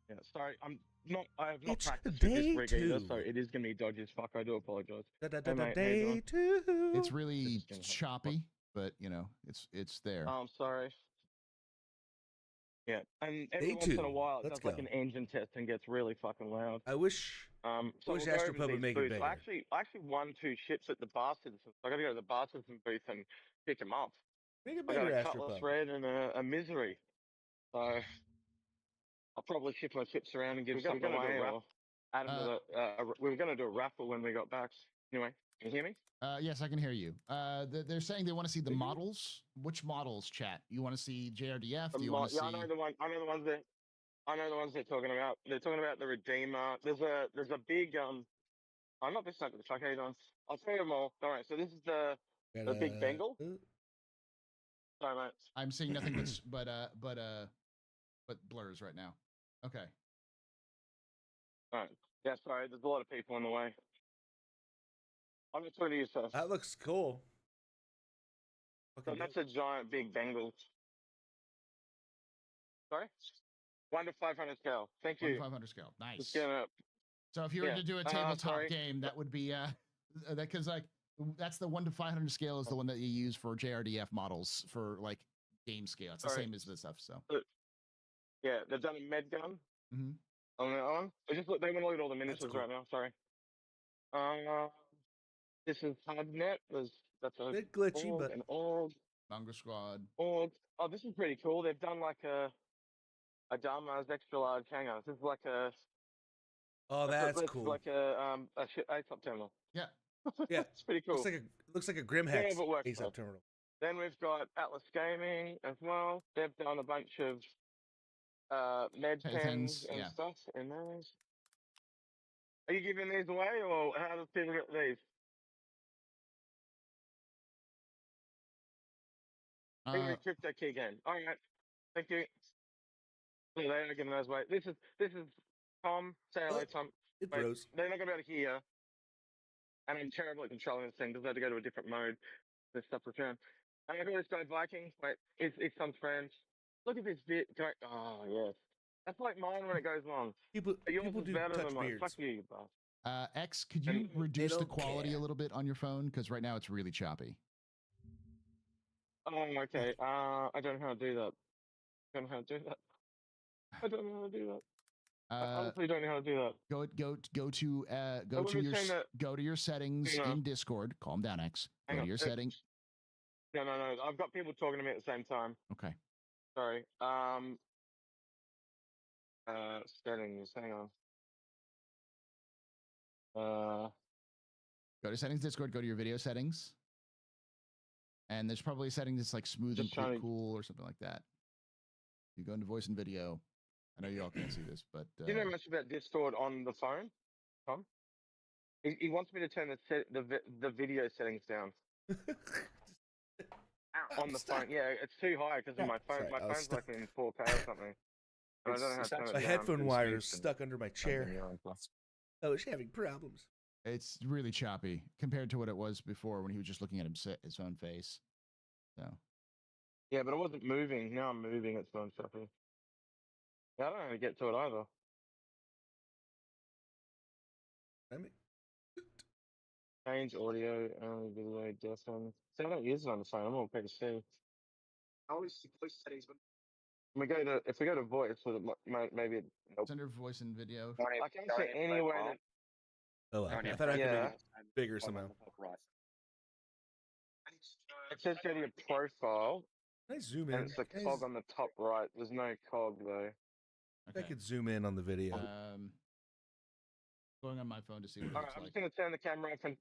Yeah, sorry, I have not It's practiced with this day rig either, 2. so it is gonna be dodgy as fuck. I do apologize. Da-da-da-da, Hey, mate, how you day doing? 2. It's really This is gonna happen. choppy, but you know, it's there. I'm sorry. Yeah, and every Day once in 2. a while it Let's does like go. an engine test and gets really fucking loud. I wish So wish we'll go over Astropub would these make it booths. bigger. I actually won 2 ships at the Bar Citizen. I got to go to the Bar Citizen booth and pick them up. Make it I got bigger, a Cutlass Astropub. Red and a Misery. So I'll probably shift my ships around and give some away, or add them to the. We were going to do a raffle when we got back. Anyway, can you hear me? Yes, I can hear you. They're saying they want to see the models. Which models, chat? You want to see JRDF? Do you want to see? I know the one. I know the ones that. I know the ones they're talking about. They're talking about the Redeemer. There's a big I'm not this side of the truck. How you doing? I'll tell you them all. All right. So this is the big Bengal. Sorry, mate. I'm seeing nothing but blurs right now. Okay. All right. Yeah. Sorry. There's a lot of people in the way. I'm just talking to you, sir. That looks cool. So that's a giant big Bengal. Sorry. 1 to 500 scale. Thank you. 1 to 500 scale. Nice. Just getting up. So if you were to do a tabletop sorry. game, that would be that because like that's the 1 to 500 scale is the one that you use for JRDF models for like game scale. It's the same as this stuff. So yeah, they've done a med gun mm-hmm. on that one. They want to look at all the miniatures right now. Sorry. This is Hardnet. That's a bit glitchy, org, but an org. Mongo Squad. Org. Oh, this is pretty cool. They've done like a Dharma's extra large hangar. This is like a. oh, that's cool. Like a ASOP terminal. Yeah. Yeah, it's pretty cool. Looks like a Grimhex ASOP ASOP terminal. Then we've got Atlas Gaming as well. They've done a bunch of med pens and stuff in those. Are you giving these away, or how does people get these? Crypto key game. All right, thank you. So they are giving those away. This is Tom. Say hello, Tom. It froze. They're not going to be able to hear. And I'm terrible at controlling this thing because I had to go to a different mode. This stuff return. And I got this guy Viking. Wait, it's some friends. Look at this bit. Oh yes, that's like mine when it goes long. People do better touch than mine. beards. Fuck you, boss. X, could you reduce the quality a little bit on your phone? Because right now it's really choppy. Oh, okay. I don't know how to do that. I don't know how to do that. I don't know how to do that. I honestly don't know how to do that. Go to your settings in Discord. Calm down, X. Go to your settings. No. I've got people talking to me at the same time. Okay. Sorry. Settings. Hang on. Go to settings Discord. Go to your video settings. And there's probably a setting that's like smooth and cool or something like that. You go into voice and video. I know you all can't see this, but do you know much about Discord on the phone, Tom? He wants me to turn the video settings down. On the phone, yeah, it's too high because of my phone. Sorry, my phone's like in 4K or something. I don't know how to turn it my down. headphone wire is stuck under my chair. Oh, it's having problems. It's really choppy compared to what it was before when he was just looking at his own face. So. Yeah, but I wasn't moving. Now I'm moving. It's not choppy. Yeah, I don't know how to get to it either. Change audio, video, deafen. See, I don't use it on the phone. I'm on PC. I always see voice settings, but if we go to voice, maybe nope. Under voice and video. I can't see any way that. Oh, I thought I could make it bigger somehow. It says go to your profile. Can I zoom in? And it's the cog on the top right. There's no cog though. Okay. I could zoom in on the video. Going on my phone to see what it looks like. I'm just going to turn the camera off and.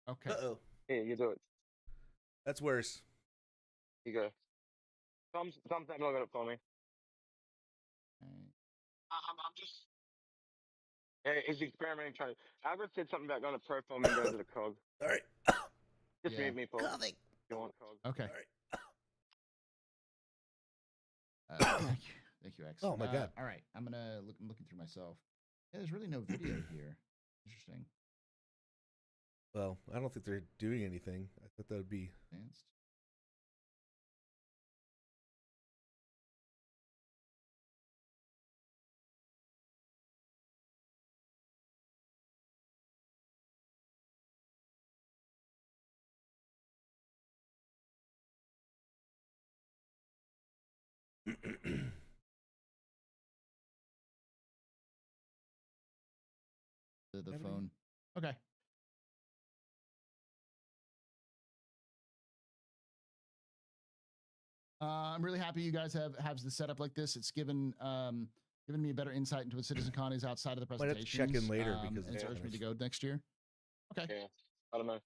Okay. Uh-oh. Here, you do it. That's worse. You go. Tom's having a look at it for me. Okay. I'm just. Yeah, he's experimenting. Trying. Albert said something about going to profile and go to the cog. All right. Just Yeah. mute me, Paul. Coughing. You want cog? Okay. All right. Thank you, X. Oh, my God. All right, I'm looking through myself. Yeah, there's really no video here. Interesting. Well, I don't think they're doing anything. I thought that would be. Advanced. The phone. Okay. I'm really happy you guys have the setup like this. It's given me a better insight into what CitizenCon is outside of the Might have presentation. to check in later because it's urged me to go next year. Okay. Yeah, I don't know.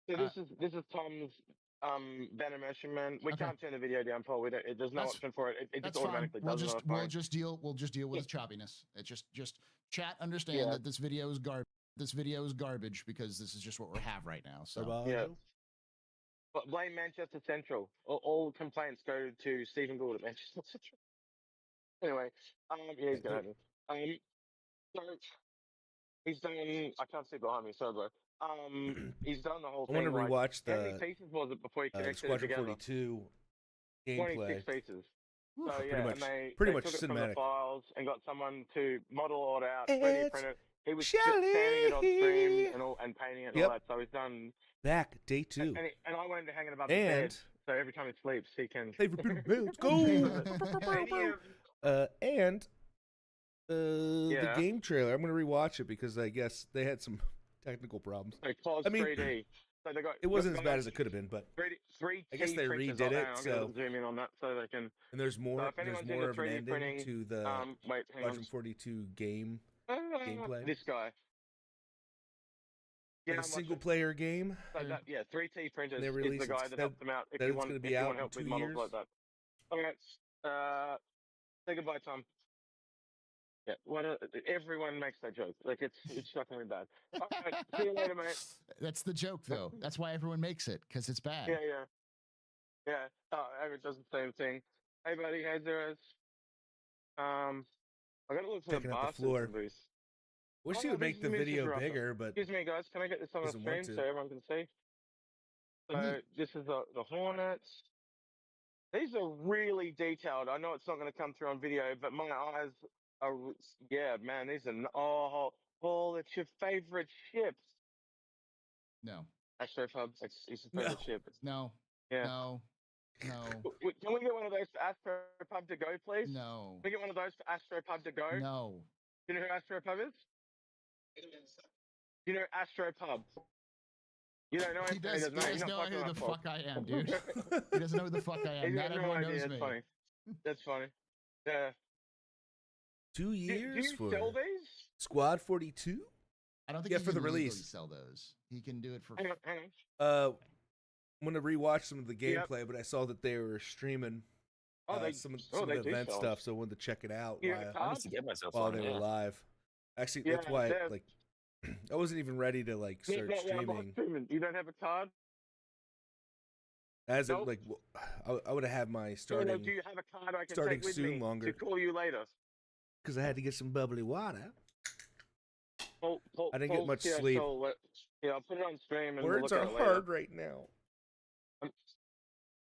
So this is Tom's banner measurement. We can't turn the video down, Paul. We don't, there's no option for it. It just automatically does it on the phone. We'll just deal with the choppiness. It just chat understand that this video is garbage. This video is garbage because this is just what we have right now. So yeah. But blame Manchester Central. All complaints go to Stephen Gould at Manchester Central. Anyway, yeah, he's gonna have me. So he's done. I can't see behind me, sorry, bro. He's done the whole thing. I want to rewatch how many pieces was it before he connected Squadron it together? 42 gameplay. 26 pieces. So pretty yeah, much, and they much took it cinematic. from the files and got someone to model it out, 3D print it. He was Shelly! standing it on stream and painting it and all that. So he's done. Back day 2. And I want him to hang it above the bed, so every time he sleeps, he can. Let's go. The game trailer. I'm going to rewatch it because I guess they had some technical problems. So I mean, 3D. So they got, it wasn't as bad as it could have been, but 3D I guess they redid it. I'm so going to zoom in on that so they can. And there's more. So there's more of an ending printing, to the Squadron 42 gameplay. This guy. Like a single player game. So that, 3D printers is the guy that helped them out if you want help with models like that. Okay. Say goodbye, Tom. Yeah, everyone makes that joke. Like it's shockingly bad. All right, see you later, mate. That's the joke, though. That's why everyone makes it, because it's bad. Yeah. Oh, Eric does the same thing. Hey, buddy, how's yours? I gotta look for the Boston booth. Wish you would make the video bigger, but excuse me, guys. Can I get this on the screen so everyone can see? So this is the Hornets. These are really detailed. I know it's not going to come through on video, but my eyes are. Yeah, man, these are. Paul, it's your favorite ships. No. Astropub. It's your favorite ship. No. Yeah. No. Can we get one of those for Astropub to go, please? No. Can we get one of those for Astropub to go? No. Do you know who Astropub is? You know Astropub. You don't know him. He doesn't know who the fuck I am, dude. He doesn't know who the fuck I am. Not everyone knows me. Funny. That's funny. Yeah. 2 years do you for sell these? Squad 42? I don't think he for the release. Sell those. He can do it for. Hang on. I'm gonna rewatch some of the gameplay, but I saw that they were streaming some of the event stuff, so I wanted to check it out while they were live. Actually, that's why I wasn't even ready to start streaming. You don't have a card? As nope. I would have had my starting. Do you have a card I can starting take with soon me longer to call you later? Because I had to get some bubbly water. Paul, I didn't get much sleep. I'll put it on stream. And Words we'll are hard right now.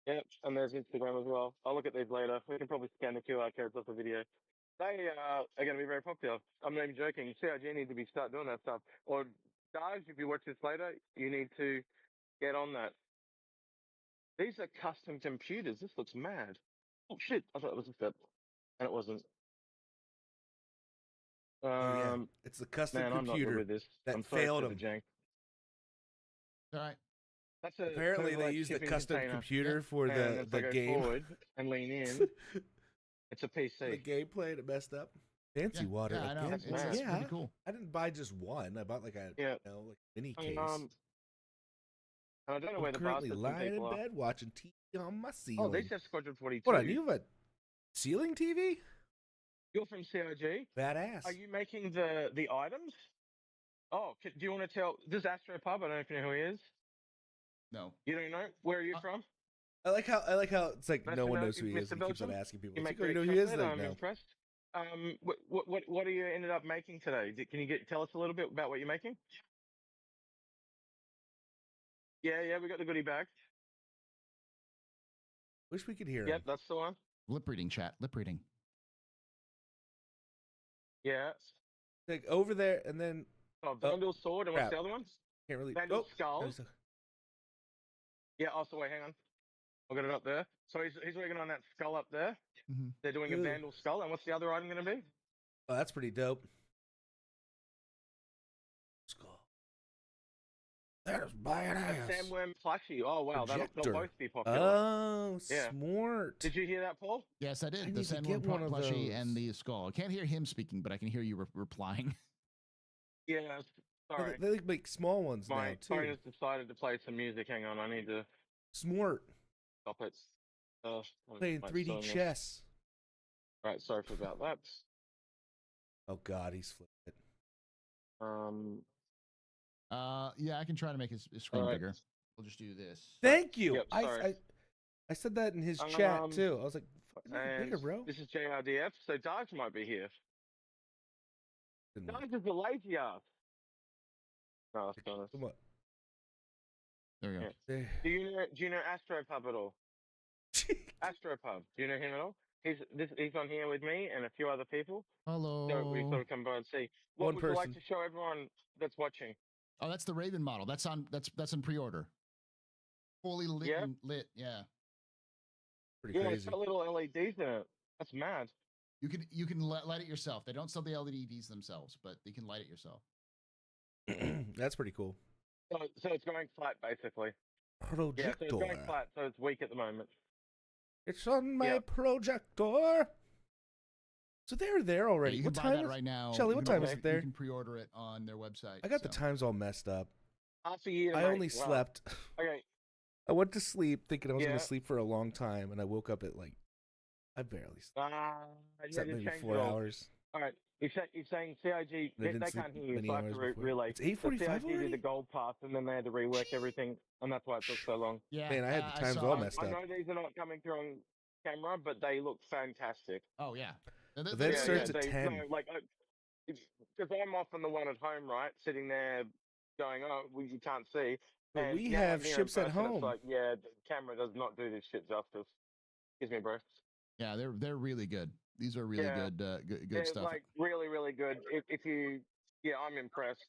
And there's Instagram as well. I'll look at these later. We can probably scan the QR codes off the video. They are going to be very popular. I'm not even joking. CIG need to start doing that stuff. Or Daj, if you watch this later, you need to get on that. These are custom computers. This looks mad. Oh shit! I thought it was a step, and it wasn't. It's the custom computer I'm not good with this. that failed them. All right. Apparently, they used the custom computer for the game. Forward and lean in. It's a PC. The gameplay it messed up. Fancy water. Yeah, I know. It's pretty cool. I didn't buy just one. I bought like a mini case. And I don't know I'm where the currently bastards lying in are. bed watching TV on my ceiling. Oh, they said Squadron 42. What on, you have a ceiling TV? You're from CIG? Badass. Are you making the items? Oh, do you want to tell? This is Astro Pub. I don't know if you know who he is. No. You don't know? Where are you from? I like how it's like no one knows who he is. And he keeps on asking people. You Like, make oh, you know who great he is? chocolate. Like, I'm no. impressed. What are you ended up making today? Can you tell us a little bit about what you're making? Yeah, we got the goodie bag. Wish we could hear him. Yep, that's the one. Lip reading, chat. Lip reading. Yeah. Like over there, and then Vandal sword, and what's the other one? Can't really. Vandal skull. Yeah. Also, wait, hang on. I'll get it up there. So he's working on that skull up there. Mm-hmm. They're doing a Vandal skull, and what's the other item going to be? Oh, that's pretty dope. Skull. There's badass. Sandworm plushie. Oh wow, they'll both be popular. Oh, yeah. Smart. Did you hear that, Paul? Yes, I did. The Sandworm plushie and the skull. I can't hear him speaking, but I can hear you replying. Yeah, sorry. They make small ones now too. My phone has decided to play some music. Hang on, I need to. Smart. Stop it. Playing 3D chess. Right, sorry for about that. Oh God, he's flipped it. Yeah, I can try to make his screen bigger. We'll just do this. Thank you. Yep, I said that in his chat too. I was like, bigger, bro. This is JRDF, so Darks might be here. Darks is a lazy ass. No, that's honest. What? There we go. Yeah. Do you know Astropub at all? Astropub. Do you know him at all? He's on here with me and a few other people. Hello. So we sort of come by and see. What would you like to show everyone that's watching? Oh, that's the Raven model. That's in pre-order. Fully lit. Yeah. Lit. Yeah. Pretty crazy. It's got little LEDs in it. That's mad. You can light it yourself. They don't sell the LEDs themselves, but you can light it yourself. That's pretty cool. So it's going flat, basically. Projector. Yeah, so it's going flat, so it's weak at the moment. It's on my projector. So they're there already. Yeah, you can buy that right now. Shelly, what time is it there? You can pre-order it on their website. I got the times all messed up. Half a year. I only slept. Okay. I went to sleep thinking I was going to sleep for a long time, and I woke up at I barely slept. Slept maybe 4 hours. All right. He's saying CIG, they can't hear you, so I have to relay. It's 8:45 already? did the gold pass, and then they had to rework everything, and that's why it took so long. Yeah. Man, I had the times all messed up. I know these are not coming through on camera, but they look fantastic. Oh, yeah. The event starts at 10. Because I'm off on the one at home, right? Sitting there going, you can't see. But we have ships at home. It's like, the camera does not do this shit justice. Excuse me, bro. Yeah, they're really good. These are really good stuff. Like really, really good. If you, I'm impressed.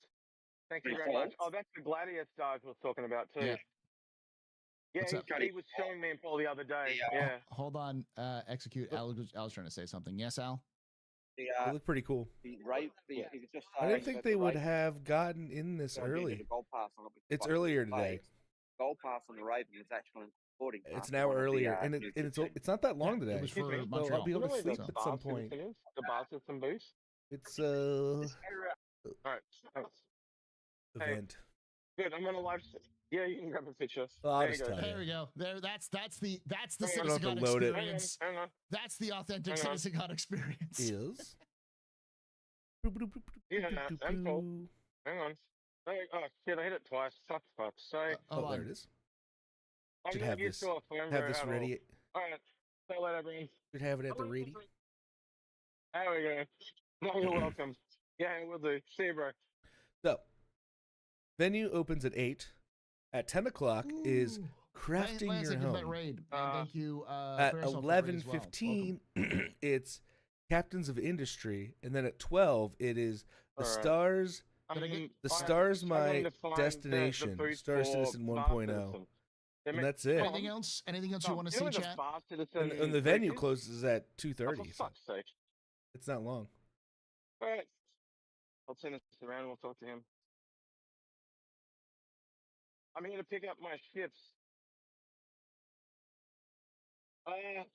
Thank you very much. Oh, that's the Gladius stars I was talking about too. Yeah, he was showing me and Paul the other day. Yeah. Hold on, execute. Al was trying to say something. Yes, Al. They look pretty cool. I didn't think they would have gotten in this early. It's earlier today. Gold pass on the Raven is actually boarding. It's an hour earlier, and it's not that long today. It was for so I'll be able to sleep at some point. The bar system boost. It's all right. Event. Good. I'm gonna live. Yeah, you can grab a picture. There we go. That's the CitizenCon experience. Hang on. That's the authentic CitizenCon experience. Is. Yeah, and Paul. Hang on. Oh shit! I hit it twice. Fuck's sake. There it is. Should have this ready. All right. So let everyone. Should have it at the ready. There we go. No, you're welcome. Yeah, we'll do. See you, bro. So, venue opens at 8. At 10 o'clock is crafting your home. Raid. Thank you. At 11:15, it's Captains of Industry, and then at 12, it is the Stars. The Stars My Destination, Star Citizen 1.0. And that's it. Anything else? Anything else you want to see, chat? And the venue closes at 2:30. For fuck's sake. It's not long. All right. I'll send this around and we'll talk to him. I'm here to pick up my ships. I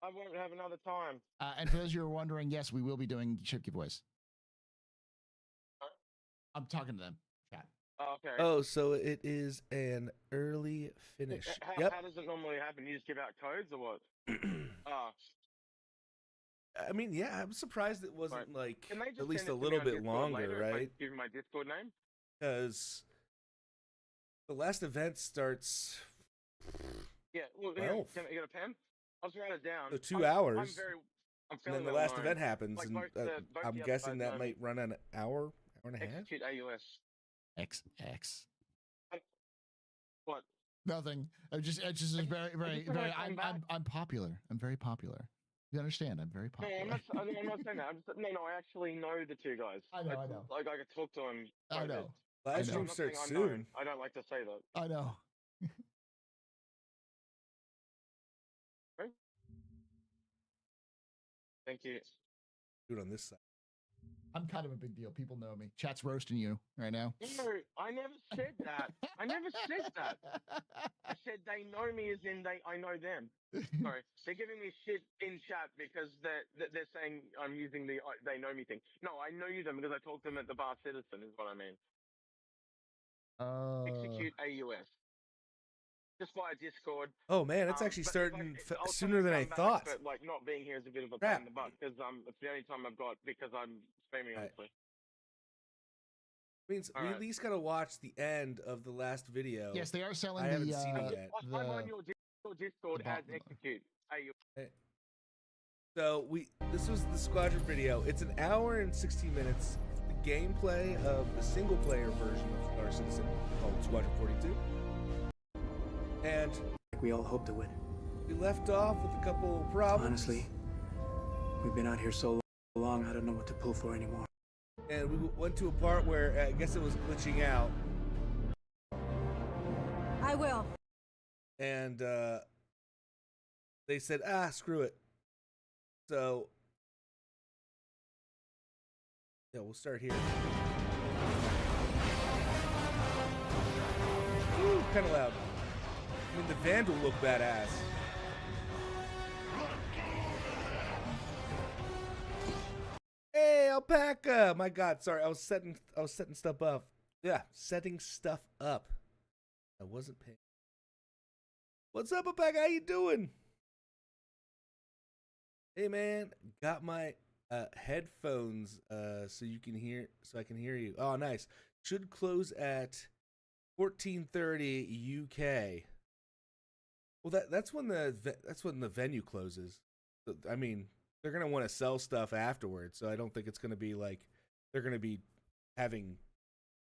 won't have another time. And for those who are wondering, yes, we will be doing ship giveaways. I'm talking to them, chat. Oh, okay. Oh, so it is an early finish. How does it normally happen? You just give out codes or what? I mean, yeah, I'm surprised it wasn't like Can they just at least send a it to me little on bit Discord longer, later right? If I give my Discord name? Because the last event starts. Yeah, well, 12. Can I get a pen? I'll just write it down. So 2 hours. I'm and then the last event happens, like and I'm guessing that might run an hour and a half. Execute AUS. XX. What? Nothing. I'm just very. I'm popular. I'm very popular. You understand? I'm very popular. No, I'm not saying that. No, I actually know the two guys. I know. Like I could talk to them. I know. Live stream starts soon. I don't like to say that. I know. Thank you. Do it on this side. I'm kind of a big deal. People know me. Chat's roasting you right now. No, I never said that. I never said that. I said they know me as in I know them. Sorry, they're giving me shit in chat because they're saying I'm using the they know me thing. No, I know them because I talked to them at the bar Citizen is what I mean. Execute AUS. Just via Discord. Oh man, it's actually starting sooner than I thought. But like not being here is a bit of a pain in the butt because it's the only time I've got because I'm streaming honestly. Means we at least gotta watch the end of the last video. Yes, they are selling. I haven't seen it yet. I'm on your Discord as execute. So this was the Squadron video. It's an hour and 16 minutes. The gameplay of the single player version of Star Citizen called Squadron 42. And we all hope to win. We left off with a couple problems. Honestly, we've been out here so long, I don't know what to pull for anymore. And we went to a part where I guess it was glitching out. I will. And they said, screw it. So yeah, we'll start here. Ooh, kind of loud. I mean, the Vandal look badass. Hey, Alpaca! My God, sorry, I was setting stuff up. Yeah, setting stuff up. I wasn't paying. What's up, Alpaca? How you doing? Hey, man, got my headphones so you can hear, so I can hear you. Oh, nice. Should close at 14:30 UK. Well, that's when the venue closes. I mean, they're gonna want to sell stuff afterwards, so I don't think it's gonna be like they're gonna be having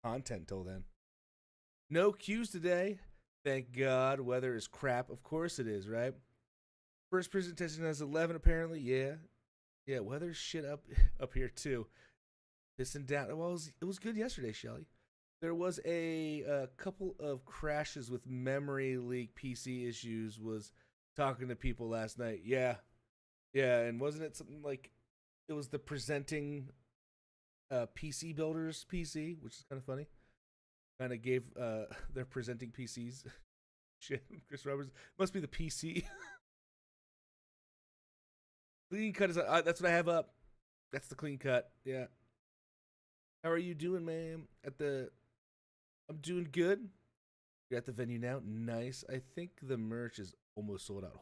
content till then. No queues today, thank God. Weather is crap, of course it is, right? First presentation has 11 apparently. Yeah. Weather's shit up here too. Pissing down. Well, it was good yesterday, Shelly. There was a couple of crashes with memory leak PC issues. Was talking to people last night. Yeah, and wasn't it something like it was the presenting PC builders PC, which is kind of funny. Kind of gave their presenting PCs shit. Chris Roberts must be the PC. Clean cut is that's what I have up. That's the clean cut. Yeah. How are you doing, man? I'm doing good. You're at the venue now. Nice. I think the merch is almost sold out.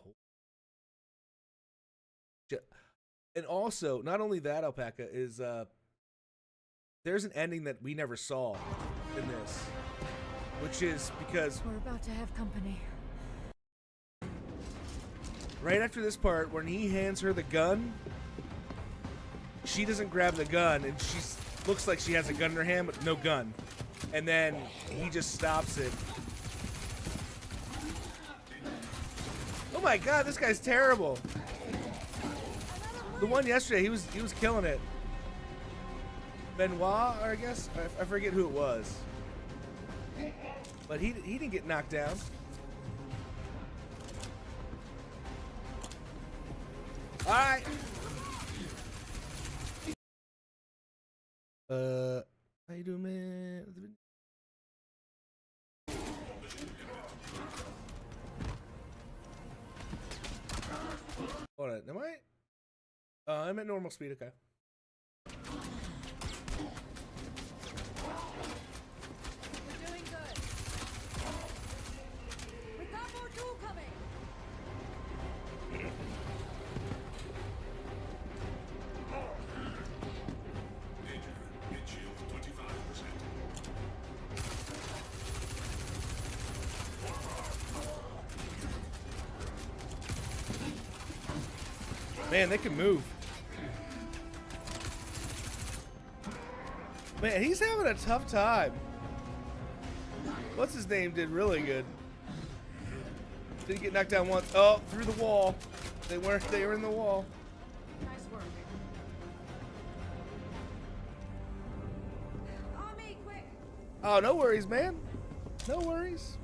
And also, not only that, Alpaca, is there's an ending that we never saw in this, which is because we're about to have company. Right after this part, when he hands her the gun, she doesn't grab the gun, and she looks like she has a gun in her hand, but no gun. And then he just stops it. Oh my God, this guy's terrible. The one yesterday, he was killing it. Benoit, or I guess I forget who it was, but he didn't get knocked down. All right. How you doing, man? Hold on, am I? I'm at normal speed, okay. Man, they can move. Man, he's having a tough time. What's his name did really good. Didn't get knocked down once. Oh, through the wall. They were in the wall. Nice work. On me, quick. Oh, no worries, man. No worries.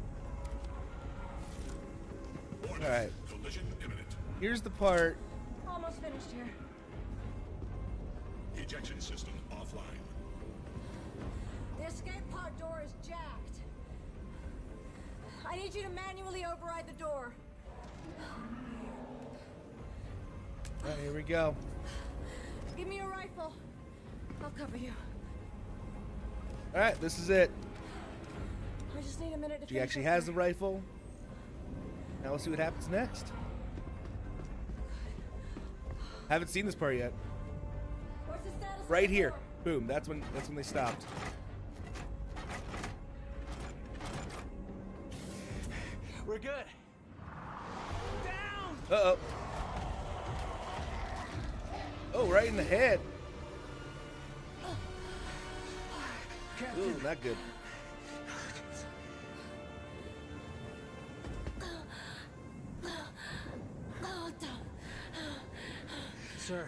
All right. Here's the part. Almost finished here. Ejection system offline. The escape pod door is jacked. I need you to manually override the door. All right, here we go. Give me a rifle. I'll cover you. All right, this is it. I just need a minute to She actually has the rifle. Now we'll see what happens next. Haven't seen this part yet. What's the status? Right here. Boom. That's when they stopped. We're good. Down! Uh-oh. Oh, right in the head. Ooh, not good. Sir.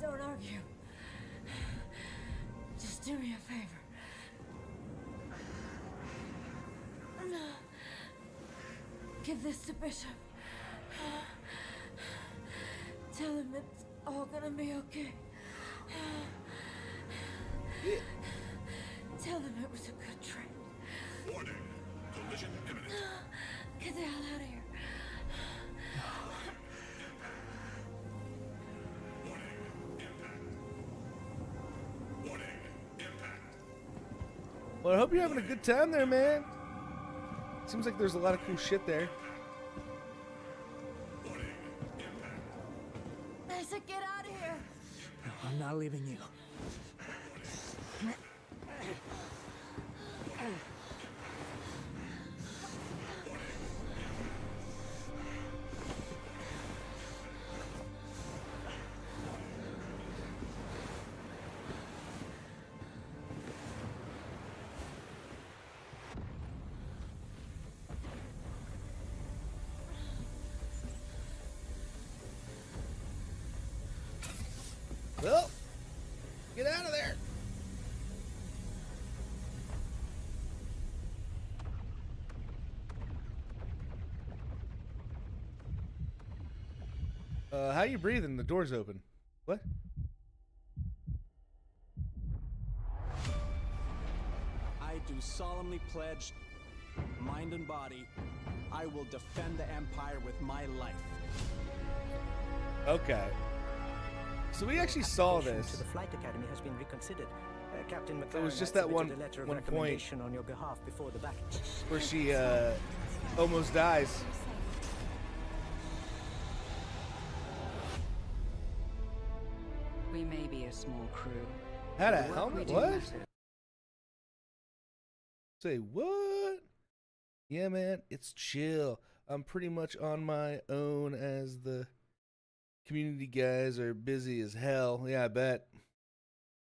Don't argue. Just do me a favor. Give this to Bishop. Tell him it's all gonna be okay. Yeah. Tell him it was a good trip. Warning. Collision imminent. Get the hell out of here. Warning. Impact. Warning. Impact. Well, I hope you're having a good time there, man. Seems like there's a lot of cool shit there. Warning. Impact. I said get out of here. No, I'm not leaving you. Well, get out of there. How you breathing? The door's open. What? I do solemnly pledge, mind and body, I will defend the Empire with my life. Okay. So we actually saw this. To the Flight Academy has been reconsidered. Captain McLaren It was just had that submitted a letter of one point recommendation on your behalf before the battle. where she almost dies. We may be a small crew. Had a The work helmet? we do What? matters. Say what? Yeah, man, it's chill. I'm pretty much on my own as the community guys are busy as hell. Yeah, I bet.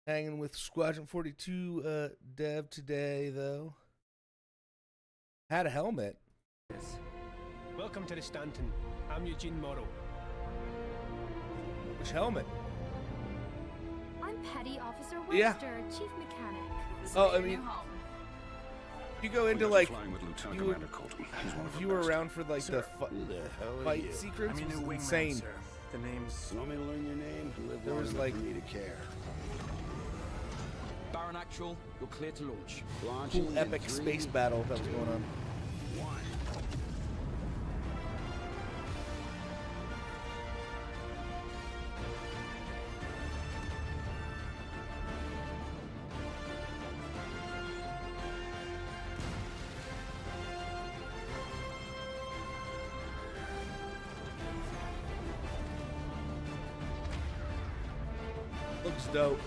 Hanging with Squadron 42 dev today, though. Had a helmet. Welcome to the Stanton. I'm Eugene Morrow. Which helmet? I'm Petty Officer Yeah. Webster, Chief Mechanic. Oh, I mean, you go into like, If you were around for like the fight sequence, I'm your was new wingman, insane. sir. The name's... You want me to learn your name? Live There long was enough like for me to care. Baron Actual, you're clear to launch. Launching cool in epic 3, space battle that was going on. 1. Looks dope.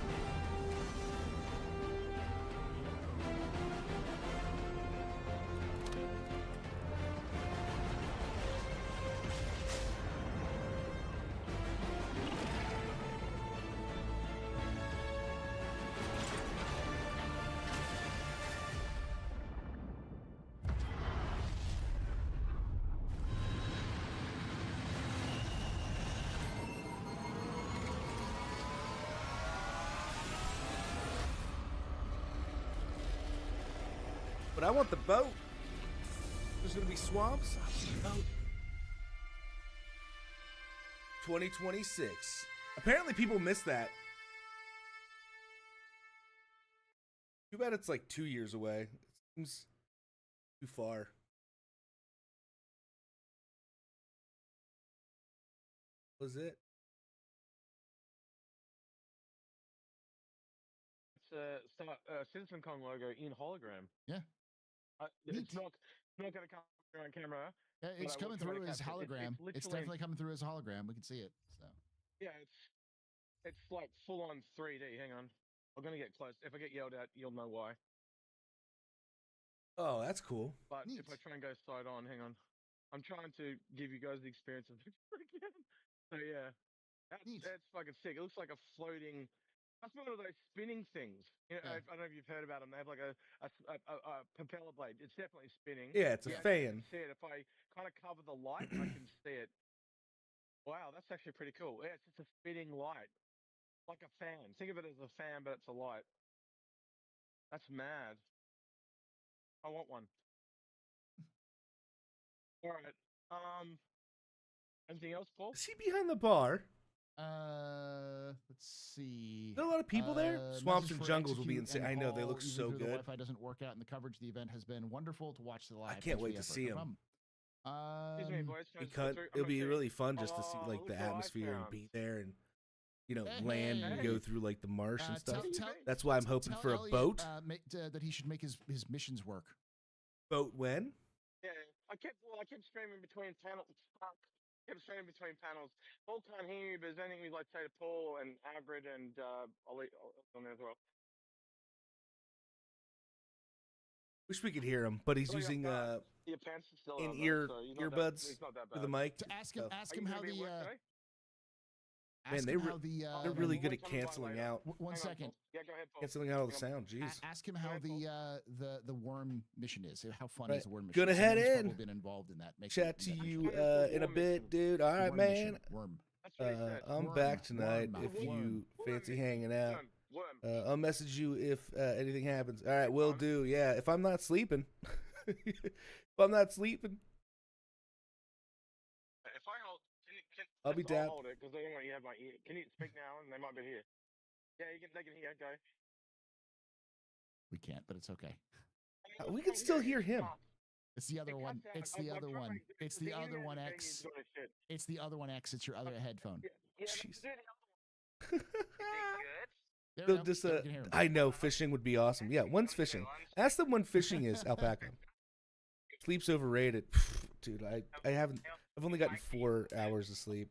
I want the boat. There's gonna be swamps. Boat. 2026. Apparently people miss that. Too bad it's like 2 years away. It seems too far. Was it? It's CitizenCon logo in hologram. Yeah. It's not going to come through on camera. Yeah, it's coming through as hologram. It's definitely coming through as a hologram. We can see it. So. Yeah, it's like full on 3D. Hang on, I'm gonna get close. If I get yelled at, you'll know why. Oh, that's cool. But if I try and go side on, hang on. I'm trying to give you guys the experience of it again. So yeah, that's fucking sick. It looks like a floating. That's one of those spinning things. You know, I don't know if you've heard about them. They have like a propeller blade. It's definitely spinning. Yeah, it's a fan. See it. If I kind of cover the light, I can see it. Wow, that's actually pretty cool. Yeah, it's just a spinning light, like a fan. Think of it as a fan, but it's a light. That's mad. I want one. All right. Anything else, Paul? Is he behind the bar? Let's see. There are a lot of people there. Swamps and jungles will be insane. I know, they look so good. The Wi-Fi doesn't work out, and the coverage of the event has been wonderful to watch the live. I can't wait to see him. Excuse me, boys. It'll be really fun just to see like the atmosphere and be there and land and go through like the marsh and stuff. That's why I'm hoping for a boat. That he should make his missions work. Boat when? Yeah, I kept streaming between panels. Kept streaming between panels. Paul can't hear me, but there's anything we'd like to say to Paul and Abrid and Ollie on there as well. Wish we could hear him, but he's using in-ear earbuds for the mic. To ask him how the man, they're really good at canceling out. 1 second. Yeah, go ahead, Paul. Canceling out all the sound. Jeez. Ask him how the worm mission is. How fun is the worm mission? Gonna head in. Been involved in that. Chat to you in a bit, dude. All right, man. Worm. I'm back tonight. If you fancy hanging out, I'll message you if anything happens. All right, will do. Yeah, if I'm not sleeping. If I'm not sleeping. If I hold, I'll be down. Hold it because they don't want you to have my ear. Can you speak now? And they might be here. Yeah, they can hear. Go. We can't, but it's okay. We can still hear him. It's the other one. It's the other one. It's the other one X. It's the other one X. It's your other headphone. Jeez. Just, I know fishing would be awesome. Yeah, when's fishing? Ask them when fishing is, Alpaca. Sleep's overrated. Dude, I've only gotten 4 hours of sleep.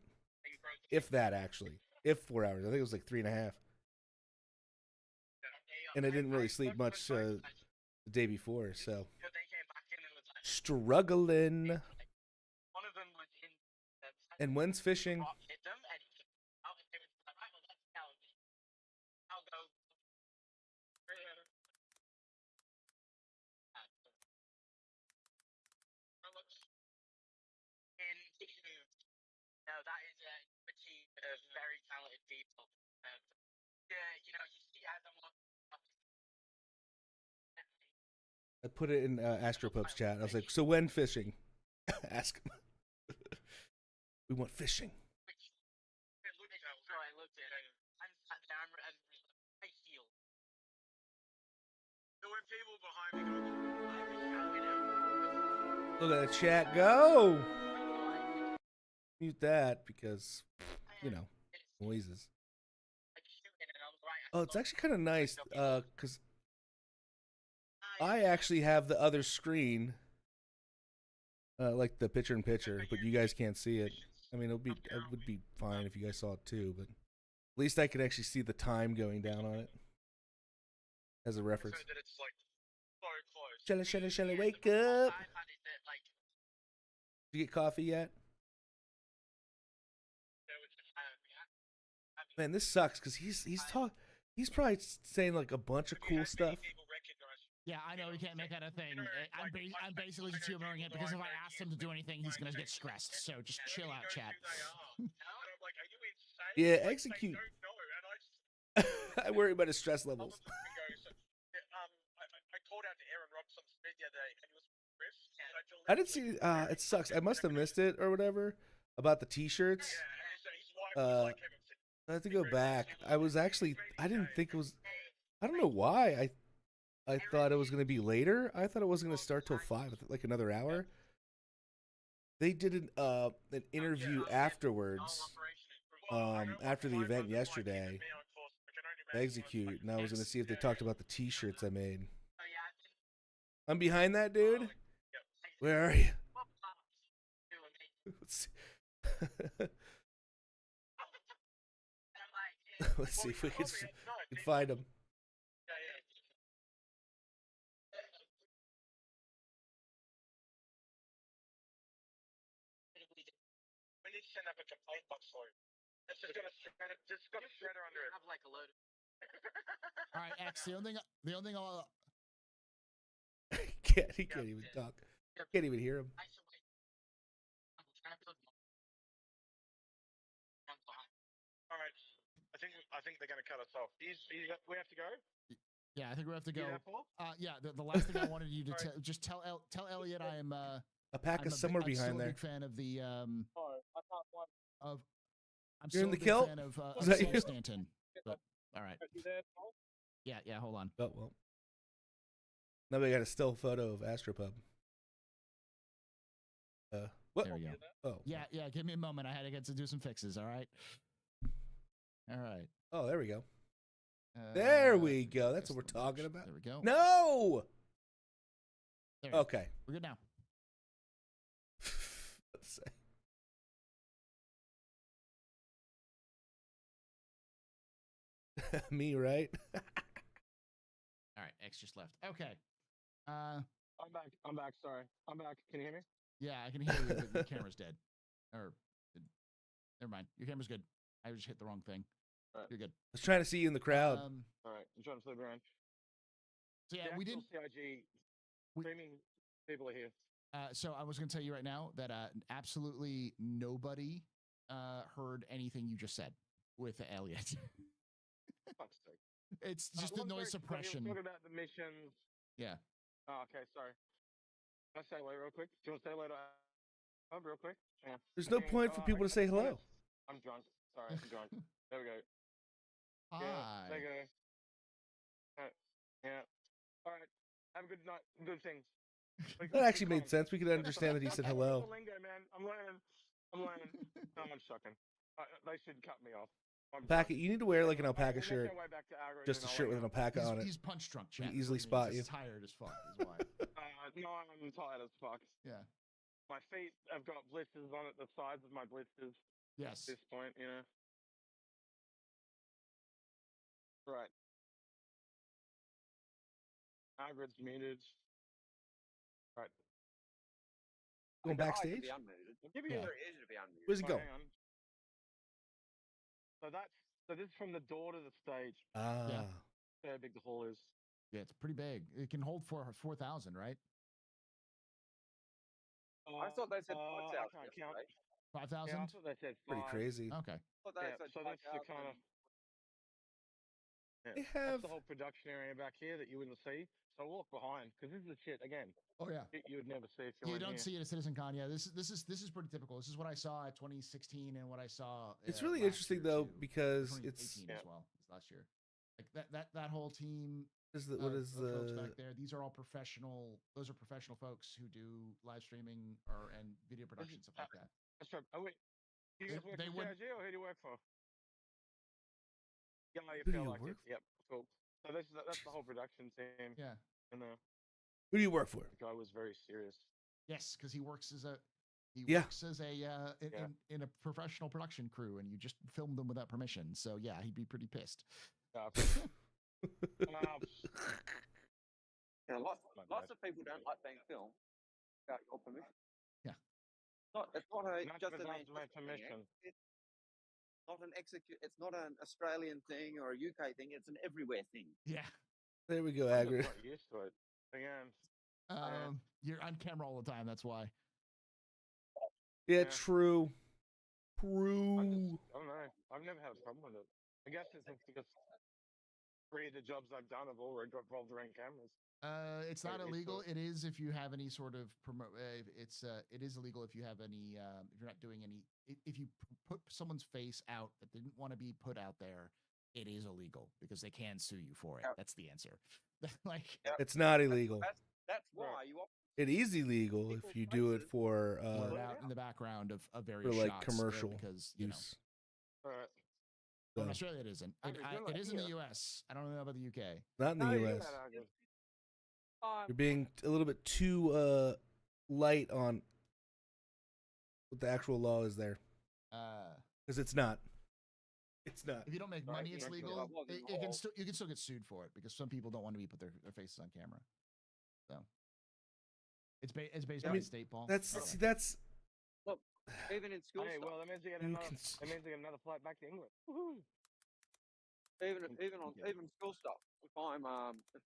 If that, actually. If 4 hours. I think it was like 3.5. And I didn't really sleep much the day before, so. Struggling. And when's fishing? No, that is a team of very talented people. You know, you see how them. I put it in Astropop's chat. I was like, so when fishing? Ask him. We want fishing. Look at the chat go. Mute that because, noises. Oh, it's actually kind of nice because I actually have the other screen, like the picture-in-picture, but you guys can't see it. I mean, it would be fine if you guys saw it too, but at least I could actually see the time going down on it as a reference. Shelly, wake up! Did you get coffee yet? Man, this sucks because he's probably saying like a bunch of cool stuff. Yeah, I know he can't make that a thing. I'm basically just humoring it because if I ask him to do anything, he's gonna get stressed. So just chill out, chat. Yeah, execute. I worry about his stress levels. I called out to Aaron Rob some speed the I didn't see. It sucks. I must have missed it or whatever about the T-shirts. I have to go back. I was actually. I didn't think it was. I don't know why. I thought it was going to be later. I thought it wasn't going to start till 5, like another hour. They did an interview afterwards, after the event yesterday. Execute, and I was going to see if they talked about the T-shirts I made. I'm behind that dude. Where are you? Let's see if we can find him. We need to send up a complaint box for it. It's just got a shredder under it. Have like a load. All right, X. The only thing I'll. He can't even talk. Can't even hear him. All right. I think they're going to cut us off. We have to go. Yeah, I think we have to go. Yeah, the last thing I wanted you to just tell Elliot I am. Alpaca somewhere behind there. I'm still a big fan of the I can't find. I'm You're still in the a big kilt? fan of Is that you? Stanton. But all right. Yeah. Hold on. Oh well. Now we got a still photo of Astropub. What? There we go. Oh. Yeah. Give me a moment. I had to get to do some fixes. All right. All right. Oh, there we go. There we go. That's what we're talking about. There we go. No. There okay. We're good now. Let's see. Me, right? All right. X just left. Okay. I'm back. Sorry. I'm back. Can you hear me? Yeah, I can hear you, but your camera's dead. Or, never mind. Your camera's good. I just hit the wrong thing. Right. You're good. I was trying to see you in the crowd. All right. I'm trying to flip around. So yeah, we didn't. CIG streaming people are here. So I was going to tell you right now that absolutely nobody heard anything you just said with Elliot. Fuck's sake. It's just the noise suppression. Talking about the missions. Yeah. Oh, okay. Sorry. Can I say hello real quick? Do you want to say hello to real quick? Yeah. There's no point for people to say hello. I'm drunk. Sorry, I'm drunk. There we go. Hi. Yeah, there you go. Yeah. All right. Have a good night. Good things. That actually made sense. We could understand that he said hello. Lingo, man. I'm learning. No, I'm shocking. They should cut me off. Alpaca, you need to wear like an alpaca shirt. Just a shirt with an alpaca on it. He's punch drunk, chat. We easily spot you. He's tired as fuck, is why. No, I'm tired as fuck. Yeah. My feet have got blisters on it, the sides of my blisters. Yes. At this point, you know. Right. Hagrid's muted. Right. Going backstage? Yeah. Where's he going? So this is from the door to the stage. Yeah. See how big the hall is. Yeah, it's pretty big. It can hold 4,000, right? I thought they said 5,000. I can't count. 5,000? Yeah, I thought they said 5. Pretty crazy. Okay. So that's the kind of. They have that's the whole production area back here that you wouldn't see. So walk behind because this is the shit again. Oh yeah. You would never see if you don't here. see it at CitizenCon. Yeah, this is pretty typical. This is what I saw at 2016 and what I saw. It's really interesting though because it's 2018 as well as last year. Like that whole team. What is the folks back there? These are all professional. Those are professional folks who do live streaming and video production stuff like that. That's right. Oh wait, do you guys work for CIG or who do you work for? Yeah, you feel like it. Yep, cool. So that's the whole production team. Yeah. And who do you work for? The guy was very serious. Yes, because he works as a in a professional production crew, and you just filmed them without permission. So yeah, he'd be pretty pissed. Yeah, lots of people don't like being filmed without your permission. Yeah. It's not just an permission. It's not an Australian thing or a UK thing. It's an everywhere thing. Yeah. There we go, Agri. I'm not used to it. Again. You're on camera all the time. That's why. Yeah, true. True. I don't know. I've never had a problem with it. I guess it's because 3 of the jobs I've done have all revolved around cameras. It's not illegal. It is if you have any sort of it is illegal if you have any if you're not doing any if you put someone's face out that didn't want to be put out there, it is illegal because they can sue you for it. That's the answer. Like it's not illegal. That's why you. It is illegal if you do it for out in the background of various for like shots, commercial because use. In Australia, it isn't. It is in the U.S. I don't know about the U.K. Not in the U.S. You're being a little bit too light on what the actual law is there. Because it's not. It's not. If you don't make money, it's legal. You can still get sued for it because some people don't want to put their faces on camera. So it's based on state law. That's. Look, even in school. Hey, well, that means you get another flight back to England. Woo-hoo. Even school stuff. If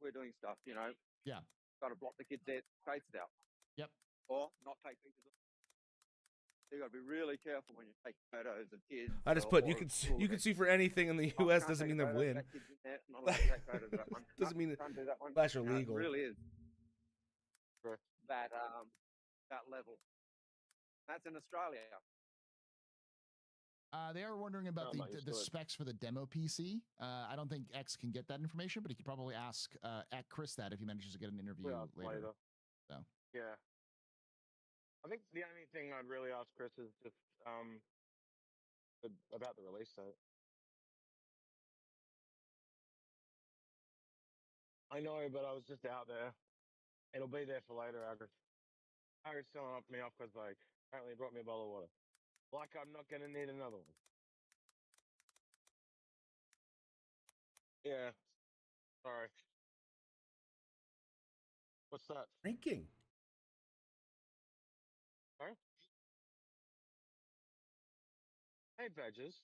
we're doing stuff, got to block the kids' faces out. Yep. Or not take pictures. You got to be really careful when you take photos of kids. I just put you can sue for anything in the U.S. doesn't mean they win. Doesn't mean flash are legal. It really is. That level. That's in Australia. They are wondering about the specs for the demo PC. I don't think X can get that information, but he could probably ask at Chris that if he manages to get an interview later. So yeah, I think the only thing I'd really ask Chris is just about the release date. I know, but I was just out there. It'll be there for later, Agus. Harry's still up me off because apparently he brought me a bottle of water. Like I'm not gonna need another one. Yeah. Sorry. What's that? Drinking. Sorry? Hey, Badges.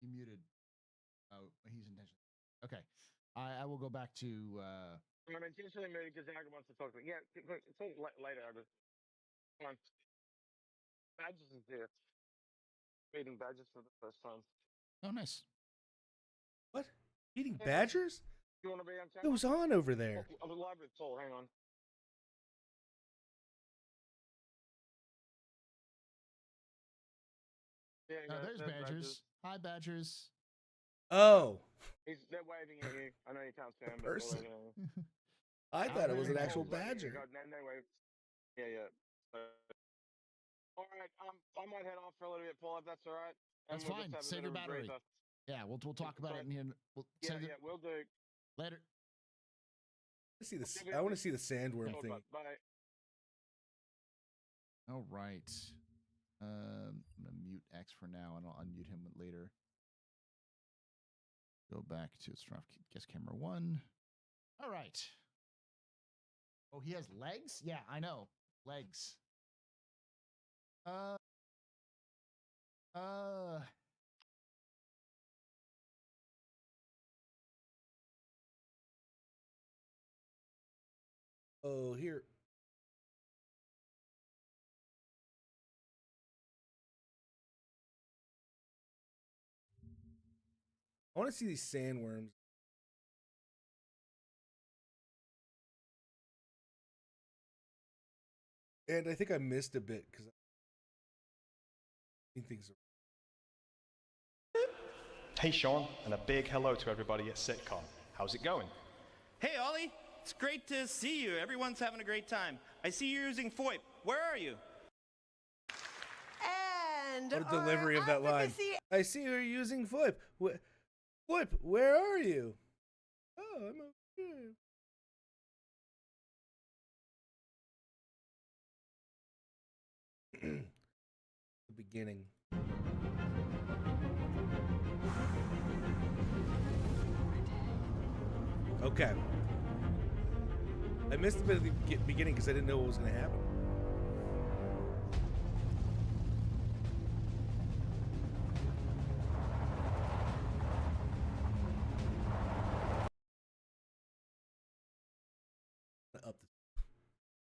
he muted. Oh, he's intentional. Okay. I will go back to. I'm intentionally muted because Agger wants to talk to me. Yeah, it's later, Agger. Come on. Badges is there. Meeting Badges for the first time. Oh, nice. What? Eating badgers? You want to be on camera? What goes on over there? Oh, I'm live with Paul. Hang on. Yeah, there's Badgers. Hi, Badgers. Oh. They're waving at you. I know you can't see them, but person. they're waving at you. I thought it was an actual badger. They wave. Yeah. All right, I might head off for a little bit, Paul, if that's all right. That's fine. Save your battery. Yeah, we'll talk about it in here. We'll do. Later. I want to see the sandworm thing. Bye. All right. I'm gonna mute X for now, and I'll unmute him later. Go back to guest camera 1. All right. Oh, he has legs? Yeah, I know. Legs. Oh, here. I want to see these sandworms. And I think I missed a bit because I think things are. Hey Sean, and a big hello to everybody at CitizenCon. How's it going? Hey Ollie, it's great to see you. Everyone's having a great time. I see you're using FOIP. Where are you? And what a delivery of that line. I see you're using FOIP. FOIP, where are you? Oh, I'm over here. The beginning. Okay. I missed a bit of the beginning because I didn't know what was going to happen.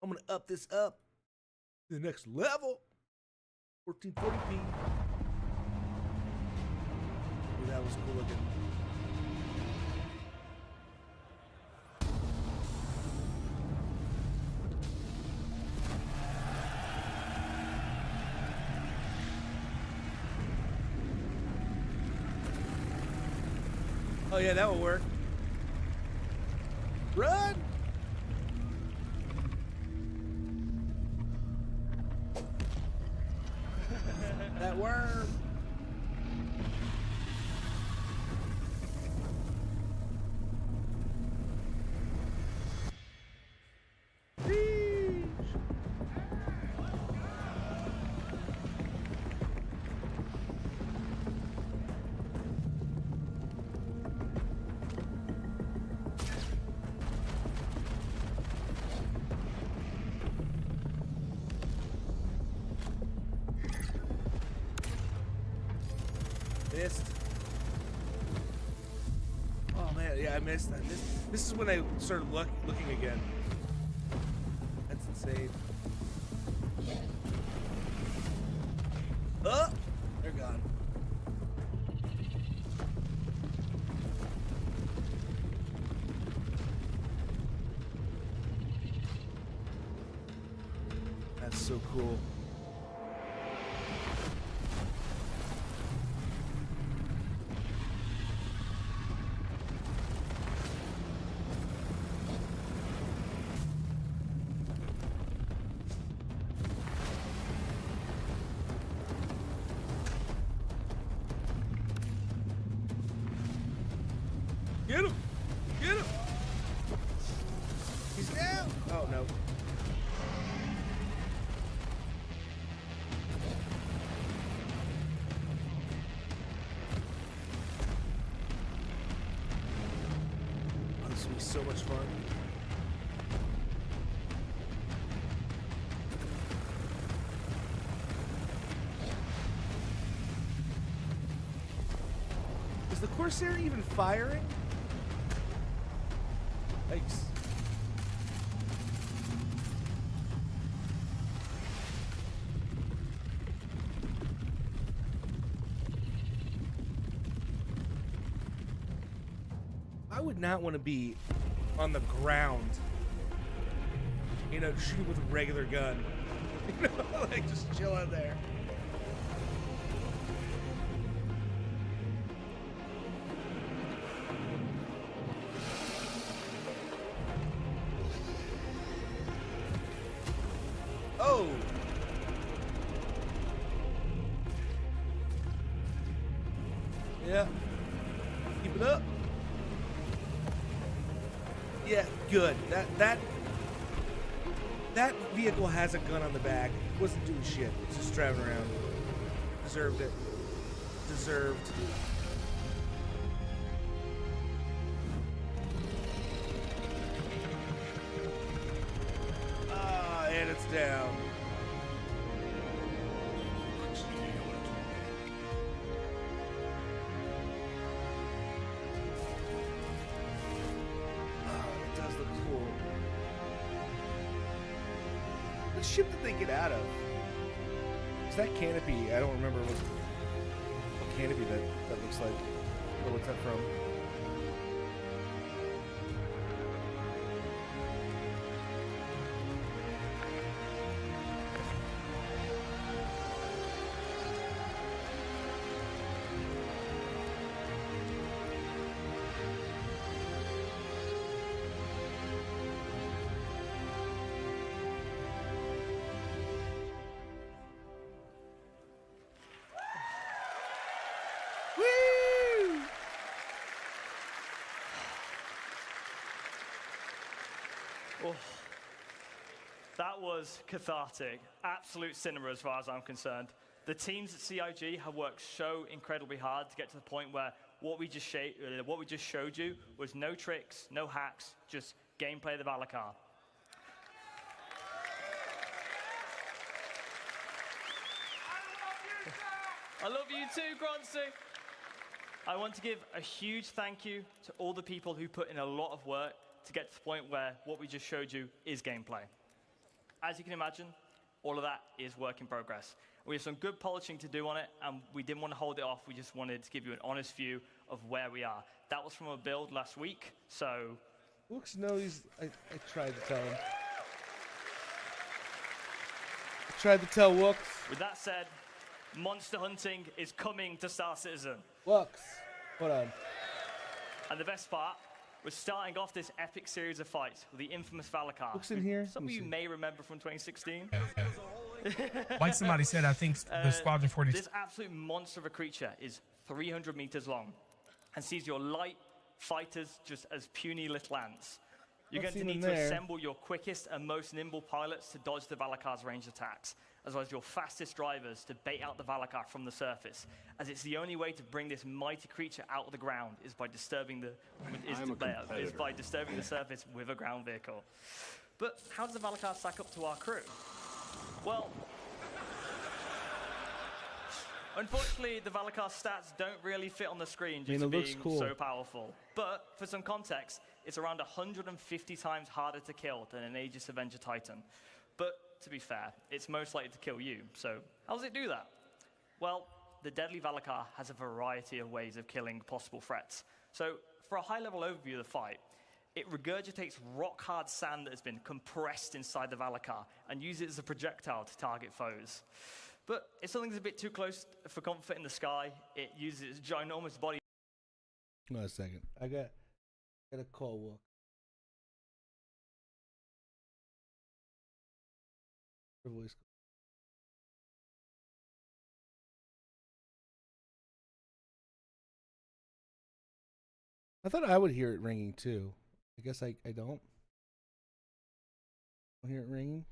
I'm going to up this up. The next level. 1440p. Ooh, that was cool looking. Oh yeah, that will work. Run! That worm. Missed. Oh man, yeah, I missed. This is when I started looking again. That's insane. Oh, they're gone. That's so cool. Get him! Get him! He's down! Oh no. Oh, this will be so much fun. Is the Corsair even firing? Thanks. I would not want to be on the ground, you know, shooting with a regular gun. You know, like just chilling there. Oh! Yeah. Keep it up. Yeah, good. That vehicle has a gun on the back. It wasn't doing shit. It's just driving around. Deserved it. Deserved. And it's down. It does look cool. What ship did they get out of? Is that canopy? I don't remember what canopy that looks like. Or what's that from? Oh, that was cathartic. Absolute cinema as far as I'm concerned. The teams at CIG have worked so incredibly hard to get to the point where what we just showed you was no tricks, no hacks, just gameplay of the Valakar. I love you too, Groncy. I want to give a huge thank you to all the people who put in a lot of work to get to the point where what we just showed you is gameplay. As you can imagine, all of that is work in progress. We have some good polishing to do on it, and we didn't want to hold it off. We just wanted to give you an honest view of where we are. That was from a build last week, so... Wooks knows I tried to tell him. I tried to tell Wooks. With that said, monster hunting is coming to Star Citizen. Wooks, hold on. And the best part was starting off this epic series of fights with the infamous Valakar. Wooks in here? Some of you may remember from 2016. Like somebody said, I think the Squadron 40... This absolute monster of a creature is 300 meters long and sees your light fighters just as puny little ants. You're going to need to assemble your quickest and most nimble pilots to dodge the Valakar's ranged attacks, as well as your fastest drivers to bait out the Valakar from the surface, as it's the only way to bring this mighty creature out of the ground is by disturbing the surface with a ground vehicle. But how does the Valakar stack up to our crew? Well, unfortunately, the Valakar stats don't really fit on the screen due to being so powerful. But for some context, it's around 150 times harder to kill than an Aegis Avenger Titan. But to be fair, it's most likely to kill you. So how does it do that? Well, the deadly Valakar has a variety of ways of killing possible threats. So for a high-level overview of the fight, it regurgitates rock-hard sand that has been compressed inside the Valakar and uses it as a projectile to target foes. But if something's a bit too close for comfort in the sky, it uses its ginormous body. Hold on a second. I got a call, Walk. Voice. I thought I would hear it ringing too. I guess I don't. I hear it ringing.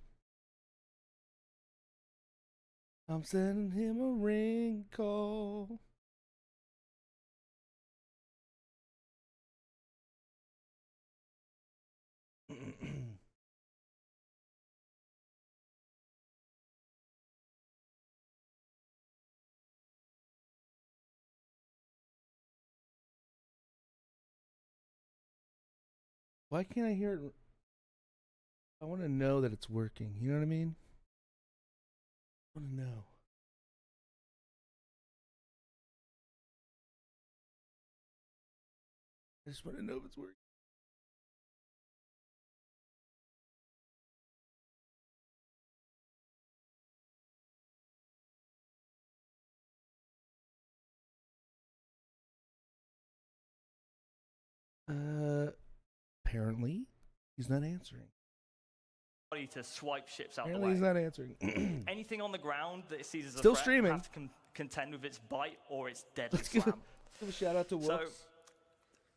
I'm sending him a ring call. Why can't I hear it? I want to know that it's working. You know what I mean? I want to know. I just want to know if it's working. Apparently, he's not answering. To swipe ships out Apparently the way. He's not answering. Anything on the ground that it sees as a Still threat streaming. have to contend with its bite or its deadly Let's slam. give a shout out to Wooks.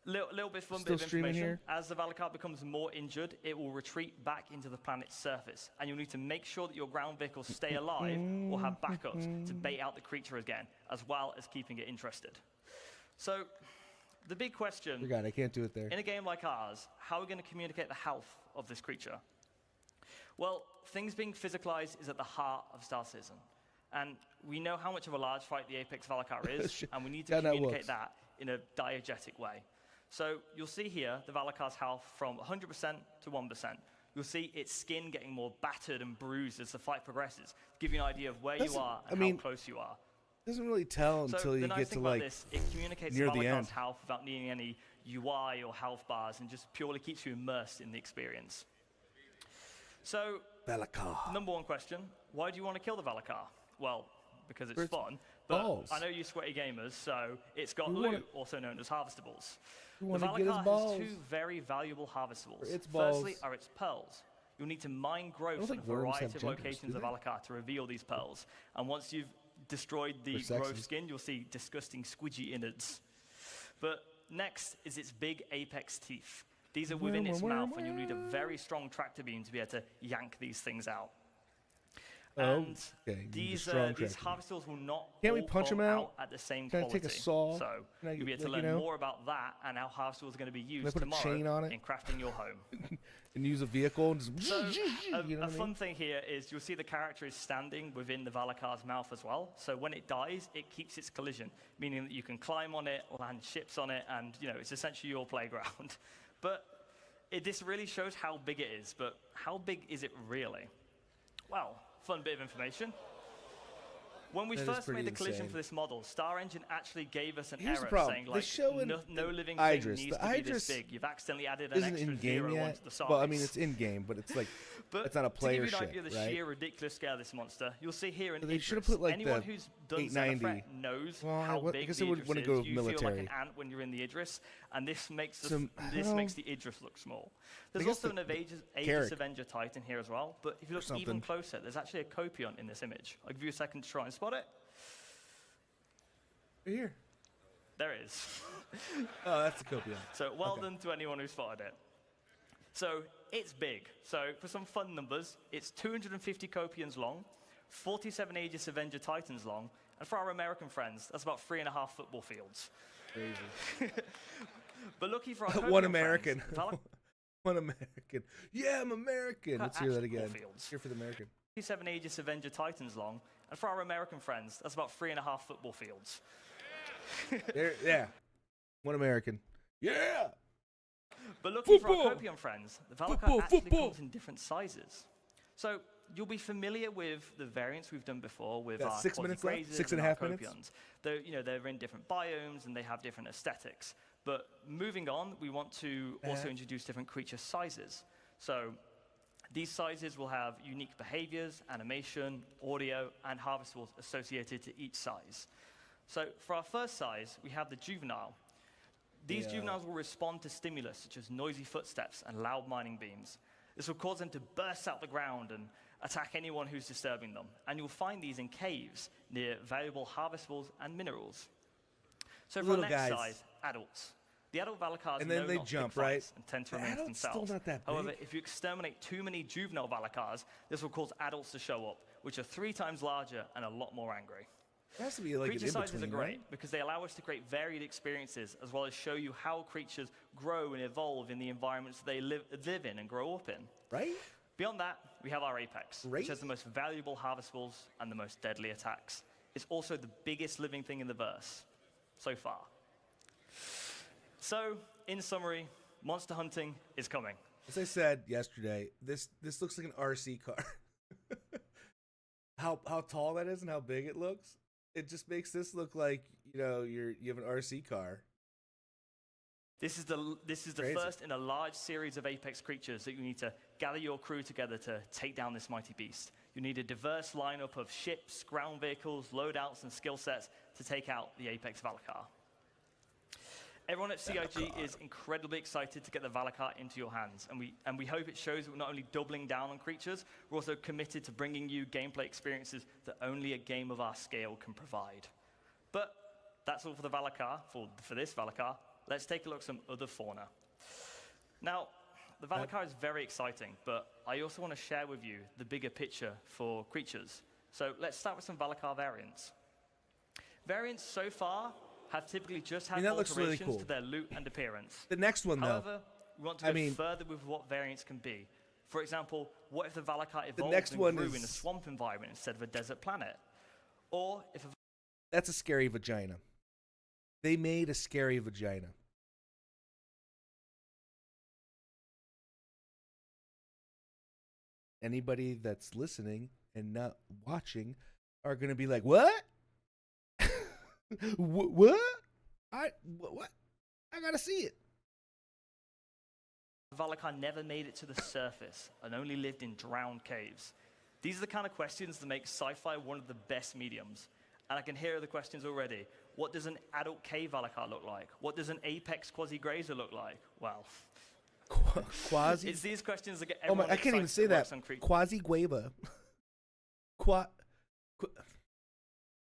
So, little bit fun Still bit of streaming information. here. As the Valakar becomes more injured, it will retreat back into the planet's surface, and you'll need to make sure that your ground vehicles stay alive or have backups to bait out the creature again, as well as keeping it interested. So, the big question... Forgot, I can't do it there. In a game like ours, how are we going to communicate the health of this creature? Well, things being physicalized is at the heart of Star Citizen. And we know how much of a large fight the Apex Valakar is, and we need to communicate that in a diegetic way. So you'll see here the Valakar's health from 100% to 1%. You'll see its skin getting more battered and bruised as the fight progresses, to give you an idea of where you are and how close you are. It doesn't really tell until you get to like it communicates near the the end. Valakar's health without needing any UI or health bars, and just purely keeps you immersed in the experience. So, Valakar. Number one question, why do you want to kill the Valakar? Well, because it's fun, but balls. I know you sweaty gamers, so it's got loot, also known as harvestables. The Valakar has two very valuable harvestables. Firstly are its pearls. You'll need to mine growth in a variety of locations of Valakar to reveal these pearls. And once you've destroyed the growth skin, you'll see disgusting squidgy innards. But next is its big apex teeth. These are within its mouth, and you'll need a very strong tractor beam to be able to yank these things out. And these harvestals will not come out at the same quality. Take a saw? So you'll be able to learn more about that and how harvestals are going to be used tomorrow in crafting your home. And use a vehicle and just... So a fun thing here is you'll see the character is standing within the Valakar's mouth as well. So when it dies, it keeps its collision, meaning that you can climb on it, land ships on it, and it's essentially your playground. But this really shows how big it is. But how big is it really? Well, fun bit of information. When we first made the collision for this model, Star Engine actually gave us an error saying like, no living thing needs to be this big. You've accidentally added an extra zero onto the size. Well, I mean, it's in-game, but it's like, it's not a player ship, to give you an idea of the sheer ridiculous scale of this monster, you'll see here in they should have put like anyone who's done 890 knows how big the Idris is. You feel like an ant when you're in the Idris, and this makes the Idris look small. There's also an Aegis Avenger Titan here as well, but if you look even closer, there's actually a Copion in this image. I'll give you a second to try and spot it. Right here. There it is. Oh, that's a Copion. So well done to anyone who spotted it. So it's big. So for some fun numbers, it's 250 Copions long, 47 Aegis Avenger Titans long, and for our American friends, that's about 3.5 football fields. Crazy. But lucky for our one American. One American. Yeah, I'm American. Let's hear that again. Here for the American. 47 Aegis Avenger Titans long, and for our American friends, that's about 3.5 football fields. Yeah. One American. Yeah. But looking for our Copion friends, the Valakar actually comes in different sizes. So you'll be familiar with the variants we've done before with our 6 minutes left? 6.5 minutes? They're in different biomes and they have different aesthetics. But moving on, we want to also introduce different creature sizes. So these sizes will have unique behaviors, animation, audio, and harvestables associated to each size. So for our first size, we have the juvenile. These juveniles will respond to stimulus such as noisy footsteps and loud mining beams. This will cause them to burst out the ground and attack anyone who's disturbing them. And you'll find these in caves near valuable harvestables and minerals. So for our next size, adults. The adult Valakars and then they jump, right? And tend to remain to themselves. Still not that big. However, if you exterminate too many juvenile Valakars, this will cause adults to show up, which are 3 times larger and a lot more angry. It has to be like creature sizes are great because they allow us to create varied experiences as well as show you how creatures grow and evolve in the environments they live in and grow up in. Right? Beyond that, we have our Apex, which has the most valuable harvestables and the most deadly attacks. It's also the biggest living thing in the verse so far. So, in summary, monster hunting is coming. As I said yesterday, this looks like an RC car. How tall that is and how big it looks. It just makes this look like, you know, you have an RC car. This is the first in a large series of Apex creatures that you need to gather your crew together to take down this mighty beast. You need a diverse lineup of ships, ground vehicles, loadouts, and skill sets to take out the Apex Valakar. Everyone at CIG is incredibly excited to get the Valakar into your hands, and we hope it shows that we're not only doubling down on creatures, we're also committed to bringing you gameplay experiences that only a game of our scale can provide. But that's all for the Valakar, for this Valakar. Let's take a look at some other fauna. Now, the Valakar is very exciting, but I also want to share with you the bigger picture for creatures. So let's start with some Valakar variants. Variants so far have typically just had alterations to their loot and appearance. The next one, though. However, we want to go further with what variants can be. For example, what if the Valakar evolved and grew in a swamp environment instead of a desert planet? Or if that's a scary vagina. They made a scary vagina. Anybody that's listening and not watching are going to be like, what? What? What? I gotta see it. Valakar never made it to the surface and only lived in drowned caves. These are the kind of questions that make sci-fi one of the best mediums. And I can hear the questions already. What does an adult cave Valakar look like? What does an apex quasi-grazer look like? Well, quasi. It's these questions that get everyone I can't even say that. Quasi-gueva.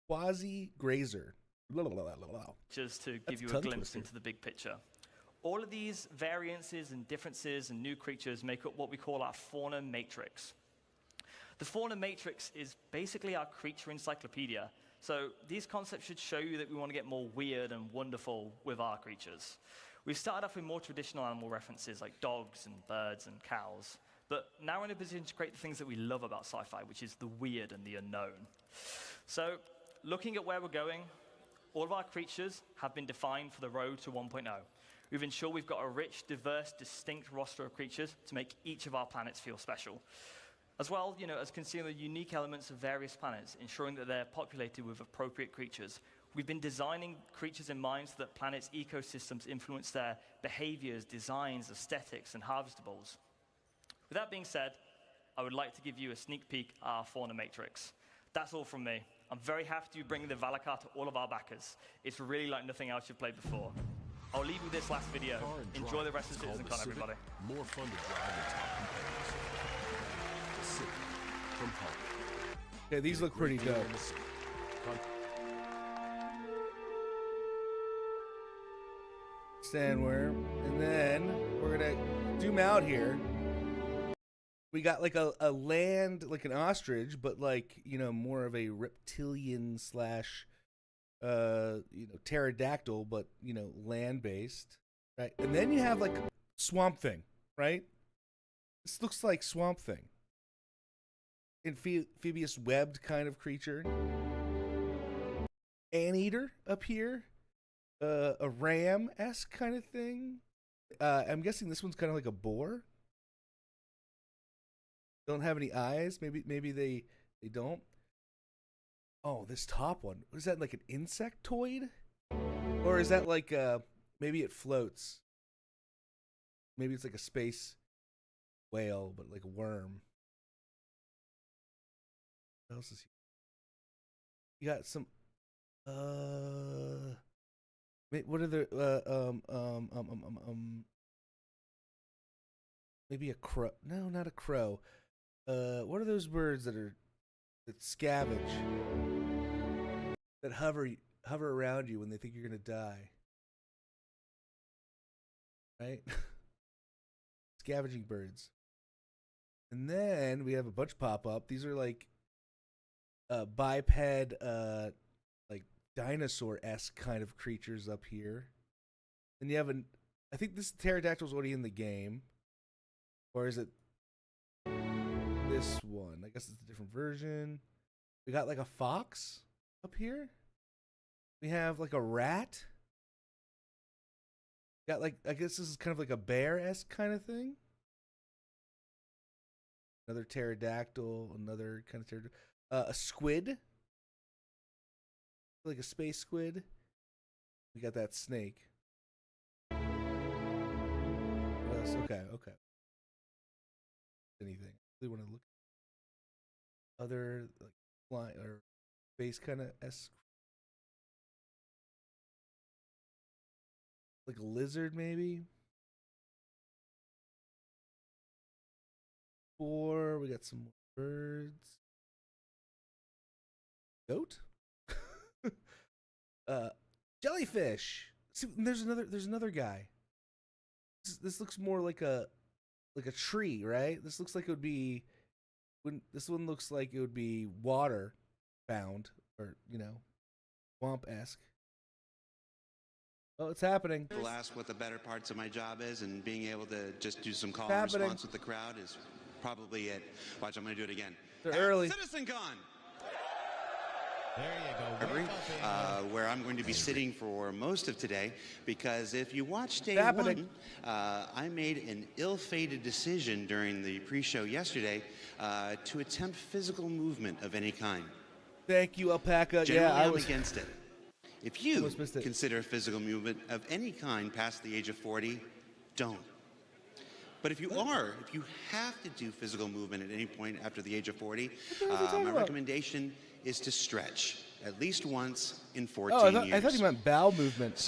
Quasi-grazer. Just to give you a glimpse into the big picture. All of these variances and differences and new creatures make up what we call our fauna matrix. The fauna matrix is basically our creature encyclopedia. So these concepts should show you that we want to get more weird and wonderful with our creatures. We've started off with more traditional animal references like dogs and birds and cows. But now we're in a position to create the things that we love about sci-fi, which is the weird and the unknown. So looking at where we're going, all of our creatures have been defined for the road to 1.0. We've ensured we've got a rich, diverse, distinct roster of creatures to make each of our planets feel special. as well, as concealing the unique elements of various planets, ensuring that they're populated with appropriate creatures. We've been designing creatures in mind so that planets' ecosystems influence their behaviors, designs, aesthetics, and harvestables. With that being said, I would like to give you a sneak peek at our fauna matrix. That's all from me. I'm very happy to be bringing the Valakar to all of our backers. It's really like nothing else you've played before. I'll leave you with this last video. Enjoy the rest of CitizenCon, everybody. More fun to drive than top competitors. The city from home. Yeah, these look pretty dope. Sandworm, and then we're gonna zoom out here. We got like a land, like an ostrich, but like, more of a reptilian slash, pterodactyl, but, land-based, right? And then you have like Swamp Thing, right? This looks like Swamp Thing. Amphibious webbed kind of creature. Anteater up here. A ram-esque kind of thing. I'm guessing this one's kind of like a boar. Don't have any eyes. Maybe they don't. Oh, this top one. Is that like an insectoid? Or is that like maybe it floats? Maybe it's like a space whale, but like a worm. What else is here? You got some what are the maybe a crow. No, not a crow. What are those birds that scavenge, that hover around you when they think you're gonna die? Right? Scavenging birds. And then we have a bunch pop up. These are like biped, like dinosaur-esque kind of creatures up here. And you have I think this pterodactyl's already in the game. Or is it this one? I guess it's a different version. We got like a fox up here. We have like a rat. Got like, I guess this is kind of like a bear-esque kind of thing. Another pterodactyl, another kind of pterodactyl. A squid. Like a space squid. We got that snake. What else? Okay. Anything. I really want to look at other like fly or space kind of esque, like a lizard maybe. Or we got some more birds. Goat? Jellyfish. See, there's another guy. This looks more like a tree, right? This looks like it would be this one looks like it would be water bound, or swamp-esque. Oh, it's happening. People ask what the better parts of my job is, and being able to just do some call and response with the crowd is probably it. Watch, I'm going to do it again. They're early. CitizenCon. There you go. Where I'm going to be sitting for most of today, because if you watch day one, I made an ill-fated decision during the pre-show yesterday to attempt physical movement of any kind. Thank you, Alpaca. Generally, I was against it. If you consider physical movement of any kind past the age of 40, don't. But if you have to do physical movement at any point after the age of 40, my recommendation is to stretch at least once in 14 years. I thought you meant bowel movement.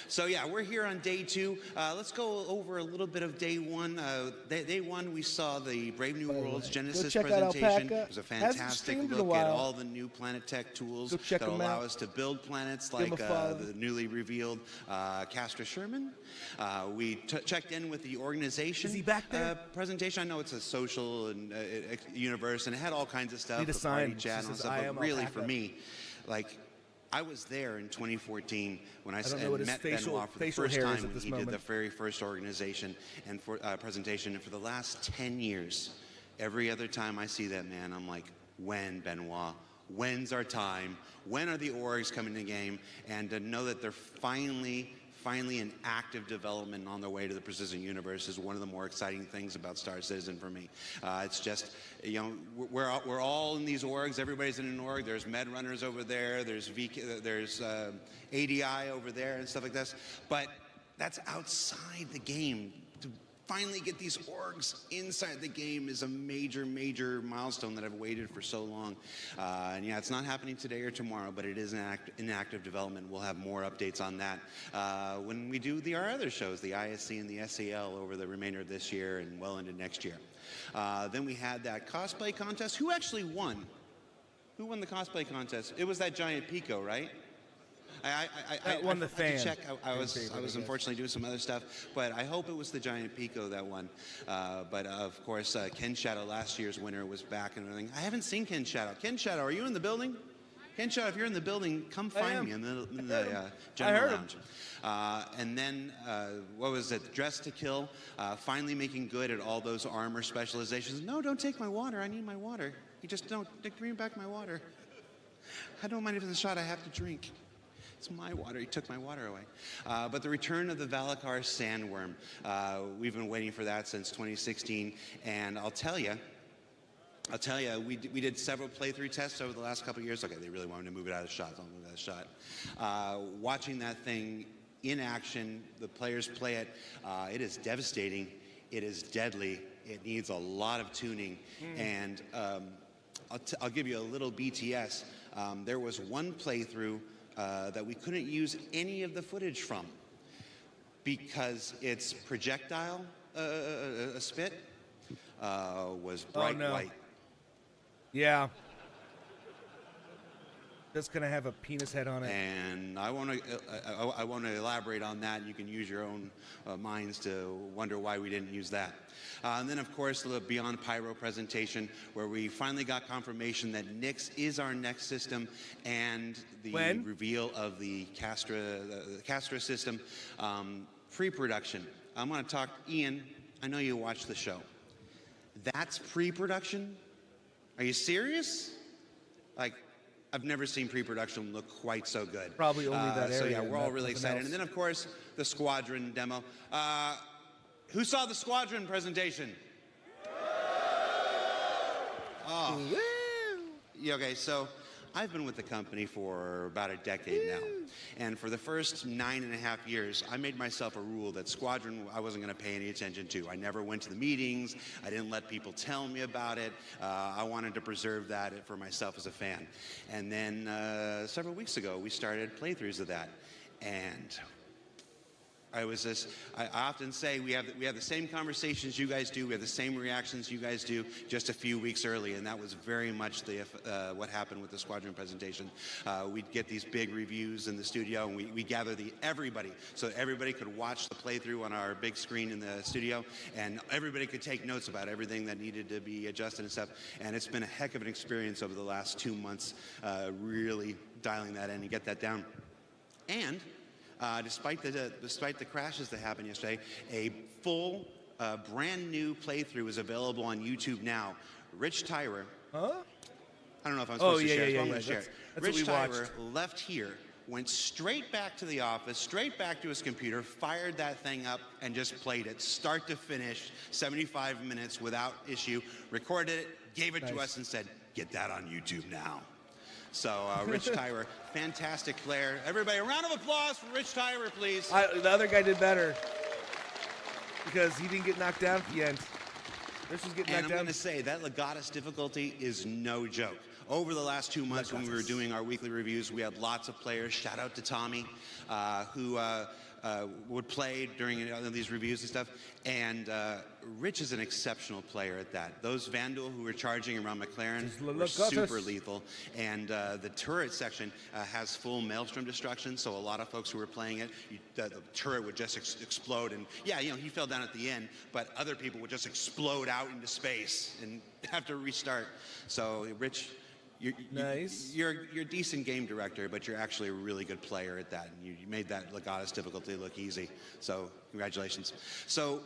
So yeah, we're here on day 2. Let's go over a little bit of day 1. Day 1, we saw the Brave New Worlds Genesis presentation. It was a fantastic look at all the new Planet Tech tools that allow us to build planets, like the newly revealed Castor Sherman. We checked in with the organization. Is he back there? Presentation. I know it's a social and universe, and it had all kinds of stuff. Need a sign. Chat and stuff, but really, for me, like, I was there in 2014 when I met Benoit for the first time when he did the very first organization and presentation. And for the last 10 years, every other time I see that man, I'm like, when, Benoit? When's our time? When are the orgs coming in the game? And to know that they're finally finally in active development on their way to the Precision Universe is one of the more exciting things about Star Citizen for me. It's just, you know, we're all in these orgs. Everybody's in an org. There's med runners over there. There's ADI over there and stuff like this. But that's outside the game. To finally get these orgs inside the game is a major, major milestone that I've waited for so long. And yeah, it's not happening today or tomorrow, but it is in active development. We'll have more updates on that when we do our other shows, the ISC and the SAL, over the remainder of this year and well into next year. Then we had that cosplay contest. Who actually won? Who won the cosplay contest? It was that giant Pico, right? I won the fan. Check. I was unfortunately doing some other stuff, but I hope it was the giant Pico that won. But of course, Ken Shadow, last year's winner, was back and everything. I haven't seen Ken Shadow. Ken Shadow, are you in the building? Ken Shadow, if you're in the building, come find me in the general lounge. And then, what was it? Dress to Kill, finally making good at all those armor specializations. No, don't take my water. I need my water. You just don't bring back my water. I don't mind if it's a shot I have to drink. It's my water. He took my water away. But the return of the Valakar Sandworm. We've been waiting for that since 2016. And I'll tell you, we did several playthrough tests over the last couple of years. Okay, they really wanted to move it out of shot. Don't move it out of shot. Watching that thing in action, the players play it, it is devastating. It is deadly. It needs a lot of tuning. And I'll give you a little BTS. There was one playthrough that we couldn't use any of the footage from because its projectile spit was bright white. Yeah. That's gonna have a penis head on it. And I want to elaborate on that. You can use your own minds to wonder why we didn't use that. And then, of course, the Beyond Pyro presentation, where we finally got confirmation that Nyx is our next system, and the reveal of the Castra system pre-production. I'm going to talk, Ian. I know you watched the show. That's pre-production? Are you serious? Like, I've never seen pre-production look quite so good. Probably only that area. So yeah, we're all really excited. And then, of course, the Squadron demo. Who saw the Squadron presentation? Oh. Yeah, okay, so I've been with the company for about a decade now. And for the first 9.5 years, I made myself a rule that Squadron I wasn't going to pay any attention to. I never went to the meetings. I didn't let people tell me about it. I wanted to preserve that for myself as a fan. And then several weeks ago, we started playthroughs of that. And I often say we have the same conversations you guys do. We have the same reactions you guys do, just a few weeks early, and that was very much what happened with the Squadron presentation. We'd get these big reviews in the studio, and we gather everybody, so everybody could watch the playthrough on our big screen in the studio, and everybody could take notes about everything that needed to be adjusted and stuff. And it's been a heck of an experience over the last 2 months, really dialing that in and get that down. And despite the crashes that happened yesterday, a full, brand new playthrough is available on YouTube now. Rich Tyrer. Huh? I don't know if I'm supposed to share it, but I'm going to share it. Rich Tyrer left here, went straight back to the office, straight back to his computer, fired that thing up, and just played it, start to finish, 75 minutes without issue, recorded it, gave it to us, and said, "Get that on YouTube now." So, Rich Tyrer, fantastic player. Everybody, a round of applause for Rich Tyrer, please. The other guy did better because he didn't get knocked down at the end. Rich was getting knocked down. And I'm going to say, that Legatus difficulty is no joke. Over the last 2 months when we were doing our weekly reviews, we had lots of players. Shout out to Tommy, who would play during these reviews and stuff. And Rich is an exceptional player at that. Those Vandal who were charging around McLaren were super lethal. And the turret section has full Maelstrom destruction, so a lot of folks who were playing it, the turret would just explode. And yeah, you know, he fell down at the end, but other people would just explode out into space and have to restart. So, Rich, you're a decent game director, but you're actually a really good player at that. And you made that Legatus difficulty look easy. So congratulations. So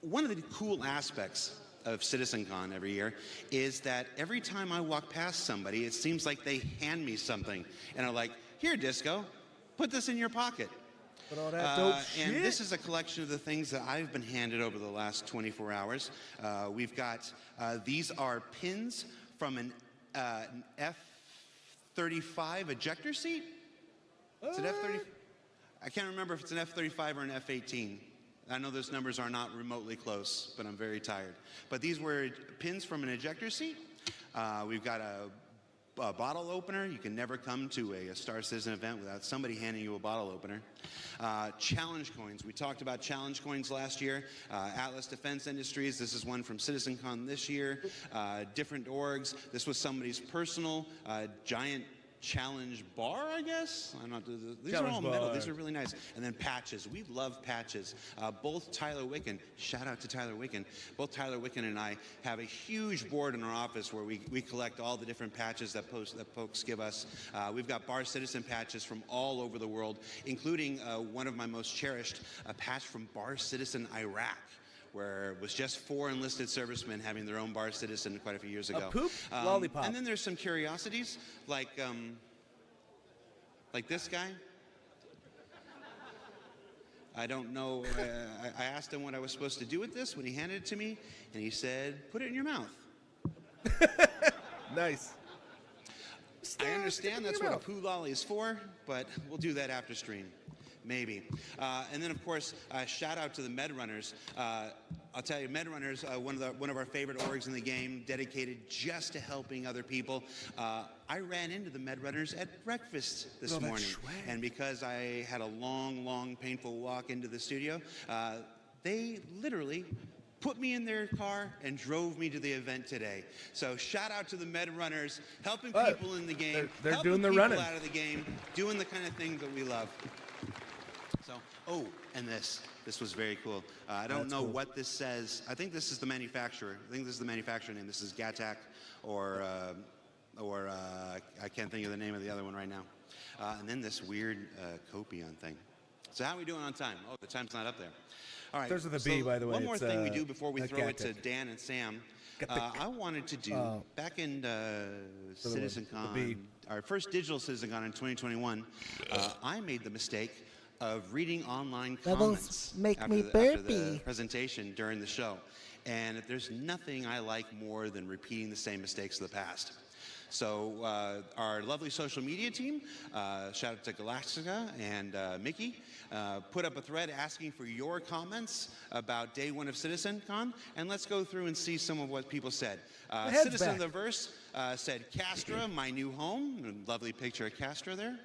one of the cool aspects of CitizenCon every year is that every time I walk past somebody, it seems like they hand me something. And I'm like, "Here, Disco, put this in your pocket." But all that dope shit. And this is a collection of the things that I've been handed over the last 24 hours. We've got, these are pins from an F-35 ejector seat. Is it F-35? I can't remember if it's an F-35 or an F-18. I know those numbers are not remotely close, but I'm very tired. But these were pins from an ejector seat. We've got a bottle opener. You can never come to a Star Citizen event without somebody handing you a bottle opener. Challenge coins. We talked about challenge coins last year. Atlas Defense Industries. This is one from CitizenCon this year. Different orgs. This was somebody's personal giant challenge bar, I guess. I'm not. These challenge are all metal. These are really nice. And then patches. We love patches. Both Tyler Wicken, shout out to Tyler Wicken. Both Tyler Wicken and I have a huge board in our office where we collect all the different patches that folks give us. We've got Bar Citizen patches from all over the world, including one of my most cherished, a patch from Bar Citizen Iraq, where it was just 4 enlisted servicemen having their own Bar Citizen quite a few years ago. A poop lollipop. And then there's some curiosities, like this guy. I don't know. I asked him what I was supposed to do with this when he handed it to me, and he said, "Put it in your mouth." Nice. I understand that's what a poo lolly is for, but we'll do that after stream. Maybe. And then, of course, shout out to the Med Runners. I'll tell you, Med Runners, one of our favorite orgs in the game, dedicated just to helping other people. I ran into the Med Runners at breakfast this morning. And because I had a long, painful walk into the studio, they literally put me in their car and drove me to the event today. So shout out to the Med Runners, helping people in the game, they're doing the running out of the game, doing the kind of things that we love. So, and this was very cool. I don't know what this says. I think this is the manufacturer. I think this is the manufacturer name. This is Gatak, or I can't think of the name of the other one right now. And then this weird Copion thing. So how are we doing on time? Oh, the time's not up there. All right. There's with a B, by the way. One more it's, thing we do before we throw it to Gatak. Dan and Sam. I wanted to do, back in CitizenCon, our first digital CitizenCon in 2021, I made the mistake of reading online comments after the presentation during the show. And there's nothing I like more than repeating the same mistakes of the past. So our lovely social media team, shout out to Galactica and Mickey, put up a thread asking for your comments about day 1 of CitizenCon, and let's go through and see some of what people said. Citizen of the Verse said, "Castra, my new home." Lovely picture of Castra there.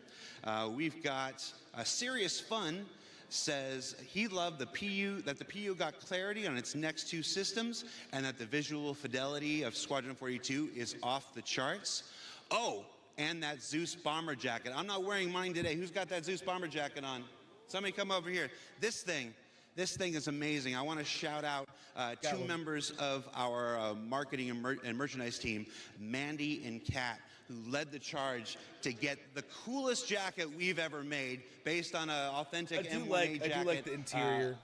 We've got Serious Fun says he loved that the PU got clarity on its next 2 systems, and that the visual fidelity of Squadron 42 is off the charts. Oh, and that Zeus bomber jacket. I'm not wearing mine today. Who's got that Zeus bomber jacket on? Somebody come over here. This thing is amazing. I want to shout out 2 members of our marketing and merchandise team, Mandy and Kat, who led the charge to get the coolest jacket we've ever made, based on an authentic M1A jacket. I do like the interior.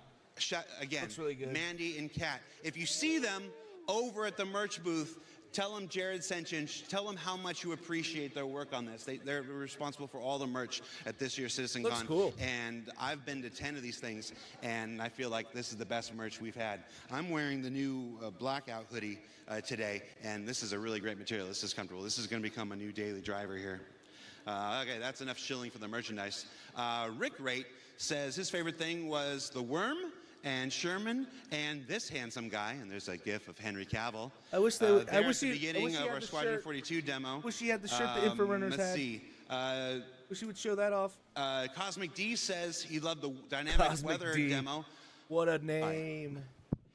Again, looks really good. Mandy and Kat. If you see them over at the merch booth, tell them Jared sent you, and tell them how much you appreciate their work on this. They're responsible for all the merch at this year's CitizenCon. Looks cool. And I've been to 10 of these things, and I feel like this is the best merch we've had. I'm wearing the new blackout hoodie today, and this is a really great material. This is comfortable. This is going to become a new daily driver here. Okay, that's enough shilling for the merchandise. Rick Rate says his favorite thing was the worm and Sherman and this handsome guy, and there's a gif of Henry Cavill. I wish they. I wish at the beginning of our Squadron 42 demo. Wish he had the shirt the Infrarunners had. Let's see. Wish he would show that off. Cosmic D says he loved the dynamic weather demo. What a name!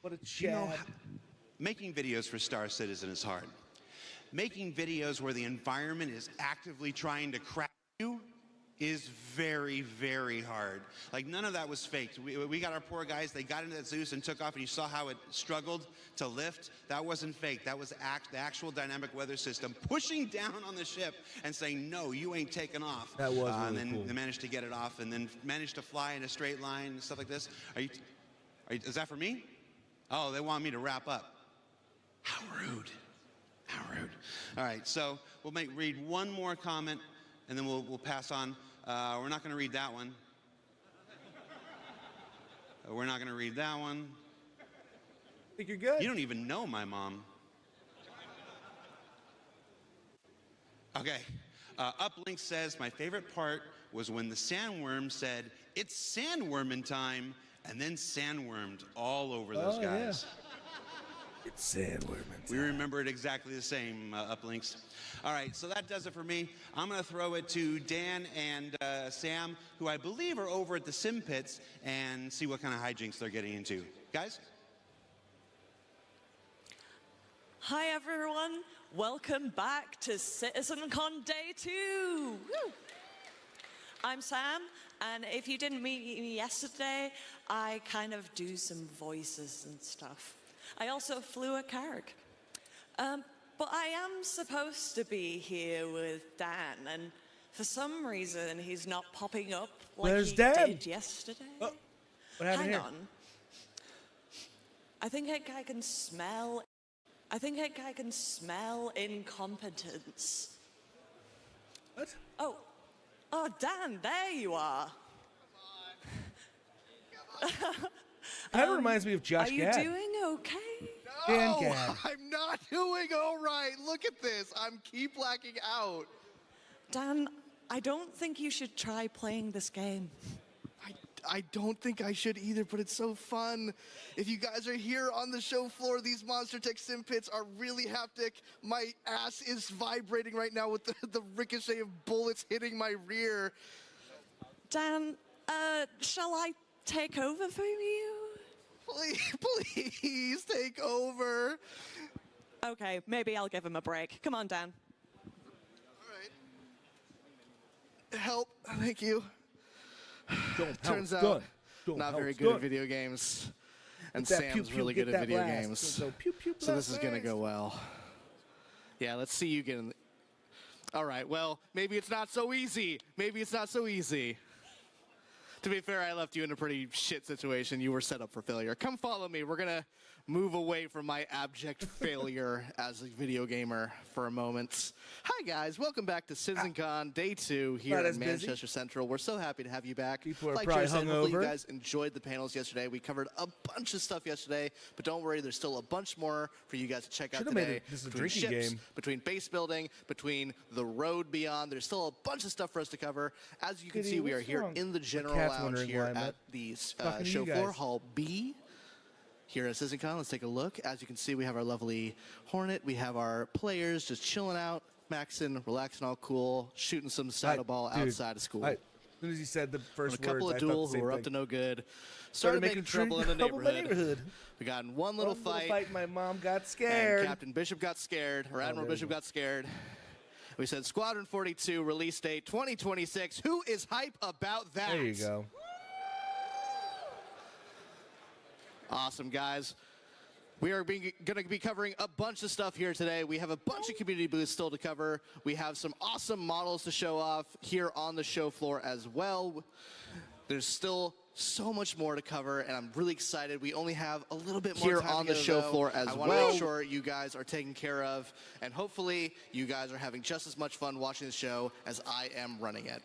What a chat. You know, making videos for Star Citizen is hard. Making videos where the environment is actively trying to crack you is very, very hard. Like, none of that was faked. We got our poor guys, they got into that Zeus and took off, and you saw how it struggled to lift. That wasn't fake. That was the actual dynamic weather system pushing down on the ship and saying, "No, you ain't taking off." That was really and then cool. they managed to get it off, and then managed to fly in a straight line and stuff like this. Is that for me? Oh, they want me to wrap up. How rude. How rude. All right, so we'll read one more comment, and then we'll pass on. We're not going to read that one. but we're not going to read that one. I think you're good. You don't even know my mom. Okay. Uplink says, my favorite part was when the sandworm said, it's sandwormin' time, and then sandwormed all over those guys. Yeah. It's sandwormin' time. We remember it exactly the same, Uplinks. All right, so that does it for me. I'm going to throw it to Dan and Sam, who I believe are over at the Sim Pits, and see what kind of hijinks they're getting into. Guys? Hi, everyone. Welcome back to CitizenCon Day 2. Woo! I'm Sam, and if you didn't meet me yesterday, I kind of do some voices and stuff. I also flew a carg. But I am supposed to be here with Dan, and for some reason, he's not popping up like he did yesterday. Oh, what happened here? Hang on. I think I can smell incompetence. What? Oh, Dan, there you are. That reminds me of Josh Gad. Are you doing okay? Dan Gad. I'm not doing all right. Look at this. I'm keep blacking out. Dan, I don't think you should try playing this game. I don't think I should either, but it's so fun. If you guys are here on the show floor, these Monster Tech Sim Pits are really haptic. My ass is vibrating right now with the ricochet of bullets hitting my rear. Dan, shall I take over from you? Please take over. Okay, maybe I'll give him a break. Come on, Dan. All right. Help, thank you. Turns out, not very good at video games. And Sam's really good at video games. So this is going to go well. Yeah, let's see you get in. All right, well, maybe it's not so easy. Maybe it's not so easy. To be fair, I left you in a pretty shit situation. You were set up for failure. Come follow me. We're going to move away from my abject failure as a video gamer for a moment. Hi, guys. Welcome back to CitizenCon Day 2 here in Manchester Central. We're so happy to have you back. People are probably hungover. Hopefully you guys enjoyed the panels yesterday. We covered a bunch of stuff yesterday, but don't worry, there's still a bunch more for you guys to check out today. This is a drinking game. Between base building, between the road beyond, there's still a bunch of stuff for us to cover. As you can see, we are here in the general lounge here at the show floor, Hall B. Here at CitizenCon, let's take a look. As you can see, we have our lovely Hornet. We have our players just chilling out, maxing, relaxing, all cool, shooting some saddle ball outside of school. As soon as he said the first words, a couple of duels who were up to no good. Started making trouble in the neighborhood. We got in one little fight. My mom got scared. And Captain Bishop got scared, or Admiral Bishop got scared. We said Squadron 42, release date 2026. Who is hype about that? There you go. Awesome, guys. We are going to be covering a bunch of stuff here today. We have a bunch of community booths still to cover. We have some awesome models to show off here on the show floor as well. There's still so much more to cover, and I'm really excited. We only have a little bit more here time on to the go, show floor as well. I want to make sure you guys are taken care of, and hopefully you guys are having just as much fun watching the show as I am running it.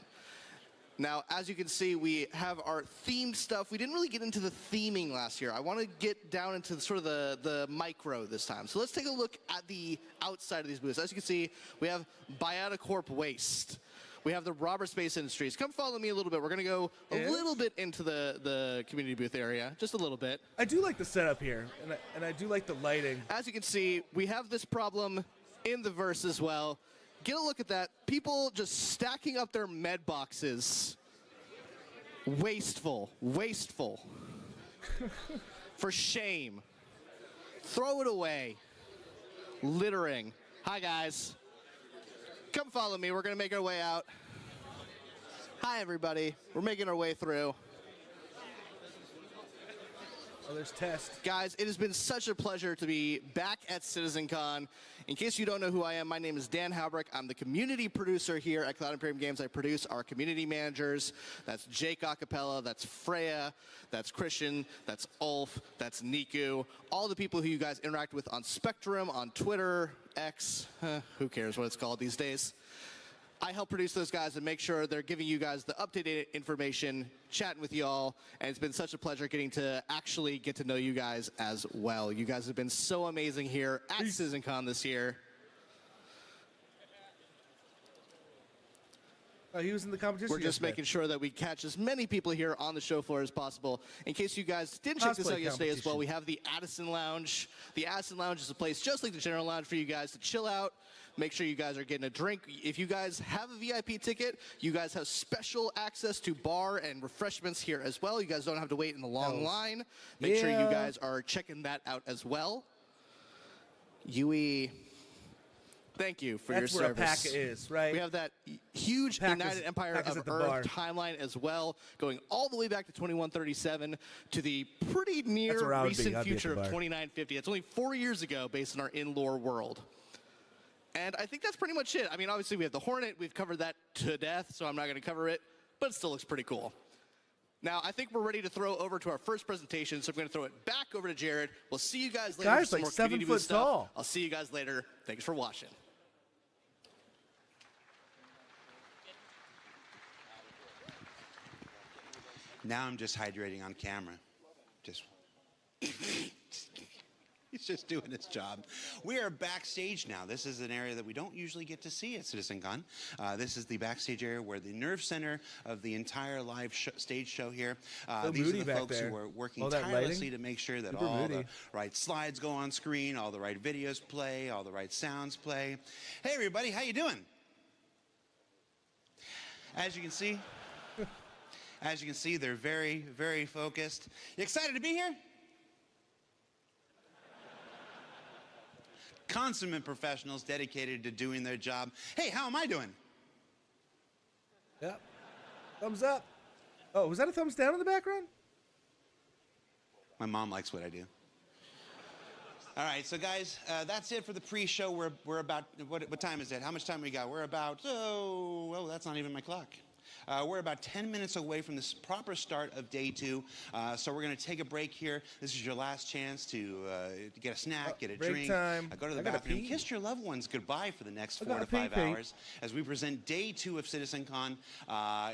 Now, as you can see, we have our themed stuff. We didn't really get into the theming last year. I want to get down into sort of the micro this time. So let's take a look at the outside of these booths. As you can see, we have Bioticorp Waste. We have the Robber Space Industries. Come follow me a little bit. We're going to go a little bit into the community booth area, just a little bit. I do like the setup here, and I do like the lighting. As you can see, we have this problem in the verse as well. Get a look at that. People just stacking up their med boxes. Wasteful. Wasteful. For shame. Throw it away. Littering. Hi, guys. Come follow me. We're going to make our way out. Hi, everybody. We're making our way through. Oh, there's Test. Guys, it has been such a pleasure to be back at CitizenCon. In case you don't know who I am, my name is Dan Halbrick. I'm the community producer here at Cloud Imperium Games. I produce our community managers. That's Jake Acapella, that's Freya, that's Christian, that's Ulf, that's Niku. All the people who you guys interact with on Spectrum, on Twitter, X, who cares what it's called these days. I help produce those guys and make sure they're giving you guys the updated information, chatting with y'all, and it's been such a pleasure getting to actually get to know you guys as well. You guys have been so amazing here at CitizenCon this year. Oh, he was in the competition. We're just making sure that we catch as many people here on the show floor as possible. In case you guys didn't check this out yesterday as well, we have the Addison Lounge. The Addison Lounge is a place just like the General Lounge for you guys to chill out. Make sure you guys are getting a drink. If you guys have a VIP ticket, you guys have special access to bar and refreshments here as well. You guys don't have to wait in the long line. Make sure you guys are checking that out as well. Yui, thank you for your service. That's where a pack is, right? We have that huge United Empire of Earth timeline as well, going all the way back to 2137 to the pretty near recent future of 2950. That's only 4 years ago based on our in-lore world. And I think that's pretty much it. I mean, obviously we have the Hornet. We've covered that to death, so I'm not going to cover it, but it still looks pretty cool. Now, I think we're ready to throw over to our first presentation, so I'm going to throw it back over to Jared. We'll see you guys later. Guy's like 7 foot tall. I'll see you guys later. Thanks for watching. Now I'm just hydrating on camera. Just he's just doing his job. We are backstage now. This is an area that we don't usually get to see at CitizenCon. This is the backstage area where the nerve center of the entire live stage show here. These are the folks who are working tirelessly to make sure that all the right slides go on screen, all the right videos play, all the right sounds play. Hey everybody, how you doing? As you can see, they're very, very focused. You excited to be here? Consummate professionals dedicated to doing their job. Hey, how am I doing? Yep. Thumbs up. Oh, was that a thumbs down in the background? My mom likes what I do. All right, so guys, that's it for the pre-show. We're about, what time is it? How much time we got? We're about, oh, that's not even my clock. We're about 10 minutes away from the proper start of day 2, so we're going to take a break here. This is your last chance to get a snack, get a drink, go to the bathroom, kiss your loved ones goodbye for the next 4 to 5 hours as we present day 2 of CitizenCon.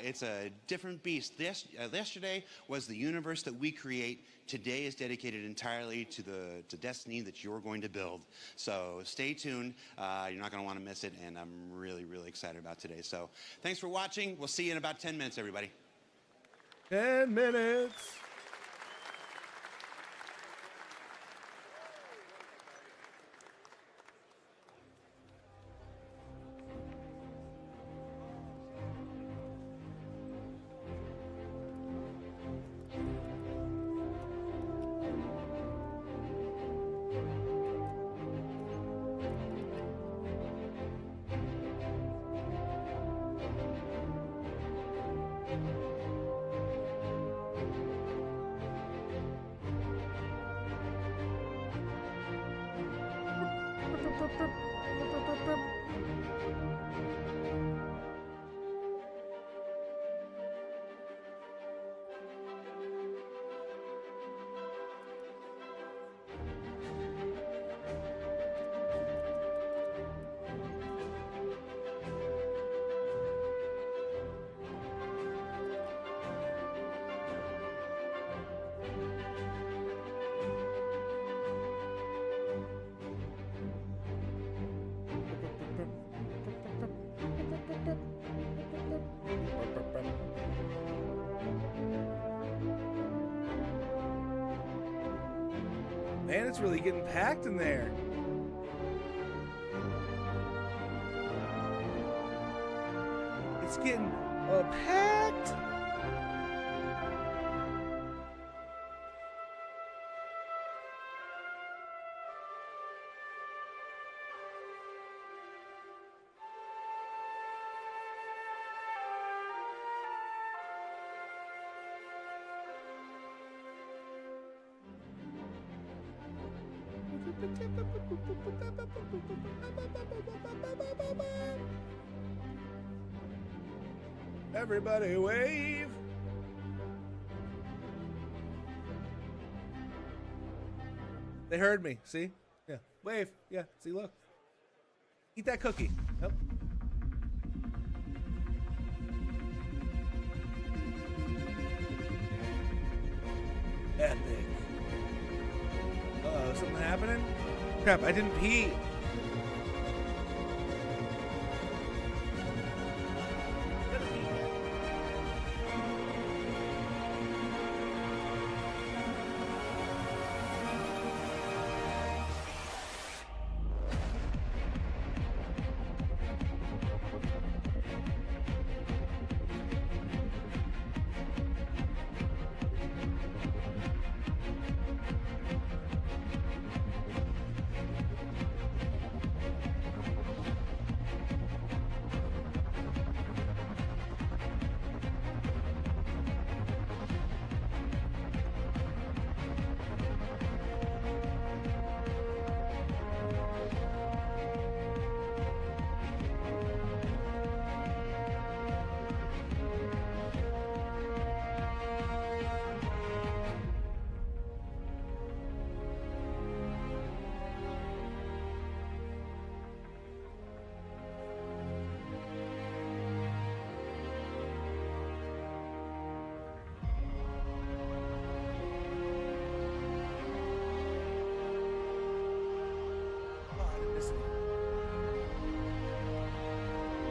It's a different beast. Yesterday was the universe that we create. Today is dedicated entirely to the destiny that you're going to build. So stay tuned. You're not going to want to miss it, and I'm really, really excited about today. So thanks for watching. We'll see you in about 10 minutes, everybody. 10 minutes. Man, it's really getting packed in there. It's getting packed. Everybody wave. They heard me. See? Yeah. Wave. Yeah. See, look. Eat that cookie. Yep. something happening? Crap, I didn't pee.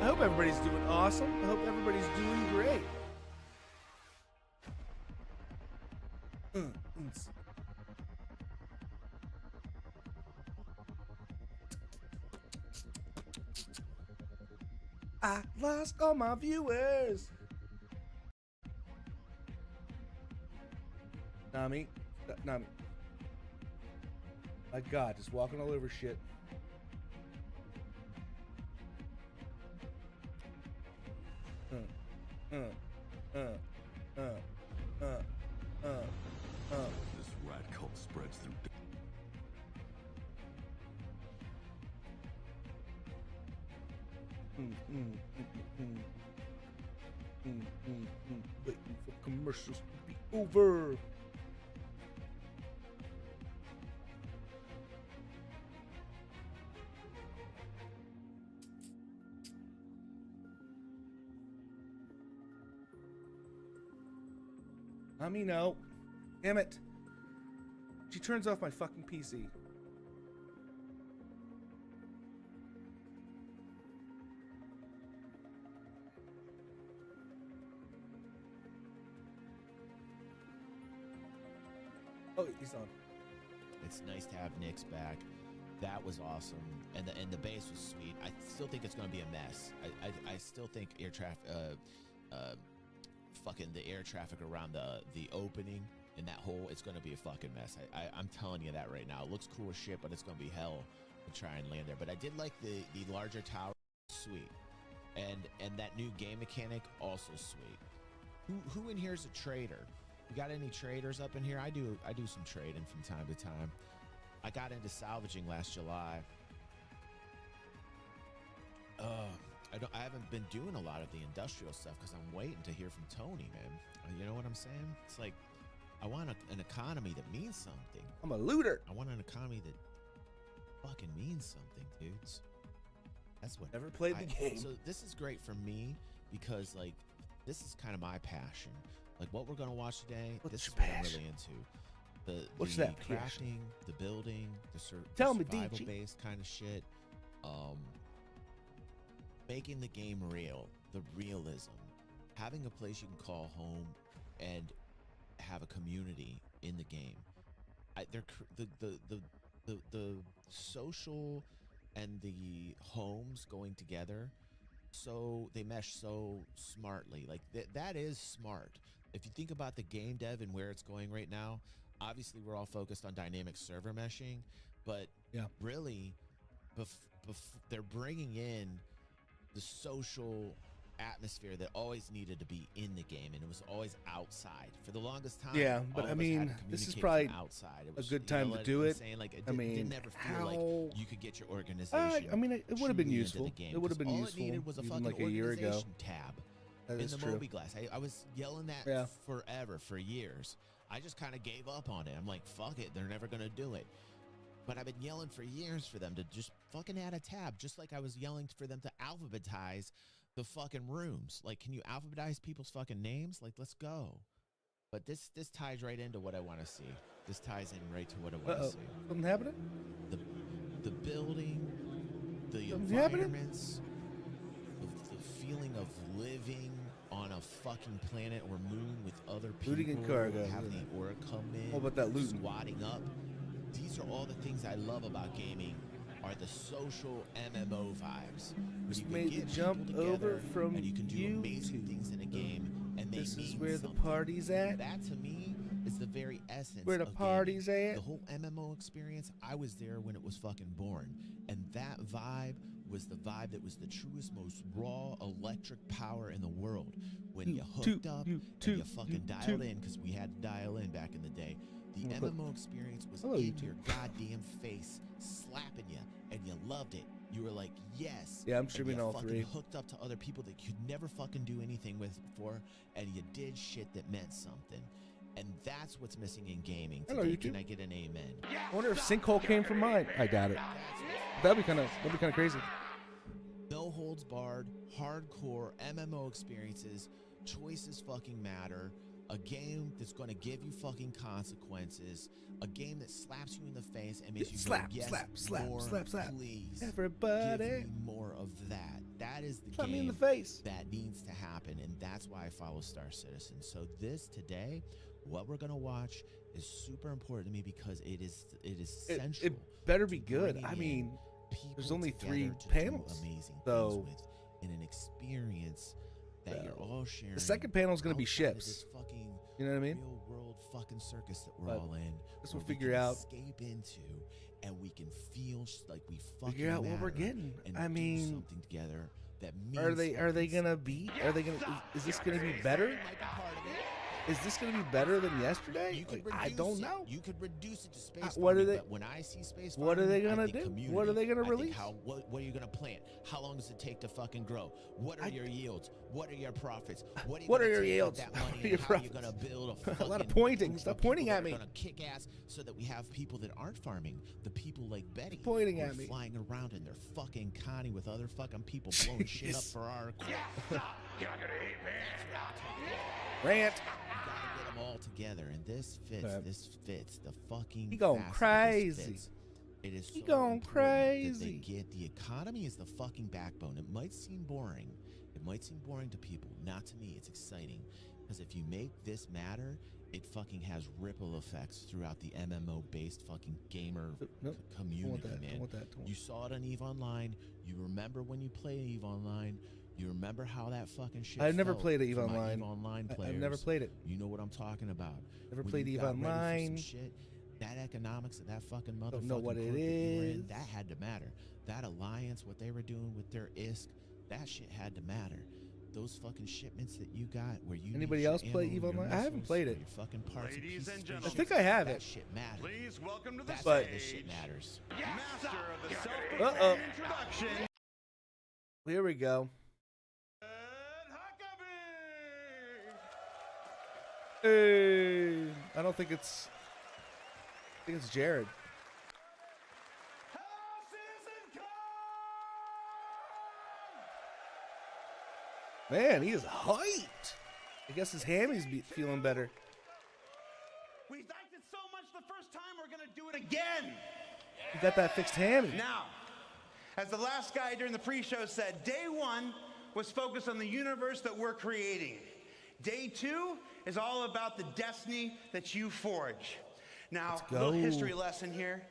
I hope everybody's doing awesome. I hope everybody's doing great. I lost all my viewers. Nami. Nami. My God, just walking all over shit. This rat cult spreads through. Waiting for commercials to be over. No. Damn it. She turns off my fucking PC. Oh, he's on. It's nice to have Nick's back. That was awesome, and the bass was sweet. I still think it's going to be a mess. I still think fucking the air traffic around the opening in that hole, it's going to be a fucking mess. I'm telling you that right now. It looks cool as shit, but it's going to be hell to try and land there. But I did like the larger tower, sweet, and that new game mechanic also sweet. Who in here is a trader? You got any traders up in here? I do some trading from time to time. I got into salvaging last July. I haven't been doing a lot of the industrial stuff because I'm waiting to hear from Tony, man. You know what I'm saying? It's like, I want an economy that means something. I'm a looter. I want an economy that fucking means something, dudes. That's what. Never played the game. So this is great for me because, like, this is kind of my passion. Like, what we're gonna watch today, this is what I'm really into. What's the that crafting, passion? the building, the Tell me, survival-based kind of shit. Making the game real, the realism, having a place you can call home, and have a community in the game. The social and the homes going together, so they mesh so smartly. Like that is smart. If you think about the game dev and where it's going right now, obviously we're all focused on dynamic server meshing, but really, they're bringing in the social atmosphere that always needed to be in the game, and it was always outside for the longest time. Yeah, but I mean, this is probably outside. a good time to do it. Like, I mean, didn't ever feel like you could get your organization. I mean, it would have been useful. It would have been all useful. It needed was a fucking like a year ago. Tab that in is the true. Moby-Glass. I was yelling that forever, for years. I just kind of gave up on it. I'm like, fuck it, they're never gonna do it. But I've been yelling for years for them to just fucking add a tab, just like I was yelling for them to alphabetize the fucking rooms. Like, can you alphabetize people's fucking names? Like, let's go. But this ties right into what I want to see. This ties in right to what I want to see. Something happening? The building, the Something environments, the feeling of living on a fucking planet or moon with other people, looting and cargo, having the aura come in, what about that looting? squatting up. These are all the things I love about gaming. Are the social MMO vibes. Just made the jump over from and you can do amazing things in a game, and they this mean is where something. the party's at. That to me is the very essence. Where the of party's gaming. at. The whole MMO experience. I was there when it was fucking born, and that vibe was the vibe that was the truest, most raw electric power in the world. When you hooked up and you fucking dialed in, because we had to dial in back in the day. The MMO experience was in your goddamn face, slapping you, and you loved it. You were like, yes. Yeah, I'm streaming all fucking three. Hooked up to other people that you could never fucking do anything with before, and you did shit that meant something. And that's what's missing in gaming today. Hello, YouTube. Can I get an amen? I wonder if Sinkhole came from mine. I doubt it. That'd be kind of crazy. No holds barred, hardcore MMO experiences. Choices fucking matter. A game that's going to give you fucking consequences. A game that slaps you in the face and makes you slap, go, yes, slap, more, slap, slap. please. Everybody. Give me more of that. That is the slap game me in the face. that needs to happen, and that's why I follow Star Citizen. So this today, what we're going to watch is super important to me because it is central. It better be good. I mean, there's only 3 panels. Amazing so things with in an experience that you're all sharing. The second panel is going to be ships. This fucking you know what I mean? Real world fucking circus that we're all in. This will figure out. Escape into, and we can feel like we fucking figure out what we're getting. And I mean, do something together that means. Are they gonna be? Are they gonna? Is this gonna be better? Is this going to be better than yesterday? I don't know. You could reduce it to space. What are they? But when I see space, what are they going to do? What are they going to release? What are you going to plant? How long does it take to fucking grow? What are your yields? What are your profits? What are your yields? That money and how are you going to build a lot of pointing. Stop pointing at me. Going to kick ass so that we have people that aren't farming. The people like Betty pointing at me, flying around in their fucking connie with other fucking people blowing shit up for our. Rant. All together, and this fits the fucking. He going crazy. It is. He going crazy. They get the economy is the fucking backbone. It might seem boring. It might seem boring to people. Not to me. It's exciting because if you make this matter, it fucking has ripple effects throughout the MMO-based fucking gamer community, man. You saw it on EVE Online. You remember when you played EVE Online. You remember how that fucking shit I've never played EVE Online. EVE Online players. I've never played it. You know what I'm talking about. Never played EVE Online. Shit, that economics of that fucking motherfucking don't know what it is. That had to matter. That alliance, what they were doing with their ISK, that shit had to matter. Those fucking shipments that you got where you anybody else play EVE Online? I haven't played it. Your fucking parts Ladies and gentlemen, I think I have it. That shit matters. Please welcome to the stage. This shit matters. Master of the self-proclaimed introduction. Here we go. Hey, I don't think it's. I think it's Jared. Man, he is hyped. I guess his hammy's feeling better. We liked it so much the first time, we're going to do it again. You got that fixed hammy. Now, as the last guy during the pre-show said, day 1 was focused on the universe that we're creating. Day 2 is all about the destiny that you forge. Now, a little history lesson here.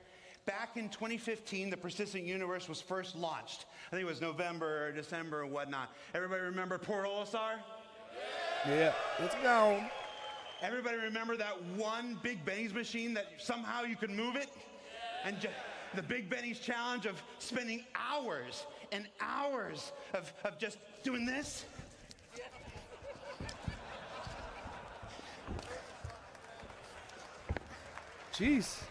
Back in 2015, the Persistent Universe was first launched. I think it was November or December or whatnot. Everybody remember Port Olisar? Yeah, it's gone. Everybody remember that one Big Benny's machine that somehow you could move it? And the Big Benny's challenge of spending hours and hours of just doing this? Jeez.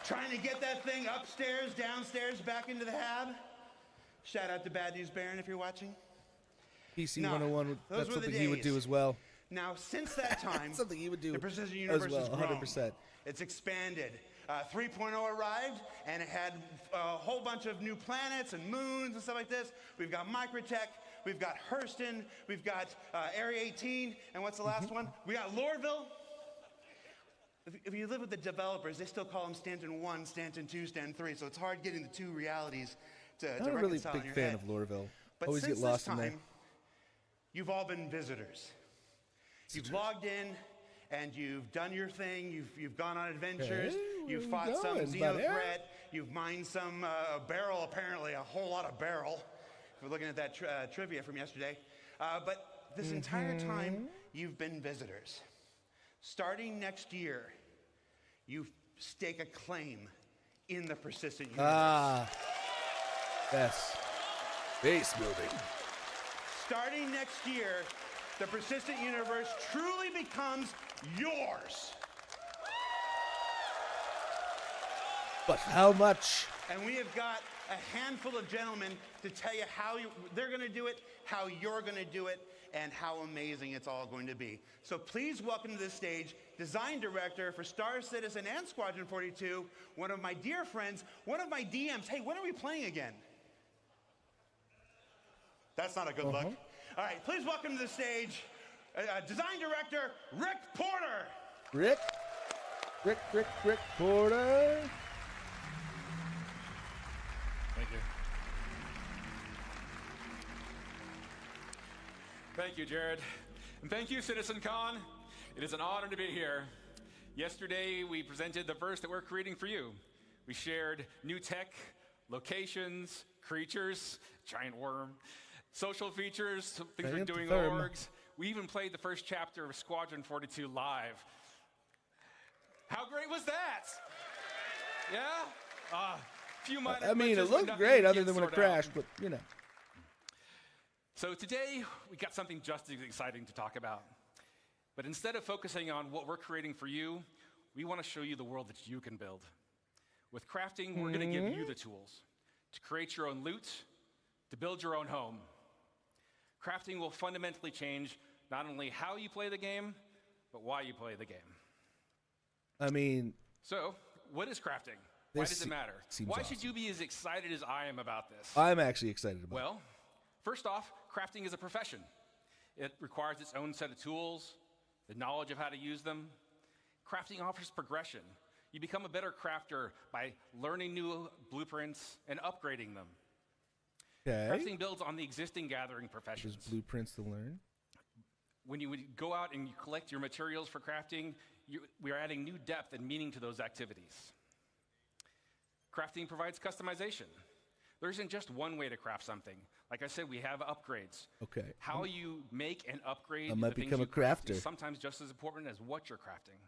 Trying to get that thing upstairs, downstairs, back into the hab. Shout out to Bad News Baron if you're watching. PC 101, that's something he would do as well. Now, since that time, something he would do the Precision Universe as well, has grown. 100%. It's expanded. 3.0 arrived, and it had a whole bunch of new planets and moons and stuff like this. We've got Microtech. we've got Hurston, we've got Area 18, and what's the last one? We got Lorville. If you live with the developers, they still call them Stanton 1, Stanton 2, Stanton 3, so it's hard getting the two realities to reconcile in your head. I'm a really big fan of Lorville. But always since get lost this time, in there. you've all been visitors. You've logged in, and you've done your thing. You've gone on adventures. You've fought some xenothreat. You've mined some barrel, apparently a whole lot of barrel. If we're looking at that trivia from yesterday. But this entire time, you've been visitors. Starting next year, you stake a claim in the persistent universe. Yes. Base building. Starting next year, the persistent universe truly becomes yours. But how much? And we have got a handful of gentlemen to tell you how they're going to do it, how you're going to do it, and how amazing it's all going to be. So please welcome to the stage design director for Star Citizen and Squadron 42, one of my dear friends, one of my DMs. Hey, when are we playing again? That's not a good look. All right, please welcome to the stage design director Rick Porter. Rick Porter. Thank you. Thank you, Jared. And thank you, CitizenCon. It is an honor to be here. Yesterday, we presented the verse that we're creating for you. We shared new tech, locations, creatures, giant worm, social features, things we're doing with orgs. We even played the first chapter of Squadron 42 live. How great was that? Yeah? Few minor it glitches, looked but great other nothing than when it sorted out. crashed, but you know. So today, we got something just as exciting to talk about. But instead of focusing on what we're creating for you, we want to show you the world that you can build. With crafting, we're going to give you the tools to create your own loot, to build your own home. Crafting will fundamentally change not only how you play the game, but why you play the game. So, what is crafting? Why does it matter? Why should you be as excited as I am about this? I'm actually excited about it. Well, first off, crafting is a profession. It requires its own set of tools, the knowledge of how to use them. Crafting offers progression. You become a better crafter by learning new blueprints and upgrading them. Okay. Crafting builds on the existing gathering professions. There's blueprints to learn. When you would go out and you collect your materials for crafting, we are adding new depth and meaning to those activities. Crafting provides customization. There isn't just one way to craft something. Like I said, we have upgrades. Okay. How you make and upgrade I might the things become you a craft crafter. is sometimes just as important as what you're crafting.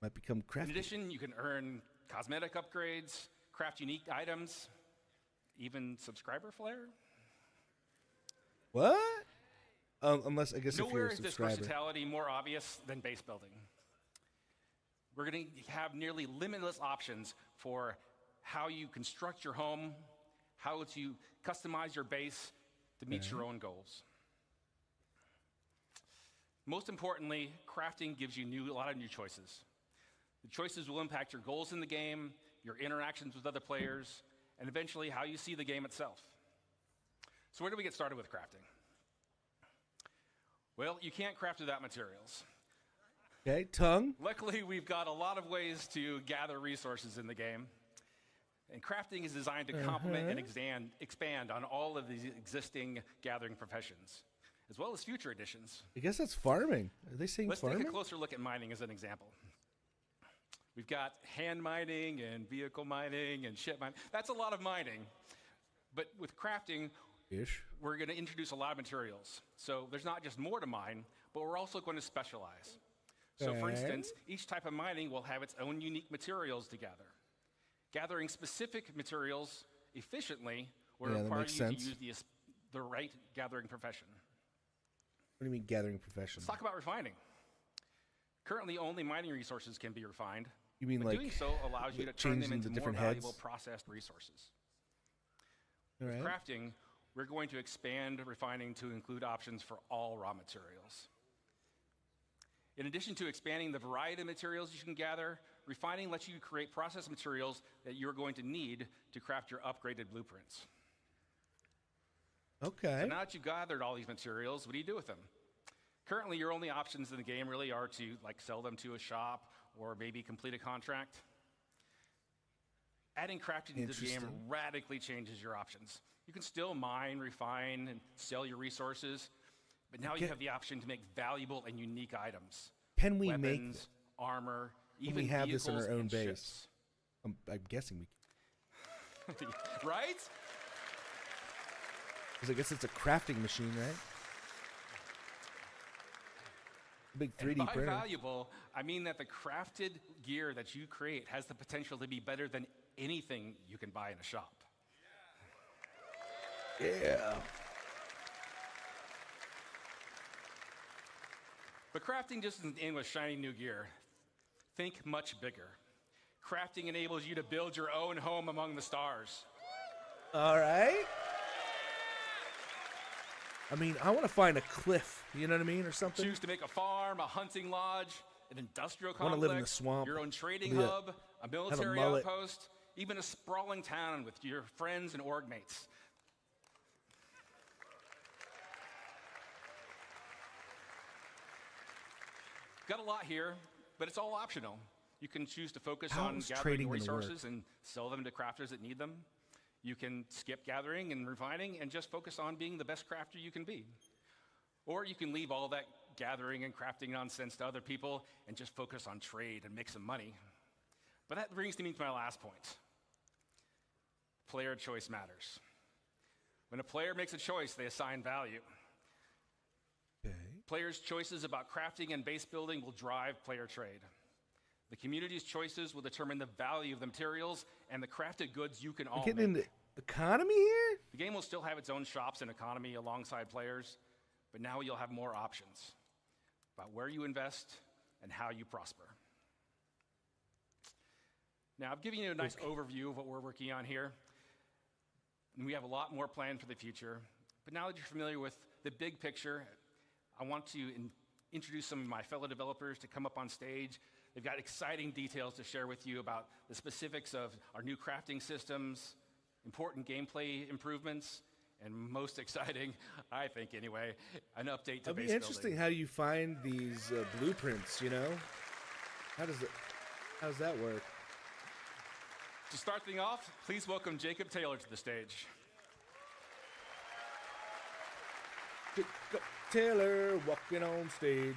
Might become crafty. In addition, you can earn cosmetic upgrades, craft unique items, even subscriber flair. What? Unless, I guess, Nowhere if is you're a this subscriber. versatility more obvious than base building. We're going to have nearly limitless options for how you construct your home, how to customize your base to meet your own goals. Most importantly, crafting gives you a lot of new choices. The choices will impact your goals in the game, your interactions with other players, and eventually how you see the game itself. So where do we get started with crafting? Well, you can't craft without materials. Okay, tongue. Luckily, we've got a lot of ways to gather resources in the game. And crafting is designed to complement and expand on all of these existing gathering professions, as well as future additions. I guess that's farming. Are they saying Let's farming? take a closer look at mining as an example. We've got hand mining and vehicle mining and ship mining. That's a lot of mining. But with crafting, we're going to introduce a lot of materials. So there's not just more to mine, but we're also going to specialize. So for instance, each type of mining will have its own unique materials to gather. Gathering specific materials efficiently will require you to use the right gathering profession. What do you mean gathering profession? Let's talk about refining. Currently, only mining resources can be refined. You mean but like doing so allows you to turn them into more different valuable heads? processed resources. All right. With crafting, we're going to expand refining to include options for all raw materials. In addition to expanding the variety of materials you can gather, refining lets you create processed materials that you're going to need to craft your upgraded blueprints. Okay. So now that you've gathered all these materials, what do you do with them? Currently, your only options in the game really are to like sell them to a shop or maybe complete a contract. Adding crafting to the game radically changes your options. You can still mine, refine, and sell your resources, but now you have the option to make valuable and unique items. Can we Weapons, armor, even we have this on vehicles our own and base? ships. I'm guessing we can. Right? Because I guess it's a crafting machine, right? Big 3D and by printer. valuable, I mean that the crafted gear that you create has the potential to be better than anything you can buy in a shop. Yeah. But crafting just doesn't end with shiny new gear. Think much bigger. Crafting enables you to build your own home among the stars. All right. I mean, I want to find a cliff, you know what I mean, or something. Choose to make a farm, a hunting lodge, an industrial complex, I want to live in the swamp. Your own trading hub, a military outpost, even a sprawling town with your friends and org mates. Got a lot here, but it's all optional. You can choose to focus on gathering resources and sell them to crafters that need them. You can skip gathering and refining and just focus on being the best crafter you can be. Or you can leave all that gathering and crafting nonsense to other people and just focus on trade and make some money. But that brings me to my last point. Player choice matters. When a player makes a choice, they assign value. Okay. Players' choices about crafting and base building will drive player trade. The community's choices will determine the value of the materials and the crafted goods you can all make. Getting into economy here? The game will still have its own shops and economy alongside players, but now you'll have more options about where you invest and how you prosper. Now, I've given you a nice overview of what we're working on here, and we have a lot more planned for the future. But now that you're familiar with the big picture, I want to introduce some of my fellow developers to come up on stage. They've got exciting details to share with you about the specifics of our new crafting systems, important gameplay improvements, and most exciting, I think anyway, an update to base building. It'll be interesting how you find these blueprints, you know? How does that work? To start things off, please welcome Jacob Taylor to the stage. Jacob Taylor walking on stage.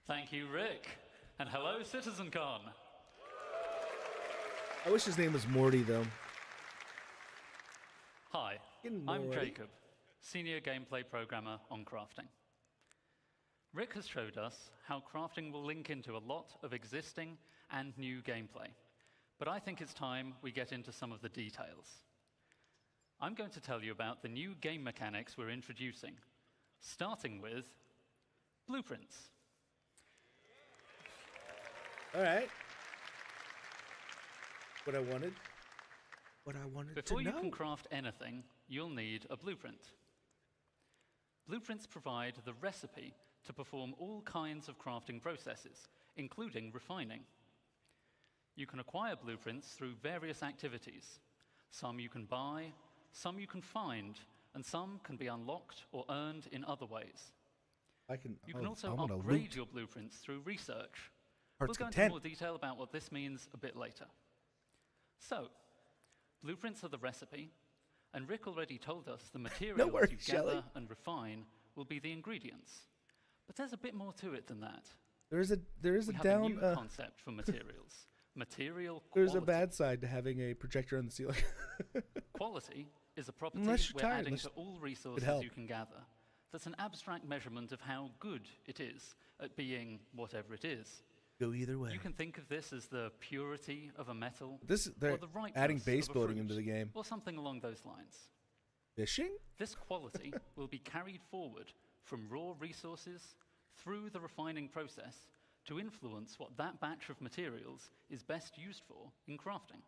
Thank you, Rick. And hello, CitizenCon. I wish his name was Morty, though. Hi, I'm Jacob, Senior Gameplay Programmer on crafting. Rick has showed us how crafting will link into a lot of existing and new gameplay, but I think it's time we get into some of the details. I'm going to tell you about the new game mechanics we're introducing, starting with blueprints. All right. What I wanted Before to you know. can craft anything, you'll need a blueprint. Blueprints provide the recipe to perform all kinds of crafting processes, including refining. You can acquire blueprints through various activities. Some you can buy, some you can find, and some can be unlocked or earned in other ways. You can also upgrade your blueprints through research. We'll go into more detail about what this means a bit later. So, blueprints are the recipe, and Rick already told us the materials you gather and refine will be the ingredients. But there's a bit more to it than that. There is a we have a new concept for materials. Material quality. There's a bad side to having a projector on the ceiling. Quality is a property we're adding to all resources you can gather. That's an abstract measurement of how good it is at being whatever it is. Go either way. You can think of this as the purity of a metal, They're or the ripeness adding base of a building fruit, into the game. or something along those lines. Fishing? This quality will be carried forward from raw resources through the refining process to influence what that batch of materials is best used for in crafting.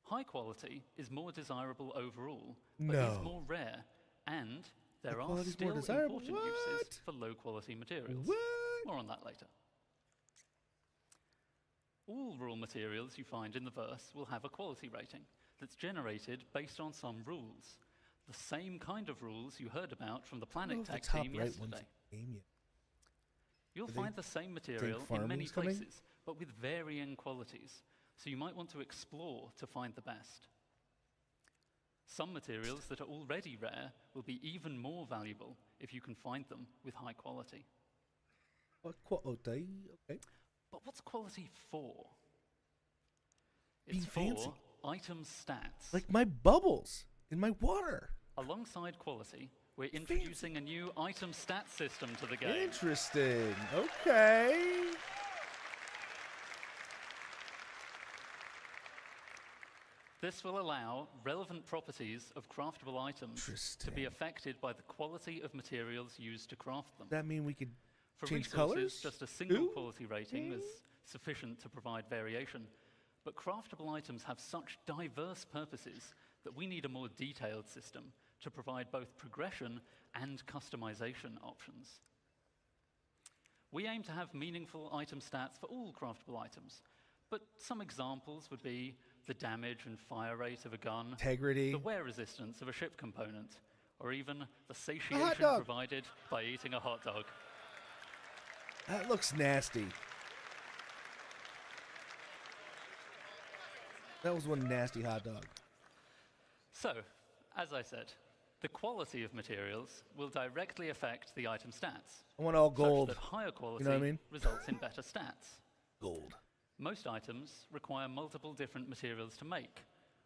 High quality is more desirable overall, but is more rare, and there are still important uses for low quality materials. More on that later. All raw materials you find in the verse will have a quality rating that's generated based on some rules. The same kind of rules you heard about from the Planet Tech team yesterday. You'll find the same material in many places, but with varying qualities, so you might want to explore to find the best. Some materials that are already rare will be even more valuable if you can find them with high quality. What quality? Okay. But what's quality for? Being It's fancy. for item stats. Like my bubbles in my water. Alongside quality, we're introducing a new item stat system to the game. Interesting. Okay. This will allow relevant properties of craftable items to be affected by the quality of materials used to craft them. Does that mean we could For change resources, colors? just a single quality rating is sufficient to provide variation. But craftable items have such diverse purposes that we need a more detailed system to provide both progression and customization options. We aim to have meaningful item stats for all craftable items, but some examples would be the damage and fire rate of a gun, integrity, the wear resistance of a ship component, or even the satiation provided by eating a hot dog. That looks nasty. That was one nasty hot dog. So, as I said, the quality of materials will directly affect the item stats. I want all gold. Such that higher quality You know what I mean? results in better stats. Gold. Most items require multiple different materials to make,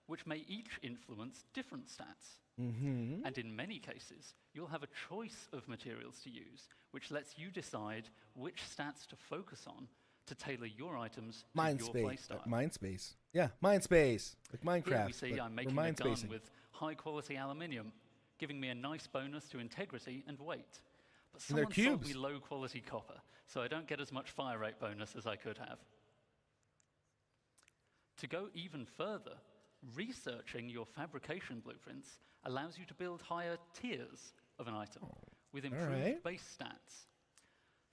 which may each influence different stats. Mm-hmm. And in many cases, you'll have a choice of materials to use, which lets you decide which stats to focus on to tailor your items to your playstyle. Mindspace. Yeah, Mindspace. Like Minecraft. Here we see I'm making a gun with high-quality aluminium, giving me a nice bonus to integrity and weight. But someone sold me low-quality copper, so I don't get as much fire rate bonus as I could have. To go even further, researching your fabrication blueprints allows you to build higher tiers of an item with improved base stats.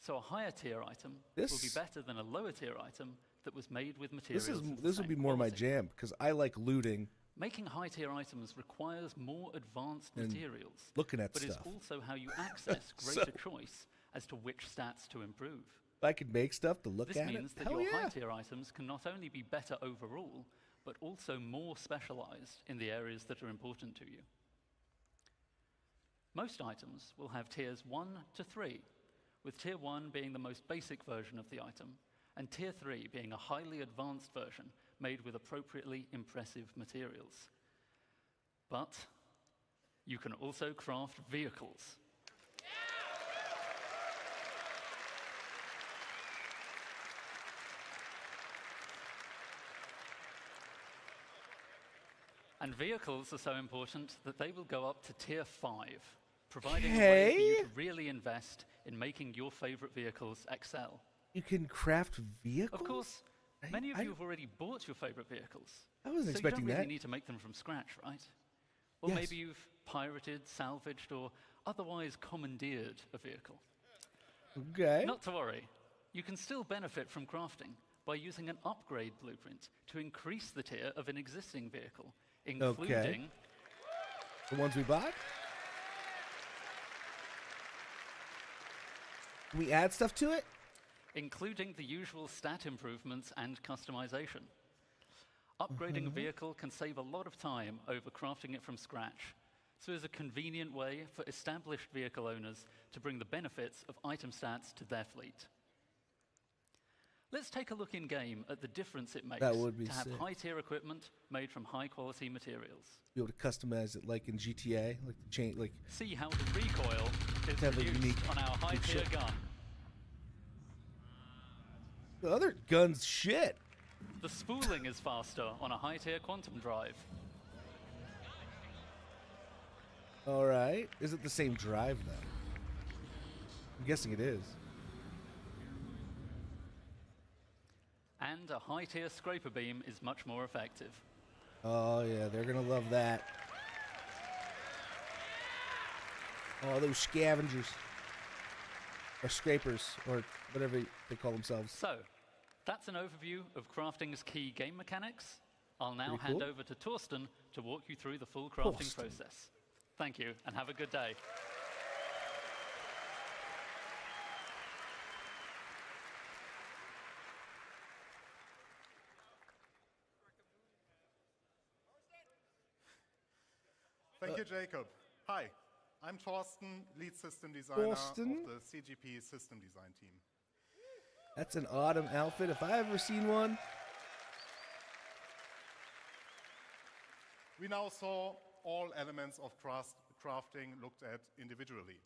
So a higher tier item will be better than a lower tier item that was made with materials. This would be more my jam because I like looting. Making high tier items requires more advanced materials, looking at but stuff. is also how you access greater choice as to which stats to improve. If I could make stuff to look at This means that your high-tier items can not only be better overall, but also more specialized in the areas that are important to you. Most items will have tiers 1 to 3, with tier 1 being the most basic version of the item, and tier 3 being a highly advanced version made with appropriately impressive materials. But you can also craft vehicles. And vehicles are so important that they will go up to tier 5, providing a way for you to really invest in making your favorite vehicles excel. You can craft vehicles? Of course, many of you have already bought your favorite vehicles. I wasn't expecting you don't really that. need to make them from scratch, right? Or maybe you've pirated, salvaged, or otherwise commandeered a vehicle. Okay. Not to worry. You can still benefit from crafting by using an upgrade blueprint to increase the tier of an existing vehicle, including the ones we bought. Can we add stuff to it? Including the usual stat improvements and customization. Upgrading a vehicle can save a lot of time over crafting it from scratch, so it's a convenient way for established vehicle owners to bring the benefits of item stats to their fleet. Let's take a look in-game at the difference it makes to have high-tier equipment made from high-quality materials. Be able to customize it like in GTA, like the chain, like. See how the recoil is reduced on our high-tier gun. The other gun's shit. The spooling is faster on a high-tier quantum drive. All right. Is it the same drive, though? I'm guessing it is. And a high-tier scraper beam is much more effective. Oh, yeah. They're going to love that. Oh, those scavengers. Or scrapers, or whatever they call themselves. So, That's an overview of crafting's key game mechanics. I'll now hand over to Torsten to walk you through the full crafting process. Thank you, and have a good day. Thank you, Jacob. Hi, I'm Torsten, lead system designer of the CGP system design team. That's an autumn outfit if I ever seen one. We now saw all elements of crafting looked at individually.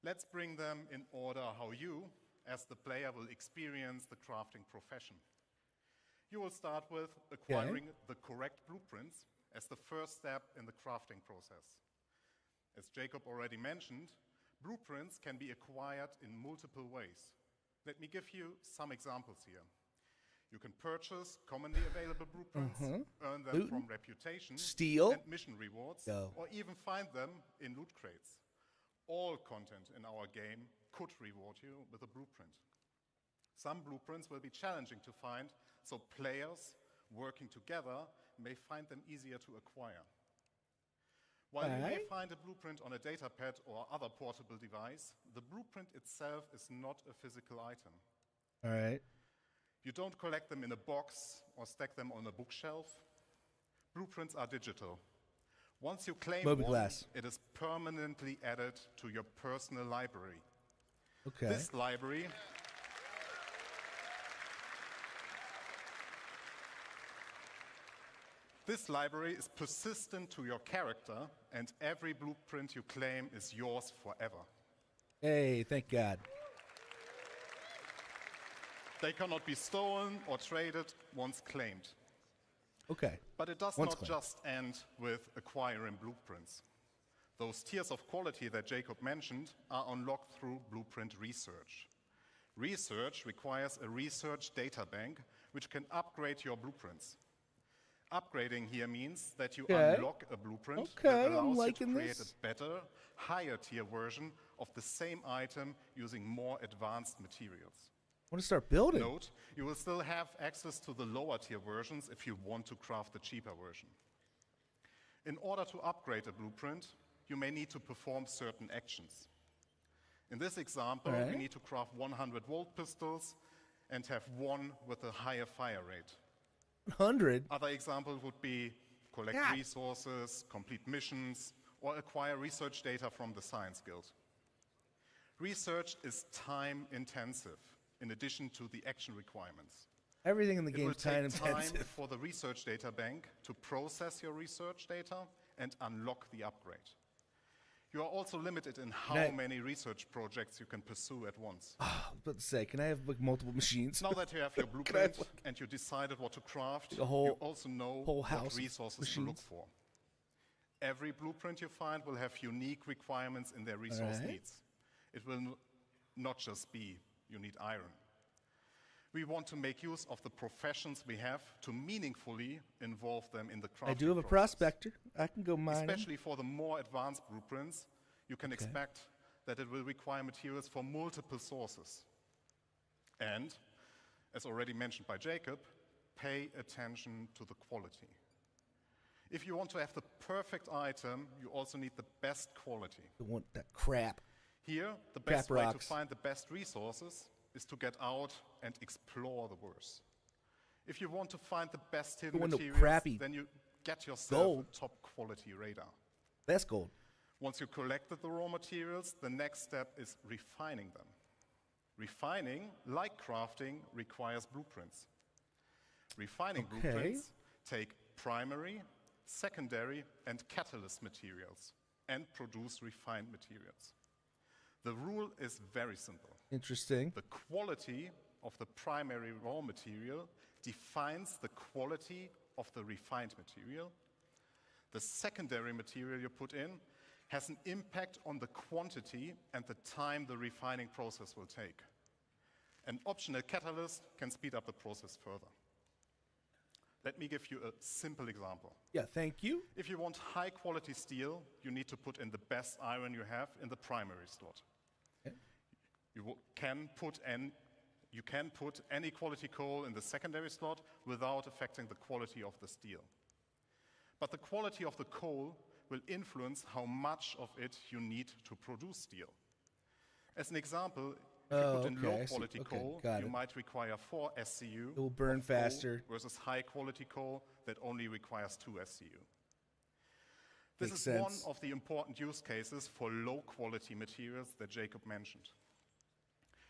Let's bring them in order how you, as the player, will experience the crafting profession. You will start with acquiring the correct blueprints as the first step in the crafting process. As Jacob already mentioned, blueprints can be acquired in multiple ways. Let me give you some examples here. You can purchase commonly available blueprints, earn them from reputation, and mission rewards, or even find them in loot crates. All content in our game could reward you with a blueprint. Some blueprints will be challenging to find, so players working together may find them easier to acquire. While you may find a blueprint on a datapad or other portable device, the blueprint itself is not a physical item. All right. You don't collect them in a box or stack them on a bookshelf. Blueprints are digital. Once you claim one, it is permanently added to your personal library. Okay. This library is persistent to your character, and every blueprint you claim is yours forever. Hey, thank God. They cannot be stolen or traded once claimed. Okay. But it does not just end with acquiring blueprints. Those tiers of quality that Jacob mentioned are unlocked through blueprint research. Research requires a research data bank which can upgrade your blueprints. Upgrading here means that you unlock a blueprint that allows you to create a better, higher tier version of the same item using more advanced materials. I want to start building. Note, you will still have access to the lower tier versions if you want to craft the cheaper version. In order to upgrade a blueprint, you may need to perform certain actions. In this example, we need to craft 100-volt pistols and have one with a higher fire rate. 100? Other examples would be collect resources, complete missions, or acquire research data from the Science Guild. Research is time-intensive, in addition to the action requirements. Everything in the game is time-intensive. It will take time time-intensive. for the research data bank to process your research data and unlock the upgrade. You are also limited in how many research projects you can pursue at once. I was about to say, can I have like multiple machines? Now that you have your blueprint and you decided what to craft, you also know what resources to look for. Every blueprint you find will have unique requirements in their resource needs. It will not just be you need iron. We want to make use of the professions we have to meaningfully involve them in the crafting I do have a prospector. I can go mining. Especially for the more advanced blueprints, you can expect that it will require materials from multiple sources. And, as already mentioned by Jacob, pay attention to the quality. If you want to have the perfect item, you also need the best quality. You want that crap. Here, the best way to find the best resources is to get out and explore the worst. If you want to find the best hidden materials, then you get yourself a top quality radar. Best gold. Once you collected the raw materials, the next step is refining them. Refining, like crafting, requires blueprints. Refining blueprints take primary, secondary, and catalyst materials and produce refined materials. The rule is very simple. Interesting. The quality of the primary raw material defines the quality of the refined material. The secondary material you put in has an impact on the quantity and the time the refining process will take. An optional catalyst can speed up the process further. Let me give you a simple example. Yeah, thank you. If you want high quality steel, you need to put in the best iron you have in the primary slot. You can put in You can put any quality coal in the secondary slot without affecting the quality of the steel. But the quality of the coal will influence how much of it you need to produce steel. As an example, if you put in low-quality coal, you might require 4 SCU. It will burn faster. Versus high-quality coal that only requires 2 SCU. This Makes is sense. one of the important use cases for low-quality materials that Jacob mentioned.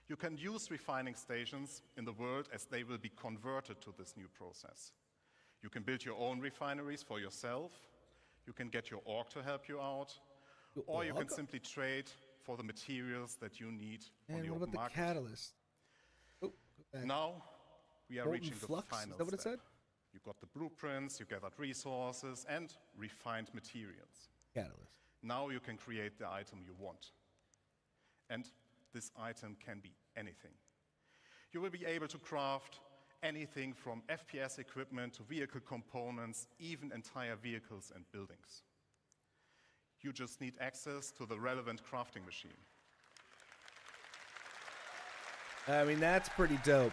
You can use refining stations in the world as they will be converted to this new process. You can build your own refineries for yourself. You can get your org to help you out. Or you can simply trade for the materials that you need on the open market. What about the catalyst? Now we are reaching the final step. Is that what it said? You got the blueprints, you gathered resources, and refined materials. Catalyst. Now you can create the item you want. And this item can be anything. You will be able to craft anything from FPS equipment to vehicle components, even entire vehicles and buildings. You just need access to the relevant crafting machine. I mean, that's pretty dope.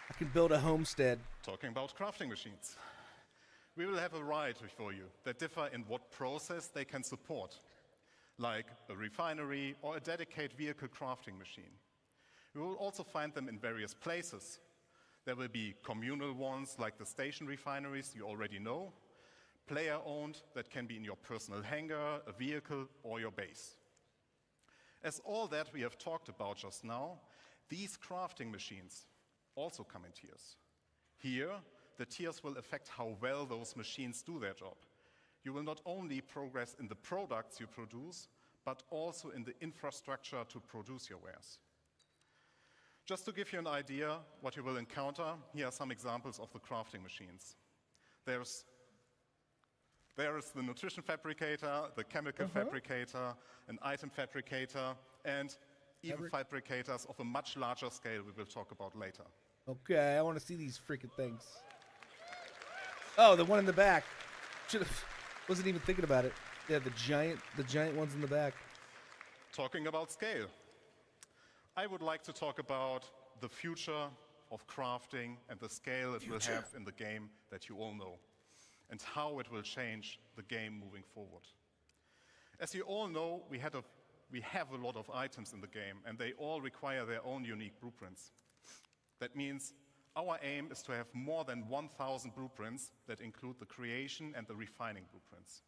I can build a homestead. Talking about crafting machines. We will have a variety for you that differ in what process they can support, like a refinery or a dedicated vehicle crafting machine. We will also find them in various places. There will be communal ones like the station refineries you already know, player-owned that can be in your personal hangar, a vehicle, or your base. As all that we have talked about just now, these crafting machines also come in tiers. Here, the tiers will affect how well those machines do their job. You will not only progress in the products you produce, but also in the infrastructure to produce your wares. Just to give you an idea what you will encounter, here are some examples of the crafting machines. There is the nutrition fabricator, the chemical fabricator, an item fabricator, and even fabricators of a much larger scale we will talk about later. Okay, I want to see these freaking things. Oh, the one in the back. Wasn't even thinking about it. Yeah, the giant ones in the back. Talking about scale, I would like to talk about the future of crafting and the scale it will have in the game that you all know, and how it will change the game moving forward. As you all know, we have a lot of items in the game, and they all require their own unique blueprints. That means our aim is to have more than 1,000 blueprints that include the creation and the refining blueprints.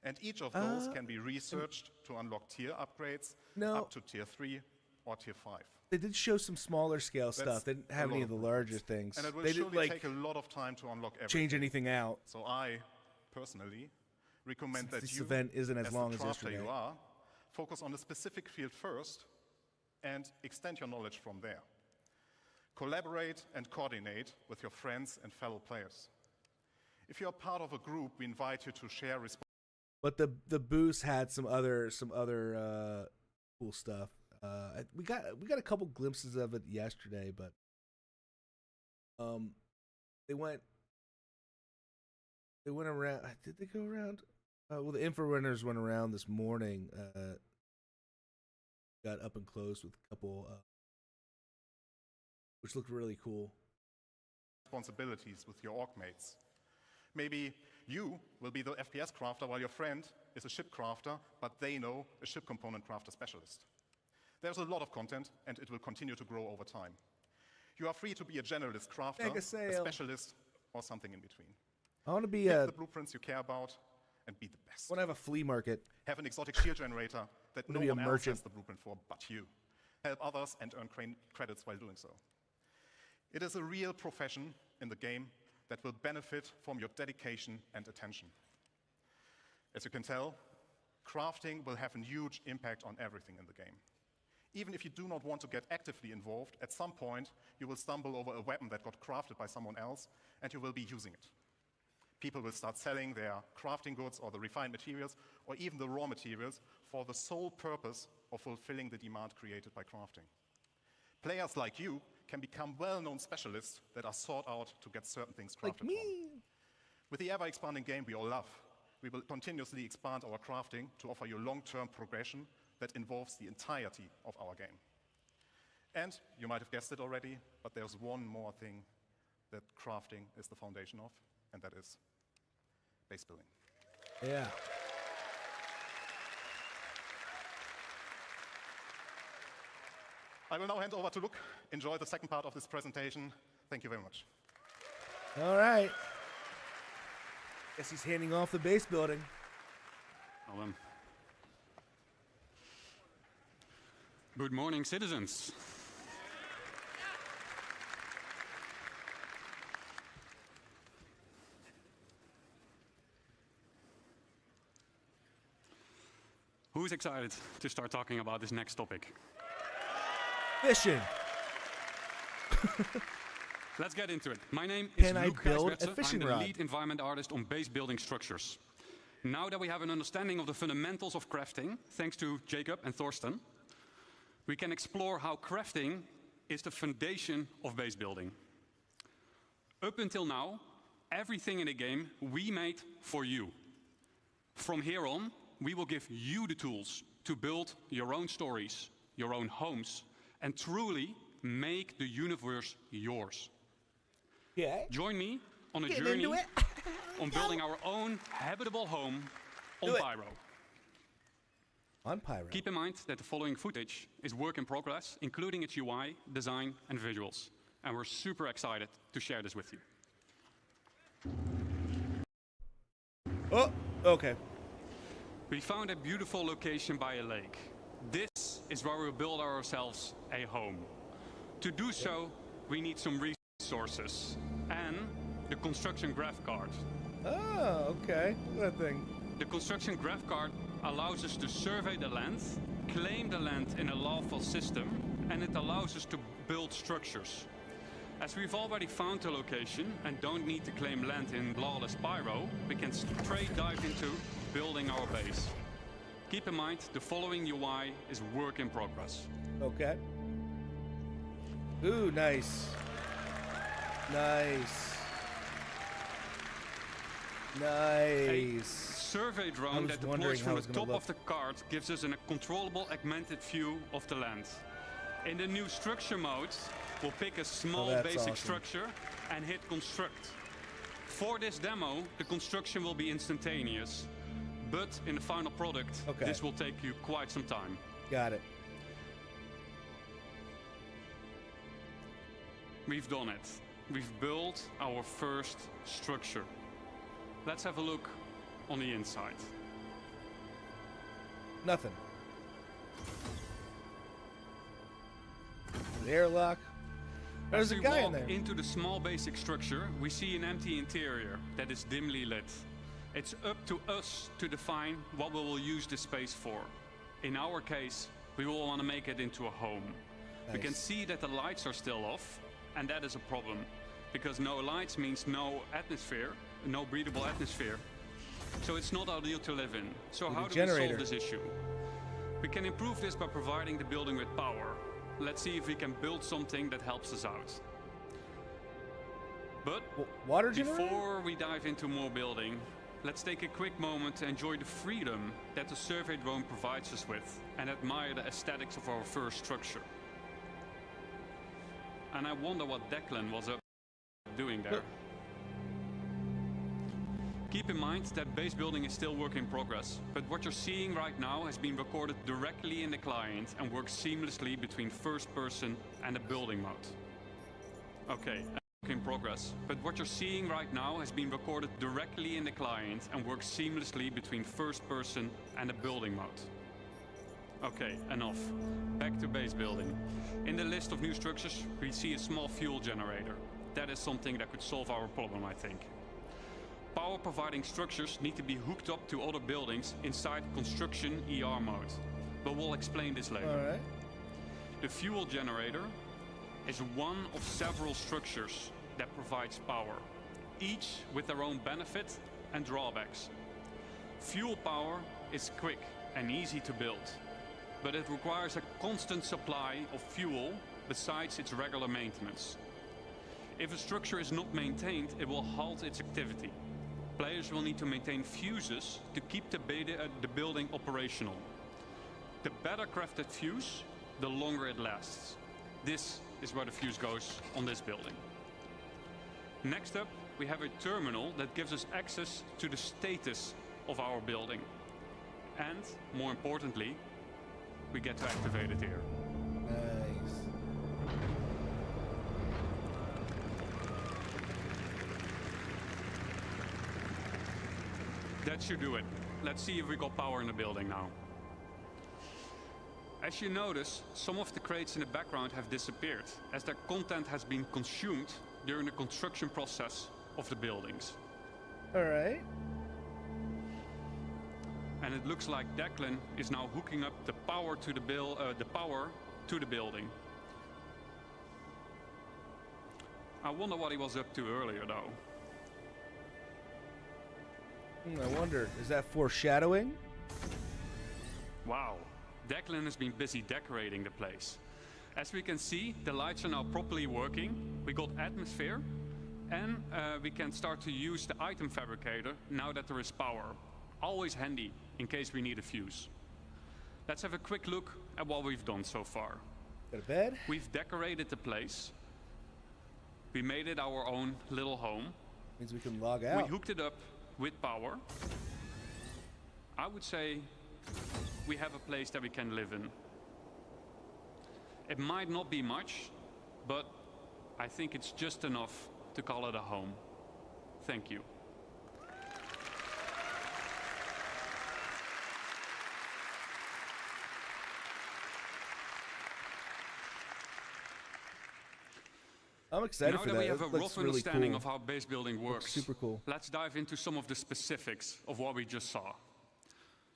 And each of those can be researched to unlock tier upgrades up to tier 3 or tier 5. They did show some smaller scale stuff. They didn't have any of the larger things. And it will they surely didn't take a lot of time to unlock everything. Change anything out. So I, personally, recommend that this you, event isn't as long the as crafter yesterday. you are, focus on a specific field first and extend your knowledge from there. Collaborate and coordinate with your friends and fellow players. If you're part of a group, we invite you to share responsibilities. But the booth had some other cool stuff. We got a couple glimpses of it yesterday, but they went around. Did they go around? Well, the info runners went around this morning. Got up and close with a couple, which looked really cool. Responsibilities with your org mates. Maybe you will be the FPS crafter while your friend is a ship crafter, but they know a ship component crafter specialist. There's a lot of content, and it will continue to grow over time. You are free to be a generalist crafter, a specialist, or something in between. I want to be the blueprints you care about and be the best. I want to have a flea market. Have an exotic shield generator that no one else has the blueprint for but you. Help others and earn credits while doing so. It is a real profession in the game that will benefit from your dedication and attention. As you can tell, crafting will have a huge impact on everything in the game. Even if you do not want to get actively involved, at some point you will stumble over a weapon that got crafted by someone else and you will be using it. People will start selling their crafting goods or the refined materials or even the raw materials for the sole purpose of fulfilling the demand created by crafting. Players like you can become well-known specialists that are sought out to get certain things crafted like me. From. With the ever-expanding game we all love, we will continuously expand our crafting to offer you long-term progression that involves the entirety of our game. And you might have guessed it already, but there's one more thing that crafting is the foundation of, and that is base building. Yeah. I will now hand over to Luke. Enjoy the second part of this presentation. Thank you very much. All right. Guess he's handing off the base building. Well then. Good morning, citizens. Who's excited to start talking about this next topic? Fishing. Let's get into it. My name is Luke Gijsbertse. I'm the rod? lead environment artist on base building structures. Now that we have an understanding of the fundamentals of crafting, thanks to Jacob and Thorsten, we can explore how crafting is the foundation of base building. Up until now, everything in the game we made for you. From here on, we will give you the tools to build your own stories, your own homes, and truly make the universe yours. Yeah. Join me on a journey on building our own habitable home on Pyro. On Pyro. Keep in mind that the following footage is work in progress, including its UI, design, and visuals. And we're super excited to share this with you. Oh, okay. We found a beautiful location by a lake. This is where we'll build ourselves a home. To do so, we need some resources and the construction graph card. Oh, okay. That thing. The construction graph card allows us to survey the land, claim the land in a lawful system, and it allows us to build structures. As we've already found the location and don't need to claim land in lawless Pyro, we can straight dive into building our base. Keep in mind, the following UI is work in progress. Okay. Ooh, nice. Nice. Nice. A survey drone that deploys from the top of the card gives us a controllable augmented view of the land. In the new structure mode, we'll pick a small basic structure and hit construct. For this demo, the construction will be instantaneous. But in the final product, this will take you quite some time. Got it. We've done it. We've built our first structure. Let's have a look on the inside. Nothing. An airlock. There's a guy in there. As we walk into the small basic structure, we see an empty interior that is dimly lit. It's up to us to define what we will use this space for. In our case, we will want to make it into a home. Nice. We can see that the lights are still off, and that is a problem. Because no lights means no atmosphere, no breathable atmosphere. So it's not ideal to live in. So how do we solve this issue? We can improve this by providing the building with power. Let's see if we can build something that helps us out. But water generator? Before we dive into more building, let's take a quick moment to enjoy the freedom that the survey drone provides us with and admire the aesthetics of our first structure. And I wonder what Declan was doing there. Keep in mind that base building is still work in progress, but what you're seeing right now has been recorded directly in the client and works seamlessly between first person and the building mode. Okay. In progress, but what you're seeing right now has been recorded directly in the client and works seamlessly between first person and the building mode. Okay, enough. Back to base building. In the list of new structures, we see a small fuel generator. That is something that could solve our problem, I think. Power providing structures need to be hooked up to other buildings inside construction ER mode, but we'll explain this later. All right. The fuel generator is one of several structures that provides power, each with their own benefit and drawbacks. Fuel power is quick and easy to build, but it requires a constant supply of fuel besides its regular maintenance. If a structure is not maintained, it will halt its activity. Players will need to maintain fuses to keep the building operational. The better crafted fuse, the longer it lasts. This is where the fuse goes on this building. Next up, we have a terminal that gives us access to the status of our building. And, more importantly, we get to activate it here. Nice. That should do it. Let's see if we got power in the building now. As you notice, some of the crates in the background have disappeared, as their content has been consumed during the construction process of the buildings. All right. And it looks like Declan is now hooking up the power to the building. I wonder what he was up to earlier, though. I wonder, is that foreshadowing? Wow, Declan has been busy decorating the place. As we can see, the lights are now properly working. We got atmosphere, and we can start to use the item fabricator now that there is power. Always handy in case we need a fuse. Let's have a quick look at what we've done so far. Got a bed? We've decorated the place. We made it our own little home. Means we can log out. We hooked it up with power. I would say we have a place that we can live in. It might not be much, but I think it's just enough to call it a home. Thank you. I'm excited for that. Now that we have a rough understanding cool. of how base building works, super cool. Let's dive into some of the specifics of what we just saw.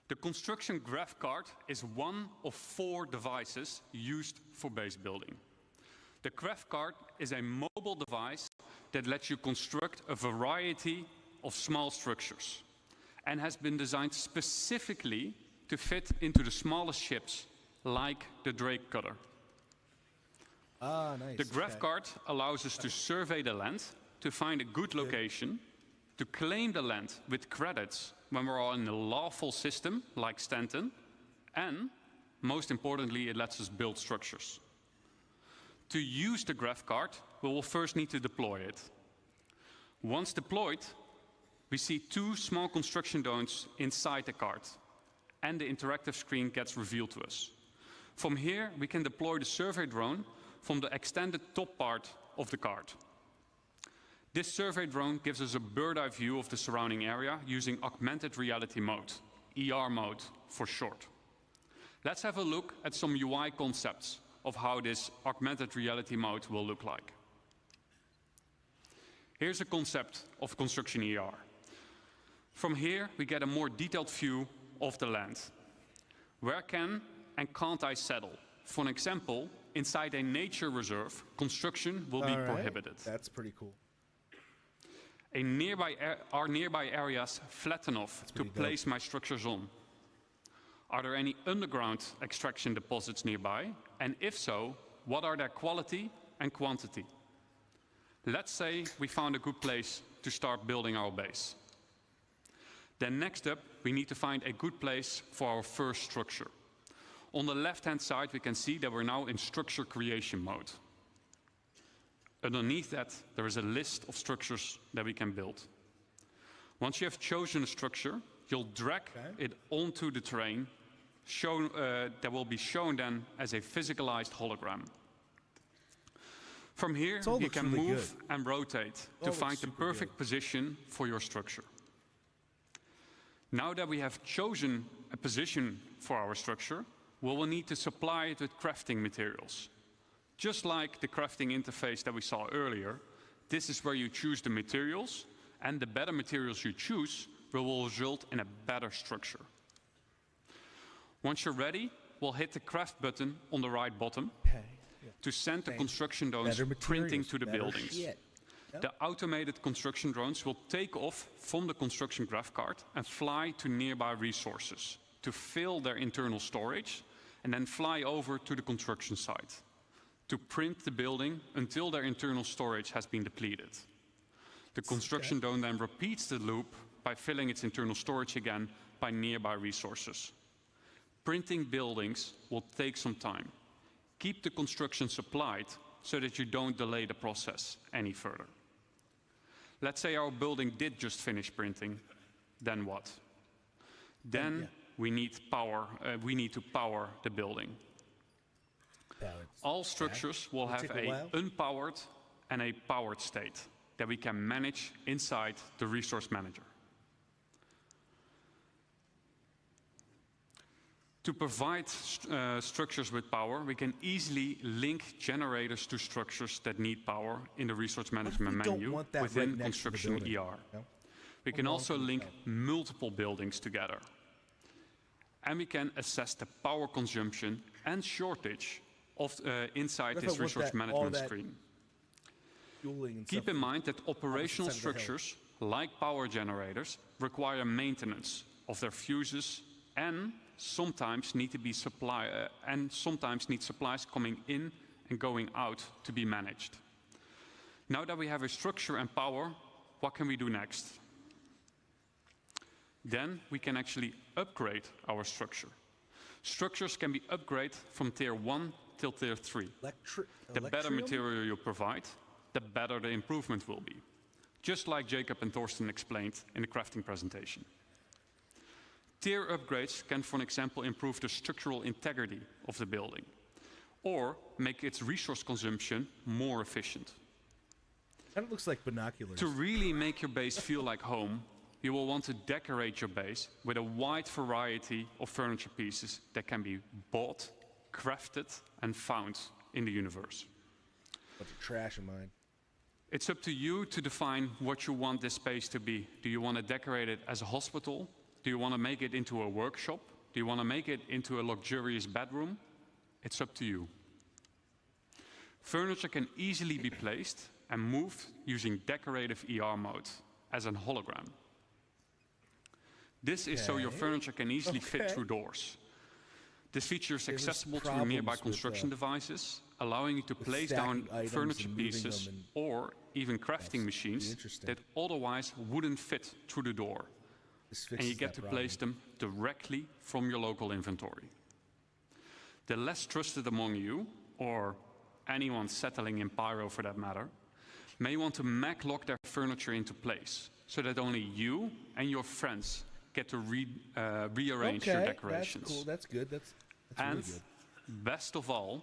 The construction graph card is one of 4 devices used for base building. The graph card is a mobile device that lets you construct a variety of small structures and has been designed specifically to fit into the smallest ships, like the Drake cutter. Ah, nice. The graph card allows us to survey the land, to find a good location, to claim the land with credits when we're all in a lawful system like Stanton, and most importantly, it lets us build structures. To use the graph card, we will first need to deploy it. Once deployed, we see 2 small construction drones inside the card, and the interactive screen gets revealed to us. From here, we can deploy the survey drone from the extended top part of the card. This survey drone gives us a bird's-eye view of the surrounding area using augmented reality mode, ER mode for short. Let's have a look at some UI concepts of how this augmented reality mode will look like. Here's a concept of construction ER. From here, we get a more detailed view of the land. Where can and can't I settle? For an example, inside a nature reserve, construction will be prohibited. That's pretty cool. Are nearby areas flat enough to place my structures on? Are there any underground extraction deposits nearby? And if so, what are their quality and quantity? Let's say we found a good place to start building our base. Then next up, we need to find a good place for our first structure. On the left-hand side, we can see that we're now in structure creation mode. Underneath that, there is a list of structures that we can build. Once you have chosen a structure, you'll drag it onto the terrain, that will be shown then as a physicalized hologram. From here, you can move and rotate to find the perfect position for your structure. Now that we have chosen a position for our structure, we will need to supply it with crafting materials. Just like the crafting interface that we saw earlier, this is where you choose the materials, and the better materials you choose will result in a better structure. Once you're ready, we'll hit the craft button on the right bottom to send the construction drones printing to the buildings. The automated construction drones will take off from the construction graph card and fly to nearby resources to fill their internal storage, and then fly over to the construction site to print the building until their internal storage has been depleted. The construction drone then repeats the loop by filling its internal storage again by nearby resources. Printing buildings will take some time. Keep the construction supplied so that you don't delay the process any further. Let's say our building did just finish printing, then what? Then we need power. We need to power the building. All structures will have an unpowered and a powered state that we can manage inside the resource manager. To provide structures with power, we can easily link generators to structures that need power in the resource management menu within Construction ER. No? We can also link multiple buildings together. And we can assess the power consumption and shortage of inside this resource management screen. Keep in mind that operational structures, like power generators, require maintenance of their fuses and sometimes need to be sometimes need supplies coming in and going out to be managed. Now that we have a structure and power, what can we do next? Then we can actually upgrade our structure. Structures can be upgraded from tier 1 till tier 3. The better material you provide, the better the improvement will be. Just like Jacob and Thorsten explained in the crafting presentation. Tier upgrades can, for example, improve the structural integrity of the building or make its resource consumption more efficient. Kind of looks like binoculars. To really make your base feel like home, you will want to decorate your base with a wide variety of furniture pieces that can be bought, crafted, and found in the universe. Bunch of trash in mine. It's up to you to define what you want this space to be. Do you want to decorate it as a hospital? Do you want to make it into a workshop? Do you want to make it into a luxurious bedroom? It's up to you. Furniture can easily be placed and moved using decorative ER mode as a hologram. This is so your furniture can easily fit through doors. This feature is accessible to nearby construction devices, allowing you to place down furniture pieces or even crafting machines that otherwise wouldn't fit through the door. And you get to place them directly from your local inventory. The less trusted among you, or anyone settling in Pyro for that matter, may want to mag-lock their furniture into place, so that only you and your friends get to rearrange your decorations. That's cool, that's good, that's and really good. Best of all,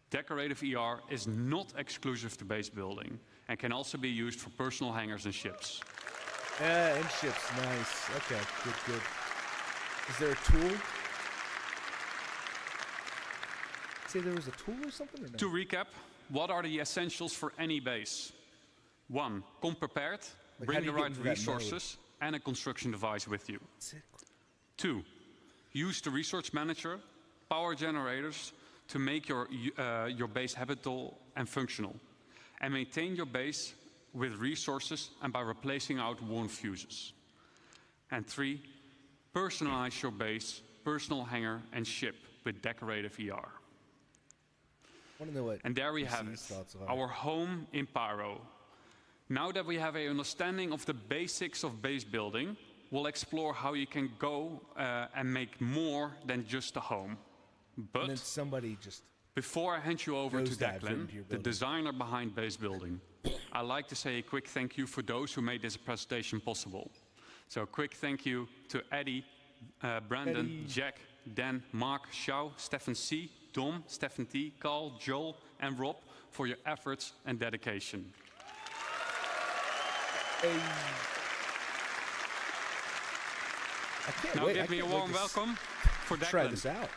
decorative ER is not exclusive to base building and can also be used for personal hangers and ships. Yeah, and ships, nice. Okay, good. Is there a tool? Say there was a tool or something? Or no? To recap, what are the essentials for any base? 1, come prepared, bring the right resources and a construction device with you. 2, use the resource manager, power generators to make your base habitable and functional, and maintain your base with resources and by replacing out worn fuses. And 3, personalize your base, personal hanger and ship with decorative ER. And there we have it, our home in Pyro. Now that we have an understanding of the basics of base building, we'll explore how you can go and make more than just a home. But and then somebody just before I hand you over to Declan, the designer behind base building, I'd like to say a quick thank you for those who made this presentation possible. So a quick thank you to Eddie, Brandon, Jack, Dan, Mark, Xiao, Stefan C, Dom, Stefan T, Carl, Joel, and Rob for your efforts and dedication. Hey. I can't now wait. give me a warm welcome for Declan. Try this out.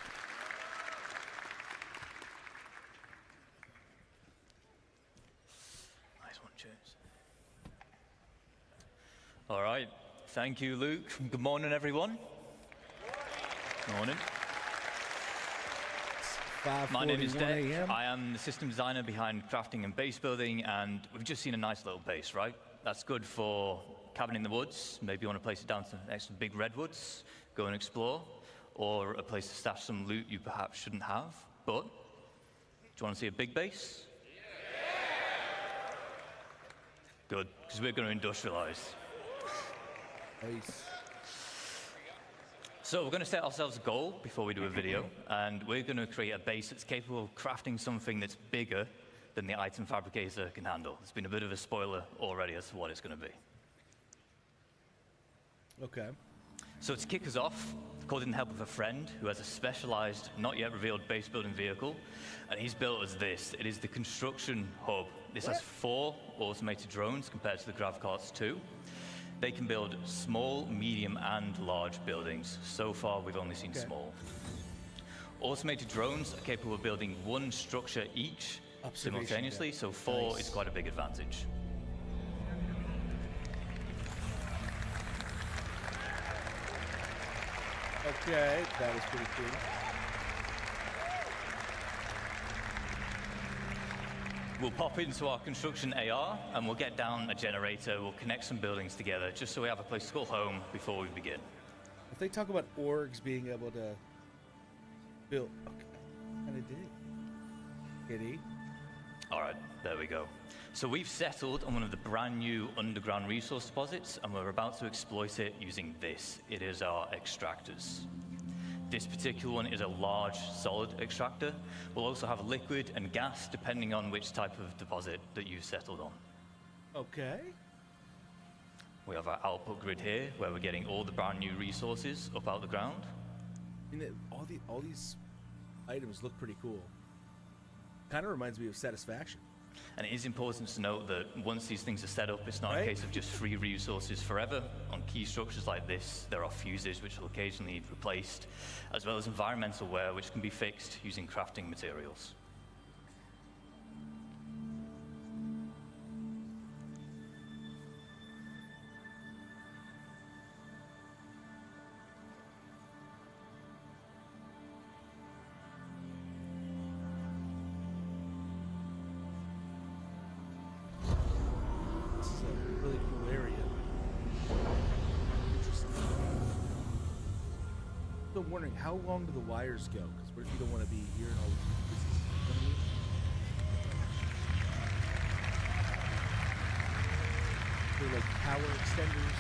All right, thank you, Luke. Good morning, everyone. Good morning. My name is Dec. I am the system designer behind crafting and base building, and we've just seen a nice little base, right? That's good for cabin in the woods. Maybe you want to place it down next to big redwoods, go and explore, or a place to stash some loot you perhaps shouldn't have. But do you want to see a big base? Good, because we're going to industrialize. Nice. So we're going to set ourselves a goal before we do a video, and we're going to create a base that's capable of crafting something that's bigger than the item fabricator can handle. There's been a bit of a spoiler already as to what it's going to be. Okay. So to kick us off, called in the help of a friend who has a specialized, not yet revealed base building vehicle, and he's built us this. It is the construction hub. This has 4 automated drones compared to the GravCarts 2. They can build small, medium, and large buildings. So far, we've only seen small. Automated drones are capable of building 1 structure each simultaneously, so 4 is quite a big advantage. Okay, that is pretty cool. We'll pop into our construction AR and we'll get down a generator, we'll connect some buildings together just so we have a place to call home before we begin. If they talk about orgs being able to build, okay, kind of did. Kitty. All right, there we go. So we've settled on one of the brand new underground resource deposits and we're about to exploit it using this. It is our extractors. This particular one is a large solid extractor. We'll also have liquid and gas depending on which type of deposit that you've settled on. Okay. We have our output grid here where we're getting all the brand new resources up out the ground. I mean, all these items look pretty cool. Kind of reminds me of Satisfaction. And it is important to note that once these things are set up, it's not a case of just free resources forever. On key structures like this, there are fuses which will occasionally need replaced, as well as environmental wear which can be fixed using crafting materials. I'm wondering, how long do the wires go? Because what if you don't want to be here and all this is, you know what I mean? They're like power extenders.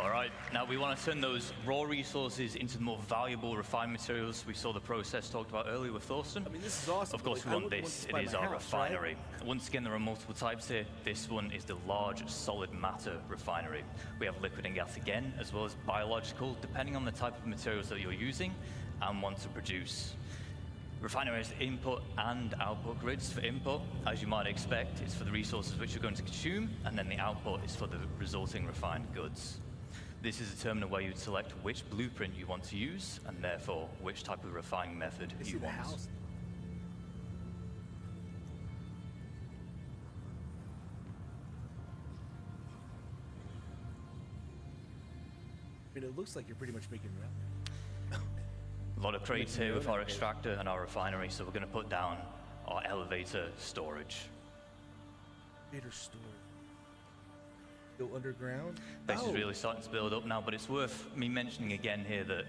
All right, now we want to turn those raw resources into the more valuable refined materials we saw the process talked about earlier with Thorsten. I mean, this is awesome. Of course, we want this. It is our refinery. Right? Once again, there are multiple types here. This one is the large solid matter refinery. We have liquid and gas again, as well as biological, depending on the type of materials that you're using and want to produce. Refinery has input and output grids. For input, as you might expect, is for the resources which you're going to consume, and then the output is for the resulting refined goods. This is a terminal where you'd select which blueprint you want to use, and therefore which type of refining method you want. I mean, it looks like you're pretty much making it out. A lot of crates here with our extractor and our refinery, so we're going to put down our elevator storage. Elevator storage. Go underground? This is really starting to build up now, but it's worth me mentioning again here that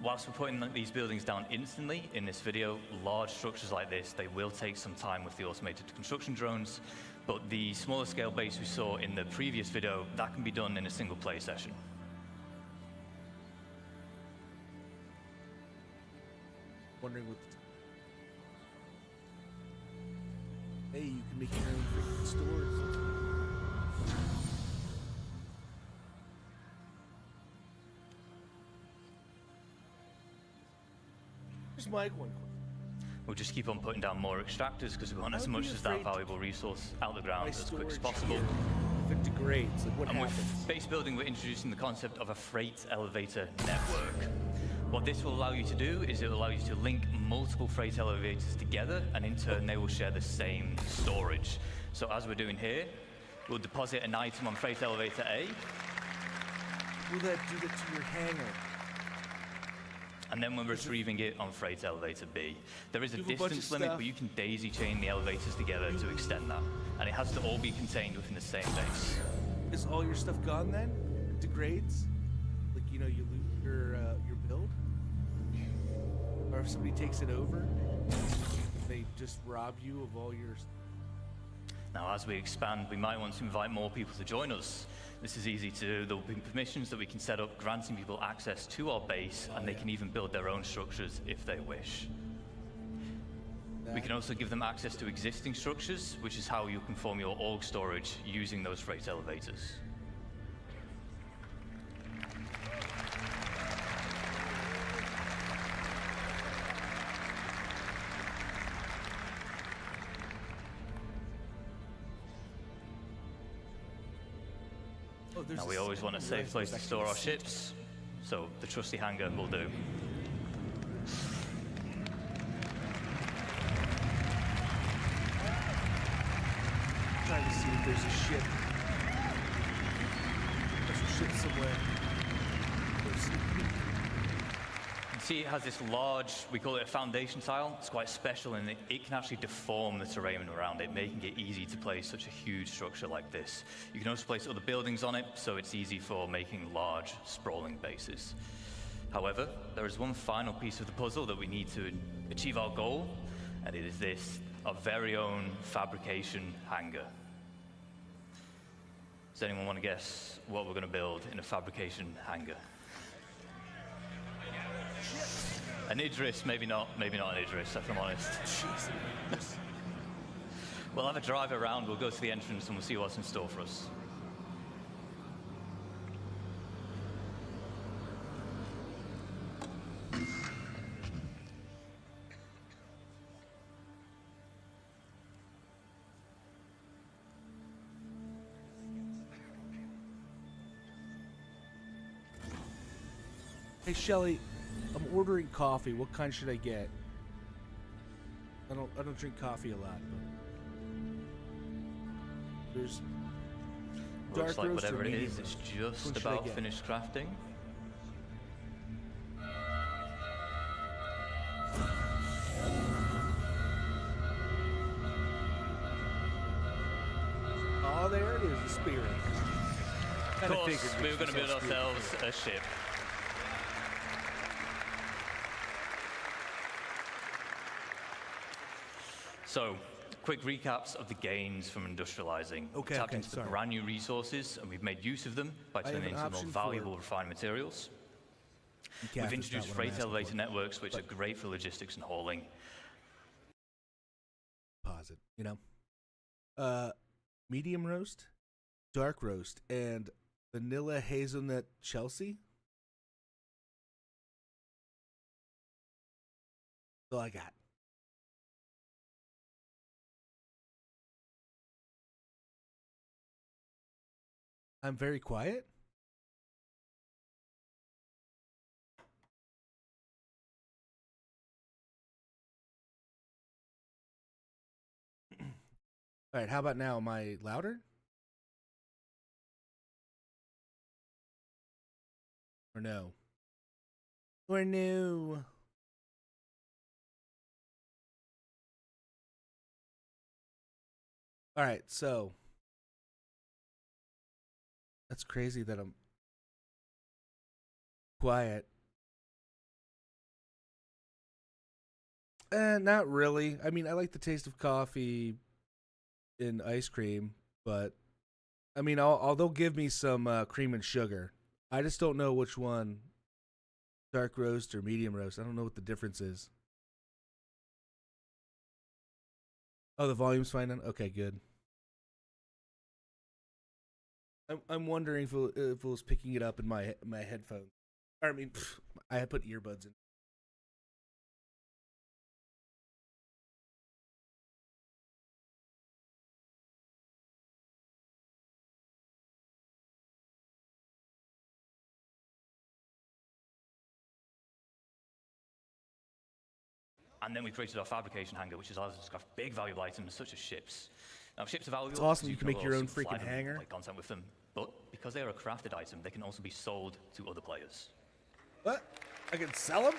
whilst we're putting these buildings down instantly in this video, large structures like this, they will take some time with the automated construction drones, but the smaller scale base we saw in the previous video, that can be done in a single play session. Wondering what hey, you can make your own freaking stores. Here's Mike one. We'll just keep on putting down more extractors because we want as much as that valuable resource out the ground as quick as possible. If it degrades, like what happens? With base building, we're introducing the concept of a freight elevator network. What this will allow you to do is it will allow you to link multiple freight elevators together, and in turn they will share the same storage. So as we're doing here, we'll deposit an item on freight elevator A. Will that do that to your hangar? And then we're retrieving it on freight elevator B. There is a distance limit, but you can daisy chain the elevators together to extend that. And it has to all be contained within the same base. Is all your stuff gone then? It degrades? Like, you know, you lose your build? Or if somebody takes it over, they just rob you of all your... Now, as we expand, we might want to invite more people to join us. This is easy to do. There will be permissions that we can set up, granting people access to our base, and they can even build their own structures if they wish. We can also give them access to existing structures, which is how you can form your org storage using those freight elevators. Now, we always want a safe place to store our ships, so the trusty hangar will do. Trying to see if there's a ship. There's a ship somewhere. You see, it has this large, we call it a foundation tile. It's quite special in that it can actually deform the terrain around it, making it easy to place such a huge structure like this. You can also place other buildings on it, so it's easy for making large, sprawling bases. However, there is one final piece of the puzzle that we need to achieve our goal, and it is this, our very own fabrication hangar. Does anyone want to guess what we're going to build in a fabrication hangar? An Idris, maybe not an Idris, if I'm honest. We'll have a drive around, we'll go to the entrance and we'll see what's in store for us. Hey Shelly, I'm ordering coffee. What kind should I get? I don't drink coffee a lot, but there's dark Looks like roast whatever or it medium is, it's roast. just What should I about get? finished crafting. Oh, there it is, the spirit. Of course, we were going to build ourselves a ship. So, quick recaps of the gains from industrializing. Okay, We tapped okay, into the sorry. brand new resources, and we've made use of them by I have turning an into more option valuable for- refined materials. Decaf We've is introduced not what I'm freight asking elevator for. networks, which But- are great for logistics and hauling. Pause it, you know. Medium roast, dark roast, and vanilla hazelnut Chelsea. That's all I got. I'm very quiet. All right, how about now? Am I louder? Or no? Or no? All right, so that's crazy that I'm quiet. Not really. I mean, I like the taste of coffee and ice cream, but I mean, they'll give me some cream and sugar. I just don't know which one, dark roast or medium roast. I don't know what the difference is. Oh, the volume's fine then? Okay, good. I'm wondering if it was picking it up in my headphones. I mean, I had put earbuds in. And then we created our fabrication hangar, which allows us to craft big valuable items such as ships. Now, ships are valuable. It's awesome because you can make your own supply freaking them, hangar. like content with them. But because they are a crafted item, they can also be sold to other players. What? I can sell them?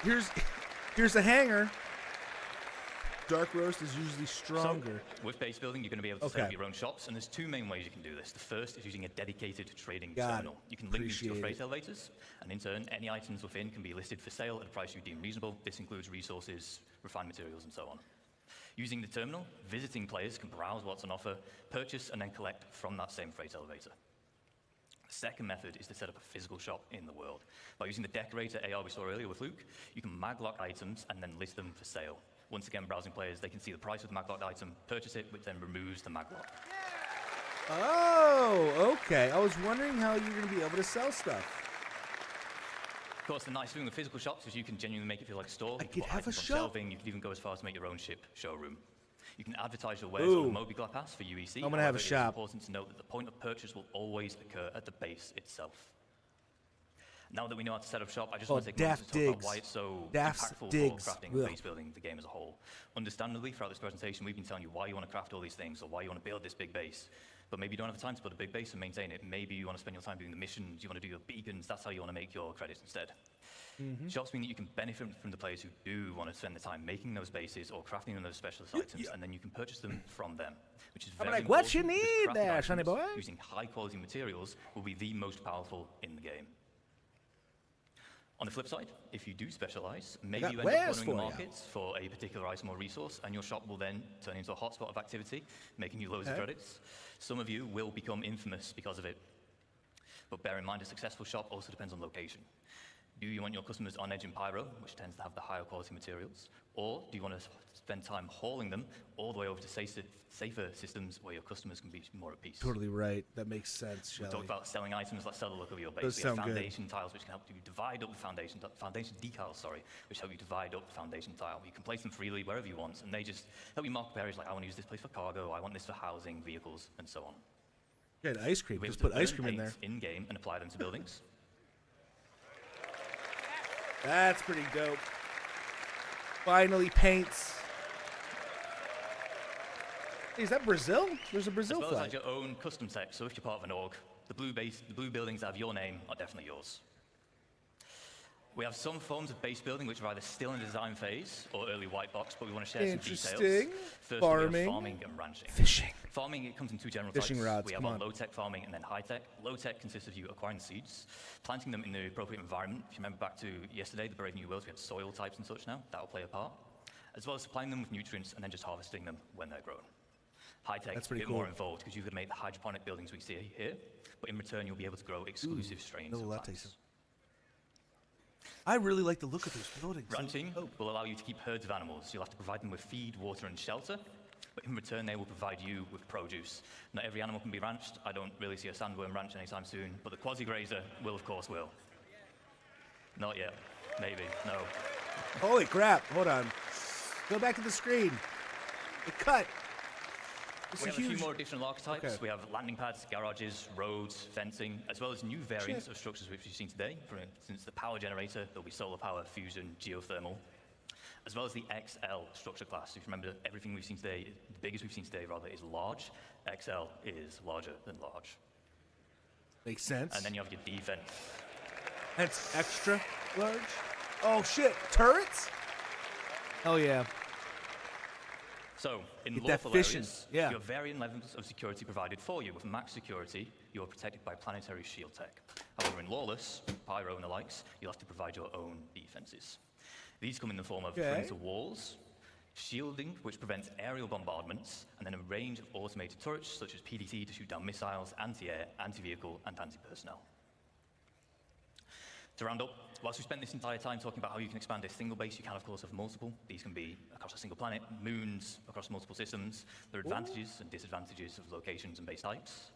Here's a hanger. Dark roast is usually stronger. So, with base building, you're going to be able to set up your own shops, and there's two main ways you can do this. The first is using a dedicated trading terminal. You can link these to your freight elevators, and in turn, any items within can be listed for sale at a price you deem reasonable. This includes resources, refined materials, and so on. Using the terminal, visiting players can browse what's on offer, purchase, and then collect from that same freight elevator. The second method is to set up a physical shop in the world. By using the decorator AR we saw earlier with Luke, you can maglock items and then list them for sale. Once again, browsing players, they can see the price of the maglocked item, purchase it, which then removes the maglock. Oh, okay. I was wondering how you're going to be able to sell stuff. Of course, the nice thing with physical shops is you can genuinely make it feel like a store. I could have a shop. Shelving, you can even go as far as to make your own ship showroom. You can advertise your wares on the Mobigla Pass for UEC. I'm going to have a shop. It's important to note that the point of purchase will always occur at the base itself. Now that we know how to set up shop, I just want to take a moment to talk about why it's so impactful for crafting and base building the game as a whole. Understandably, throughout this presentation, we've been telling you why you want to craft all these things or why you want to build this big base. But maybe you don't have the time to build a big base and maintain it. Maybe you want to spend your time doing the missions, you want to do your beacons, that's how you want to make your credits instead. Shops mean that you can benefit from the players who do want to spend the time making those bases or crafting those specialist items, and then you can purchase them from them, which is very like, important. what you need there, sonny boy? Using high-quality materials will be the most powerful in the game. On the flip side, if you do specialize, maybe you end up running the markets for a particular item or resource, and your shop will then turn into a hotspot of activity, making you loads of credits. Some of you will become infamous because of it. But bear in mind, a successful shop also depends on location. Do you want your customers on edge in Pyro, which tends to have the higher quality materials? Or do you want to spend time hauling them all the way over to safer systems where your customers can be more at peace? Totally right. That makes sense, Shelly. We talked about selling items. Let's sell the look of your base. We have foundation tiles, which can help you divide up the foundation decals, which help you divide up the foundation tile. You can place them freely wherever you want, and they just help you mark up areas like, I want to use this place for cargo, I want this for housing, vehicles, and so on. Good ice cream. Just put ice cream in there. In-game and apply them to buildings. That's pretty dope. Finally paints. Hey, is that Brazil? There's a Brazil flag. As well as your own custom tech, so if you're part of an org, the blue buildings that have your name are definitely yours. We have some forms of base building which are either still in the design phase or early white box, but we want to share some details. First, farming. we have farming and ranching. Fishing. Farming, it comes in two general Fishing types. rods, we have our low-tech farming and then high-tech. Low-tech consists of you acquiring seeds, planting them in the appropriate environment. If you remember back to yesterday, the Brave New Worlds, we had soil types and such now. That will play a part. As well as supplying them with nutrients and then just harvesting them when they're grown. High-tech is a bit more involved because you could make the hydroponic buildings we see here, but in return you'll be able to grow exclusive strains of plants. I really like the look of those buildings. Ranching will allow you to keep herds of animals. You'll have to provide them with feed, water, and shelter, but in return they will provide you with produce. Not every animal can be ranched. I don't really see a sandworm ranch anytime soon, but the quasi-grazer will, of course, will. Not yet. Maybe. No. Holy crap. Hold on. Go back to the screen. It cut. We have a few more additional archetypes. Okay. We have landing pads, garages, roads, fencing, as well as new variants of structures which we've seen today. For instance, the power generator, there'll be solar power, fusion, geothermal, as well as the XL structure class. If you remember, everything we've seen today, the biggest we've seen today, rather, is large. XL is larger than large. Makes sense. And then you have your defense. That's extra large? Oh, shit. Turrets? Hell yeah. So, in lawful areas, you have varying levels of security provided for you. With max security, you are protected by planetary shield tech. However, in lawless, Pyro and the likes, you'll have to provide your own defenses. These come in the form of perimeter walls, shielding, which prevents aerial bombardments, and then a range of automated turrets, such as PDT to shoot down missiles, anti-air, anti-vehicle, and anti-personnel. To round up, whilst we spent this entire time talking about how you can expand a single base, you can of course have multiple. These can be across a single planet, moons, across multiple systems. There are advantages and disadvantages of locations and base types.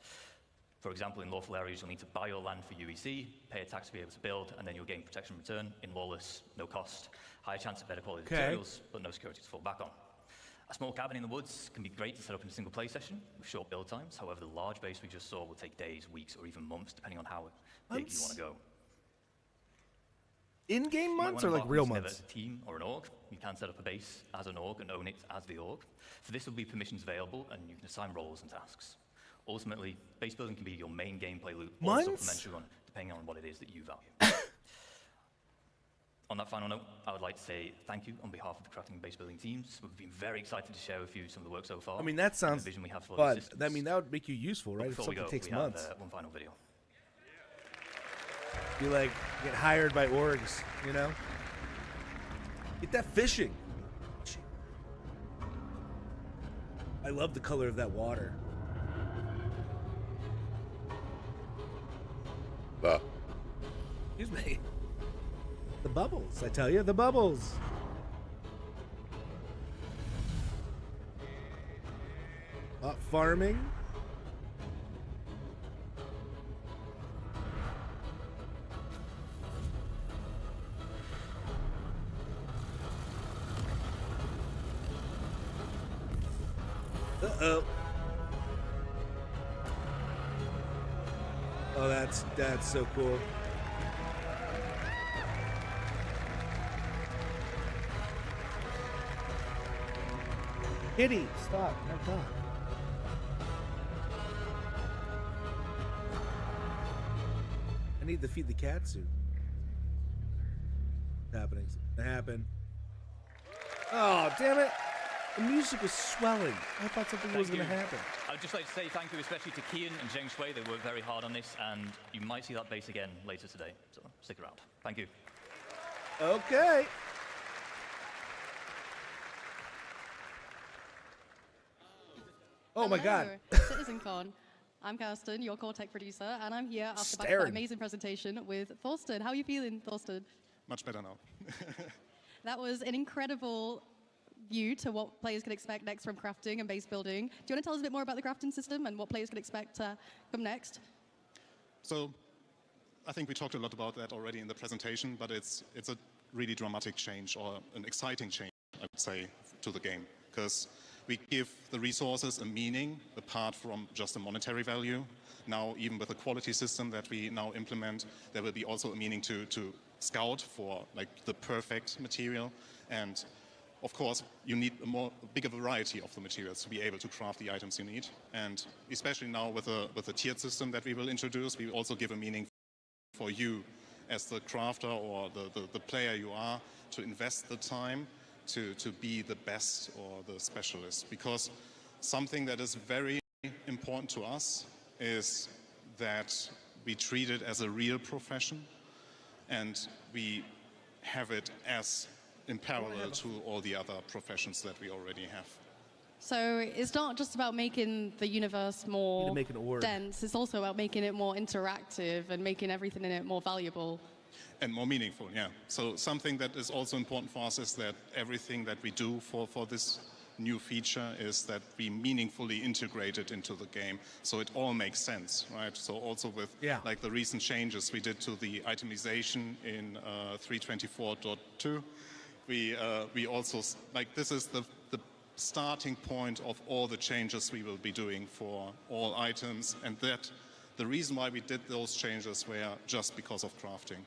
For example, in lawful areas, you'll need to buy your land for UEC, pay a tax to be able to build, and then you'll gain protection in return. In lawless, no cost, higher chance of better quality materials, but no security to fall back on. A small cabin in the woods can be great to set up in a single play session with short build times. However, the large base we just saw will take days, weeks, or even months, depending on how big you want to go. In-game months or like real months? A team or an org. You can set up a base as an org and own it as the org. For this will be permissions available, and you can assign roles and tasks. Ultimately, base building can be your main gameplay loop or supplementary one, depending on what it is that you value. On that final note, I would like to say thank you on behalf of the crafting and base building teams. We've been very excited to share with you some of the work so far. I mean, that sounds vision we have for fun. I mean, that would make you useful, right? If something takes months. One final video. You like get hired by orgs, you know? Get that fishing. I love the color of that water. Excuse me. The bubbles, I tell you, the bubbles. Farming. Uh-oh. Oh, that's so cool. Kitty, stop. Oh, God. I need to feed the cat suit. What's happening? Something happened. Oh, damn it. The music was swelling. I thought something was going to happen. I'd just like to say thank you especially to Kian and Zheng Shui. They worked very hard on this, and you might see that base again later today. So stick around. Thank you. Okay. Oh my God. CitizenCon. I'm Kirsten, your core tech producer, and I'm here after that amazing presentation with Thorsten. How are you feeling, Thorsten? Much better now. That was an incredible view to what players can expect next from crafting and base building. Do you want to tell us a bit more about the crafting system and what players can expect to come next? So I think we talked a lot about that already in the presentation, but it's a really dramatic change, or an exciting change, I would say, to the game, because we give the resources a meaning apart from just a monetary value. Now, even with the quality system that we now implement, there will be also a meaning to scout for like the perfect material. And of course, you need a bigger variety of the materials to be able to craft the items you need. And especially now with the tiered system that we will introduce, we also give a meaning for you as the crafter or the player you are to invest the time to be the best or the specialist. Because something that is very important to us is that we treat it as a real profession, and we have it as in parallel to all the other professions that we already have. So it's not just about making the universe more dense, it's also about making it more interactive and making everything in it more valuable. And more meaningful, yeah. So something that is also important for us is that everything that we do for this new feature is that we meaningfully integrate it into the game, so it all makes sense, right? So also with like the recent changes we did to the itemization in 324.2, we also, like, this is the starting point of all the changes we will be doing for all items, and that the reason why we did those changes were just because of crafting.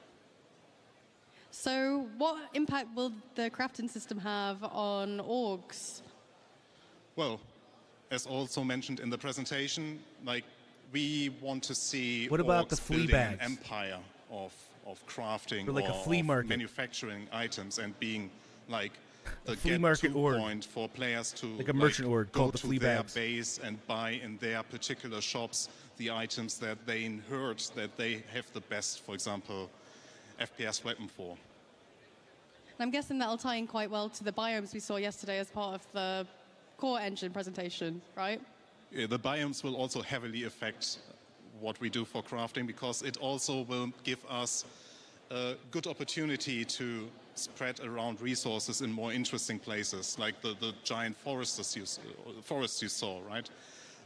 So what impact will the crafting system have on orgs? Well, as also mentioned in the presentation, like, we want to see what about the flea bags? An empire of crafting, or like a flea market, manufacturing items, and being like the flea market org point for players to like a merchant org go called the to flea their bags base and buy in their particular shops the items that they heard that they have the best, for example, FPS weapon for. And I'm guessing that'll tie in quite well to the biomes we saw yesterday as part of the core engine presentation, right? Yeah, the biomes will also heavily affect what we do for crafting, because it also will give us a good opportunity to spread around resources in more interesting places, like the giant forests you saw, right?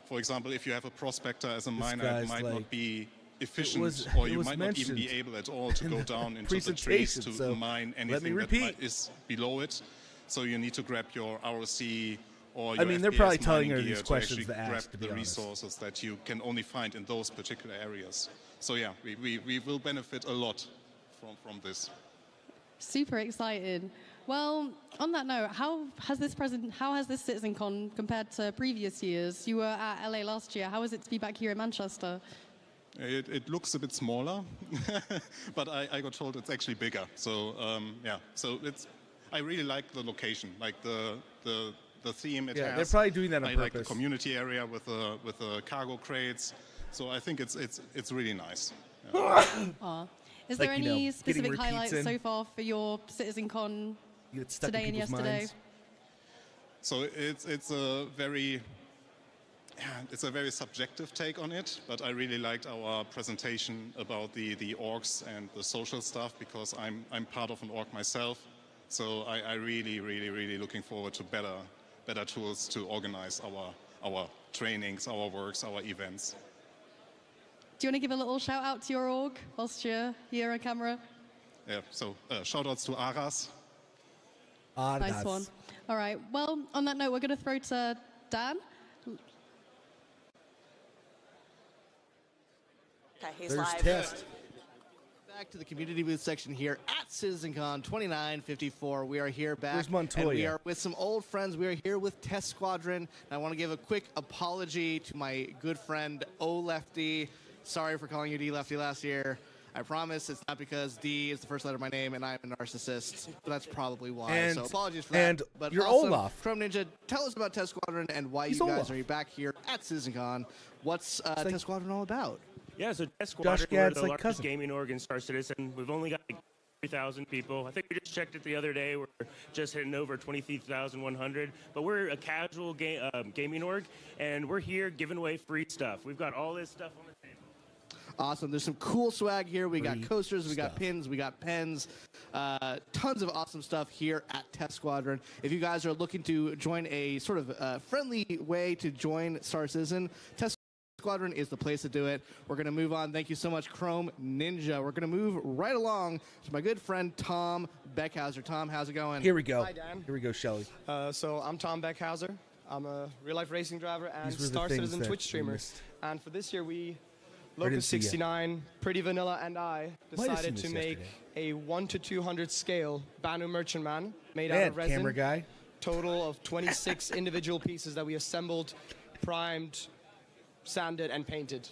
For example, if you have a prospector as a miner, it might not be efficient, or you might not even be able at all to go down into the trees to mine anything that is below it. So you need to grab your ROC or your they're probably FPS telling her mining these gear questions to to grab ask, to be the honest. resources that you can only find in those particular areas. So yeah, we will benefit a lot from this. Super excited. Well, on that note, how has this CitizenCon compared to previous years? You were at LA last year. How is it to be back here in Manchester? It looks a bit smaller, but I got told it's actually bigger. So yeah, so I really like the location, like the theme it has. They're probably doing that on I purpose. like the community area with the cargo crates. So I think it's really nice. Yeah. Is there any specific highlights so far for your CitizenCon today and yesterday? So it's a very it's a very subjective take on it, but I really liked our presentation about the orgs and the social stuff, because I'm part of an org myself. So I really looking forward to better tools to organize our trainings, our works, our events. Do you want to give a little shout out to your org whilst you're here on camera? Yeah, so shout outs to Aras. Nice one. All right, well, on that note, we're going to throw to Dan. Okay, he's There's live. Test. Back to the community booth section here at CitizenCon 2954. We are here back. Where's Montoya? And we are with some old friends. We are here with Test Squadron. And I want to give a quick apology to my good friend O Lefty. Sorry for calling you D Lefty last year. I promise it's not because D is the first letter of my name and I'm a narcissist. But that's probably why. So apologies for that. And but you're awesome. Olaf. Chrome Ninja, tell us about Test Squadron and why He's you guys Olaf. are back here at CitizenCon. What's Test Squadron all about? Yeah, so Test Squadron, we're the largest gaming org in Star Citizen. We've only got like 3,000 people. I think we just checked it the other day. We're just hitting over 23,100. But we're a casual gaming org, and we're here giving away free stuff. We've got all this stuff on the table. Awesome. There's some cool swag here. We got coasters, we got pins, we got pens, tons of awesome stuff here at Test Squadron. If you guys are looking to join a sort of friendly way to join Star Citizen, Test Squadron is the place to do it. We're going to move on. Thank you so much, Chrome Ninja. We're going to move right along to my good friend Tom Beckhauser. Tom, how's it going? Here we go. Hi, Dan. Here we go, Shelly. So I'm Tom Beckhauser. I'm a real-life racing driver and Star Citizen Twitch streamer. And for this year, Locus69, Pretty Vanilla, and I decided to make a 1 to 200 scale Banu Merchantman made out of resin. Camera guy. Total of 26 individual pieces that we assembled, primed, sanded, and painted.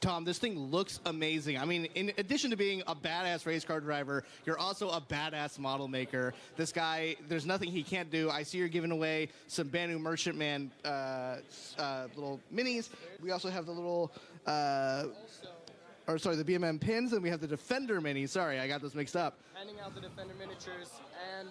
Tom, this thing looks amazing. I mean, in addition to being a badass race car driver, you're also a badass model maker. This guy, there's nothing he can't do. I see you're giving away some Banu Merchantman little minis. We also have the little, the BMM pins, and we have the Defender mini. Sorry, I got those mixed up. Handing out the Defender miniatures and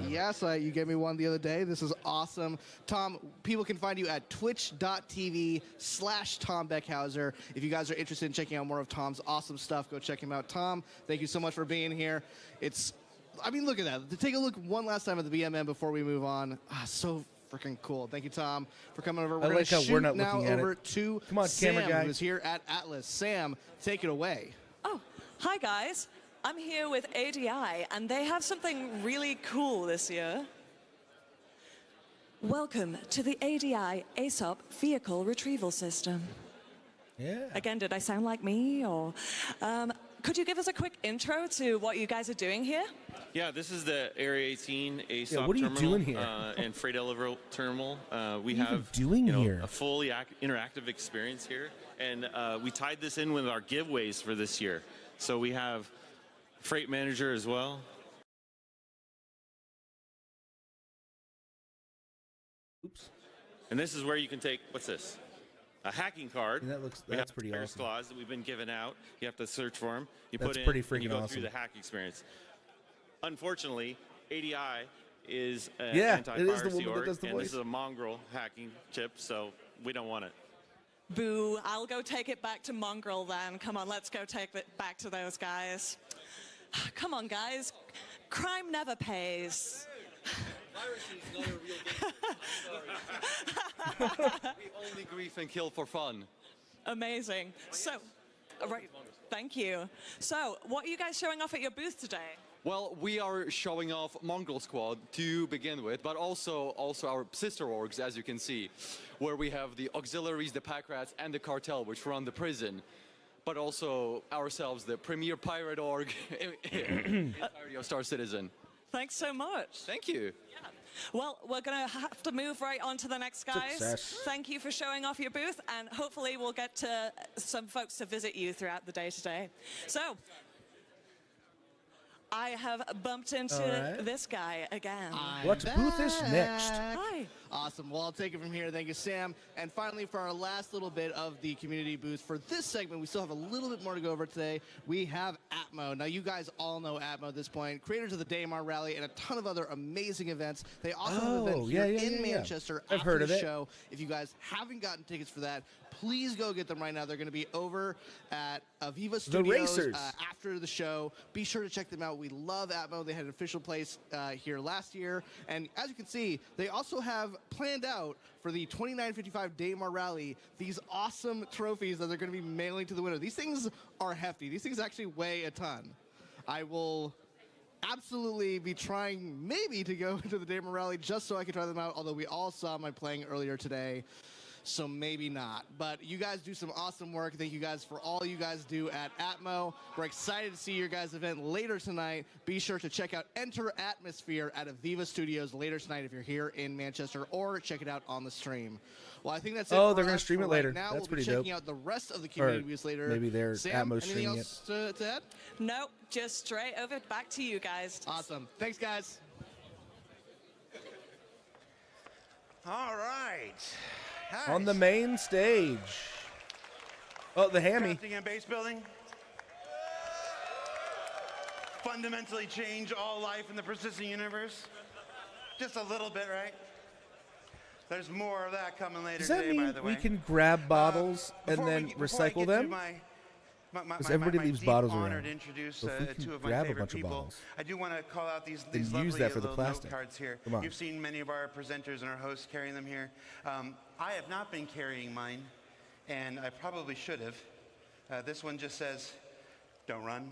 Yes, you gave me one the other day. This is awesome. Tom, people can find you at twitch.tv/Tom Beckhauser. If you guys are interested in checking out more of Tom's awesome stuff, go check him out. Tom, thank you so much for being here. Look at that. Take a look one last time at the BMM before we move on. So freaking cool. Thank you, Tom, for coming over. We're going to shoot now over to Sam, who's here at Atlas. Sam, take it away. Oh, hi, guys. I'm here with ADI, and they have something really cool this year. Welcome to the ADI ASOP Vehicle Retrieval System. Yeah. Again, did I sound like me, or could you give us a quick intro to what you guys are doing here? Yeah, this is the Area 18 ASOP what are you terminal doing here? and freight elevator terminal. We What are you have doing here? a fully interactive experience here, and we tied this in with our giveaways for this year. So we have Freight Manager as well. Oops. And this is where you can take, what's this? A hacking card. And that's pretty awesome. Claws that we've been giving out. You have to search for them. You That's put in, pretty and you freaking go awesome. through the hack experience. Unfortunately, ADI is an Yeah, it is the anti-piracy woman that org, does the and voice. this is a mongrel hacking chip, so we don't want it. Boo, I'll go take it back to Mongrel then. Come on, let's go take it back to those guys. Come on, guys. Crime never pays. Piracy is not a real game. We only grief and kill for fun. Amazing. So, right, thank you. So, what are you guys showing off at your booth today? Well, we are showing off Mongrel Squad to begin with, but also our sister orgs, as you can see, where we have the auxiliaries, the pack rats, and the cartel, which run the prison. But also ourselves, the premier pirate org in Star Citizen. Thanks so much. Thank you. Yeah. Well, we're going to have to move right on to the next guys. Success. Thank you for showing off your booth, and hopefully we'll get to some folks to visit you throughout the day today. So, I have bumped into this guy again. What booth is next? Hi. Awesome. Well, I'll take it from here. Thank you, Sam. And finally, for our last little bit of the community booth for this segment, we still have a little bit more to go over today. We have Atmo. Now, you guys all know Atmo at this point, creators of the Daymar Rally and a ton of other amazing events. They also have an event here in Manchester after the show. If you guys haven't gotten tickets for that, please go get them right now. They're going to be over at Aviva Studios after the show. Be sure to check them out. We love Atmo. They had an official place here last year. And as you can see, they also have planned out for the 2955 Daymar Rally these awesome trophies that they're going to be mailing to the winner. These things are hefty. These things actually weigh a ton. I will absolutely be trying maybe to go to the Daymar Rally just so I can try them out, although we all saw my playing earlier today. So maybe not. But you guys do some awesome work. Thank you guys for all you guys do at Atmo. We're excited to see your guys' event later tonight. Be sure to check out Enter Atmosphere at Aviva Studios later tonight if you're here in Manchester, or check it out on the stream. Well, I think that's it. Oh, they're going to stream it later. Now That's we'll be pretty dope. checking out the rest of the community booths later. Maybe they're Sam, Atmo anything streaming else to add? Nope, just straight over back to you guys. Awesome. Thanks, guys. All right. Nice. On the main stage. Oh, the hammy. Crafting and base building. Fundamentally change all life in the persistent universe. Just a little bit, right? There's more of that coming later today, by the way. Does that mean we can grab bottles and then recycle them? Because everybody leaves bottles around. Introduce so if we can two of my grab a favorite bunch people. of bottles, I do want to call out these then lovely use that for the little plastic. note cards here. Come on. You've seen many of our presenters and our hosts carrying them here. I have not been carrying mine, and I probably should have. This one just says, "Don't run."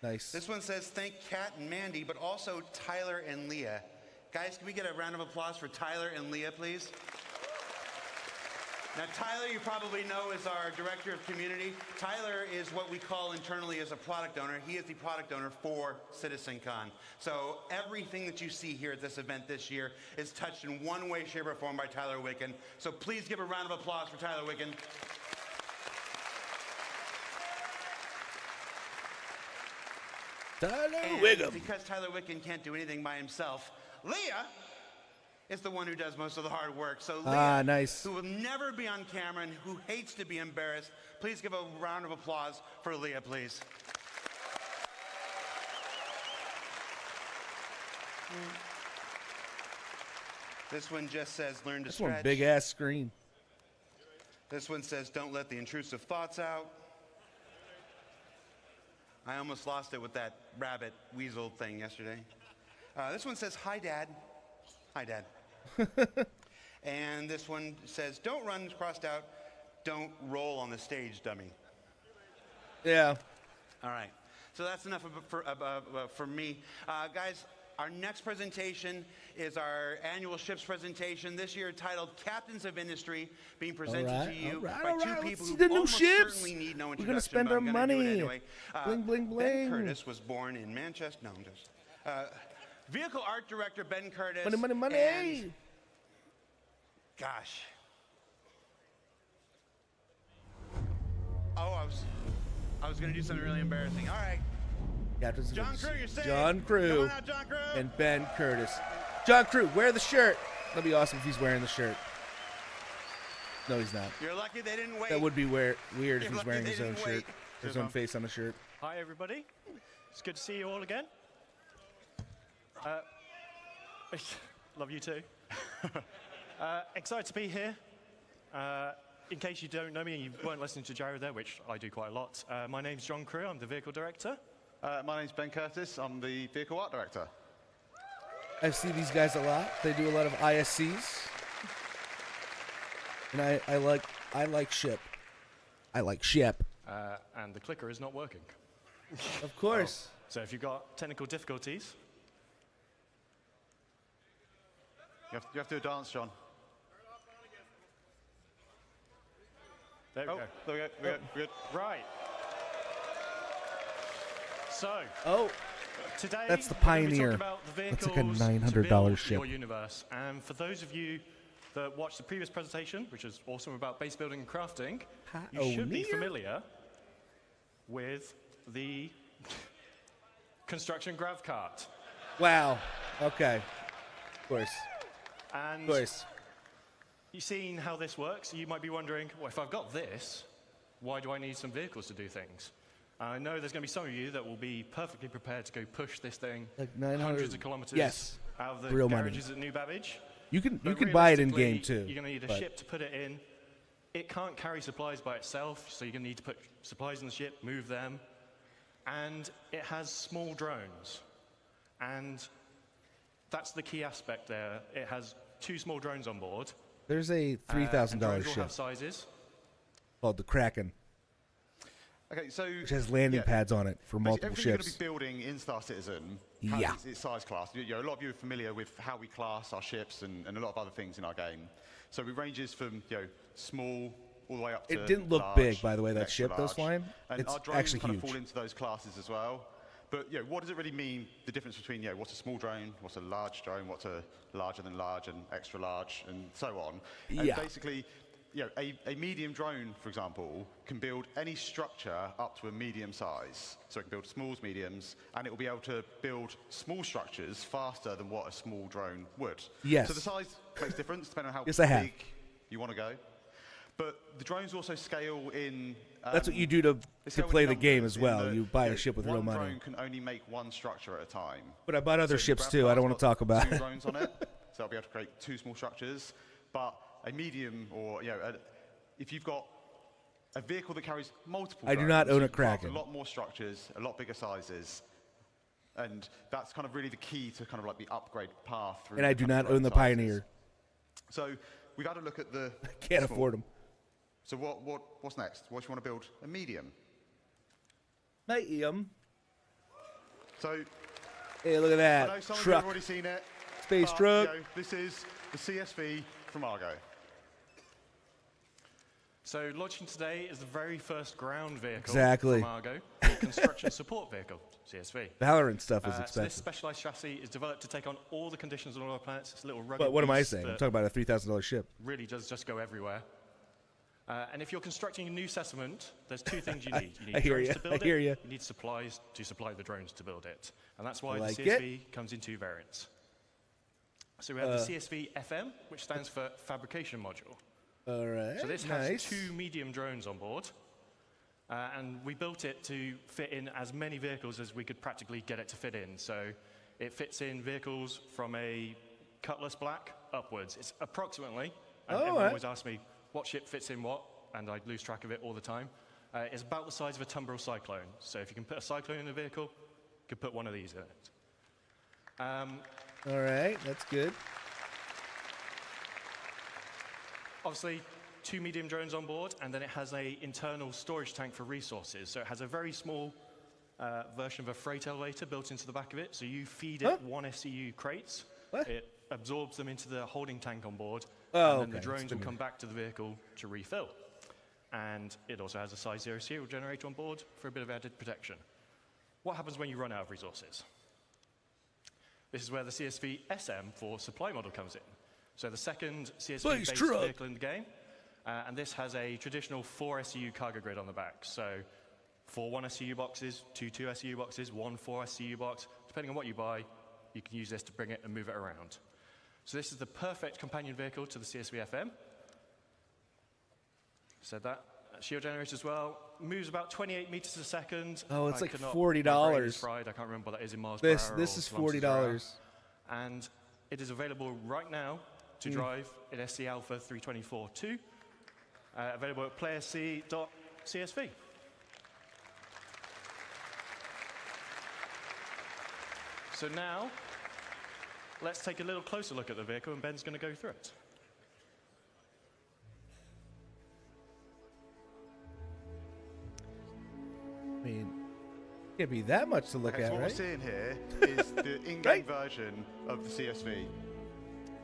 Nice. This one says, "Thank Kat and Mandy," but also Tyler and Leah. Guys, can we get a round of applause for Tyler and Leah, please? Now, Tyler, you probably know, is our Director of Community. Tyler is what we call internally as a product owner. He is the product owner for CitizenCon. So everything that you see here at this event this year is touched in one way, shape, or form by Tyler Wicken. So please give a round of applause for Tyler Wicken. Tyler Wicken. Because Tyler Wicken can't do anything by himself, Leah is the one who does most of the hard work. So Leah, nice. who will never be on camera and who hates to be embarrassed, please give a round of applause for Leah, please. This one just says, "Learn to stretch." One big ass screen. This one says, "Don't let the intrusive thoughts out." I almost lost it with that rabbit weasel thing yesterday. This one says, "Hi, Dad." Hi, Dad. And this one says, "Don't run," crossed out. "Don't roll on the stage, dummy." Yeah. All right. So that's enough for me. Guys, our next presentation is our annual ships presentation, this year titled Captains of Industry, being presented to you by two people who almost certainly need no introduction. We're going to spend our money. Anyway. Bling, bling, bling. Ben Curtis was born in Manchester. No, I'm just... Vehicle art director Ben Curtis. Money, money, money. And, gosh. Oh, I was going to do something really embarrassing. All right. John Crew, you're safe. John Crew. Come on out, John Crew. And Ben Curtis. John Crew, wear the shirt. That'd be awesome if he's wearing the shirt. No, he's not. You're lucky they didn't wait. That would be weird if he's wearing his own shirt. His own face on the shirt. Hi, everybody. It's good to see you all again. Love you too. Excited to be here. In case you don't know me and you weren't listening to Jared there, which I do quite a lot, my name's John Crew. I'm the vehicle director. My name's Ben Curtis. I'm the vehicle art director. I see these guys a lot. They do a lot of ISCs. And I like ship. I like ship. And the clicker is not working. Of course. So if you've got technical difficulties... You have to do a dance, John. There we go. There we go. We're good. Right. So. Oh. Today, that's the We're Pioneer. going to talk about the That's like a vehicles $900 ship. Your universe. And for those of you that watched the previous presentation, which is awesome about base building and crafting, you should be familiar with the construction grav cart. Wow. Okay. Of course. And of course. You've seen how this works. You might be wondering, well, if I've got this, why do I need some vehicles to do things? I know there's going to be some of you that will be perfectly prepared to go push this thing like 900 hundreds of kilometers out of the real garages money. at New Babbage. You can buy it in game too. You're going to need a ship to put it in. It can't carry supplies by itself, so you're going to need to put supplies in the ship, move them, and it has small drones, and that's the key aspect there. It has 2 small drones on board. There's a $3,000 ship. ship Sizes. called the Kraken. Okay, so which has landing pads on it for multiple everything ships. You're going to be building in Star Citizen has its size class. A lot of you are familiar with how we class our ships and a lot of other things in our game. So it ranges from small all the way up to It didn't look large, big, by the way, that extra ship that was large. flying. And It's our drones actually kind huge. of fall into those classes as well. But what does it really mean, the difference between what's a small drone, what's a large drone, what's a larger than large and extra large, and so on. And basically, a medium drone, for example, can build any structure up to a medium size. So it can build smalls, mediums, and it will be able to build small structures faster than what a small drone would. Yes. So the size makes a difference depending on how Yes, I have. big you want to go. But the drones also scale in... That's what you do to play the game as well. You buy a ship with real one money. drone can only make one structure at a time. But I bought other So ships the too. I don't want to talk about 2 it. drones on it, so I'll be able to create 2 small structures. But a medium, or if you've got a vehicle that carries multiple, I do not own a you can craft Kraken. A lot more structures, a lot bigger sizes, and that's kind of really the key to kind of like the upgrade path through. And I do not drone own the sizes. Pioneer. So we've had a look at the. I can't afford them. So what's next? What do you want to build? A medium. Medium. So. Hey, look at that I know some of you truck. have already seen it. Space but, truck. This is the CSV from Argo. So launching today is the very first ground vehicle Exactly. from Argo, the construction support vehicle, CSV. Valorant stuff is So expensive. this specialized chassis is developed to take on all the conditions on all our planets. It's a little rugged But what am I beast saying? I'm that talking about a $3,000 ship. really does just go everywhere. And if you're constructing a new settlement, there's 2 things you need. You need I hear drones ya, to build I hear it. ya. You need supplies to supply the drones to build it. And that's why Like the CSV comes in 2 variants. So we have the CSV FM, which stands for Fabrication Module. All right. So this has nice. 2 medium drones on board. And we built it to fit in as many vehicles as we could practically get it to fit in. So it fits in vehicles from a Cutlass Black upwards. It's approximately, and everyone always asks me, what ship fits in what? And I lose track of it all the time. It's about the size of a Tumbril Cyclone. So if you can put a Cyclone in a vehicle, you could put one of these in it. All right, that's good. Obviously, 2 medium drones on board, and then it has an internal storage tank for resources. So it has a very small version of a freight elevator built into the back of it. So you feed it 1 SCU crates. It absorbs them into the holding tank on board, and then the drones will come back to the vehicle to refill. And it also has a size 0 serial generator on board for a bit of added protection. What happens when you run out of resources? This is where the CSV SM for supply model comes in. So the second CSV-based vehicle in the game, and this has a traditional 4 SCU cargo grid on the back. So 4 1 SCU boxes, 2 2 SCU boxes, 1 4 SCU box. Depending on what you buy, you can use this to bring it and move it around. So this is the perfect companion vehicle to the CSV FM. Said that. Shield generator as well. Moves about 28 meters a second. Oh, it's like $40. $40. My brain is fried. I can't remember what that is in miles per hour. This is or kilometers per hour. $40. And it is available right now to drive in SC Alpha 324-2. Available at playerc.csv. So now, let's take a little closer look at the vehicle, and Ben's going to go through it. I mean, can't be that much to look at, So what right? we're seeing here is the in-game version of the CSV.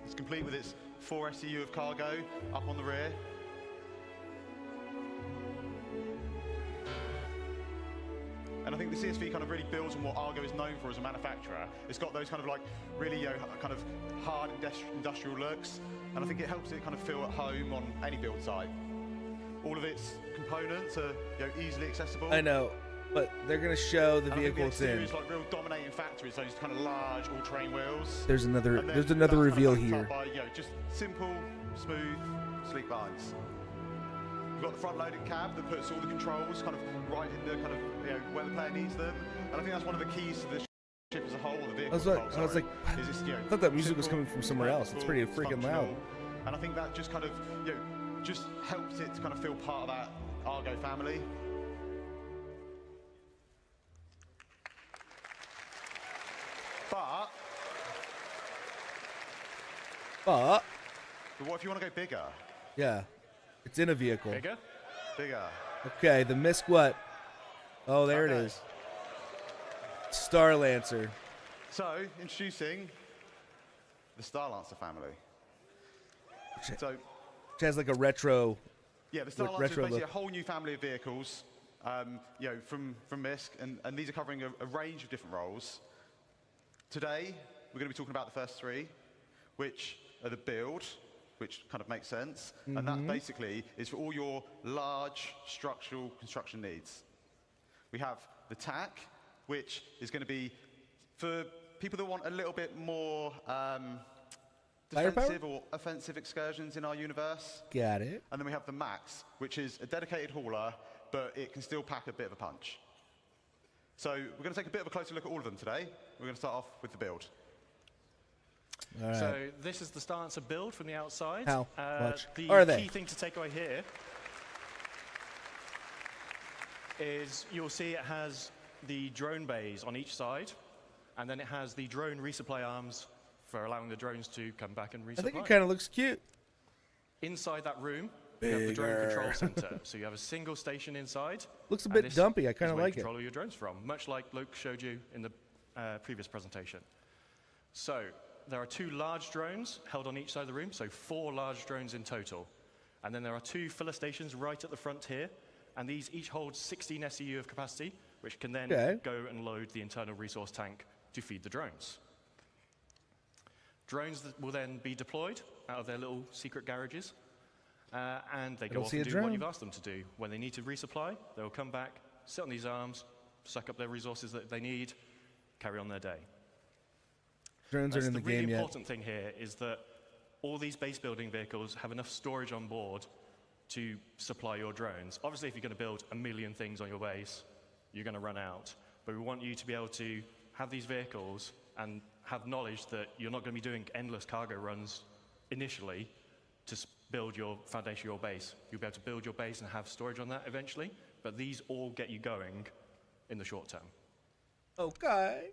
It's complete with its 4 SCU of cargo up on the rear. And I think the CSV kind of really builds on what Argo is known for as a manufacturer. It's got those kind of like really kind of hard industrial looks, and I think it helps it kind of feel at home on any build site. All of its components are easily accessible. I know. But they're gonna show the vehicle it's in. Like real dominating factories, those kind of large all-terrain wheels. There's another reveal here. By, just simple, smooth, sleek lines. We've got the front-loading cab that puts all the controls kind of right in the kind of where the player needs them, and I think that's one of the keys to the ship as a whole, or the vehicle. I was like, I thought that music was coming from somewhere else. It's pretty freaking loud. And I think that just kind of just helps it to kind of feel part of that Argo family. But what if you want to go bigger? Yeah, it's in a vehicle. Bigger. Okay, the Misk what? Oh, there it is. Star Lancer. So, introducing the Star Lancer family. Which has like a retro. Yeah, the Star Lancer is basically a whole new family of vehicles, from Misk, and these are covering a range of different roles. Today, we're going to be talking about the first three, which are the build, which kind of makes sense, and that basically is for all your large structural construction needs. We have the tack, which is going to be for people that want a little bit more defensive or offensive excursions in our universe. Got it. And then we have the max, which is a dedicated hauler, but it can still pack a bit of a punch. So we're going to take a bit of a closer look at all of them today. We're going to start off with the build. All right. So this is the Star Lancer build from the outside. How much are they? The key thing to take away here is you'll see it has the drone bays on each side, and then it has the drone resupply arms for allowing the drones to come back and resupply. I think it kind of looks cute. Inside that room, you have the drone control center. So you have a single station inside. Looks a bit dumpy. I kind of like it. Control all your drones from, much like Luke showed you in the previous presentation. So there are 2 large drones held on each side of the room, so 4 large drones in total. And then there are 2 filler stations right at the front here, and these each hold 16 SEU of capacity, which can then go and load the internal resource tank to feed the drones. Drones that will then be deployed out of their little secret garages, and they go off and do what you've asked them to do. When they need to resupply, they will come back, sit on these arms, suck up their resources that they need, carry on their day. Drones aren't in the game yet. The really important thing here is that all these base building vehicles have enough storage on board to supply your drones. Obviously, if you're going to build 1 million things on your base, you're going to run out. But we want you to be able to have these vehicles and have knowledge that you're not going to be doing endless cargo runs initially to build your foundation, your base. You'll be able to build your base and have storage on that eventually, but these all get you going in the short term. Okay.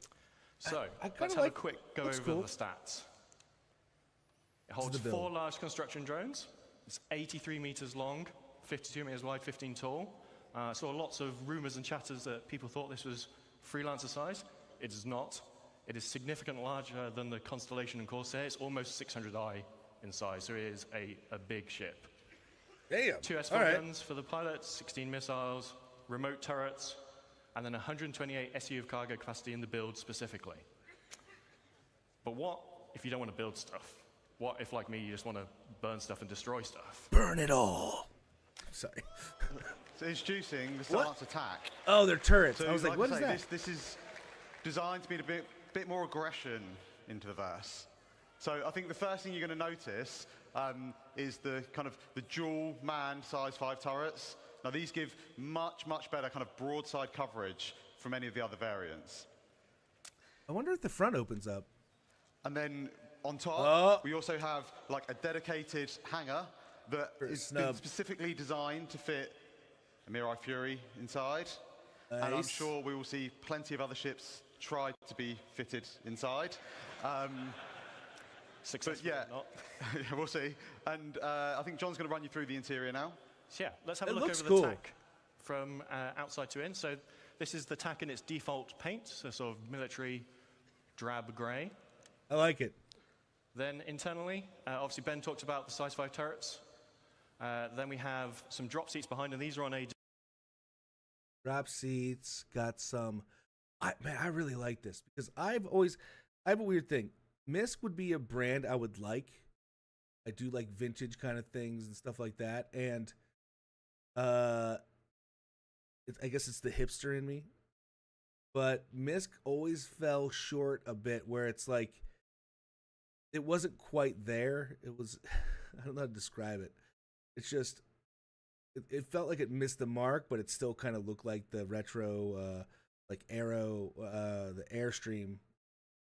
So, let's have a quick go over the stats. It holds 4 large construction drones. It's 83 meters long, 52 meters wide, 15 tall. Saw lots of rumors and chatters that people thought this was Freelancer size. It is not. It is significantly larger than the Constellation and Corsair. It's almost 600i in size, so it is a big ship. Damn. 2 S4 guns for the pilots, 16 missiles, remote turrets, and then 128 SU of cargo capacity in the build specifically. But what if you don't want to build stuff? What if, like me, you just want to burn stuff and destroy stuff? Burn it all. Sorry. So introducing the Star Lancer attack. Oh, they're turrets. So I was like, what is that? This is designed to be a bit more aggression into the verse. So I think the first thing you're going to notice is the kind of the dual man size 5 turrets. Now these give much better kind of broadside coverage from any of the other variants. I wonder if the front opens up. And then on top, we also have like a dedicated hangar that is been specifically designed to fit a Mirai Fury inside. Nice. And I'm sure we will see plenty of other ships try to be fitted inside. Successfully not. We'll see. And I think John's going to run you through the interior now. So yeah, let's have a look over the tack from outside to in. So this is the tack in its default paint, so sort of military drab grey. I like it. Then internally, obviously Ben talked about the size 5 turrets. Then we have some drop seats behind, and these are on a... Drop seats, got some... Man, I really like this, because I have a weird thing. Misk would be a brand I would like. I do like vintage kind of things and stuff like that. And I guess it's the hipster in me. But Mysk always fell short a bit, where it's like it wasn't quite there. It was, I don't know how to describe it. It's just, it felt like it missed the mark, but it still kind of looked like the retro, like Arrow, the Airstream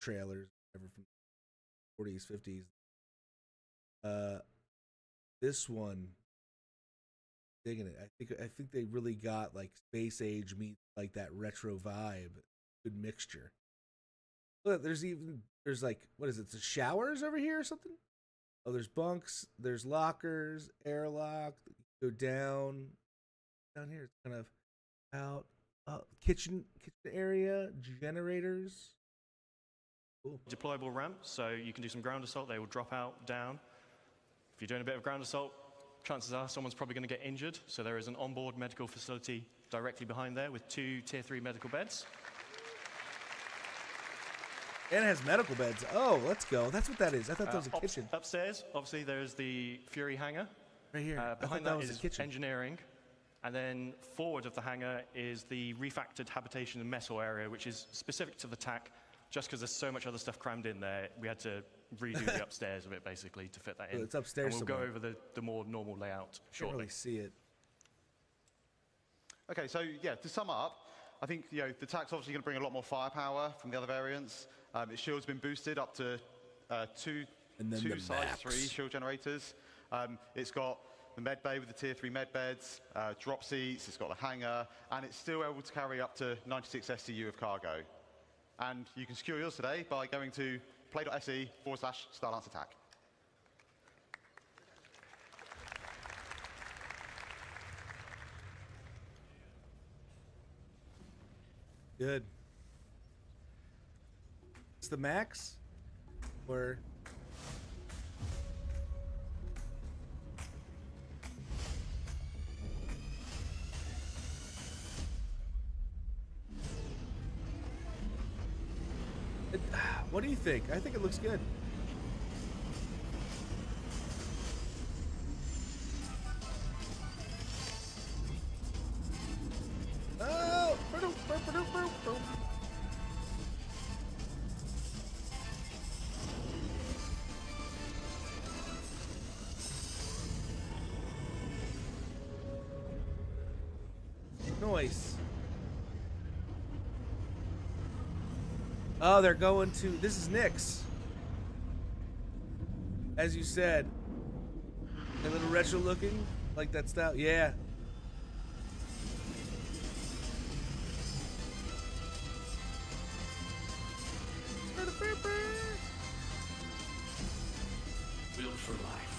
trailers, whatever, from the 40s, 50s. This one, digging it. I think they really got like space age meets like that retro vibe. Good mixture. Look, there's like, what is it? The showers over here or something? Oh, there's bunks, there's lockers, airlock. Go down here. It's kind of out. Kitchen area, generators. Cool. Deployable ramp, so you can do some ground assault. They will drop out down. If you're doing a bit of ground assault, chances are someone's probably going to get injured. So there is an onboard medical facility directly behind there with 2 tier 3 medical beds. And it has medical beds. Oh, let's go. That's what that is. I thought that was a kitchen. Upstairs, obviously, there's the Fury hangar. Right here. Behind that is engineering. And then forward of the hangar is the refactored habitation and mess hall area, which is specific to the TAC. Just because there's so much other stuff crammed in there, we had to redo the upstairs of it, basically, to fit that in. It's upstairs and we'll go over the more normal layout shortly. Can't really see it. Okay, so yeah, to sum up, I think the TAC's obviously going to bring a lot more firepower from the other variants. Its shield's been boosted up to two size 3 shield generators. It's got the med bay with the tier 3 med beds, drop seats, it's got the hangar, and it's still able to carry up to 96 SCU of cargo. And you can secure yours today by going to play.se/StarLance Attack. Good. It's the max? Or... What do you think? I think it looks good. Oh! Noise. Oh, they're going to... This is Nyx. As you said. A little retro looking. Like that style. Yeah. Built for life.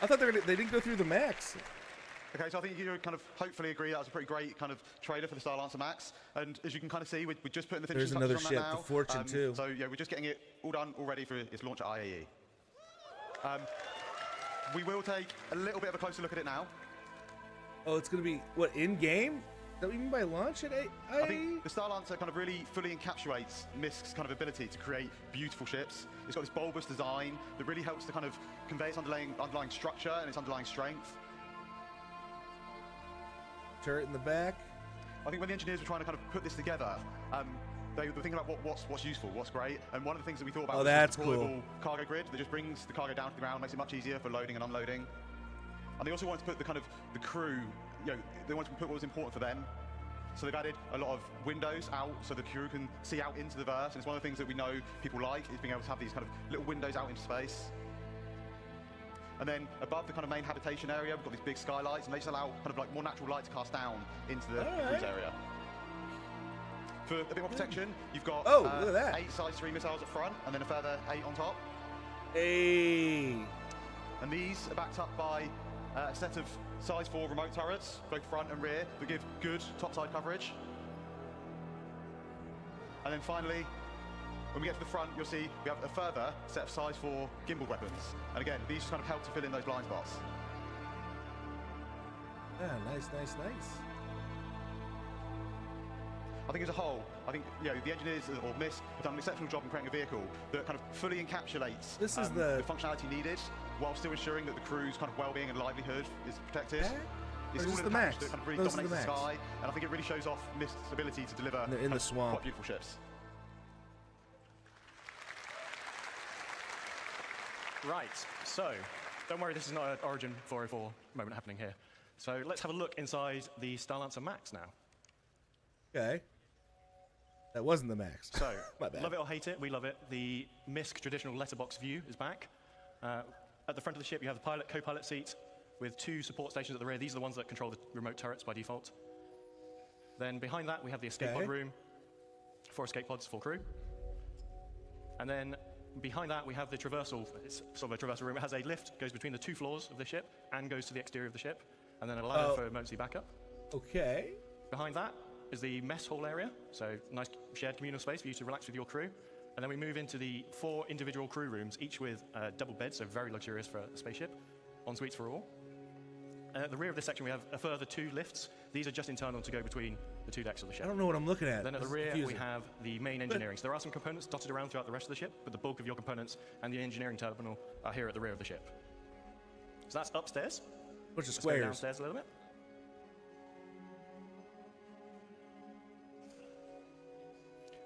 I thought they didn't go through the max. Okay, so I think you kind of hopefully agree that was a pretty great kind of trailer for the StarLancer Max. And as you can kind of see, we're just putting the finishing touches on that now. There's another ship, the Fortune too. So yeah, we're just getting it all done, all ready for its launch at IAE. We will take a little bit of a closer look at it now. Oh, it's going to be, what, in-game? Is that what you mean by launch at IAE? I think the StarLancer kind of really fully encapsulates Mysk's kind of ability to create beautiful ships. It's got this bulbous design that really helps to kind of convey its underlying structure and its underlying strength. Turret in the back. I think when the engineers were trying to kind of put this together, they were thinking about what's useful, what's great, and one of the things that we thought about was the deployable cargo grid that just brings the cargo down to the ground, makes it much easier for loading and unloading. And they also wanted to put the crew, they wanted to put what was important for them. So they've added a lot of windows out so the crew can see out into the verse, and it's one of the things that we know people like, is being able to have these kind of little windows out into space. And then above the kind of main habitation area, we've got these big skylights, and they just allow kind of like more natural light to cast down into the cruise area. For a bit more protection, you've got look at that. 8 size 3 missiles up front, and then a further 8 on top. Hey. And these are backed up by a set of size 4 remote turrets, both front and rear, that give good topside coverage. And then finally, when we get to the front, you'll see we have a further set of size 4 gimbal weapons. And again, these just kind of help to fill in those blind spots. Yeah, nice. I think as a whole, I think the engineers or MISC have done an exceptional job in creating a vehicle that kind of fully encapsulates the functionality needed, while still ensuring that the crew's kind of well-being and livelihood is protected. It's all in the package that kind of really dominates the sky, and I think it really shows off MISC's ability to deliver in the swamp quite beautiful ships. Right, so don't worry, this is not an Origin 404 moment happening here. So let's have a look inside the Starlancer Max now. Okay. That wasn't the Max. So, My bad. love it or hate it, we love it. The MISC traditional letterbox view is back. At the front of the ship, you have the pilot, co-pilot seat with 2 support stations at the rear. These are the ones that control the remote turrets by default. Then behind that, we have the escape pod room, 4 escape pods, full crew. And then behind that, we have the traversal. It's sort of a traversal room. It has a lift, goes between the 2 floors of the ship, and goes to the exterior of the ship. And then a ladder for emergency backup. Okay. Behind that is the mess hall area, so nice shared communal space for you to relax with your crew. And then we move into the 4 individual crew rooms, each with double beds, so very luxurious for a spaceship. En suites for all. At the rear of this section, we have a further 2 lifts. These are just internal to go between the 2 decks of the ship. I don't know what I'm looking at. Then at the rear, we have the main engineering. So there are some components dotted around throughout the rest of the ship, but the bulk of your components and the engineering terminal are here at the rear of the ship. So that's upstairs. Bunch of Let's squares. go downstairs a little bit.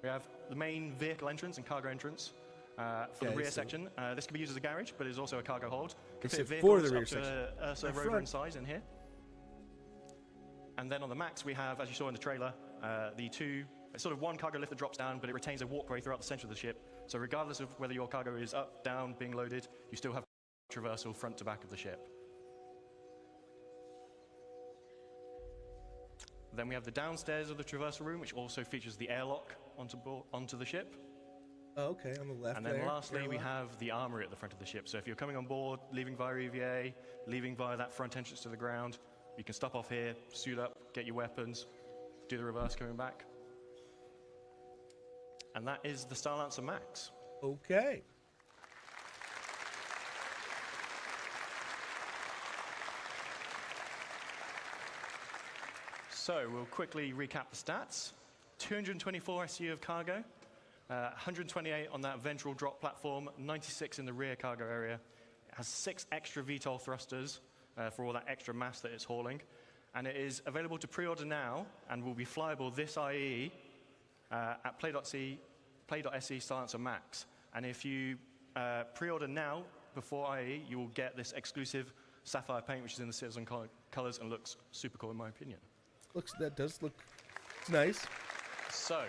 We have the main vehicle entrance and cargo entrance for the rear section. This can be used as a garage, but it's also a cargo hold. Can fit for the vehicles rear up to section. Ursa rover in size in here. And then on the Max, we have, as you saw in the trailer, it's sort of one cargo lift that drops down, but it retains a walkway throughout the center of the ship. So regardless of whether your cargo is up, down, being loaded, you still have traversal front to back of the ship. Then we have the downstairs of the traversal room, which also features the airlock onto the ship. Oh, okay, on the left. And then lastly, we have the armory at the front of the ship. So if you're coming on board, leaving via EVA, leaving via that front entrance to the ground, you can stop off here, suit up, get your weapons, do the reverse coming back. And that is the Starlancer Max. Okay. So we'll quickly recap the stats. 224 SU of cargo, 128 on that ventral drop platform, 96 in the rear cargo area. It has 6 extra VTOL thrusters for all that extra mass that it's hauling. And it is available to pre-order now and will be flyable this IE at play.se Starlancer Max. And if you pre-order now before IE, you will get this exclusive sapphire paint, which is in the CitizenCon colors and looks super cool in my opinion. That does look nice. So,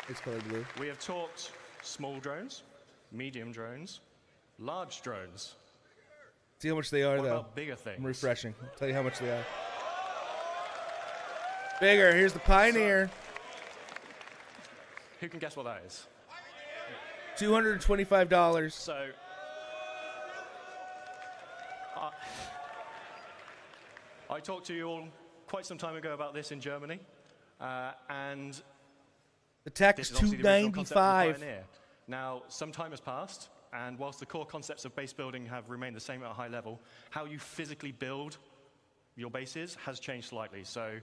it's colored blue. We have talked small drones, medium drones, large drones. See how much they are, what though. About bigger things? I'm refreshing. I'll tell you how much they are. Bigger. Here's the Pioneer. So, who can guess what that is? $225. So, I talked to you all quite some time ago about this in Germany, and the tech is $295. Now, some time has passed, and whilst the core concepts of base building have remained the same at a high level, how you physically build your bases has changed slightly. So,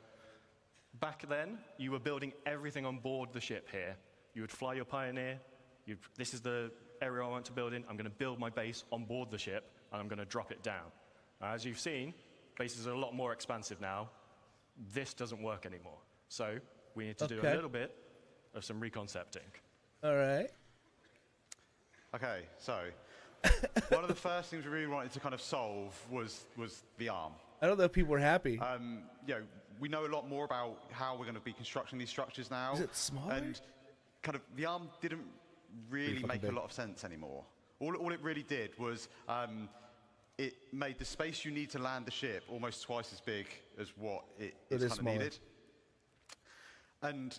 back then, you were building everything on board the ship here. You would fly your Pioneer. This is the area I want to build in. I'm going to build my base on board the ship, and I'm going to drop it down. As you've seen, bases are a lot more expansive now. This doesn't work anymore. So we need to do a little bit of some reconcepting. All right. Okay, so one of the first things we really wanted to kind of solve was the arm. I don't know if people were happy. We know a lot more about how we're going to be constructing these structures now. Is it smaller? And kind of the arm didn't really make a lot of sense anymore. All it really did was it made the space you need to land the ship almost twice as big as what it's kind of needed. And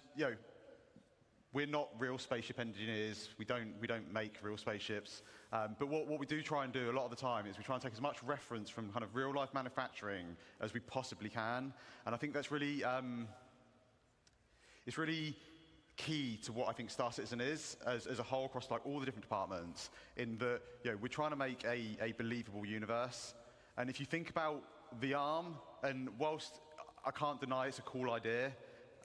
we're not real spaceship engineers. We don't make real spaceships. But what we do try and do a lot of the time is we try and take as much reference from kind of real life manufacturing as we possibly can. And I think that's really it's really key to what I think Star Citizen is as a whole across like all the different departments, in that we're trying to make a believable universe. And if you think about the arm, and whilst I can't deny it's a cool idea,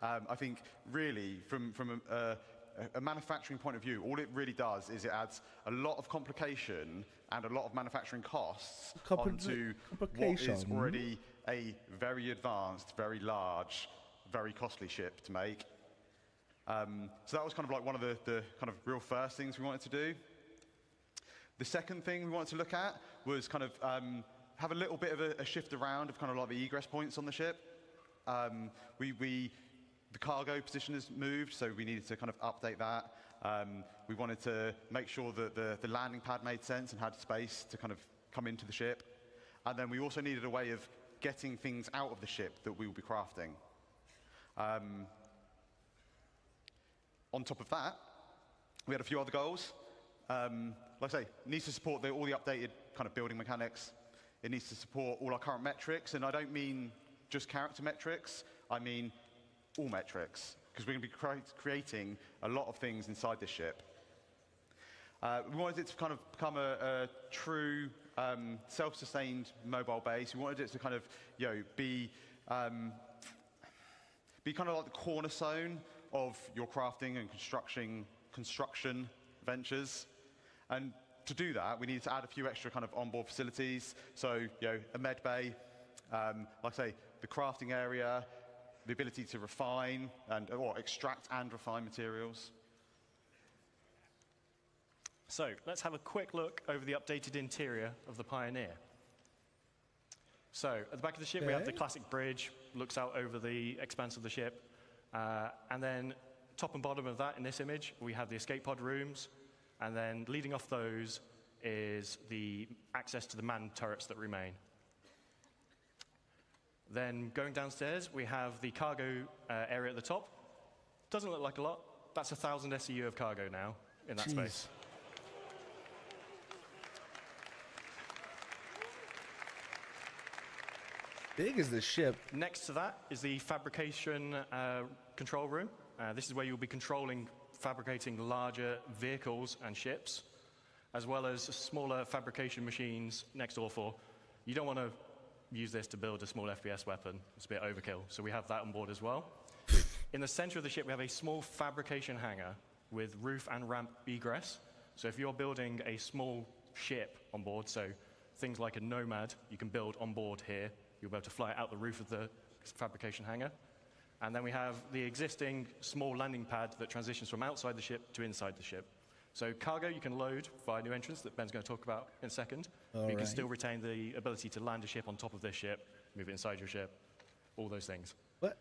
I think really from a manufacturing point of view, all it really does is it adds a lot of complication and a lot of manufacturing costs onto what is already a very advanced, very large, very costly ship to make. So that was kind of like one of the kind of real first things we wanted to do. The second thing we wanted to look at was kind of have a little bit of a shift around of kind of like the egress points on the ship. The cargo position has moved, so we needed to kind of update that. We wanted to make sure that the landing pad made sense and had space to kind of come into the ship. And then we also needed a way of getting things out of the ship that we will be crafting. On top of that, we had a few other goals. Like I say, it needs to support all the updated kind of building mechanics. It needs to support all our current metrics, and I don't mean just character metrics, I mean all metrics, because we're going to be creating a lot of things inside this ship. We wanted it to kind of become a true self-sustained mobile base. We wanted it to kind of, be kind of like the cornerstone of your crafting and construction ventures. And to do that, we needed to add a few extra kind of onboard facilities. So, a med bay, like I say, the crafting area, the ability to refine or extract and refine materials. So let's have a quick look over the updated interior of the Pioneer. So at the back of the ship, we have the classic bridge, looks out over the expanse of the ship. And then top and bottom of that in this image, we have the escape pod rooms. And then leading off those is the access to the manned turrets that remain. Then going downstairs, we have the cargo area at the top. Doesn't look like a lot. That's 1,000 SEU of cargo now in that space. Big is the ship. Next to that is the fabrication control room. This is where you'll be fabricating larger vehicles and ships, as well as smaller fabrication machines next door for. You don't want to use this to build a small FPS weapon. It's a bit overkill, so we have that on board as well. In the center of the ship, we have a small fabrication hangar with roof and ramp egress. So if you're building a small ship on board, so things like a Nomad, you can build on board here. You'll be able to fly out the roof of the fabrication hangar. And then we have the existing small landing pad that transitions from outside the ship to inside the ship. So cargo you can load via new entrance that Ben's going to talk about in a second. But you can still retain the ability to land a ship on top of this ship, move it inside your ship, all those things. What?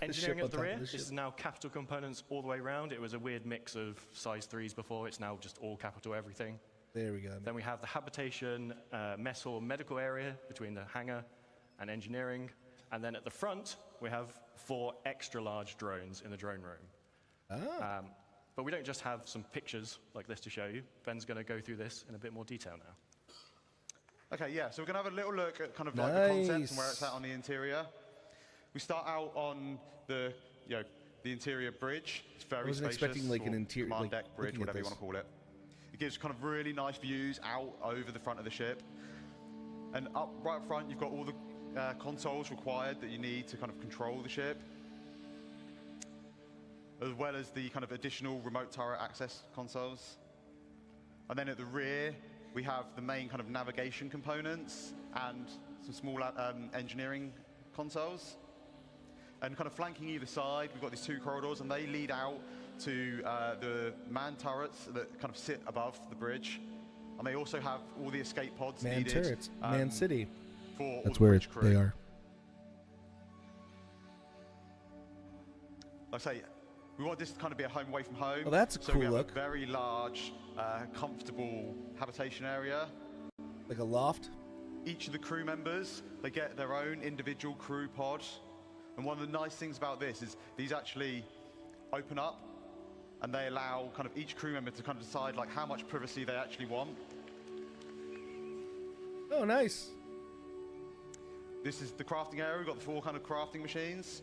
Engineering at the rear, this is now capital components all the way around. It was a weird mix of size 3s before. It's now just all capital everything. There we go. Then we have the habitation, mess hall, medical area between the hangar and engineering. And then at the front, we have 4 extra large drones in the drone room. But we don't just have some pictures like this to show you. Ben's going to go through this in a bit more detail now. Okay, yeah, so we're going to have a little look at kind of like the concept and where it's at on the interior. We start out on the interior bridge. It's very spacious. I wasn't expecting like an interior command deck bridge, whatever you want to call it. It gives kind of really nice views out over the front of the ship. And right up front, you've got all the consoles required that you need to kind of control the ship, as well as the kind of additional remote turret access consoles. And then at the rear, we have the main kind of navigation components and some small engineering consoles. And kind of flanking either side, we've got these 2 corridors, and they lead out to the manned turrets that kind of sit above the bridge. And they also have all the escape pods needed. Manned turrets, Man City. That's where they are. Like I say, we want this to kind of be a home away from home. Oh, that's a cool look. So we have look. a very large, comfortable habitation area. Like a loft? Each of the crew members, they get their own individual crew pod. And one of the nice things about this is these actually open up, and they allow kind of each crew member to kind of decide like how much privacy they actually want. Oh, nice. This is the crafting area. We've got the 4 kind of crafting machines.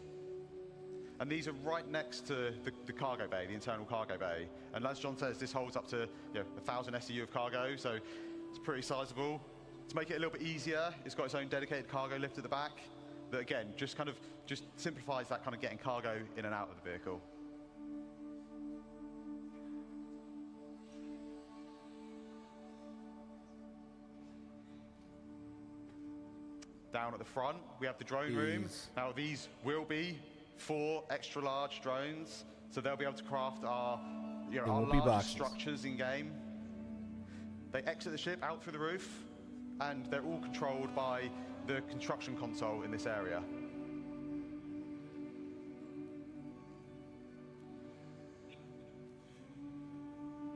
And these are right next to the cargo bay, the internal cargo bay. And as John says, this holds up to 1,000 SEU of cargo, so it's pretty sizable. To make it a little bit easier, it's got its own dedicated cargo lift at the back. that again just simplifies that kind of getting cargo in and out of the vehicle. Down at the front, we have the drone room. Now these will be 4 extra large drones, so they'll be able to craft our larger structures in game. They exit the ship out through the roof, and they're all controlled by the construction console in this area.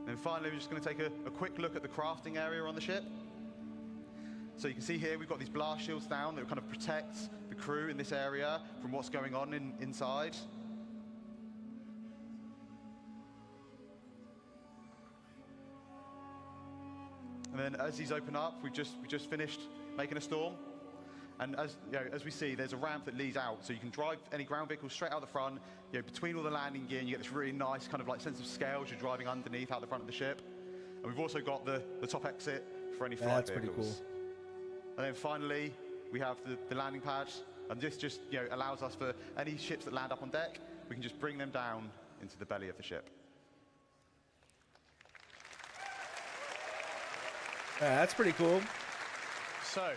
And finally, we're just going to take a quick look at the crafting area on the ship. So you can see here we've got these blast shields down that kind of protect the crew in this area from what's going on inside. And then as these open up, we just finished making a storm. And as we see, there's a ramp that leads out, so you can drive any ground vehicles straight out the front. Between all the landing gear, and you get this really nice kind of like sense of scale as you're driving underneath out the front of the ship. And we've also got the top exit for any flight vehicles. That's pretty cool. And then finally, we have the landing pad, and this just allows us for any ships that land up on deck, we can just bring them down into the belly of the ship. That's pretty cool. So,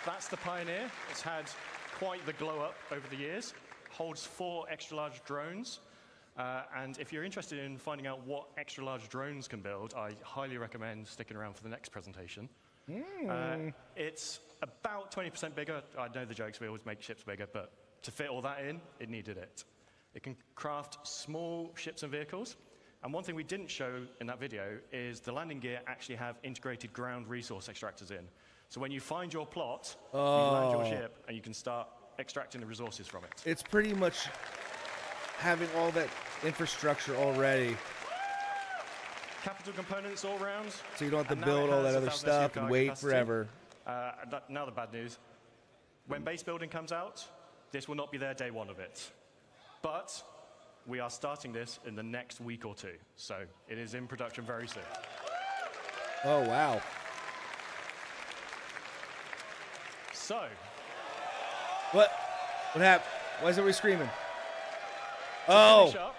that's the Pioneer. It's had quite the glow up over the years. Holds 4 extra large drones. And if you're interested in finding out what extra large drones can build, I highly recommend sticking around for the next presentation. It's about 20% bigger. I know the jokes, we always make ships bigger, but to fit all that in, it needed it. It can craft small ships and vehicles. And one thing we didn't show in that video is the landing gear actually have integrated ground resource extractors in. So when you find your plot, you land your ship and you can start extracting the resources from it. It's pretty much having all that infrastructure already. Capital components all around. So you don't have to build all that other stuff and wait forever. Now the bad news. When base building comes out, this will not be there day 1 of it. But we are starting this in the next week or 2. So it is in production very soon. Oh, wow. So. What happened? Why is everybody screaming? To finish up,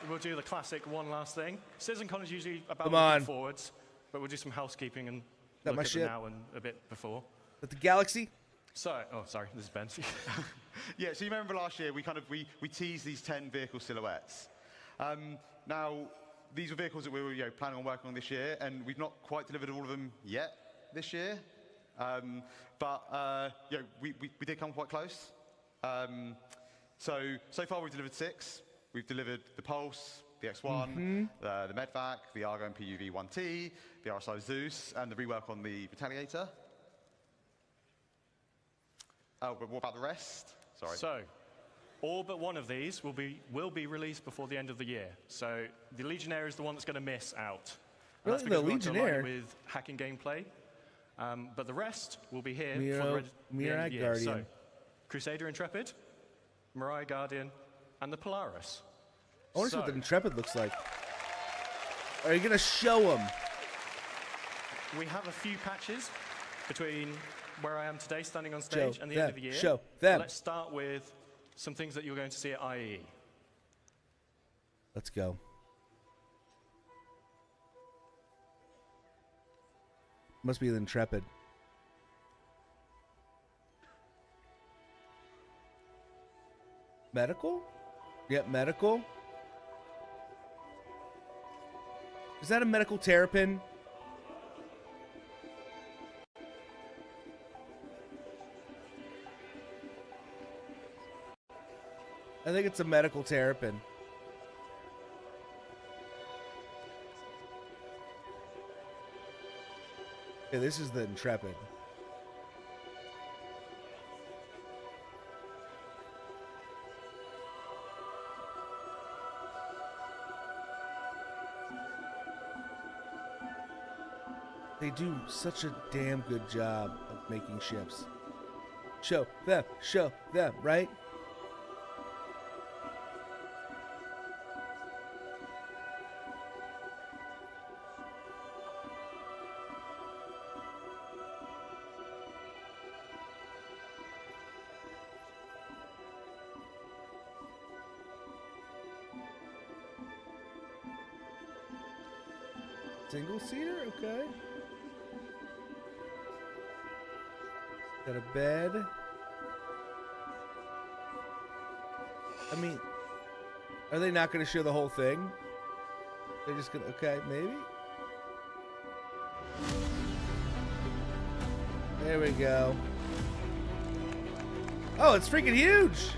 we'll do the classic one last thing. CitizenCon is usually about looking forwards, but we'll do some housekeeping and look at the now and a bit before. At the Galaxy? So, sorry, this is Ben. Yeah, so you remember last year we teased these 10 vehicle silhouettes. Now, these were vehicles that we were planning on working on this year, and we've not quite delivered all of them yet this year. But we did come quite close. So far we've delivered 6. We've delivered the Pulse, the X1, the Medvac, the Argo and PUV 1T, the RSI Zeus, and the rework on the Retaliator. Oh, but what about the rest? Sorry. So, all but one of these will be released before the end of the year. So the Legionnaire is the one that's going to miss out. And Really, the Legionnaire? With hacking gameplay. But the rest will be here Mirai for the end of the year. Guardian. So, Crusader Intrepid, Mirai Guardian, and the Polaris. I wonder what the Intrepid looks like. Are you going to show them? We have a few patches between where I am today, standing on stage, and the end of the year. Show them. Let's start with some things that you're going to see at IE. Let's go. Must be the Intrepid. Medical? Yep, medical. Is that a medical terrapin? I think it's a medical terrapin. Yeah, this is the Intrepid. They do such a damn good job of making ships. Show them, right? Single-seater? Okay. Got a bed. I mean, are they not going to show the whole thing? They're just going to... Okay, maybe? There we go. Oh, it's freaking huge!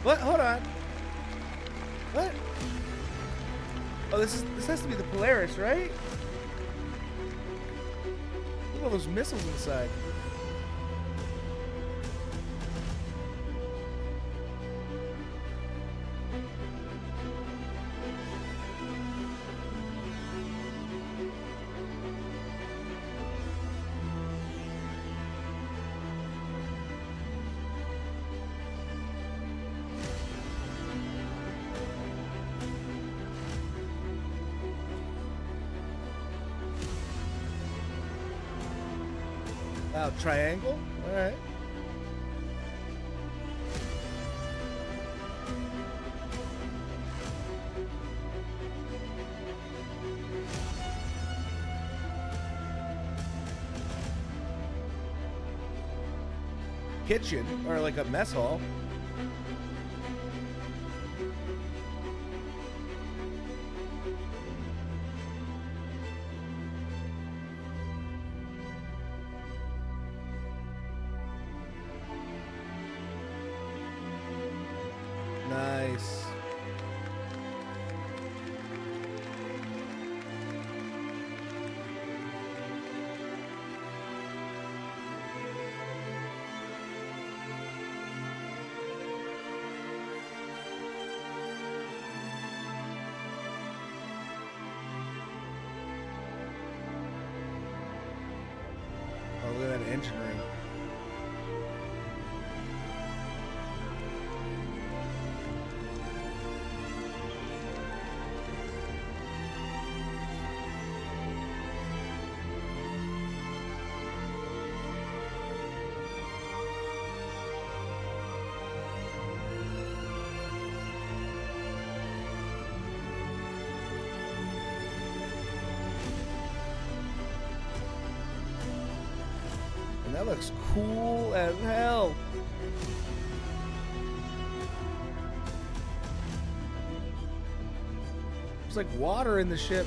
What? Hold on. What? Oh, this has to be the Polaris, right? Look at all those missiles inside. Wow, triangle? Alright. Kitchen, or like a mess hall. Nice. Oh, look at that engine room. And that looks cool as hell. It's like water in the ship.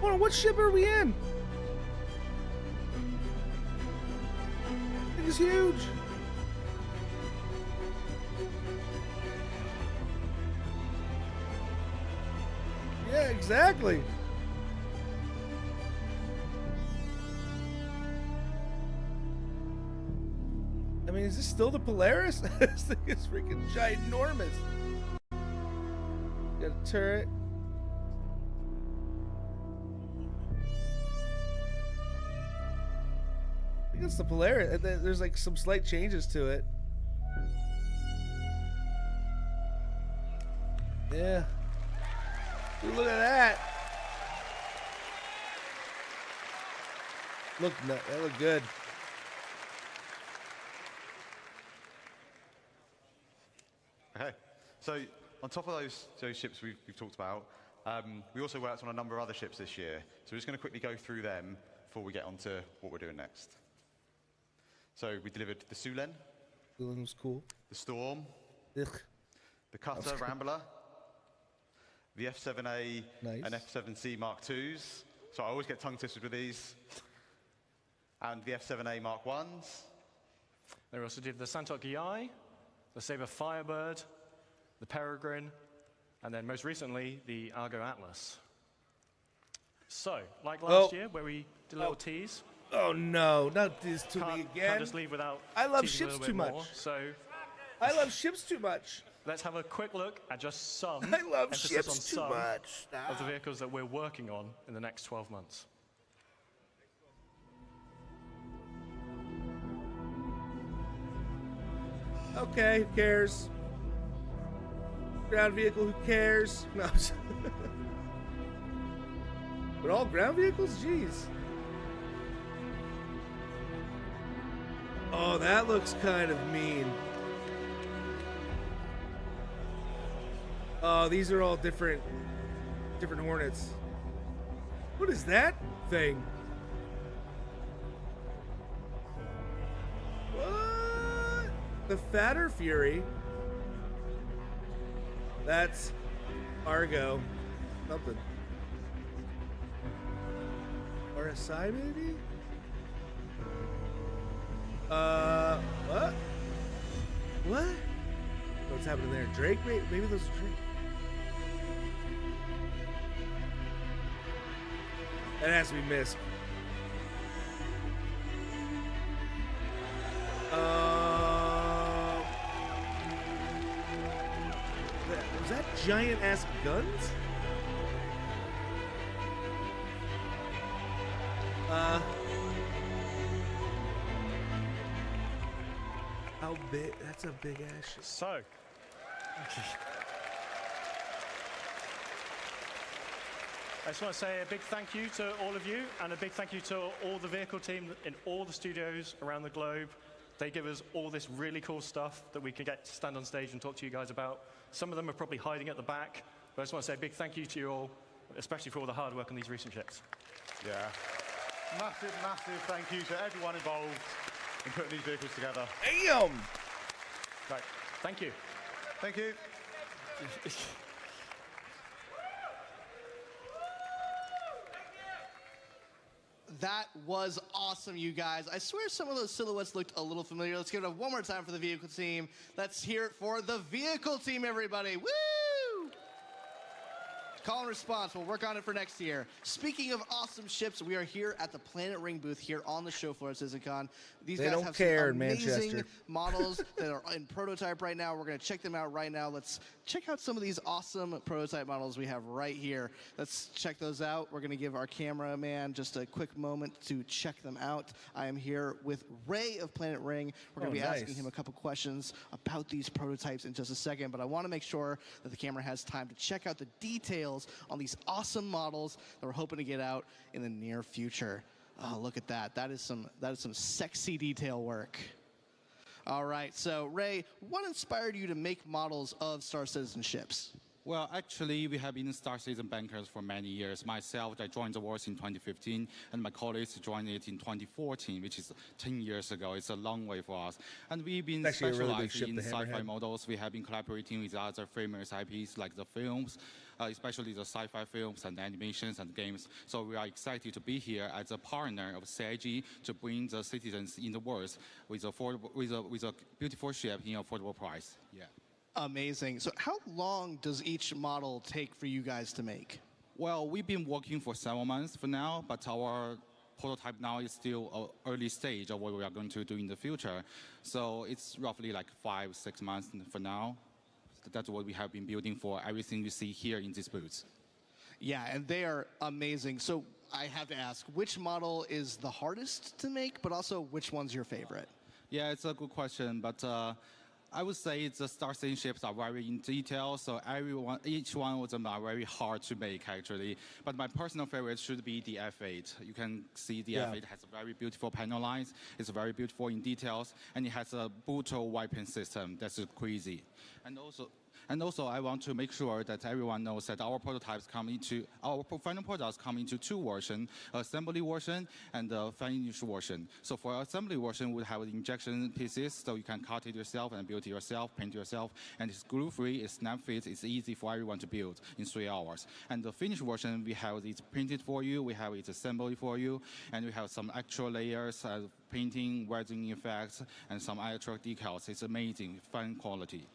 Hold on, what ship are we in? It is huge. Yeah, exactly. I mean, is this still the Polaris? This thing is freaking ginormous. Got a turret. I think it's the Polaris. There's like some slight changes to it. Yeah. Ooh, look at that. That looked good. Okay, so on top of those ships we've talked about, we also worked on a number of other ships this year. So we're just going to quickly go through them before we get on to what we're doing next. So we delivered the Sulen. Sulen was cool. The Storm. Ugh. The Cutter Rambler. The F7A nice. and F7C Mark IIs. So I always get tongue twisted with these. And the F7A Mark Is. They also did the Santok EI, the Sabre Firebird, the Peregrine, and then most recently, the Argo Atlas. So, like last year, where we did a little tease. Oh no, not this to me again. Can't just leave without I love ships too much. So, I love ships too much. Let's have a quick look at just some. I love emphasis ships on too some much. of the vehicles that we're working on in the next 12 months. Okay, who cares? Ground vehicle, who cares? No. But all ground vehicles? Jeez. Oh, that looks kind of mean. Oh, these are all different Hornets. What is that thing? What? The Fatter Fury. That's Argo. Something. RSI maybe? What? What? What's happening there? Drake? Maybe those are Drake. That has to be missed. Was that giant ass guns? How big? That's a big ass shit. So. I just want to say a big thank you to all of you, and a big thank you to all the vehicle team in all the studios around the globe. They give us all this really cool stuff that we can get to stand on stage and talk to you guys about. Some of them are probably hiding at the back, but I just want to say a big thank you to you all, especially for all the hard work on these recent ships. Yeah. Massive, massive thank you to everyone involved in putting these vehicles together. Damn! Right. Thank you. Thank you. That was awesome, you guys. I swear some of those silhouettes looked a little familiar. Let's give it up one more time for the vehicle team. Let's hear it for the vehicle team, everybody. Woo! Call and response. We'll work on it for next year. Speaking of awesome ships, we are here at the Planet Ring booth here on the show floor at CitizenCon. These guys have some amazing models that are in prototype right now. We're going to check them out right now. Let's check out some of these awesome prototype models we have right here. Let's check those out. We're going to give our cameraman just a quick moment to check them out. I am here with Ray of Planet Ring. We're going to be asking him a couple questions about these prototypes in just a second, but I want to make sure that the camera has time to check out the details on these awesome models that we're hoping to get out in the near future. Oh, look at that. That is some sexy detail work. All right, so Ray, what inspired you to make models of Star Citizen ships? Well, actually, we have been Star Citizen bankers for many years. Myself, I joined the wars in 2015, and my colleagues joined it in 2014, which is 10 years ago. It's a long way for us. And we've been specialized in sci-fi models. We have been collaborating with other famous IPs like the films, especially the sci-fi films and animations and games. So we are excited to be here as a partner of CIG to bring the citizens in the world with a beautiful ship in an affordable price. Yeah. Amazing. So how long does each model take for you guys to make? Well, we've been working for 7 months for now, but our prototype now is still an early stage of what we are going to do in the future. So it's roughly like 5-6 months for now. That's what we have been building for everything you see here in this booth. Yeah, and they are amazing. So I have to ask, which model is the hardest to make, but also which one's your favorite? Yeah, it's a good question, but I would say the Star Citizen ships are very in detail, so each one of them are very hard to make, actually. But my personal favorite should be the F8. You can see the F8 has a very beautiful panel lines. It's very beautiful in details, and it has a brutal weapon system that's crazy. And also, I want to make sure that everyone knows that our final products come into 2 versions, assembly version and the finished version. So for assembly version, we have injection pieces, so you can cut it yourself and build it yourself, paint it yourself, and it's glue-free, it's snap-fit, it's easy for everyone to build in 3 hours. And the finished version, we have it printed for you, we have it assembled for you, and we have some actual layers, painting, welding effects, and some actual decals. It's amazing, fine quality.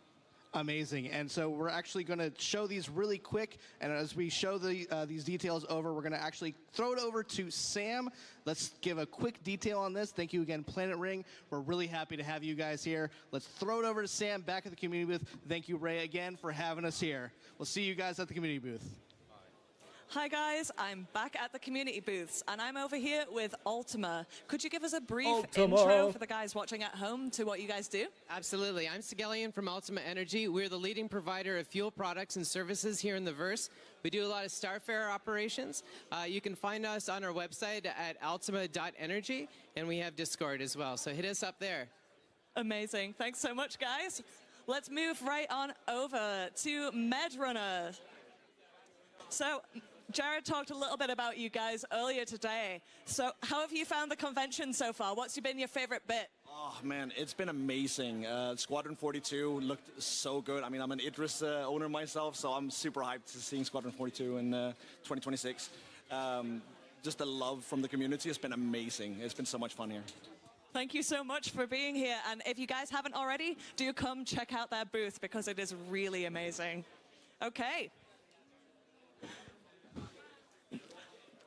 Amazing. And so we're actually going to show these really quick. And as we show these details over, we're going to actually throw it over to Sam. Let's give a quick detail on this. Thank you again, Planet Ring. We're really happy to have you guys here. Let's throw it over to Sam back at the community booth. Thank you, Ray, again for having us here. We'll see you guys at the community booth. Hi guys, I'm back at the community booths and I'm over here with Ultima. Could you give us a brief intro for the guys watching at home to what you guys do? Absolutely. I'm Sigelian from Ultima Energy. We're the leading provider of fuel products and services here in the Verse. We do a lot of Starfare operations. You can find us on our website at altima.energy, and we have Discord as well. So hit us up there. Amazing. Thanks so much, guys. Let's move right on over to MedRunner. So, Jared talked a little bit about you guys earlier today. So, how have you found the convention so far? What's been your favorite bit? Oh, man, it's been amazing. Squadron 42 looked so good. I mean, I'm an Idris owner myself, so I'm super hyped to seeing Squadron 42 in 2026. Just the love from the community has been amazing. It's been so much fun here. Thank you so much for being here. And if you guys haven't already, do come check out their booth because it is really amazing. Okay.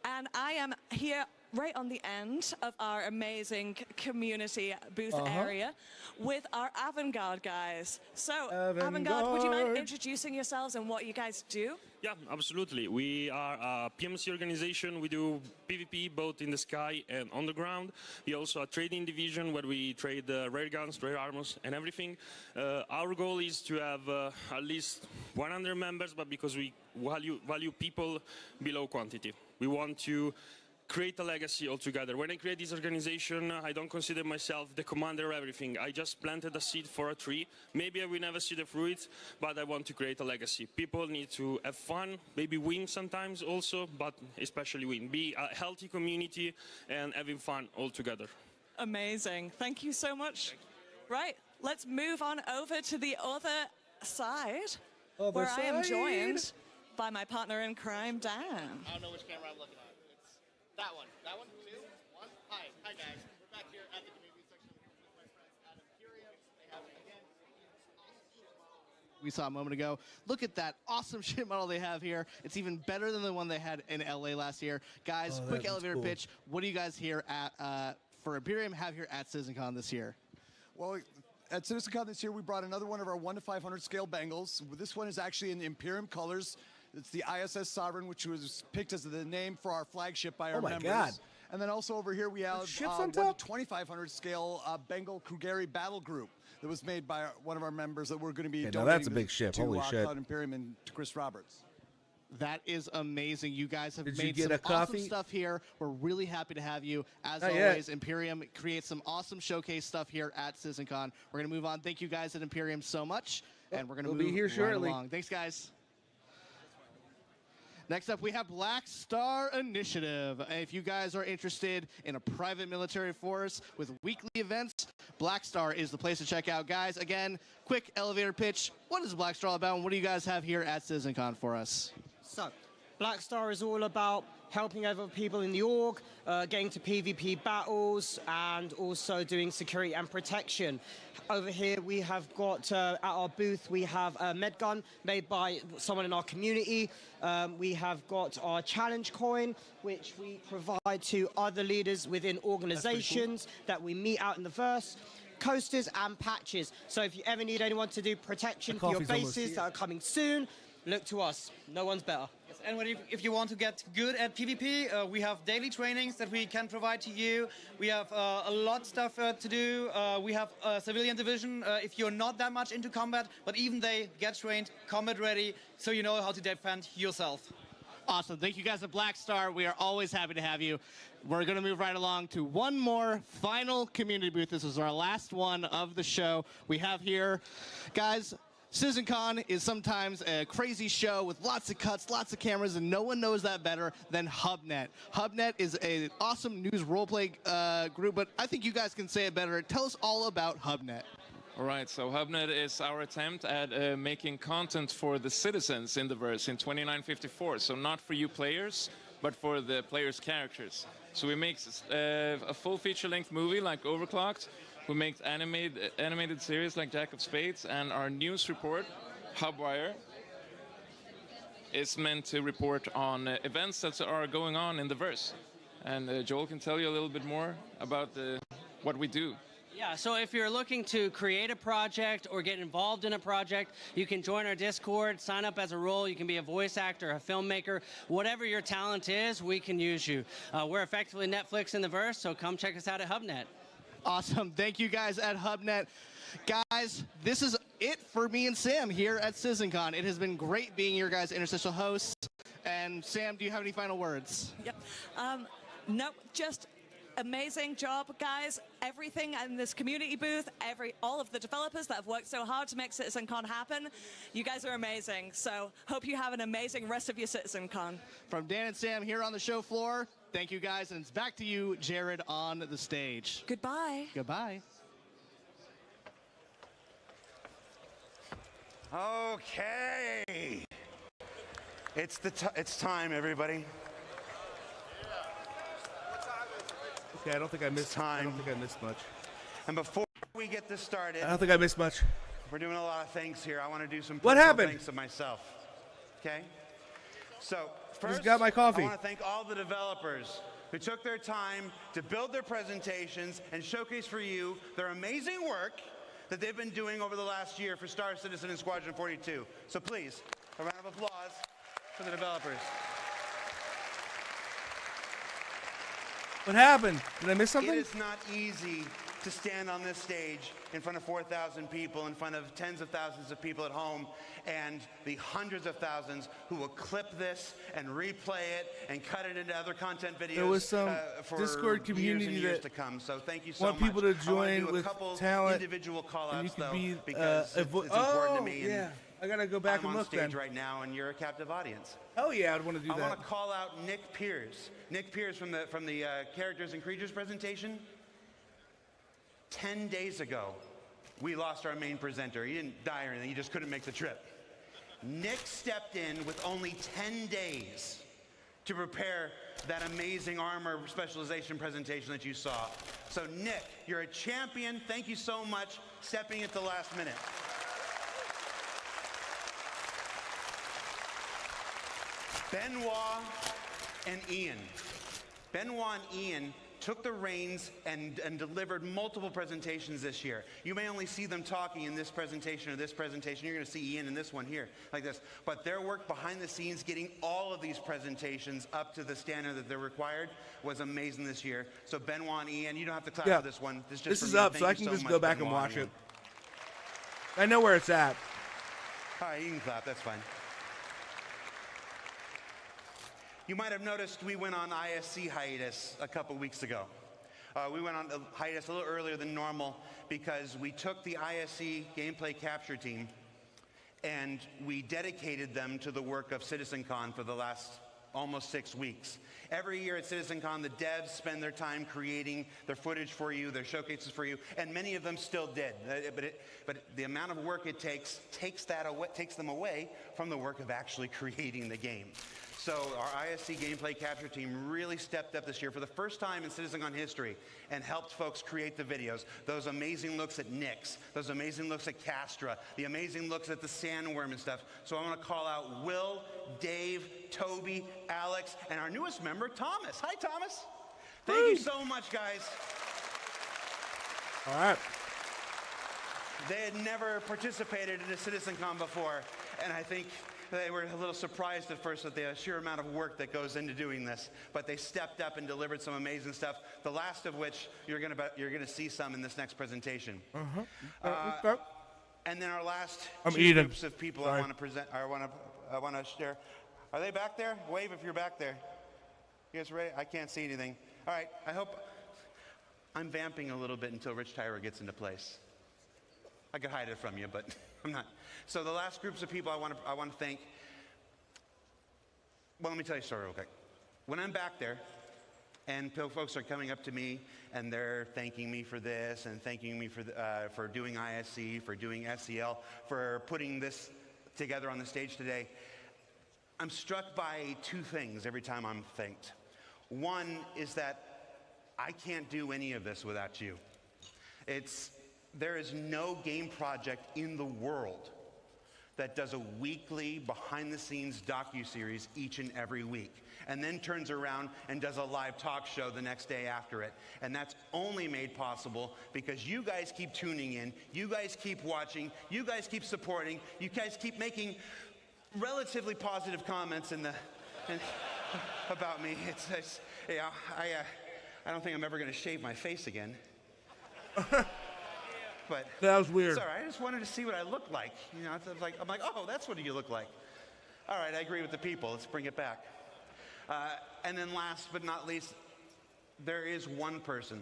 And I am here right on the end of our amazing community booth area with our Avant-Garde guys. So, Avant-Garde, would you mind introducing yourselves and what you guys do? Yeah, absolutely. We are a PMC organization. We do PvP both in the sky and on the ground. We also a trading division where we trade rare guns, rare armors, and everything. Our goal is to have at least 100 members, but because we value people below quantity. We want to create a legacy altogether. When I create this organization, I don't consider myself the commander of everything. I just planted a seed for a tree. Maybe I will never see the fruit, but I want to create a legacy. People need to have fun, maybe win sometimes also, but especially win. Be a healthy community and having fun altogether. Amazing. Thank you so much. Right, let's move on over to the other side, where I am joined by my partner in crime, Dan. I don't know which camera I'm looking at. That one. That one? 2, 1. Hi. Hi, guys. We're back here at the community section with my friends at Imperium. They have, again, awesome ship model we saw a moment ago. Look at that awesome ship model they have here. It's even better than the one they had in LA last year. Guys, quick elevator pitch. What do you guys here at for Imperium have here at CitizenCon this year? Well, at CitizenCon this year, we brought another one of our 1 to 500 scale Bengals. This one is actually in Imperium colors. It's the ISS Sovereign, which was picked as the name for our flagship by our members. God. And then also over here we have 1 to 2,500 scale Bengal Krugeri Battle Group that was made by one of our members that we're going to be donating that's a big ship. to Holy shit. Cloud Imperium and to Chris Roberts. That is amazing. You guys have Did made you get some a coffee? awesome stuff here. We're really happy to have you. As Not always, yet. Imperium creates some awesome showcase stuff here at CitizenCon. We're going to move on. Thank you guys at Imperium so much. And we're going to move be here right shortly. along. Thanks, guys. Next up, we have Black Star Initiative. If you guys are interested in a private military force with weekly events, Black Star is the place to check out. Guys, again, quick elevator pitch. What is Black Star all about, and what do you guys have here at CitizenCon for us? So, Black Star is all about helping other people in the org, getting to PvP battles, and also doing security and protection. Over here we have got, at our booth, we have a med gun made by someone in our community. We have got our challenge coin, which we provide to other leaders within organizations that we meet out in the verse. Coasters and patches. So if you ever need anyone to do protection for your bases that are coming soon, look to us. No one's better. Yes, and if you want to get good at PvP, we have daily trainings that we can provide to you. We have a lot of stuff to do. We have a civilian division if you're not that much into combat, but even they get trained, combat ready, so you know how to defend yourself. Awesome. Thank you guys at Black Star. We are always happy to have you. We're going to move right along to one more final community booth. This is our last one of the show. We have here, guys, CitizenCon is sometimes a crazy show with lots of cuts, lots of cameras, and no one knows that better than HubNet. HubNet is an awesome news roleplay group, but I think you guys can say it better. Tell us all about HubNet. All right, so HubNet is our attempt at making content for the citizens in the verse in 2954. So not for you players, but for the players' characters. So we make a full feature-length movie like Overclocked. We make animated series like Jack of Spades, and our news report, Hubwire, is meant to report on events that are going on in the verse. And Joel can tell you a little bit more about what we do. Yeah, so if you're looking to create a project or get involved in a project, you can join our Discord, sign up as a role. You can be a voice actor, a filmmaker. Whatever your talent is, we can use you. We're effectively Netflix in the verse, so come check us out at HubNet. Awesome. Thank you guys at HubNet. Guys, this is it for me and Sam here at CitizenCon. It has been great being your guys' interstitial hosts. And Sam, do you have any final words? Yep. No, just amazing job, guys. Everything in this community booth, all of the developers that have worked so hard to make CitizenCon happen, you guys are amazing. So hope you have an amazing rest of your CitizenCon. From Dan and Sam here on the show floor, thank you guys, and it's back to you, Jared, on the stage. Goodbye. Goodbye. Okay. It's time, everybody. Okay, I don't think I missed time. I don't think I missed much. And before we get this started, I don't think I missed much. We're doing a lot of things here. I want to do some what happened? Thanks to myself. Okay. So first, just got my coffee. I want to thank all the developers who took their time to build their presentations and showcase for you their amazing work that they've been doing over the last year for Star Citizen and Squadron 42. So please, a round of applause for the developers. What happened? Did I miss something? It is not easy to stand on this stage in front of 4,000 people, in front of tens of thousands of people at home, and the hundreds of thousands who will clip this and replay it and cut it into other content videos. There was some for Discord community years and years that to come. So thank you so want much. people to join with talent. Individual call-outs, you could though, be because it's important to me. Yeah. I gotta go back I'm and on look stage then. right now, and you're a captive audience. Oh yeah, I'd want to do that. I want to call out Nick Pierce. Nick Pierce from the Characters and Creatures presentation. 10 days ago, we lost our main presenter. He didn't die or anything. He just couldn't make the trip. Nick stepped in with only 10 days to prepare that amazing armor specialization presentation that you saw. So Nick, you're a champion. Thank you so much stepping at the last minute. Benoit and Ian. Benoit and Ian took the reins and delivered multiple presentations this year. You may only see them talking in this presentation or this presentation. You're going to see Ian in this one here, like this. But their work behind the scenes, getting all of these presentations up to the standard that they're required, was amazing this year. So Benoit and Ian, you don't have to clap for this one. This is up, so I can just go back and watch it. I know where it's at. All right, you can clap. That's fine. You might have noticed we went on ISC hiatus a couple weeks ago. We went on hiatus a little earlier than normal because we took the ISC gameplay capture team and we dedicated them to the work of CitizenCon for the last almost 6 weeks. Every year at CitizenCon, the devs spend their time creating their footage for you, their showcases for you, and many of them still did. But the amount of work it takes them away from the work of actually creating the game. So our ISC gameplay capture team really stepped up this year for the first time in CitizenCon history and helped folks create the videos. Those amazing looks at Nyx, those amazing looks at Castra, the amazing looks at the Sandworm and stuff. So I want to call out Will, Dave, Toby, Alex, and our newest member, Thomas. Hi, Thomas. Thank you so much, guys. All right. They had never participated in a CitizenCon before, and I think they were a little surprised at first at the sheer amount of work that goes into doing this, but they stepped up and delivered some amazing stuff. The last of which you're gonna see some in this next presentation. And then our last two groups of people I want to present. I want to share. Are they back there? Wave if you're back there. You guys ready? I can't see anything. All right. I hope I'm vamping a little bit until Rich Tyler gets into place. I could hide it from you, but I'm not. So the last groups of people I want to thank. Well, let me tell you a story real quick. When I'm back there, and folks are coming up to me, and they're thanking me for this, and thanking me for doing ISC, for doing SEL, for putting this together on the stage today, I'm struck by two things every time I'm thanked. One is that I can't do any of this without you. There is no game project in the world that does a weekly behind-the-scenes docuseries each and every week, and then turns around and does a live talk show the next day after it. And that's only made possible because you guys keep tuning in, you guys keep watching, you guys keep supporting, you guys keep making relatively positive comments about me. I don't think I'm ever going to shave my face again. But that was weird. Sorry, I just wanted to see what I looked like. You know, I'm like, oh, that's what you look like. All right, I agree with the people. Let's bring it back. And then last but not least, there is one person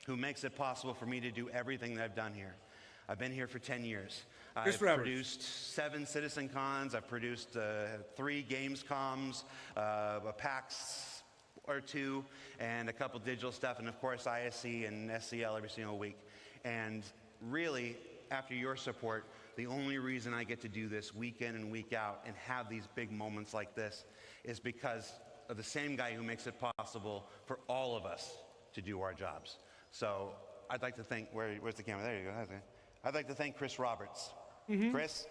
who makes it possible for me to do everything that I've done here. I've been here for 10 years. I've produced 7 CitizenCons. I've produced 3 Gamescoms, a PAX or 2, and a couple digital stuff, and of course ISE and SCL every single week. And really, after your support, the only reason I get to do this week in and week out and have these big moments like this is because of the same guy who makes it possible for all of us to do our jobs. So I'd like to thank, where's the camera? There you go. I'd like to thank Chris Roberts. Chris,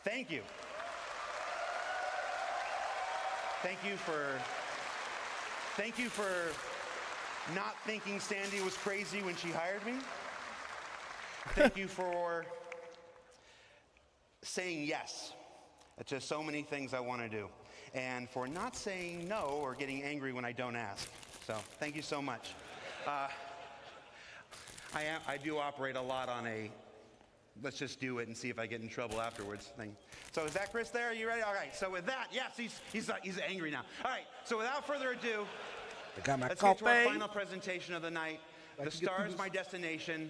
thank you. Thank you for not thinking Sandy was crazy when she hired me. Thank you for saying yes to so many things I want to do, and for not saying no or getting angry when I don't ask. So thank you so much. I do operate a lot on a let's just do it and see if I get in trouble afterwards thing. So is that Chris there? Are you ready? All right. So with that, yes, he's angry now. All right. So without further ado, let's get to our final presentation of the night. The Star is My Destination.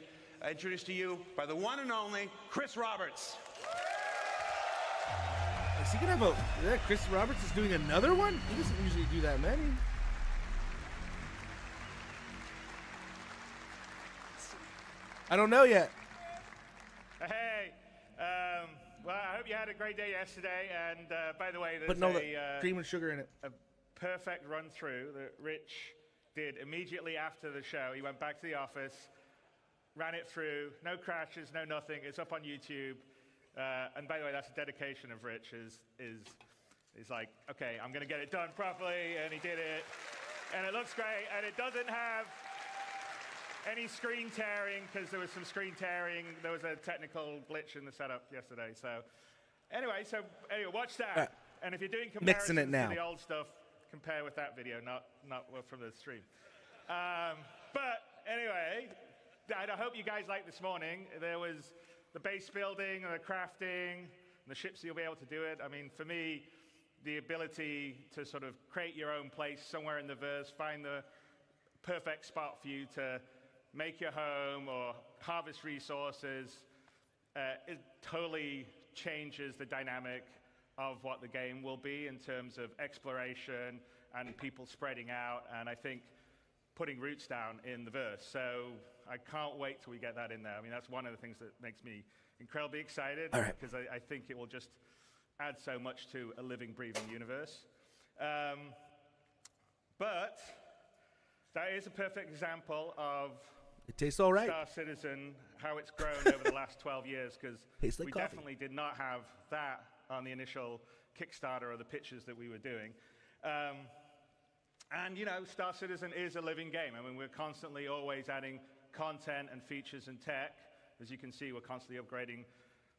Introduced to you by the one and only Chris Roberts. Is he gonna have Chris Roberts is doing another one? He doesn't usually do that many. I don't know yet. Hey, well, I hope you had a great day yesterday. And by the way, there's cream and sugar in it. A perfect run through that Rich did immediately after the show. He went back to the office, ran it through, no crashes, no nothing. It's up on YouTube. And by the way, that's a dedication of Rich. Is like, okay, I'm going to get it done properly, and he did it, and it looks great, and it doesn't have any screen tearing, because there was some screen tearing. There was a technical glitch in the setup yesterday. So anyway, watch that. And if you're doing comparisons to the old stuff, compare with that video, not from the stream. But anyway, I hope you guys liked this morning. There was the base building and the crafting and the ships, you'll be able to do it. I mean, for me, the ability to sort of create your own place somewhere in the verse, find the perfect spot for you to make your home or harvest resources, it totally changes the dynamic of what the game will be in terms of exploration and people spreading out, and I think putting roots down in the verse. So I can't wait till we get that in there. I mean, that's one of the things that makes me incredibly excited, because I think it will just add so much to a living, breathing universe. But that is a perfect example of it tastes all right. Star Citizen, how it's grown over the last 12 years, because we definitely did not have that on the initial Kickstarter or the pitches that we were doing. And, you know, Star Citizen is a living game. I mean, we're constantly always adding content and features and tech. As you can see, we're constantly upgrading,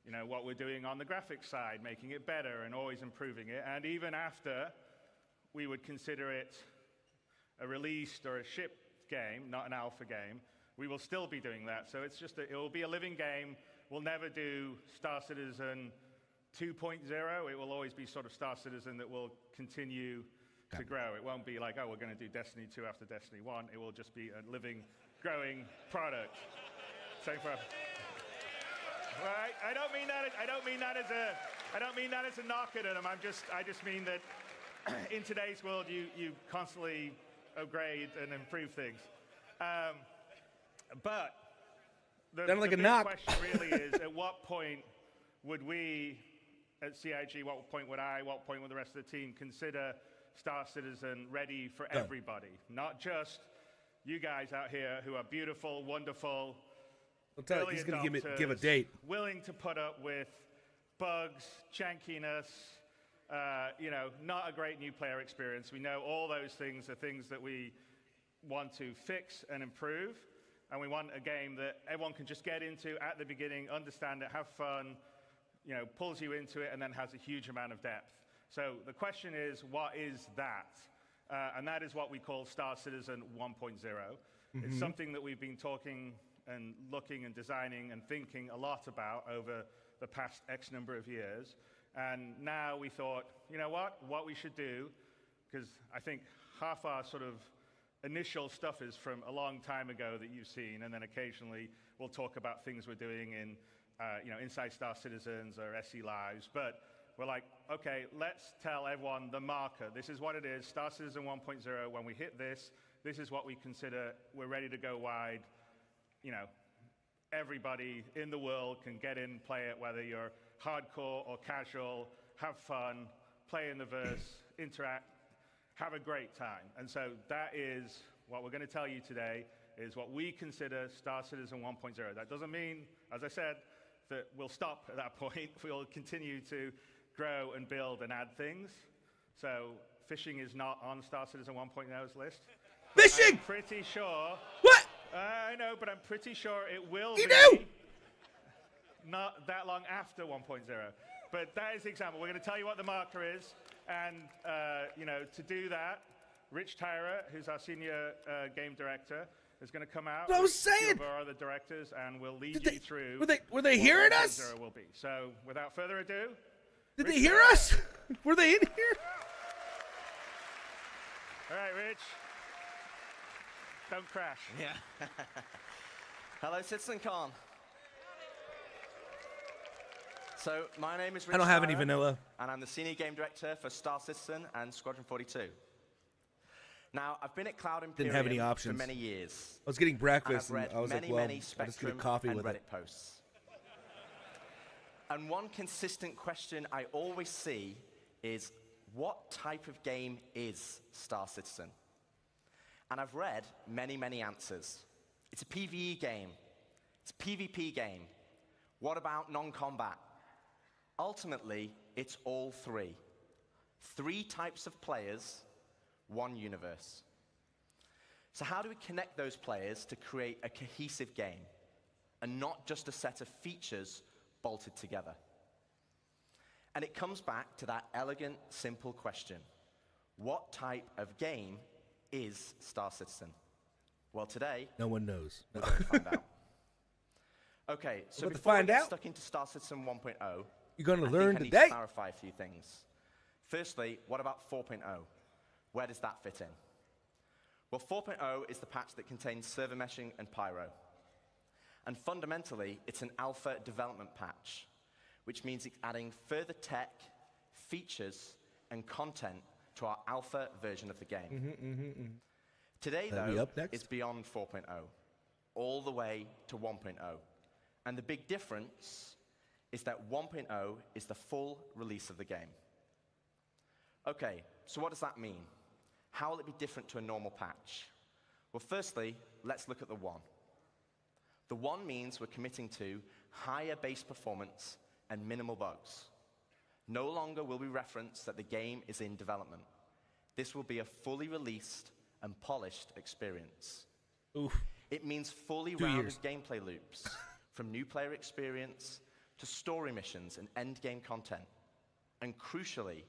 you know, what we're doing on the graphics side, making it better and always improving it. And even after we would consider it a released or a shipped game, not an alpha game, we will still be doing that. So it's just, it will be a living game. We'll never do Star Citizen 2.0. It will always be sort of Star Citizen that will continue to grow. It won't be like, oh, we're going to do Destiny 2 after Destiny 1. It will just be a living, growing product. Same for. Right? I don't mean that as a knock at them. I just mean that in today's world, you constantly upgrade and improve things. But the big question really is, at what point would we at CIG, what point would the rest of the team consider Star Citizen ready for everybody? Not just you guys out here who are beautiful, wonderful, early he's going to adopters, give a date. willing to put up with bugs, jankiness, you know, not a great new player experience. We know all those things are things that we want to fix and improve. And we want a game that everyone can just get into at the beginning, understand it, have fun, you know, pulls you into it, and then has a huge amount of depth. So the question is, what is that? And that is what we call Star Citizen 1.0. It's something that we've been talking and looking and designing and thinking a lot about over the past X number of years. And now we thought, you know what we should do, because I think half our sort of initial stuff is from a long time ago that you've seen, and then occasionally we'll talk about things we're doing in, inside Star Citizens or SE Lives. But we're like, okay, let's tell everyone the marker. This is what it is, Star Citizen 1.0. When we hit this, this is what we consider we're ready to go wide. You know, everybody in the world can get in, play it, whether you're hardcore or casual, have fun, play in the verse, interact, have a great time. And so that is what we're going to tell you today, is what we consider Star Citizen 1.0. That doesn't mean, as I said, that we'll stop at that point. We'll continue to grow and build and add things. So fishing is not on Star Citizen 1.0's list. Fishing! I'm pretty sure. What? I know, but I'm pretty sure it will be not that long after 1.0. But that is the example. We're going to tell you what the marker is. And, to do that, Rich Tyra, who's our senior game director, is going to come out. I was saying. With our other directors, and we'll lead you through. Were they hearing us? Will be. So, without further ado. Did they hear us? Were they in here? All right, Rich. Don't crash. Yeah. Hello, CitizenCon. So, my name is Rich I don't have Tyra, any vanilla. And I'm the Senior Game Director for Star Citizen and Squadron 42. Now, I've been at Cloud Imperium Didn't have any options. for many years. I was getting breakfast, and and I was many, like, well, many I'll just get a Spectrum coffee and with Reddit it. posts. And one consistent question I always see is, what type of game is Star Citizen? And I've read many, many answers. It's a PvE game. It's a PvP game. What about non-combat? Ultimately, it's all three. 3 types of players, 1 universe. So how do we connect those players to create a cohesive game, and not just a set of features bolted together? And it comes back to that elegant, simple question. What type of game is Star Citizen? Well, today, no one knows. We're going to find out. Okay, so We're about to before we find get out. stuck into Star Citizen 1.0, You're going to I learn think I need today. to clarify a few things. Firstly, what about 4.0? Where does that fit in? Well, 4.0 is the patch that contains server meshing and pyro. And fundamentally, it's an alpha development patch, which means it's adding further tech, features, and content to our alpha version of the game. Today, though, it's beyond 4.0, all the way to 1.0. And the big difference is that 1.0 is the full release of the game. Okay, so what does that mean? How will it be different to a normal patch? Well, firstly, let's look at the 1. The 1 means we're committing to higher base performance and minimal bugs. No longer will we reference that the game is in development. This will be a fully released and polished experience. Oof. It means fully 2 rounded years. gameplay loops, from new player experience to story missions and end-game content. And crucially,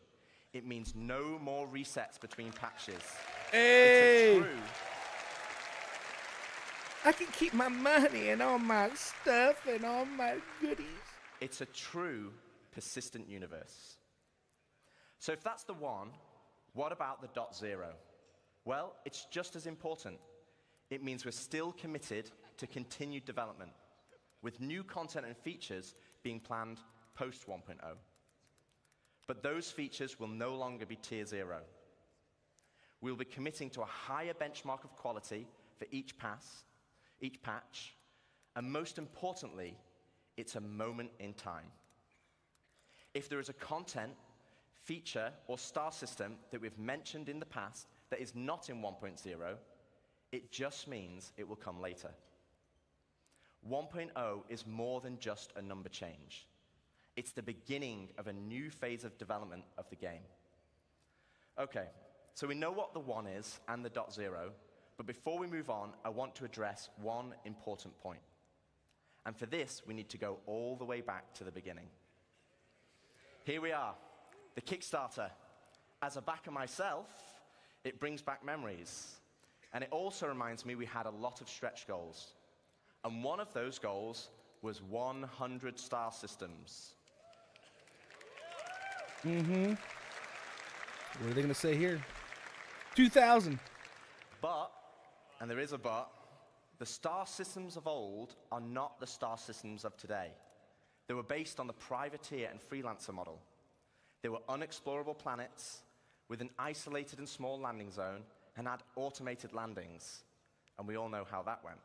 it means no more resets between patches. Hey! It's a true I can keep my money and all my stuff and all my goodies. It's a true persistent universe. So if that's the 1, what about the .0? Well, it's just as important. It means we're still committed to continued development, with new content and features being planned post 1.0. But those features will no longer be tier 0. We'll be committing to a higher benchmark of quality for each patch, and most importantly, it's a moment in time. If there is a content, feature, or star system that we've mentioned in the past that is not in 1.0, it just means it will come later. 1.0 is more than just a number change. It's the beginning of a new phase of development of the game. Okay, so we know what the 1 is and the .0, but before we move on, I want to address one important point. And for this, we need to go all the way back to the beginning. Here we are, the Kickstarter. As a backer myself, it brings back memories. And it also reminds me we had a lot of stretch goals. And one of those goals was 100 star systems. Mm-hmm. What are they going to say here? 2000. But, and there is a but, the star systems of old are not the star systems of today. They were based on the privateer and freelancer model. They were unexplorable planets with an isolated and small landing zone and had automated landings. And we all know how that went.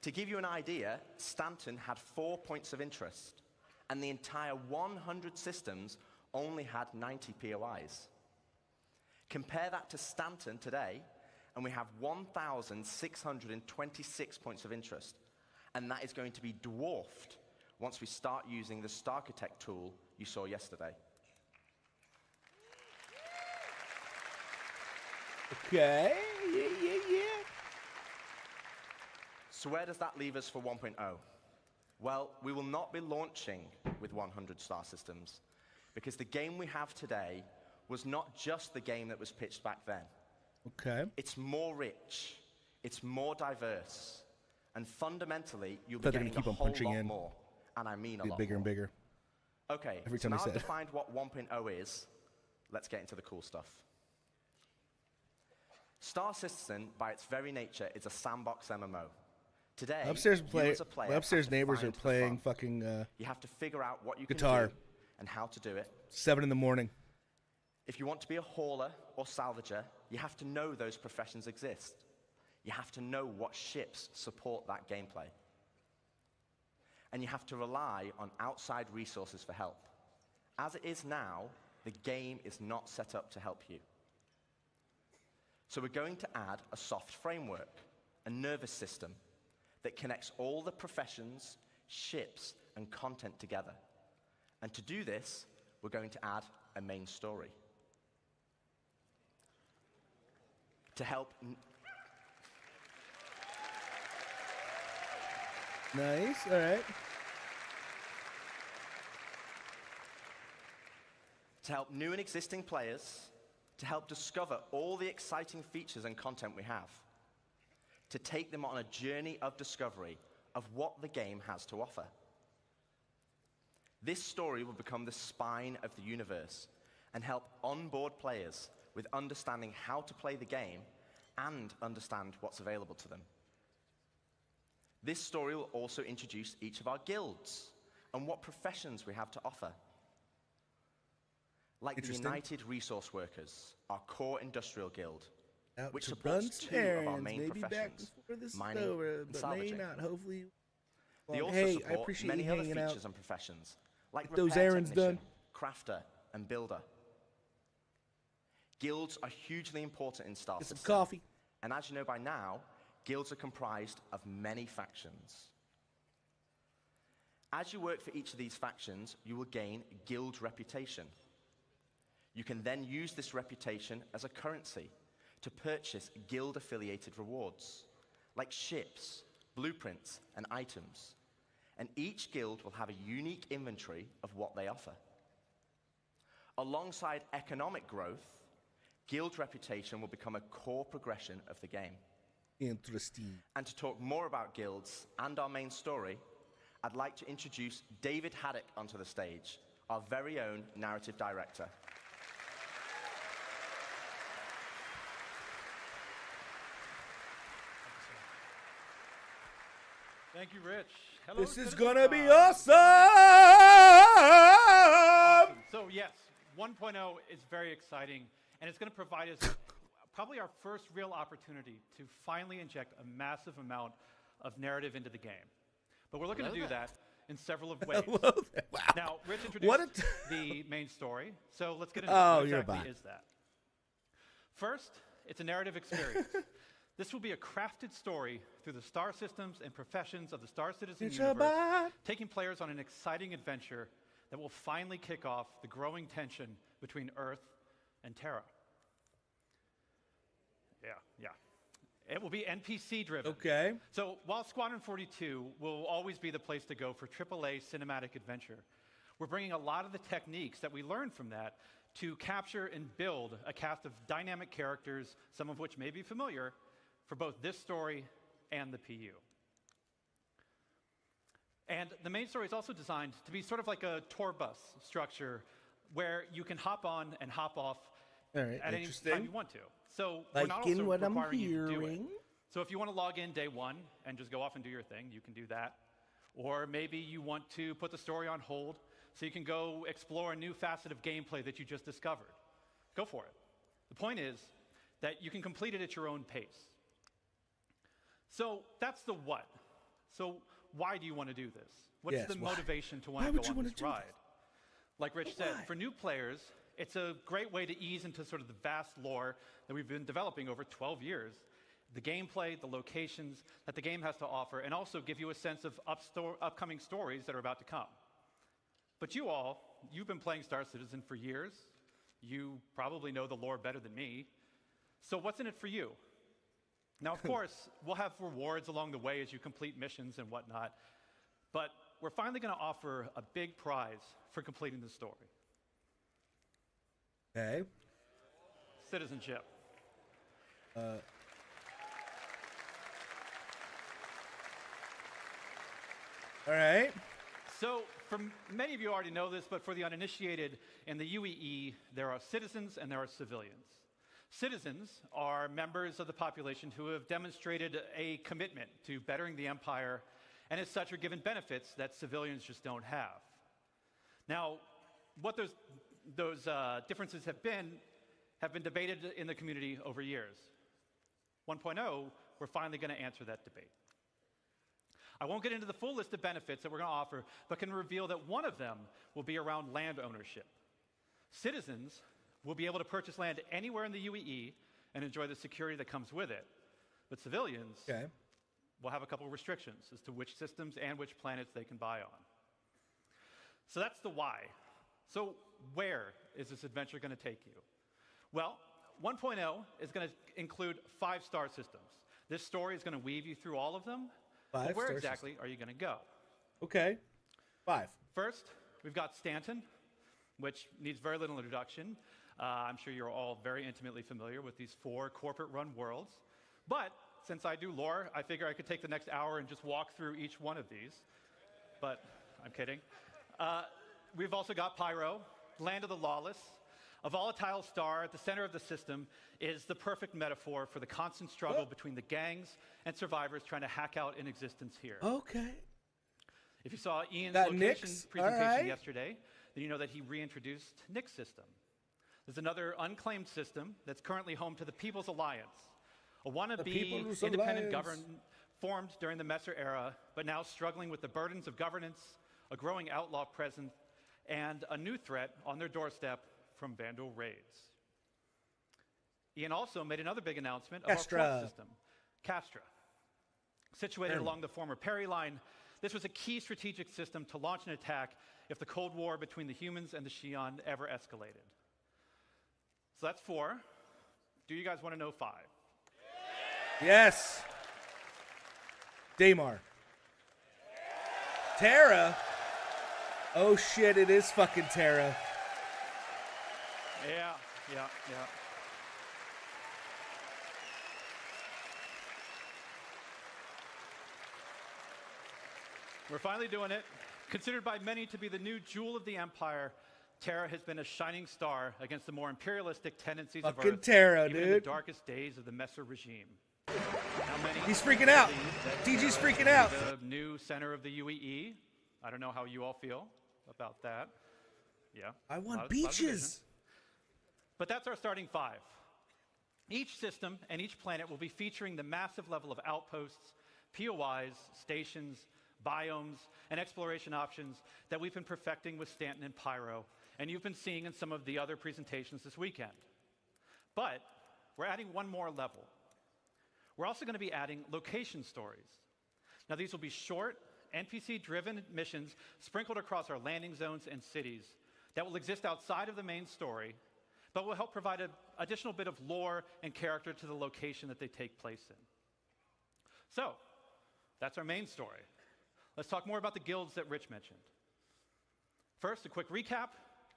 To give you an idea, Stanton had 4 points of interest, and the entire 100 systems only had 90 POIs. Compare that to Stanton today, and we have 1,626 points of interest. And that is going to be dwarfed once we start using the Starchitect tool you saw yesterday. Okay, yeah. So where does that leave us for 1.0? Well, we will not be launching with 100 star systems, because the game we have today was not just the game that was pitched back then. Okay. It's more rich, it's more diverse, and fundamentally, you'll be They're gonna getting keep a on whole punching lot in. more. And I mean a Get lot bigger more. and bigger. Okay, Every so time I now I've said. defined what 1.0 is, let's get into the cool stuff. Star Citizen, by its very nature, is a sandbox MMO. Today, my my upstairs neighbors are playing fucking you have to figure out what you guitar. can do and how to do it. 7 in the morning. If you want to be a hauler or salvager, you have to know those professions exist. You have to know what ships support that gameplay. And you have to rely on outside resources for help. As it is now, the game is not set up to help you. So we're going to add a soft framework, a nervous system, that connects all the professions, ships, and content together. And to do this, we're going to add a main story. To help... Nice, all right. To help new and existing players, to help discover all the exciting features and content we have, to take them on a journey of discovery of what the game has to offer. This story will become the spine of the universe and help onboard players with understanding how to play the game and understand what's available to them. This story will also introduce each of our guilds and what professions we have to offer. Like the United Resource Workers, our core industrial guild, which supports 2 of our main professions, mining and salvaging. Hopefully. They also Hey, I support appreciate many you other hanging features out. and professions, like Get those repair errands technician, done. crafter, and builder. Guilds are hugely important in Star Get some Citizen. coffee. And as you know by now, guilds are comprised of many factions. As you work for each of these factions, you will gain guild reputation. You can then use this reputation as a currency to purchase guild-affiliated rewards, like ships, blueprints, and items. And each guild will have a unique inventory of what they offer. Alongside economic growth, guild reputation will become a core progression of the game. Interesting. And to talk more about guilds and our main story, I'd like to introduce David Haddock onto the stage, our very own narrative director. Thank you, Rich. Hello, This is gonna be CitizenCon. awesome! So yes, 1.0 is very exciting, and it's going to provide us probably our first real opportunity to finally inject a massive amount of narrative into the game. But we're looking to do that in several of ways. Wow. Now, Rich introduced the main story, so let's get into what exactly is that. First, it's a narrative experience. This will be a crafted story through the star systems and professions of the Star Citizen universe, taking players on an exciting adventure that will finally kick off the growing tension between Earth and Terra. Yeah. It will be NPC-driven. Okay. So while Squadron 42 will always be the place to go for AAA cinematic adventure, we're bringing a lot of the techniques that we learned from that to capture and build a cast of dynamic characters, some of which may be familiar, for both this story and the PU. And the main story is also designed to be sort of like a tour bus structure where you can hop on and hop off at any time you want to. So we're not also requiring you to do it. So if you want to log in day one and just go off and do your thing, you can do that. Or maybe you want to put the story on hold so you can go explore a new facet of gameplay that you just discovered. Go for it. The point is that you can complete it at your own pace. So that's the what. So why do you want to do this? What's the motivation to want to go on this ride? Like Rich said, for new players, it's a great way to ease into sort of the vast lore that we've been developing over 12 years. The gameplay, the locations that the game has to offer, and also give you a sense of upcoming stories that are about to come. But you've been playing Star Citizen for years. You probably know the lore better than me. So what's in it for you? Now, of course, we'll have rewards along the way as you complete missions and whatnot. But we're finally going to offer a big prize for completing the story. Okay. Citizenship. All right. So, many of you already know this, but for the uninitiated, in the UEE, there are citizens and there are civilians. Citizens are members of the population who have demonstrated a commitment to bettering the empire, and as such are given benefits that civilians just don't have. Now, what those differences have been debated in the community over years. 1.0, we're finally going to answer that debate. I won't get into the full list of benefits that we're going to offer, but can reveal that one of them will be around land ownership. Citizens will be able to purchase land anywhere in the UEE and enjoy the security that comes with it. But civilians will have a couple of restrictions as to which systems and which planets they can buy on. So that's the why. So where is this adventure going to take you? Well, 1.0 is going to include 5 star systems. This story is going to weave you through all of them. But where exactly are you going to go? Okay. 5. First, we've got Stanton, which needs very little introduction. I'm sure you're all very intimately familiar with these 4 corporate-run worlds. But since I do lore, I figure I could take the next hour and just walk through each one of these. But I'm kidding. We've also got Pyro, Land of the Lawless. A volatile star at the center of the system is the perfect metaphor for the constant struggle between the gangs and survivors trying to hack out an existence here. Okay. If you saw Ian's location presentation yesterday, then you know that he reintroduced Nick's system. There's another unclaimed system that's currently home to the People's Alliance, a wannabe independent government formed during the Messer era, but now struggling with the burdens of governance, a growing outlaw presence, and a new threat on their doorstep from Vandal raids. Ian also made another big announcement of our fourth system, Castra. Situated along the former Perry line, this was a key strategic system to launch an attack if the Cold War between the humans and the Xi'an ever escalated. So that's 4. Do you guys want to know 5? Yes. Daymar. Terra. Oh shit, it is fucking Terra. Yeah. We're finally doing it. Considered by many to be the new jewel of the Empire, Terra has been a shining star against the more imperialistic tendencies of Earth, Terra, even in the darkest days of the Messer regime. He's freaking out. DG's freaking out. The new center of the UEE. I don't know how you all feel about that. Yeah. I want beaches. But that's our starting 5. Each system and each planet will be featuring the massive level of outposts, POIs, stations, biomes, and exploration options that we've been perfecting with Stanton and Pyro, and you've been seeing in some of the other presentations this weekend. But we're adding one more level. We're also going to be adding location stories. Now, these will be short, NPC-driven missions sprinkled across our landing zones and cities that will exist outside of the main story, but will help provide an additional bit of lore and character to the location that they take place in. So, that's our main story. Let's talk more about the guilds that Rich mentioned. First, a quick recap.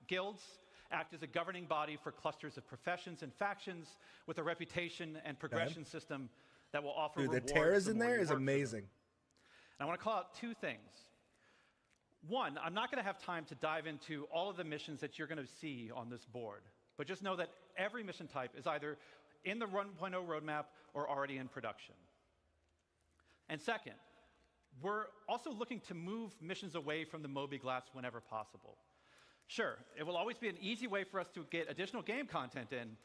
Guilds act as a governing body for clusters of professions and factions with a reputation and progression system that will offer rewards. The Terras in there is amazing. I want to call out 2 things. One, I'm not going to have time to dive into all of the missions that you're going to see on this board, but just know that every mission type is either in the 1.0 roadmap or already in production. And second, we're also looking to move missions away from the Moby Glass whenever possible. Sure, it will always be an easy way for us to get additional game content in,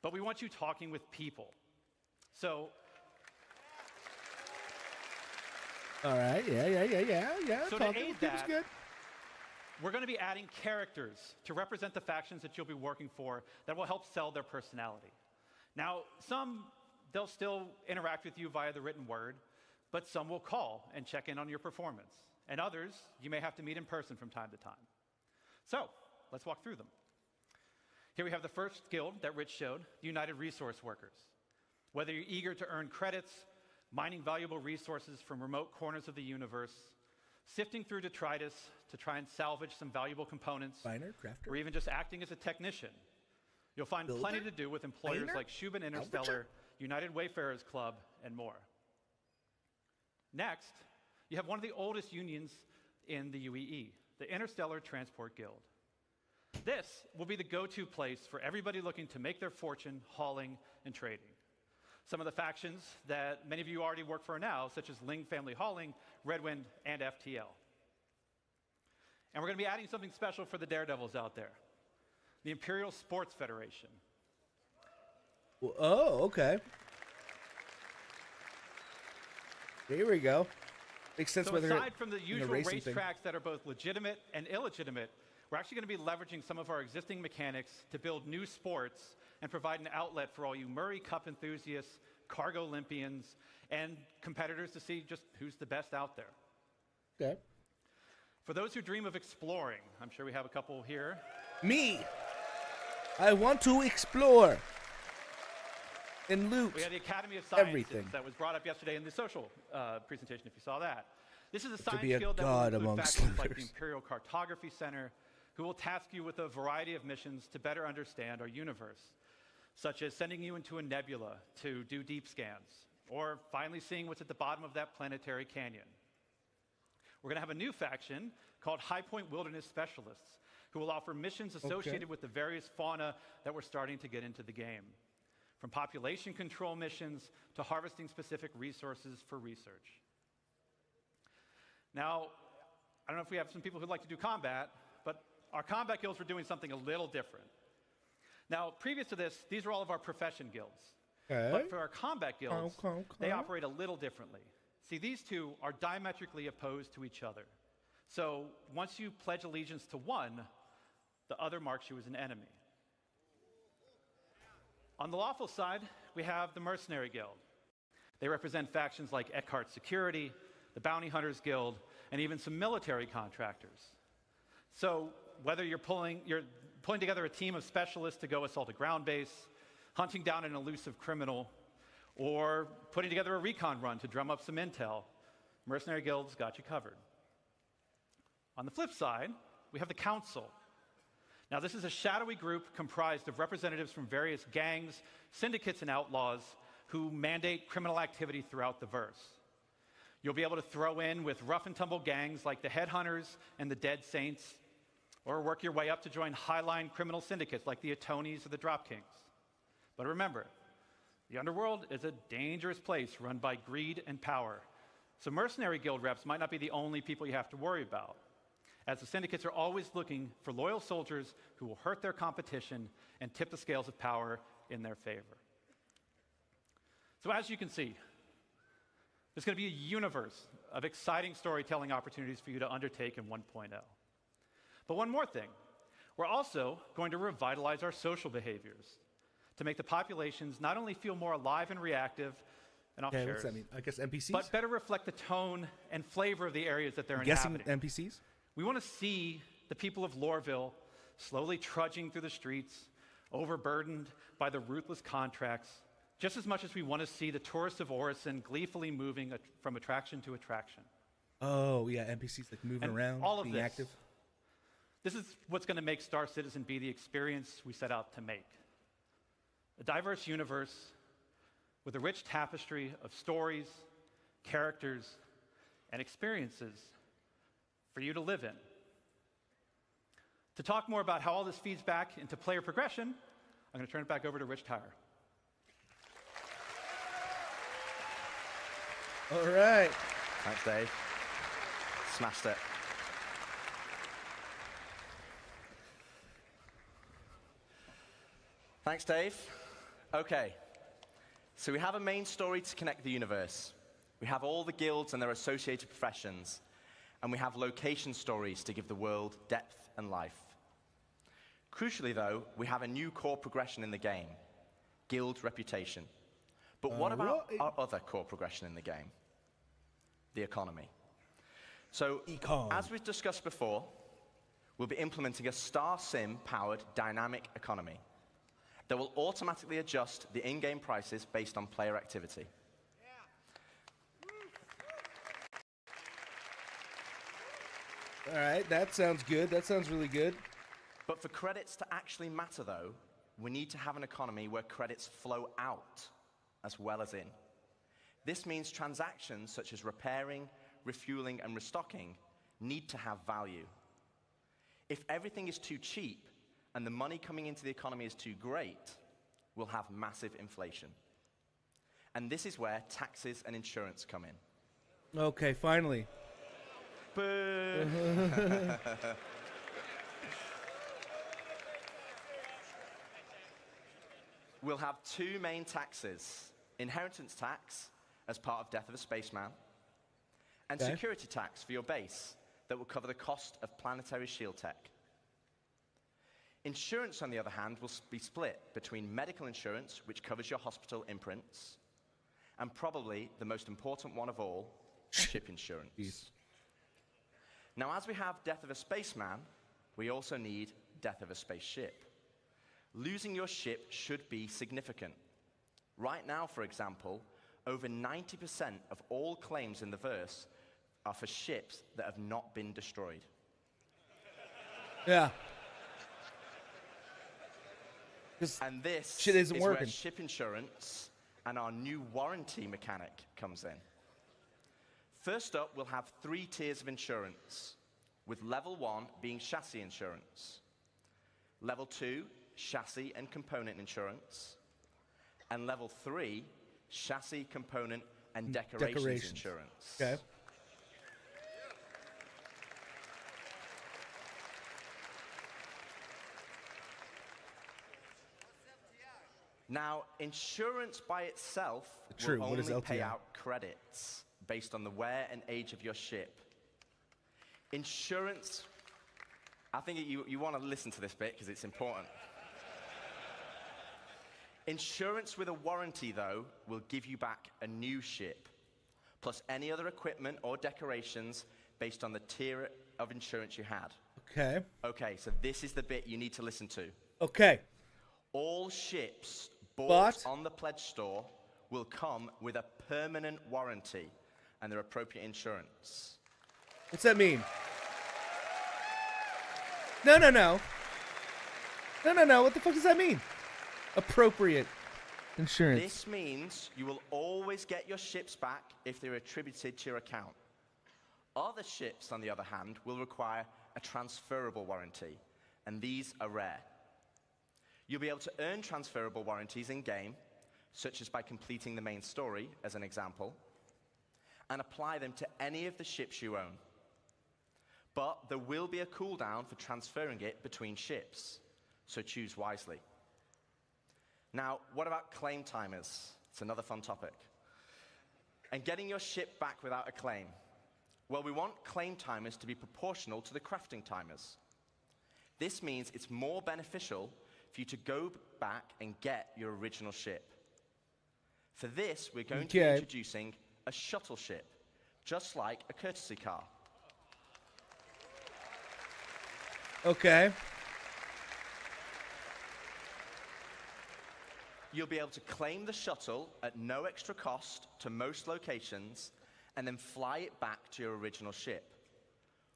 but we want you talking with people. So, all right, yeah. So to aid that, good. We're going to be adding characters to represent the factions that you'll be working for that will help sell their personality. Now, some, they'll still interact with you via the written word, but some will call and check in on your performance. And others, you may have to meet in person from time to time. So, let's walk through them. Here we have the first guild that Rich showed, the United Resource Workers. Whether you're eager to earn credits, mining valuable resources from remote corners of the universe, sifting through detritus to try and salvage some valuable components, miner, crafter, or even just acting as a technician, you'll find plenty to do with employers like Shubin Interstellar, United Wayfarers Club, and more. Next, you have one of the oldest unions in the UEE, the Interstellar Transport Guild. This will be the go-to place for everybody looking to make their fortune hauling and trading. Some of the factions that many of you already work for now, such as Ling Family Hauling, Redwind, and FTL. And we're going to be adding something special for the daredevils out there, the Imperial Sports Federation. Oh, okay. Here we go. Makes sense. So whether aside from the usual race thing. tracks that are both legitimate and illegitimate, we're actually going to be leveraging some of our existing mechanics to build new sports and provide an outlet for all you Murray Cup enthusiasts, Cargo Olympians, and competitors to see just who's the best out there. Okay. For those who dream of exploring, I'm sure we have a couple here. Me! I want to explore and loot. We had the Academy of Sciences everything. That was brought up yesterday in the social presentation, if you saw that. This is a science be a field that god will include amongst factions like the looters. Imperial Cartography Center, who will task you with a variety of missions to better understand our universe, such as sending you into a nebula to do deep scans, or finally seeing what's at the bottom of that planetary canyon. We're going to have a new faction called High Point Wilderness Specialists, who will offer missions associated with the various fauna that we're starting to get into the game, from population control missions to harvesting specific resources for research. Now, I don't know if we have some people who'd like to do combat, but our combat guilds were doing something a little different. Now, previous to this, these are all of our profession guilds. Okay. But for our combat guilds, they operate a little differently. See, these two are diametrically opposed to each other. So once you pledge allegiance to one, the other marks you as an enemy. On the lawful side, we have the Mercenary Guild. They represent factions like Eckhart Security, the Bounty Hunters Guild, and even some military contractors. So whether you're pulling together a team of specialists to go assault a ground base, hunting down an elusive criminal, or putting together a recon run to drum up some intel, Mercenary Guild's got you covered. On the flip side, we have the Council. Now, this is a shadowy group comprised of representatives from various gangs, syndicates, and outlaws who mandate criminal activity throughout the verse. You'll be able to throw in with rough-and-tumble gangs like the Headhunters and the Dead Saints, or work your way up to join highline criminal syndicates like the Atonis or the Drop Kings. But remember, the underworld is a dangerous place run by greed and power. So Mercenary Guild reps might not be the only people you have to worry about, as the syndicates are always looking for loyal soldiers who will hurt their competition and tip the scales of power in their favor. So as you can see, there's going to be a universe of exciting storytelling opportunities for you to undertake in 1.0. But one more thing, we're also going to revitalize our social behaviors to make the populations not only feel more alive and reactive and off-shares, what's that mean? I guess NPCs? but better reflect the tone and flavor of the areas that they're I'm guessing inhabiting. NPCs? We want to see the people of Loreville slowly trudging through the streets, overburdened by the ruthless contracts, just as much as we want to see the tourists of Orison gleefully moving from attraction to attraction. Oh, yeah, NPCs like moving around, all of being this, active. This is what's going to make Star Citizen be the experience we set out to make. A diverse universe with a rich tapestry of stories, characters, and experiences for you to live in. To talk more about how all this feeds back into player progression, I'm going to turn it back over to Rich Tyrer. All right. Thanks, Dave. Smashed it. Thanks, Dave. Okay, so we have a main story to connect the universe. We have all the guilds and their associated professions, and we have location stories to give the world depth and life. Crucially, though, we have a new core progression in the game, guild reputation. But what about our other core progression in the game? The economy. So, as we've discussed before, we'll be implementing a Star Sim-powered dynamic economy that will automatically adjust the in-game prices based on player activity. All right, that sounds good. That sounds really good. But for credits to actually matter, though, we need to have an economy where credits flow out as well as in. This means transactions such as repairing, refueling, and restocking need to have value. If everything is too cheap and the money coming into the economy is too great, we'll have massive inflation. And this is where taxes and insurance come in. Okay, finally. Boo! We'll have two main taxes: inheritance tax as part of Death of a Spaceman, and security tax for your base that will cover the cost of planetary shield tech. Insurance, on the other hand, will be split between medical insurance, which covers your hospital imprints, and probably the most important one of all, ship insurance. Jeez. Now, as we have Death of a Spaceman, we also need Death of a Spaceship. Losing your ship should be significant. Right now, for example, over 90% of all claims in the verse are for ships that have not been destroyed. Yeah. And this shit isn't is working. Where ship insurance and our new warranty mechanic comes in. First up, we'll have 3 tiers of insurance, with level 1 being chassis insurance, level 2, chassis and component insurance, and level 3, chassis, component, and decorations insurance. Okay. Now, insurance by itself True. will What is only LTI? pay out credits based on the wear and age of your ship. Insurance, I think you want to listen to this bit because it's important. Insurance with a warranty, though, will give you back a new ship, plus any other equipment or decorations based on the tier of insurance you had. Okay. Okay, so this is the bit you need to listen to. Okay. All ships bought on the pledge store will come with a permanent warranty and their appropriate insurance. What's that mean? No. No. What the fuck does that mean? Appropriate insurance. This means you will always get your ships back if they're attributed to your account. Other ships, on the other hand, will require a transferable warranty, and these are rare. You'll be able to earn transferable warranties in-game, such as by completing the main story, as an example, and apply them to any of the ships you own. But there will be a cooldown for transferring it between ships, so choose wisely. Now, what about claim timers? It's another fun topic. And getting your ship back without a claim. Well, we want claim timers to be proportional to the crafting timers. This means it's more beneficial for you to go back and get your original ship. For this, we're going to be introducing a shuttle ship, just like a courtesy car. Okay. You'll be able to claim the shuttle at no extra cost to most locations and then fly it back to your original ship.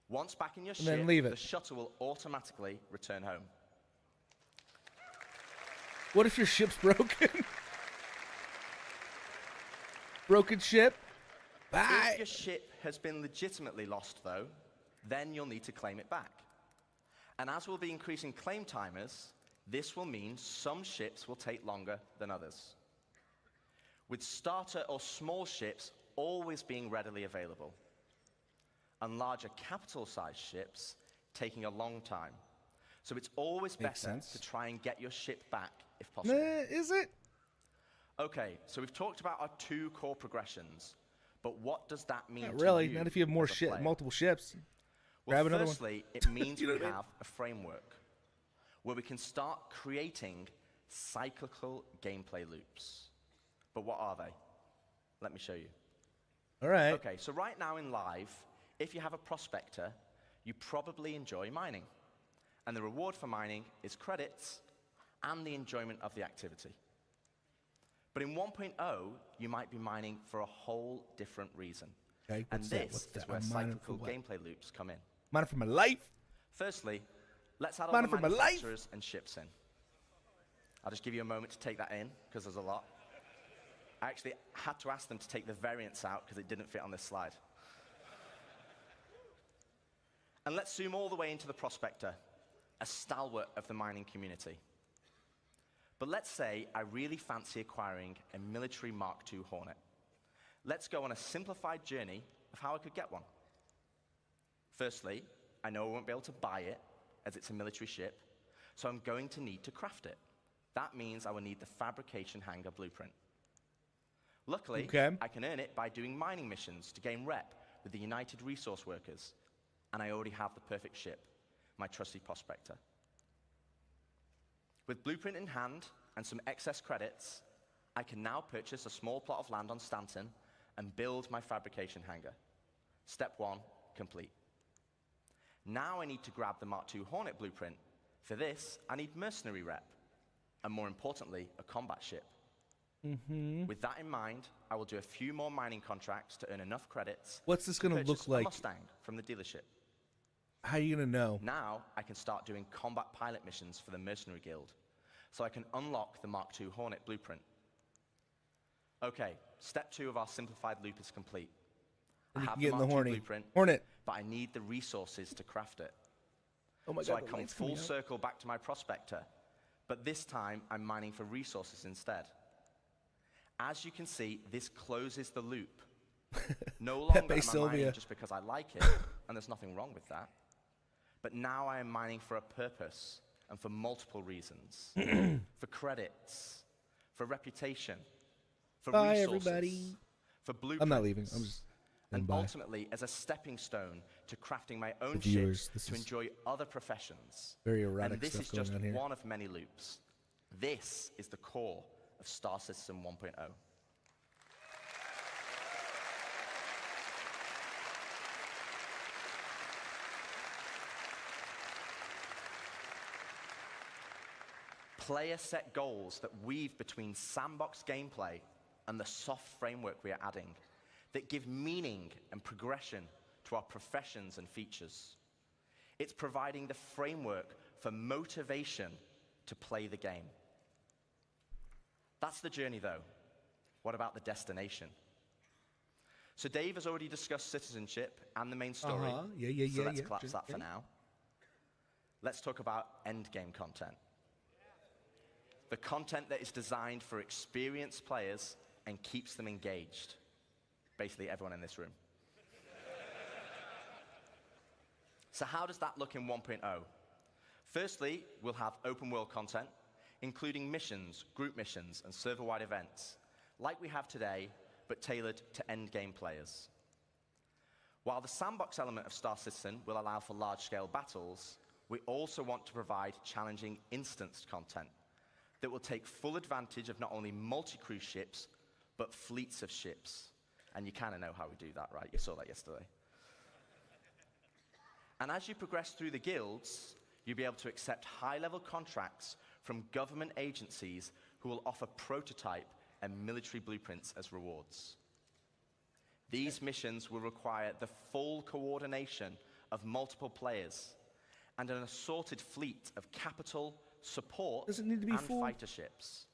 Once back in your ship, the shuttle will automatically return home. What if your ship's broken? Broken ship? Bye. If your ship has been legitimately lost, though, then you'll need to claim it back. And as we'll be increasing claim timers, this will mean some ships will take longer than others, with starter or small ships always being readily available, and larger capital-sized ships taking a long time. So it's always better to try and get your ship back if possible. Is it? Okay, so we've talked about our 2 core progressions, but what does that mean Not to really. you Not if you have more multiple ships. Well, Grab another firstly, one. it means You know we what I mean? have a framework where we can start creating cyclical gameplay loops. But what are they? Let me show you. All right. Okay, so right now in live, if you have a prospector, you probably enjoy mining. And the reward for mining is credits and the enjoyment of the activity. But in 1.0, you might be mining for a whole different reason. Okay, and what's that? this What's is that? where I'm mining for cyclical what? gameplay loops come in. Mining for my life? Firstly, let's add all Mining the for my life? manufacturers and ships in. I'll just give you a moment to take that in, because there's a lot. I actually had to ask them to take the variants out, because it didn't fit on this slide. And let's zoom all the way into the prospector, a stalwart of the mining community. But let's say I really fancy acquiring a military Mark II Hornet. Let's go on a simplified journey of how I could get one. Firstly, I know I won't be able to buy it, as it's a military ship, so I'm going to need to craft it. That means I will need the fabrication hangar blueprint. Luckily, I can earn it by doing mining missions to gain rep with the United Resource Workers, and I already have the perfect ship, my trusty prospector. With blueprint in hand and some excess credits, I can now purchase a small plot of land on Stanton and build my fabrication hangar. Step 1, complete. Now I need to grab the Mark II Hornet blueprint. For this, I need mercenary rep, and more importantly, a combat ship. With that in mind, I will do a few more mining contracts to earn enough credits. What's this going to look like? A Mustang from the dealership. How are you going to know? Now I can start doing combat pilot missions for the Mercenary Guild, so I can unlock the Mark II Hornet blueprint. Okay, step 2 of our simplified loop is complete. I have the Mark II blueprint, but I need the resources to craft it. Oh my so God, I come full circle back to my prospector, but this time I'm mining for resources instead. As you can see, this closes the loop. No longer am I mining just because I like it, and there's nothing wrong with that. But now I am mining for a purpose and for multiple reasons. For credits, for reputation, for resources, everybody. for blueprints. I'm not leaving. I'm just and ultimately as a stepping stone to crafting my own ships to enjoy other professions. Very erotic and this stuff is just going on here. one of many loops. This is the core of Star Citizen 1.0. Player set goals that weave between sandbox gameplay and the soft framework we are adding that give meaning and progression to our professions and features. It's providing the framework for motivation to play the game. That's the journey, though. What about the destination? So Dave has already discussed citizenship and the main story. So let's collapse that for now. Let's talk about endgame content. The content that is designed for experienced players and keeps them engaged. Basically everyone in this room. So how does that look in 1.0? Firstly, we'll have open world content, including missions, group missions, and server-wide events, like we have today, but tailored to endgame players. While the sandbox element of Star Citizen will allow for large-scale battles, we also want to provide challenging instanced content that will take full advantage of not only multi-crew ships, but fleets of ships. And you kind of know how we do that, right? You saw that yesterday. And as you progress through the guilds, you'll be able to accept high-level contracts from government agencies who will offer prototype and military blueprints as rewards. These missions will require the full coordination of multiple players and an assorted fleet of capital, support, and fighter ships.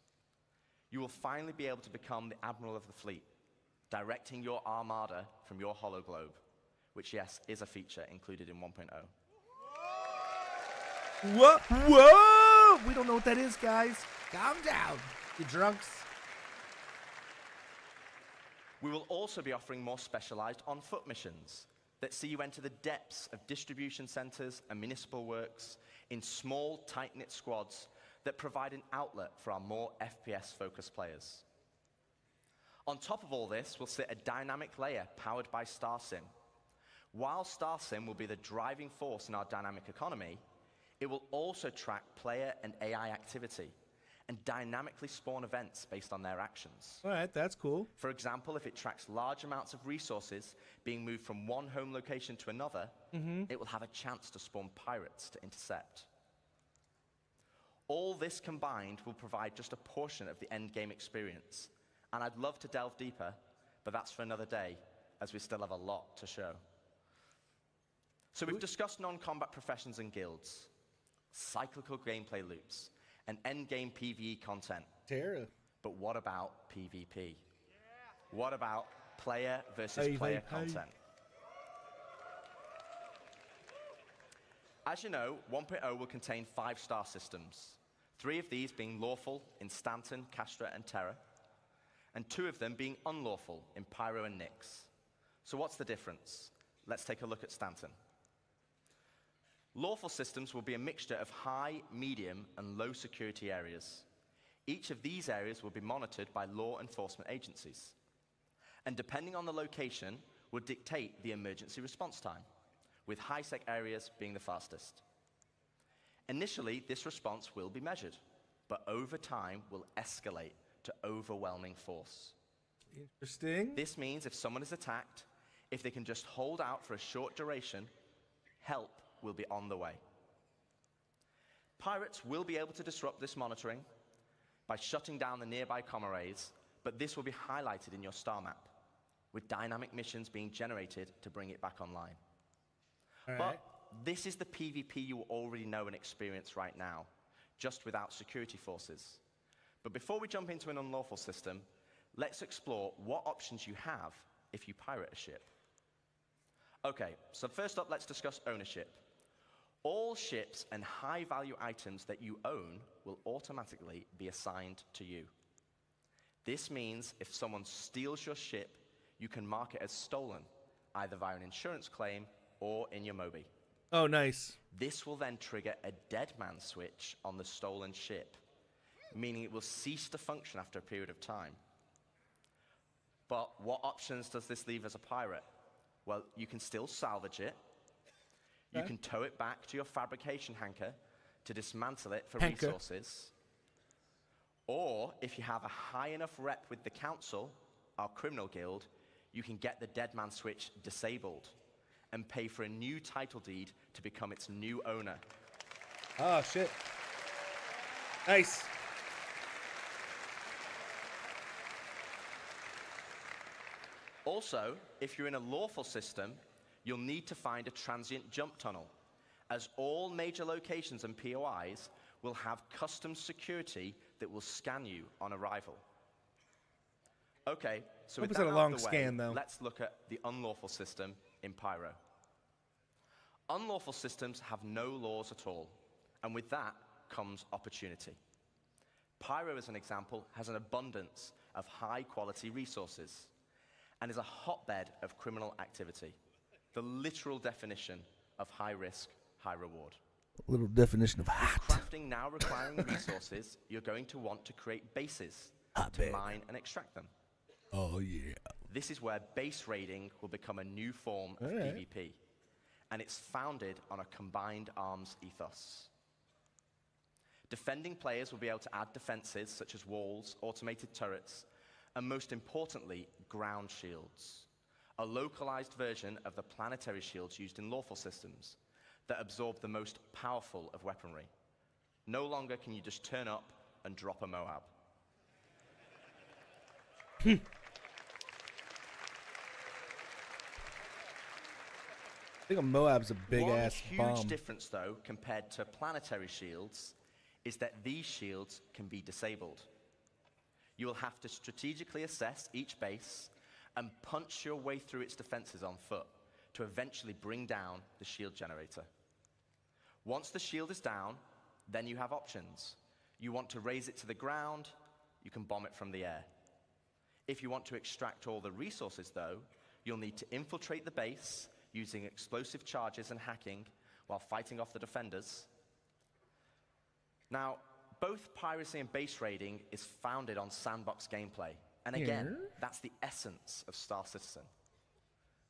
You will finally be able to become the admiral of the fleet, directing your armada from your hologlobe, which, yes, is a feature included in 1.0. Whoa! Whoa! We don't know what that is, guys. Calm down, you drunks. We will also be offering more specialized on-foot missions that see you enter the depths of distribution centers and municipal works in small, tight-knit squads that provide an outlet for our more FPS-focused players. On top of all this will sit a dynamic layer powered by StarSim. While StarSim will be the driving force in our dynamic economy, it will also track player and AI activity and dynamically spawn events based on their actions. All right, that's cool. For example, if it tracks large amounts of resources being moved from one home location to another, it will have a chance to spawn pirates to intercept. All this combined will provide just a portion of the end game experience. And I'd love to delve deeper, but that's for another day, as we still have a lot to show. So we've discussed non-combat professions and guilds, cyclical gameplay loops, and end-game PvE content. Terra. But what about PvP? Yeah. What about player versus player content? As you know, 1.0 will contain 5 star systems, 3 of these being lawful in Stanton, Castra, and Terra, and 2 of them being unlawful in Pyro and Nyx. So what's the difference? Let's take a look at Stanton. Lawful systems will be a mixture of high, medium, and low security areas. Each of these areas will be monitored by law enforcement agencies. And depending on the location, will dictate the emergency response time, with high-sec areas being the fastest. Initially, this response will be measured, but over time will escalate to overwhelming force. Interesting. This means if someone is attacked, if they can just hold out for a short duration, help will be on the way. Pirates will be able to disrupt this monitoring by shutting down the nearby comm arrays, but this will be highlighted in your star map, with dynamic missions being generated to bring it back online. But this is the PvP you already know and experience right now, just without security forces. But before we jump into an unlawful system, let's explore what options you have if you pirate a ship. Okay, so first up, let's discuss ownership. All ships and high-value items that you own will automatically be assigned to you. This means if someone steals your ship, you can mark it as stolen, either via an insurance claim or in your Mobi. Oh, nice. This will then trigger a dead man switch on the stolen ship, meaning it will cease to function after a period of time. But what options does this leave as a pirate? Well, you can still salvage it. You can tow it back to your fabrication hangar to dismantle it for resources. Or, if you have a high enough rep with the council, our criminal guild, you can get the dead man switch disabled and pay for a new title deed to become its new owner. Oh, shit. Nice. Also, if you're in a lawful system, you'll need to find a transient jump tunnel, as all major locations and POIs will have custom security that will scan you on arrival. Okay, so with that out of the way, let's look at the unlawful system in Pyro. Unlawful systems have no laws at all, and with that comes opportunity. Pyro, as an example, has an abundance of high-quality resources and is a hotbed of criminal activity. The literal definition of high risk, high reward. Little definition of hot. Crafting now requiring resources, you're going to want to create bases to mine and extract them. Oh, yeah. This is where base raiding will become a new form of PvP, and it's founded on a combined arms ethos. Defending players will be able to add defenses such as walls, automated turrets, and most importantly, ground shields. A localized version of the planetary shields used in lawful systems that absorb the most powerful of weaponry. No longer can you just turn up and drop a Moab. I think a Moab's a big-ass bomb. One huge difference, though, compared to planetary shields, is that these shields can be disabled. You will have to strategically assess each base and punch your way through its defenses on foot to eventually bring down the shield generator. Once the shield is down, then you have options. You want to raise it to the ground, you can bomb it from the air. If you want to extract all the resources, though, you'll need to infiltrate the base using explosive charges and hacking while fighting off the defenders. Now, both piracy and base raiding is founded on sandbox gameplay. And again, that's the essence of Star Citizen.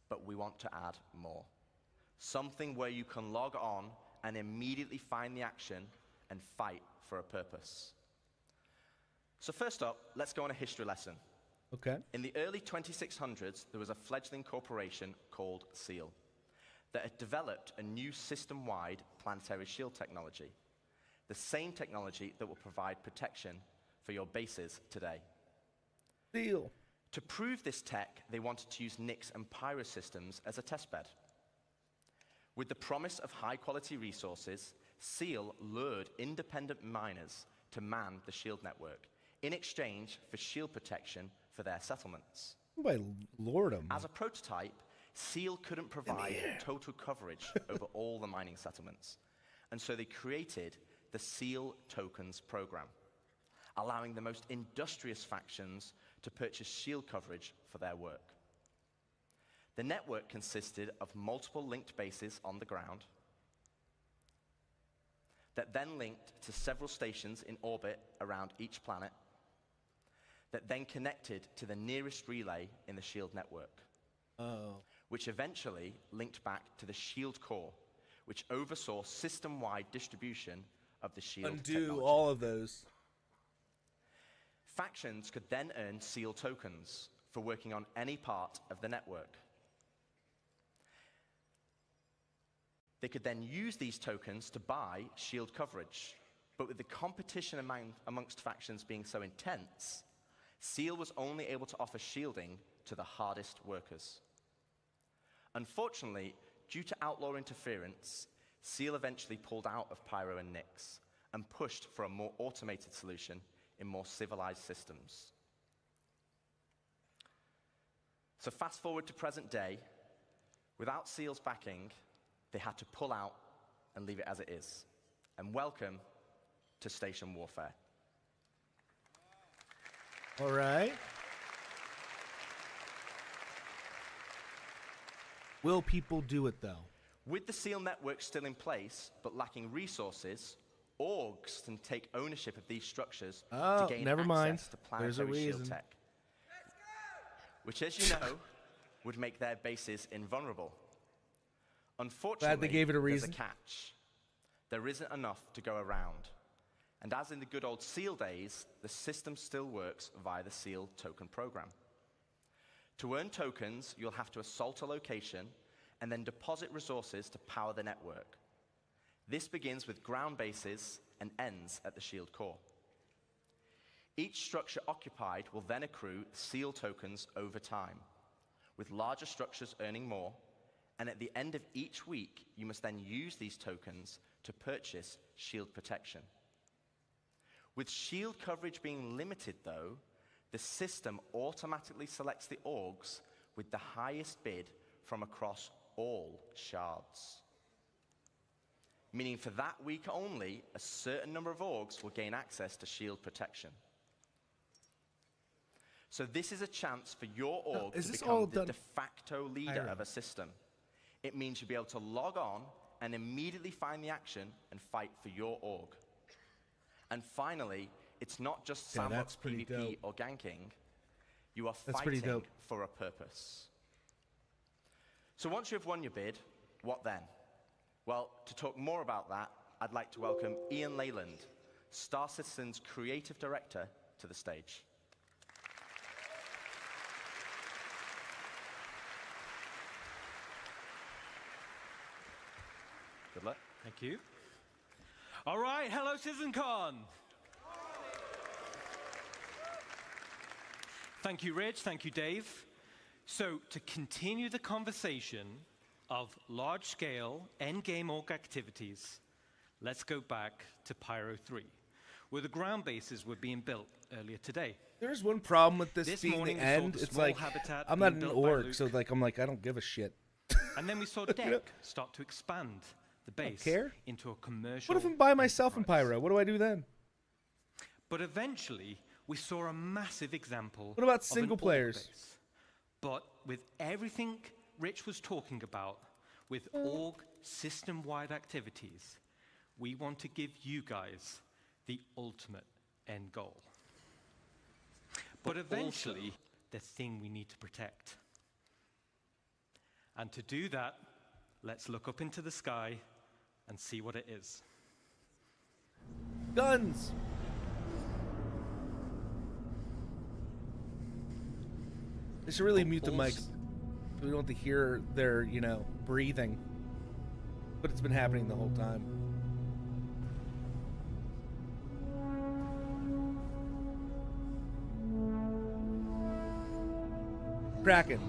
But we want to add more. Something where you can log on and immediately find the action and fight for a purpose. So first up, let's go on a history lesson. Okay. In the early 2600s, there was a fledgling corporation called SEAL that had developed a new system-wide planetary shield technology, the same technology that will provide protection for your bases today. SEAL. To prove this tech, they wanted to use Nyx and Pyro systems as a testbed. With the promise of high-quality resources, SEAL lured independent miners to man the shield network in exchange for shield protection for their settlements. By lordum. As a prototype, SEAL couldn't provide total coverage over all the mining settlements, and so they created the SEAL Tokens program, allowing the most industrious factions to purchase shield coverage for their work. The network consisted of multiple linked bases on the ground that then linked to several stations in orbit around each planet that then connected to the nearest relay in the shield network, which eventually linked back to the shield core, which oversaw system-wide distribution of the shield technology. All of those. Factions could then earn SEAL tokens for working on any part of the network. They could then use these tokens to buy shield coverage. But with the competition amongst factions being so intense, SEAL was only able to offer shielding to the hardest workers. Unfortunately, due to outlaw interference, SEAL eventually pulled out of Pyro and Nyx and pushed for a more automated solution in more civilized systems. So fast forward to present day, without SEAL's backing, they had to pull out and leave it as it is. And welcome to Station Warfare. All right. Will people do it, though? With the SEAL network still in place, but lacking resources, orgs can take ownership of these structures to gain access to planetary shield tech. Which, as you know, would make their bases invulnerable. Unfortunately, glad they gave it a reason. There's a catch. There isn't enough to go around. And as in the good old SEAL days, the system still works via the SEAL token program. To earn tokens, you'll have to assault a location and then deposit resources to power the network. This begins with ground bases and ends at the shield core. Each structure occupied will then accrue SEAL tokens over time, with larger structures earning more, and at the end of each week, you must then use these tokens to purchase shield protection. With shield coverage being limited, though, the system automatically selects the orgs with the highest bid from across all shards. Meaning for that week only, a certain number of orgs will gain access to shield protection. So this is a chance for your org to become the de facto leader of a system. It means you'll be able to log on and immediately find the action and fight for your org. And finally, it's not just sandbox PvP or ganking. You are fighting for a purpose. So once you've won your bid, what then? Well, to talk more about that, I'd like to welcome Ian Leyland, Star Citizen's creative director, to the stage. Good luck. Thank you. All right, hello CitizenCon. Thank you, Rich. Thank you, Dave. So to continue the conversation of large-scale endgame org activities, let's go back to Pyro 3, where the ground bases were being built earlier today. There's one problem with this being the end. It's like, I'm not an org, so like, I'm like, I don't give a shit. And then we saw Deck start to expand the base into a commercial. What if I'm by myself in Pyro? What do I do then? But eventually, we saw a massive example. What about single players? Base. But with everything Rich was talking about, with org system-wide activities, we want to give you guys the ultimate end goal. But eventually, the thing we need to protect. And to do that, let's look up into the sky and see what it is. Guns! They should really mute the mics. We don't have to hear their, breathing. But it's been happening the whole time. Kraken.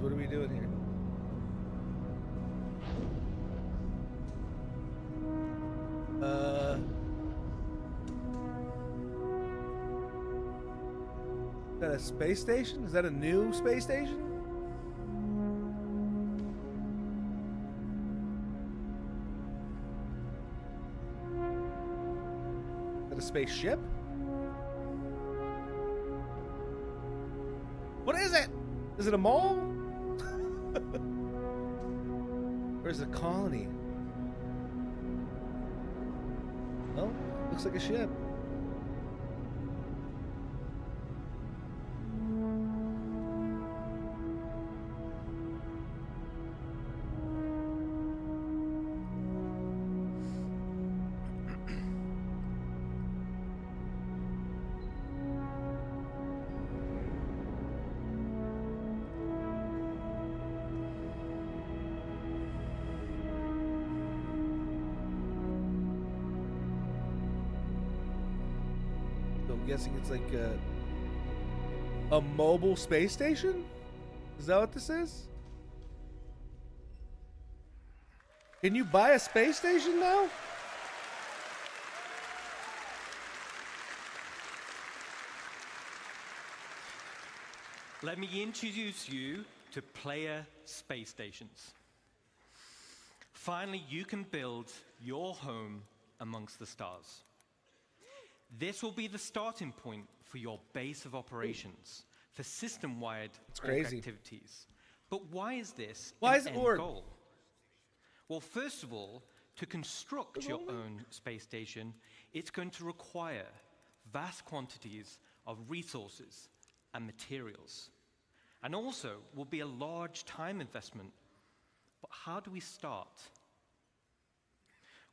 What are we doing here? Is that a space station? Is that a new space station? Is that a spaceship? What is it? Is it a mall? Or is it a colony? Oh, looks like a ship. I'm guessing it's like a mobile space station? Is that what this is? Can you buy a space station now? Let me introduce you to player space stations. Finally, you can build your home amongst the stars. This will be the starting point for your base of operations for system-wide activities. But why is this an end goal? Well, first of all, to construct your own space station, it's going to require vast quantities of resources and materials. And also will be a large time investment. But how do we start?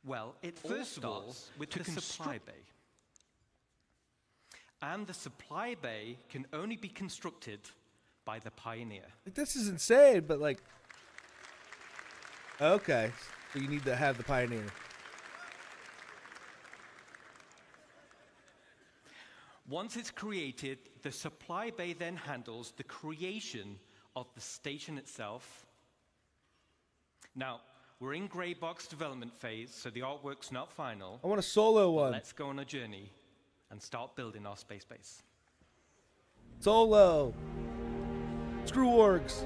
Well, it first starts with the supply bay. And the supply bay can only be constructed by the Pioneer. This is insane, but like... Okay, so you need to have the Pioneer. Once it's created, the supply bay then handles the creation of the station itself. Now, we're in grey box development phase, so the artwork's not final. I want a solo one. Let's go on a journey and start building our space base. Solo. Screw orgs.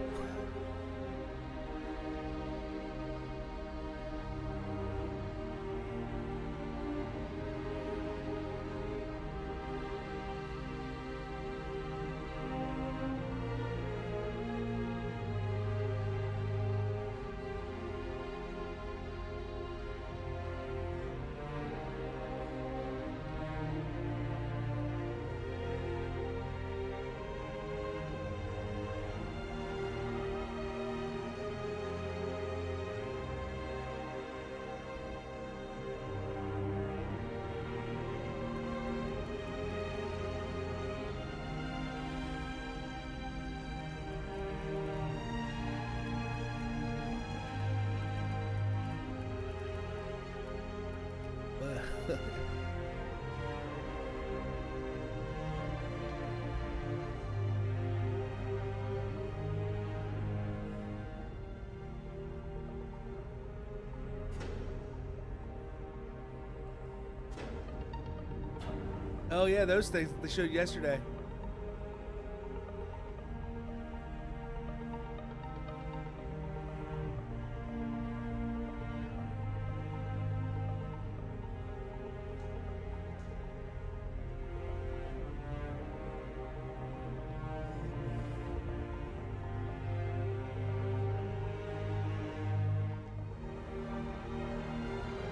Oh yeah, those things that they showed yesterday.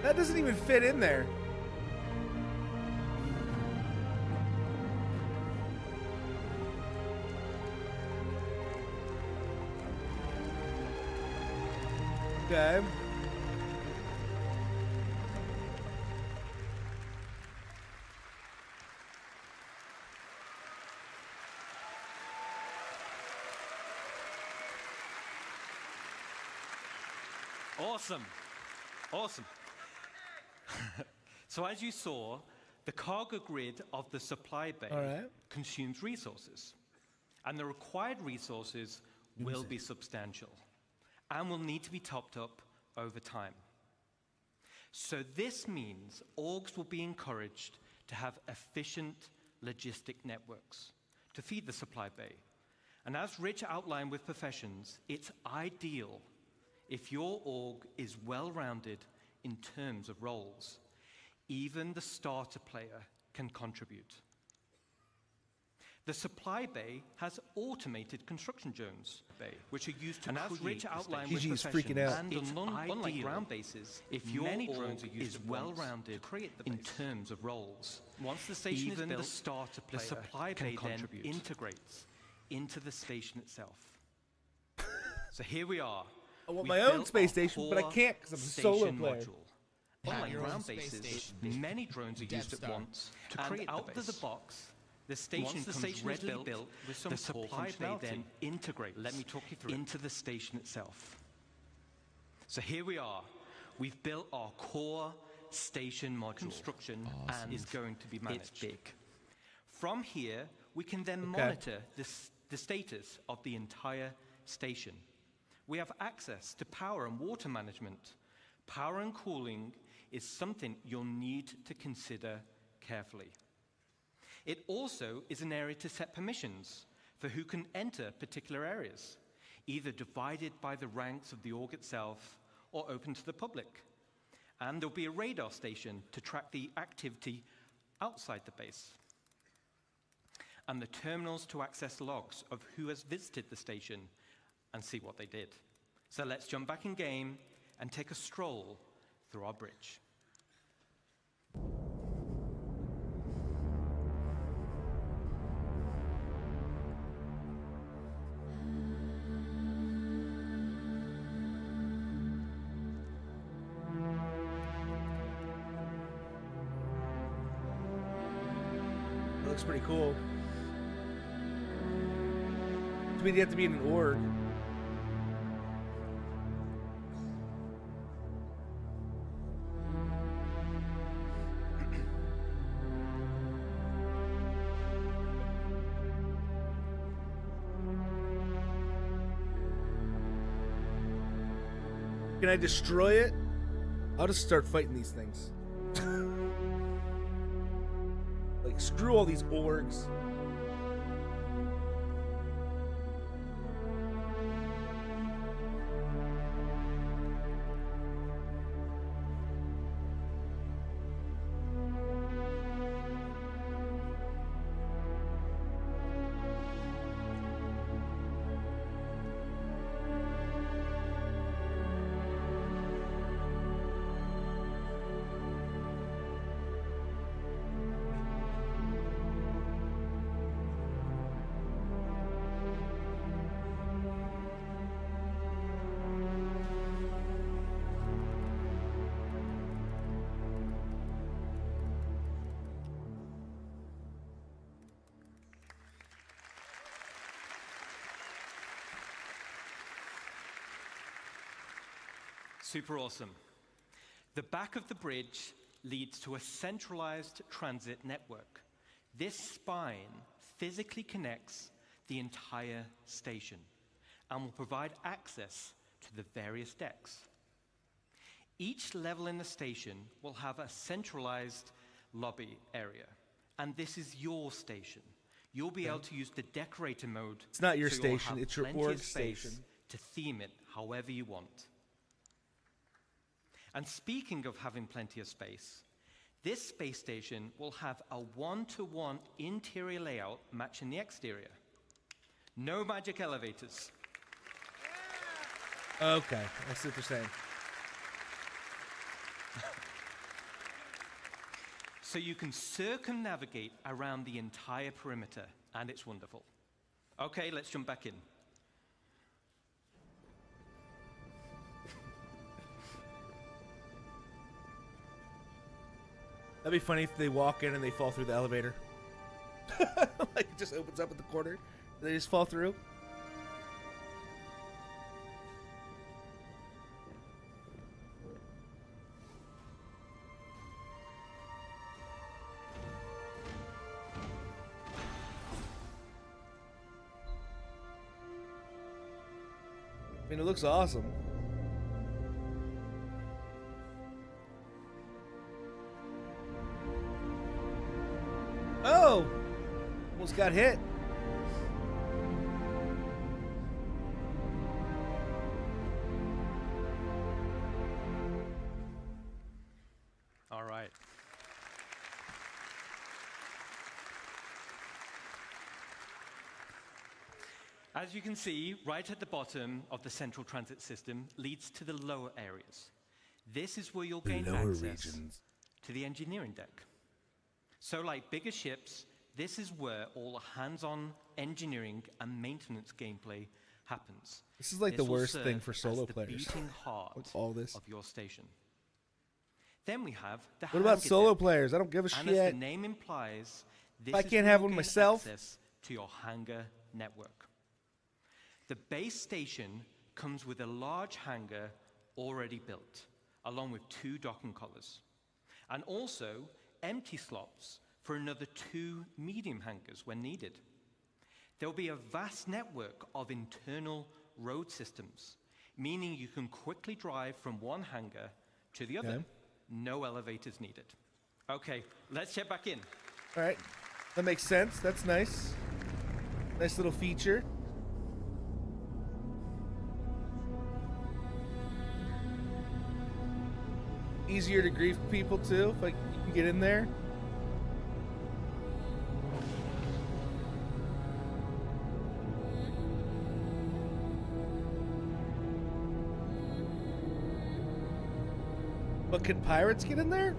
That doesn't even fit in there. Okay. Awesome. Awesome. So as you saw, the cargo grid of the supply bay consumes resources. And the required resources will be substantial and will need to be topped up over time. So this means orgs will be encouraged to have efficient logistic networks to feed the supply bay. And as Rich outlined with professions, it's ideal if your org is well-rounded in terms of roles. Even the starter player can contribute. The supply bay has automated construction zones, which are used to create outline with freaking out. And unlike ground bases, if your drones are used is well-rounded in terms of roles. Once the station is built, the starter player, the supply bay then integrates into the station itself. So here we are. I want my own space station, but I can't because I'm a solo player. Module. Unlike ground bases, many drones are used at once to create out of the box. The station comes readily built with some supply bay then integrates. Let me talk you through into the station itself. So here we are. We've built our core station module. Construction and is going to be managed. It's big. From here, we can then monitor the status of the entire station. We have access to power and water management. Power and cooling is something you'll need to consider carefully. It also is an area to set permissions for who can enter particular areas, either divided by the ranks of the org itself or open to the public. And there'll be a radar station to track the activity outside the base. And the terminals to access logs of who has visited the station and see what they did. So let's jump back in game and take a stroll through our bridge. It looks pretty cool. I mean, you have to be in an org. Can I destroy it? I'll just start fighting these things. Like, screw all these orgs. Super awesome. The back of the bridge leads to a centralized transit network. This spine physically connects the entire station and will provide access to the various decks. Each level in the station will have a centralized lobby area, And this is your station. You'll be able to use the decorator mode. It's not your station, it's your org station. To theme it however you want. And speaking of having plenty of space, this space station will have a one-to-one interior layout matching the exterior. No magic elevators. Okay, I see what you're saying. So you can circumnavigate around the entire perimeter, and it's wonderful. Okay, let's jump back in. That'd be funny if they walk in and they fall through the elevator. Like it just opens up at the corner, and they just fall through. I mean, it looks awesome. Oh! Almost got hit. All right. As you can see, right at the bottom of the central transit system leads to the lower areas. This is where you'll gain access to the engineering deck. So like bigger ships, this is where all the hands-on engineering and maintenance gameplay happens. This is like the worst thing for solo the players. Beating heart With all this. of your station. Then we have the What about hangar solo deck. players? I don't give a And as shit. the name implies, this If I is can't where have you'll one gain myself. access to your hangar network. The base station comes with a large hangar already built, along with 2 docking collars, and also empty slots for another 2 medium hangars when needed. There will be a vast network of internal road systems, meaning you can quickly drive from one hangar to the other. Okay. No elevators needed. Okay, let's check back in. All right, that makes sense. That's nice. Nice little feature. Easier to grief people too, if you can get in there. But can pirates get in there?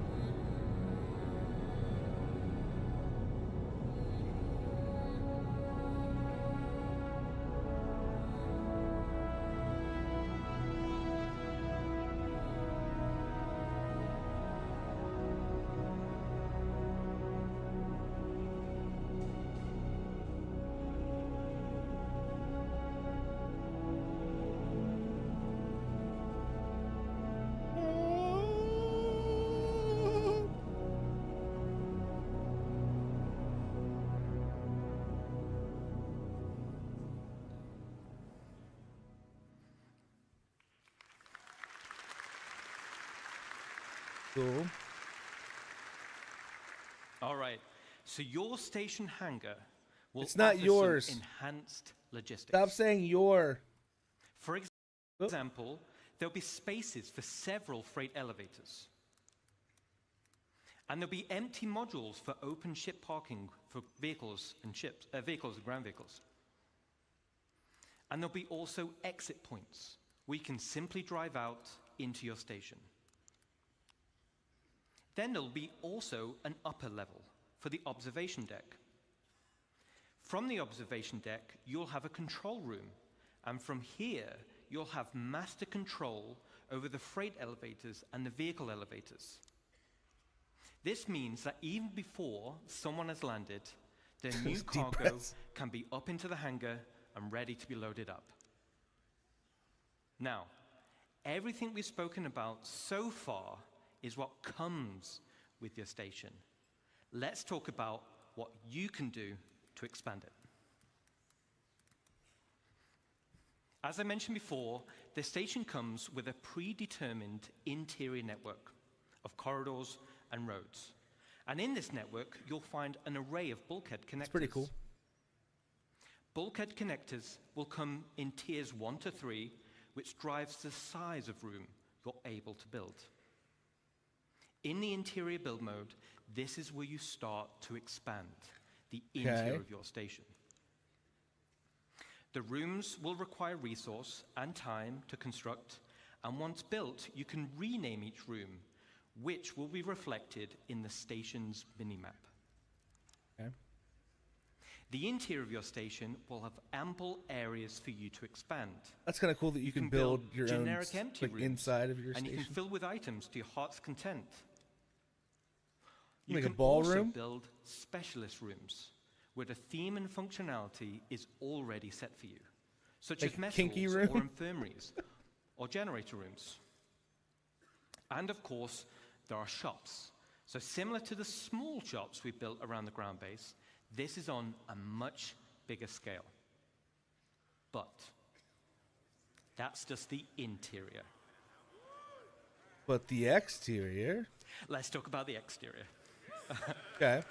Cool. All right, so your station hangar will It's not offer yours. some enhanced logistics. Stop saying your. For example, there'll be spaces for several freight elevators. And there'll be empty modules for open ship parking for vehicles and ships, vehicles and ground vehicles. And there'll be also exit points where you can simply drive out into your station. Then there'll be also an upper level for the observation deck. From the observation deck, you'll have a control room, and from here, you'll have master control over the freight elevators and the vehicle elevators. This means that even before someone has landed, their new cargo can be up into the hangar and ready to be loaded up. Now, everything we've spoken about so far is what comes with your station. Let's talk about what you can do to expand it. As I mentioned before, the station comes with a predetermined interior network of corridors and roads. And in this network, you'll find an array of bulkhead connectors. That's pretty cool. Bulkhead connectors will come in tiers 1 to 3, which drives the size of room you're able to build. In the interior build mode, this is where you start to expand the interior of your station. The rooms will require resource and time to construct, and once built, you can rename each room, which will be reflected in the station's minimap. Okay. The interior of your station will have ample areas for you to expand. That's kind of cool that you can build your generic own empty rooms, inside of your and station. you can fill with items to your heart's content. You Like a can ballroom? also build specialist rooms where the theme and functionality is already set for you, such Like as mess kinky halls room? or infirmaries or generator rooms. And of course, there are shops. So similar to the small shops we built around the ground base, this is on a much bigger scale. But that's just the interior. But the exterior? Let's talk about the exterior. Okay.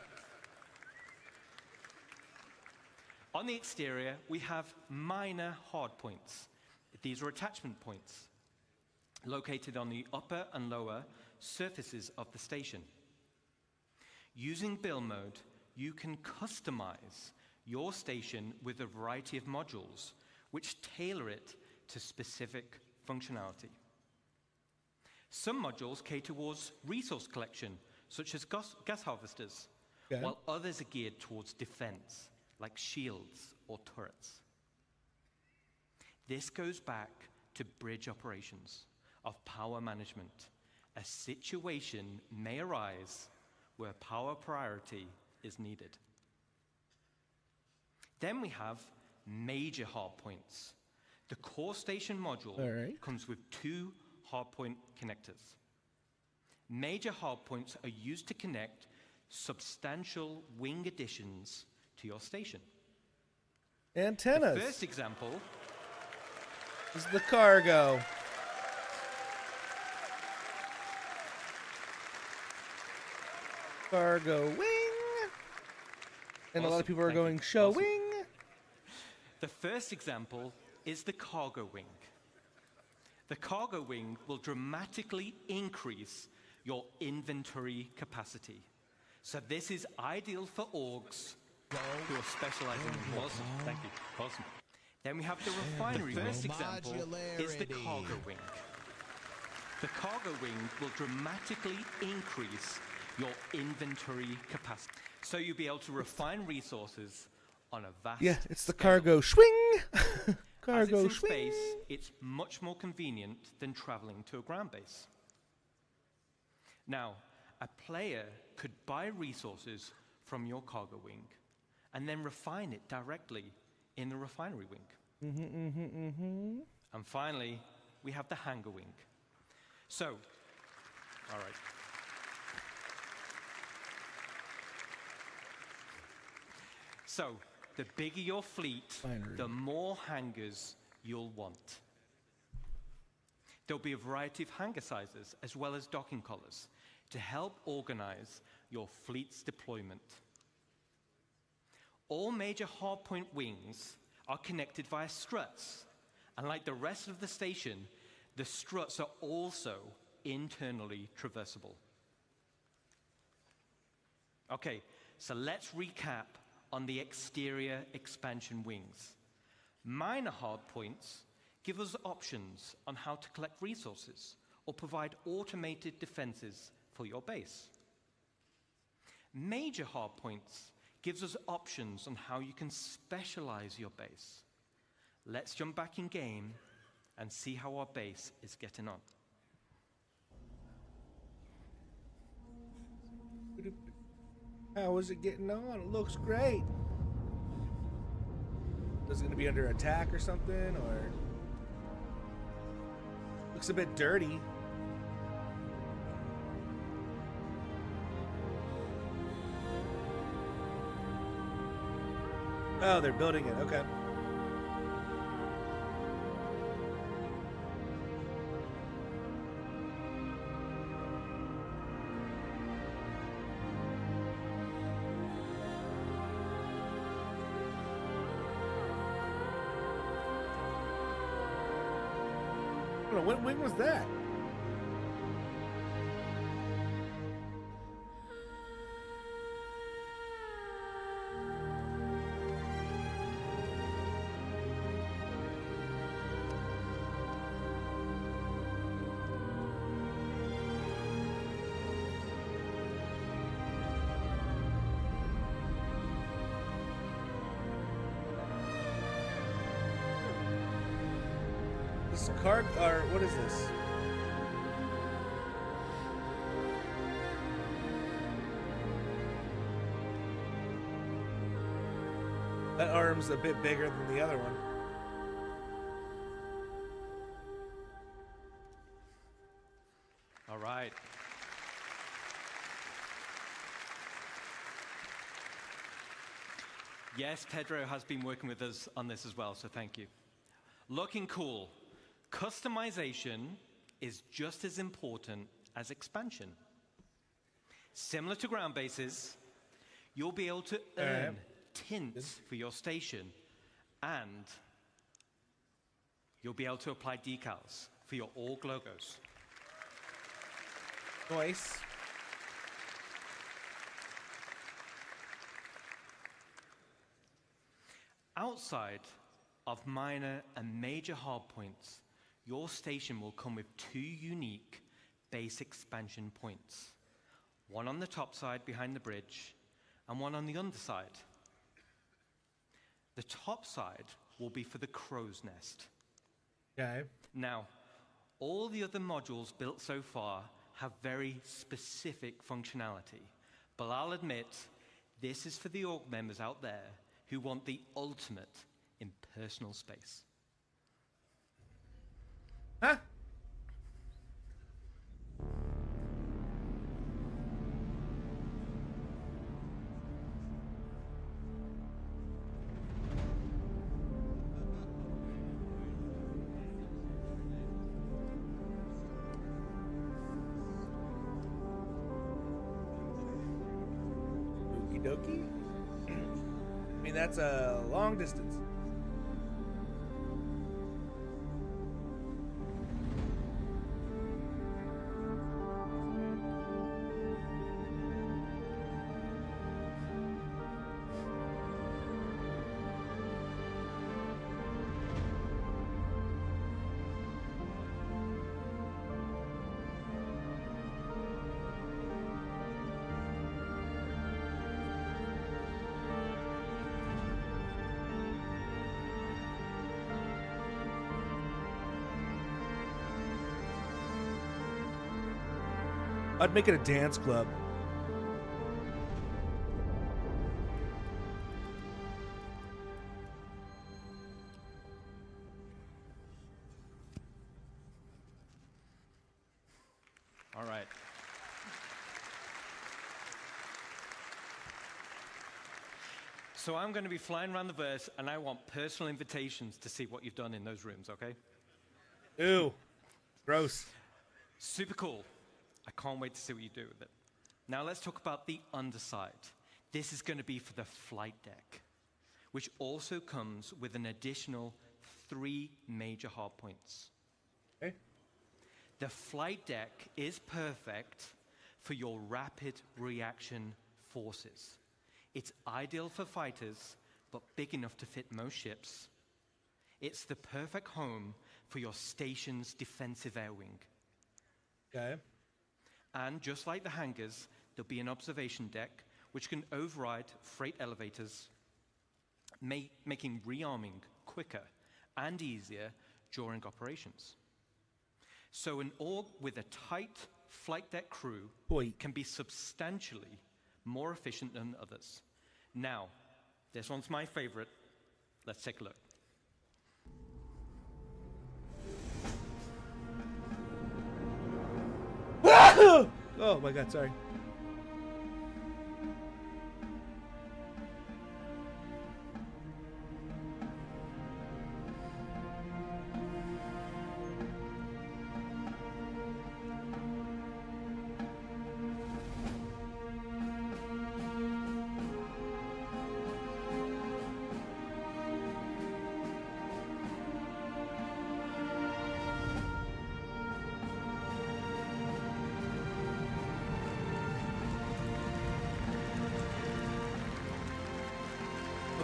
On the exterior, we have minor hardpoints. These are attachment points located on the upper and lower surfaces of the station. Using build mode, you can customize your station with a variety of modules which tailor it to specific functionality. Some modules cater towards resource collection, such as gas harvesters, while others are geared towards defense, like shields or turrets. This goes back to bridge operations of power management. A situation may arise where power priority is needed. Then we have major hardpoints. The core station module comes with 2 hardpoint connectors. Major hardpoints are used to connect substantial wing additions to your station. Antennas. The first example is the cargo. Cargo wing. And a lot of people are going showing. The first example is the cargo wing. The cargo wing will dramatically increase your inventory capacity. So this is ideal for orgs who are specializing in water. Awesome. Thank you. Awesome. Then we have the refinery. The first example is the cargo wing. The cargo wing will dramatically increase your inventory capacity. So you'll be able to refine resources on a vast it's the scale. cargo swing. As Cargo it's in swing. space, it's much more convenient than traveling to a ground base. Now, a player could buy resources from your cargo wing and then refine it directly in the refinery wing. And finally, we have the hangar wing. So, all right. So, the bigger your fleet, the more hangars you'll want. There'll be a variety of hangar sizes as well as docking collars to help organize your fleet's deployment. All major hardpoint wings are connected via struts, and like the rest of the station, the struts are also internally traversable. Okay, so let's recap on the exterior expansion wings. Minor hardpoints give us options on how to collect resources or provide automated defenses for your base. Major hardpoints gives us options on how you can specialize your base. Let's jump back in game and see how our base is getting on. How is it getting on? It looks great. Is it going to be under attack or something? Or looks a bit dirty. Oh, they're building it. Okay. on. When was that? This card, or what is this? That arm's a bit bigger than the other one. All right. Yes, Pedro has been working with us on this as well, so thank you. Looking cool. Customization is just as important as expansion. Similar to ground bases, you'll be able to earn tints for your station, and you'll be able to apply decals for your org logos. Nice. Outside of minor and major hardpoints, your station will come with 2 unique base expansion points. One on the top side behind the bridge, and one on the underside. The top side will be for the crow's nest. Okay. Now, all the other modules built so far have very specific functionality, but I'll admit, this is for the org members out there who want the ultimate in personal space. Huh? Okie dokie. I mean, that's a long distance. I'd make it a dance club. All right. So I'm going to be flying around the verse, and I want personal invitations to see what you've done in those rooms, okay? Ew. Gross. Super cool. I can't wait to see what you do with it. Now let's talk about the underside. This is going to be for the flight deck, which also comes with an additional 3 major hardpoints. Okay. The flight deck is perfect for your rapid reaction forces. It's ideal for fighters, but big enough to fit most ships. It's the perfect home for your station's defensive air wing. Okay. And just like the hangars, there'll be an observation deck which can override freight elevators, making rearming quicker and easier during operations. So an org with a tight flight deck crew can be substantially more efficient than others. Now, this one's my favorite. Let's take a look. Oh my god, sorry.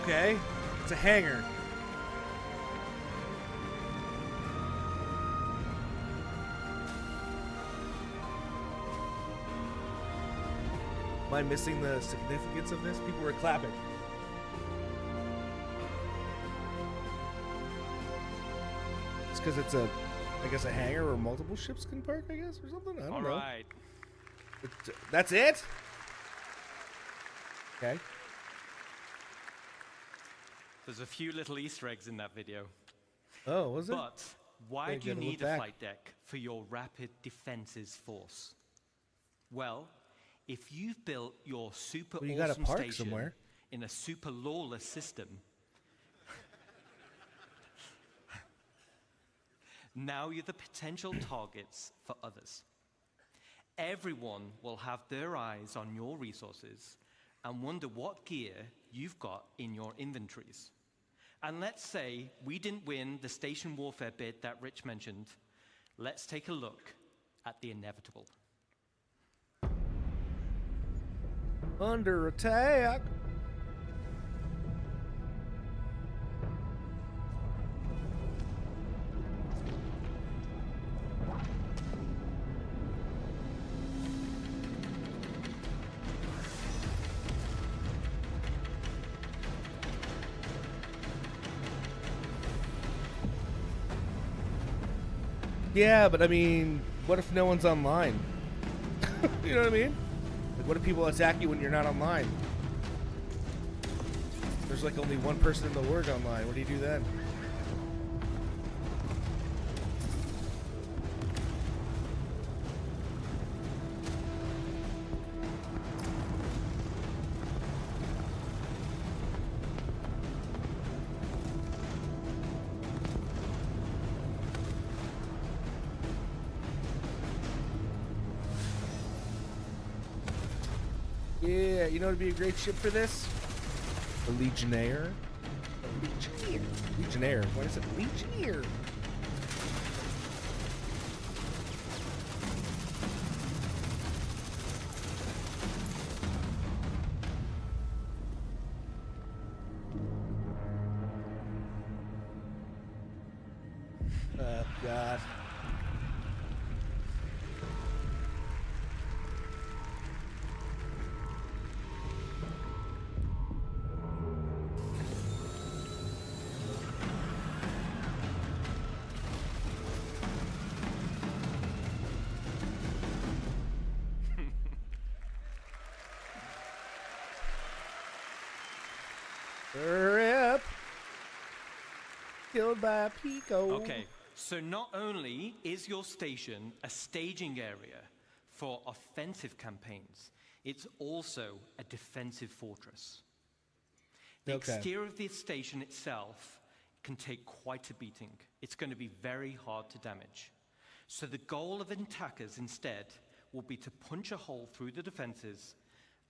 Okay. It's a hangar. Am I missing the significance of this? People were clapping. It's because it's I guess a hangar where multiple ships can park, I guess, or something? I don't know. All right. That's it? Okay. There's a few little Easter eggs in that video. Oh, was it? But why do you need a flight deck for your rapid defenses force? Well, if you've built your super awesome station somewhere in a super lawless system, now you're the potential targets for others. Everyone will have their eyes on your resources and wonder what gear you've got in your inventories. And let's say we didn't win the station warfare bid that Rich mentioned. Let's take a look at the inevitable. Under attack. Yeah, but I mean, what if no one's online? You know what I mean? Like, what if people attack you when you're not online? There's like only one person in the world online. What do you do then? Yeah, you know what would be a great ship for this? A Legionnaire. Legionnaire. Why is it Legionnaire? Oh, God. Rip. Killed by Pico. Okay, so not only is your station a staging area for offensive campaigns, it's also a defensive fortress. The exterior of the station itself can take quite a beating. It's going to be very hard to damage. So the goal of attackers instead will be to punch a hole through the defenses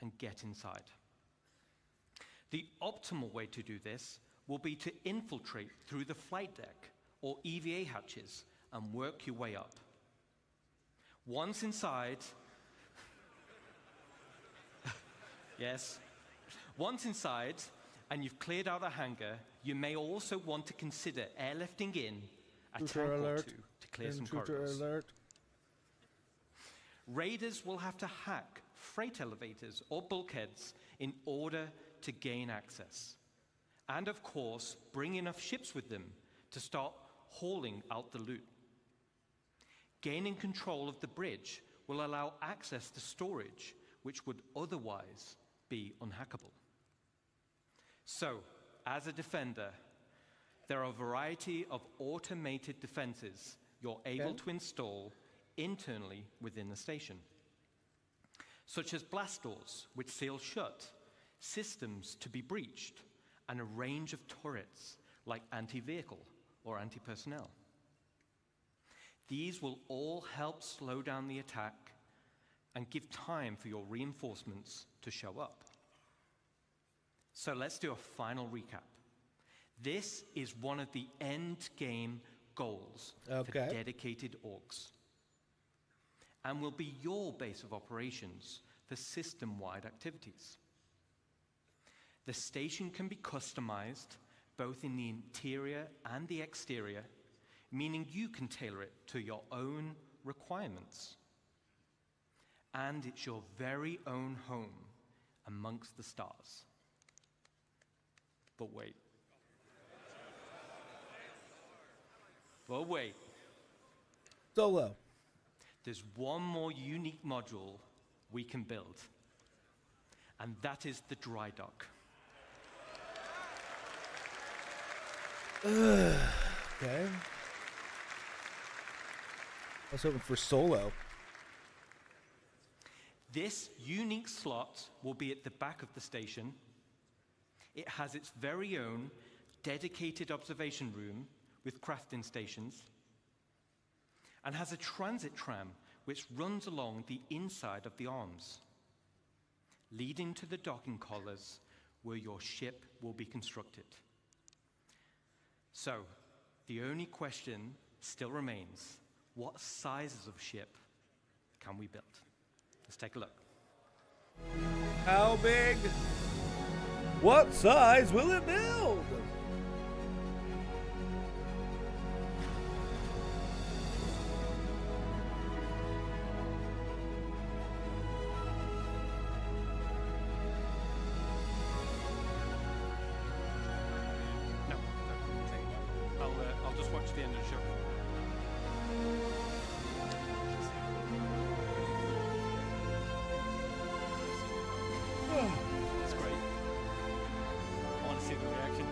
and get inside. The optimal way to do this will be to infiltrate through the flight deck or EVA hatches and work your way up. Once inside, yes, once inside and you've cleared out a hangar, you may also want to consider airlifting in a tank or two to clear some corridors. Raiders will have to hack freight elevators or bulkheads in order to gain access. And of course, bring enough ships with them to start hauling out the loot. Gaining control of the bridge will allow access to storage, which would otherwise be unhackable. So, as a defender, there are a variety of automated defenses you're able to install internally within the station, such as blast doors, which seal shut, systems to be breached, and a range of turrets like anti-vehicle or anti-personnel. These will all help slow down the attack and give time for your reinforcements to show up. So let's do a final recap. This is one of the end game goals for dedicated orgs, and will be your base of operations for system-wide activities. The station can be customized both in the interior and the exterior, meaning you can tailor it to your own requirements. And it's your very own home amongst the stars. But wait. But wait. Solo. There's one more unique module we can build, and that is the dry dock. Okay. I was hoping for Solo. This unique slot will be at the back of the station. It has its very own dedicated observation room with crafting stations, and has a transit tram which runs along the inside of the arms, leading to the docking collars where your ship will be constructed. So, the only question still remains: what sizes of ship can we build? Let's take a look. How big? What size will it build? I'll just watch the end of the show. That's great. I want to see the reaction.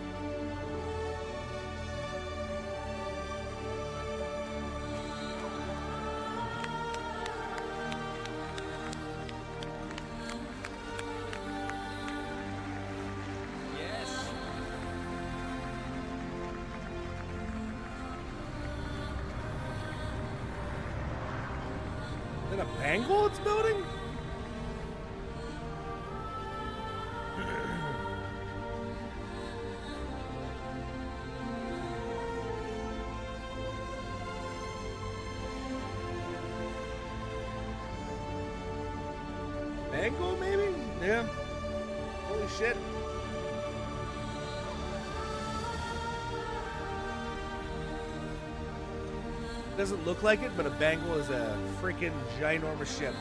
Yes. Is it a bangle it's building? Bangle, maybe? Yeah. Holy shit. Doesn't look like it, but a bangle is a freaking ginormous ship.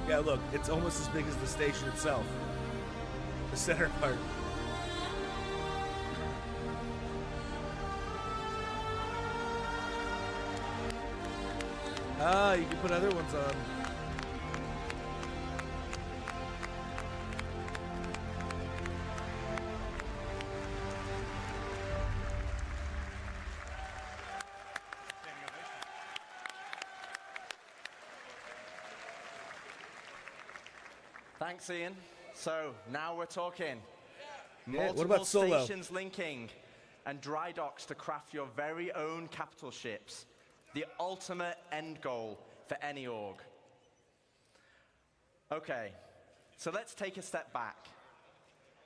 Yeah, look, it's almost as big as the station itself. The center part. Ah, you can put other ones on. Thanks, Ian. So now we're talking. Yeah, Multiple what about Solo? stations linking and dry docks to craft your very own capital ships. The ultimate end goal for any org. Okay, so let's take a step back.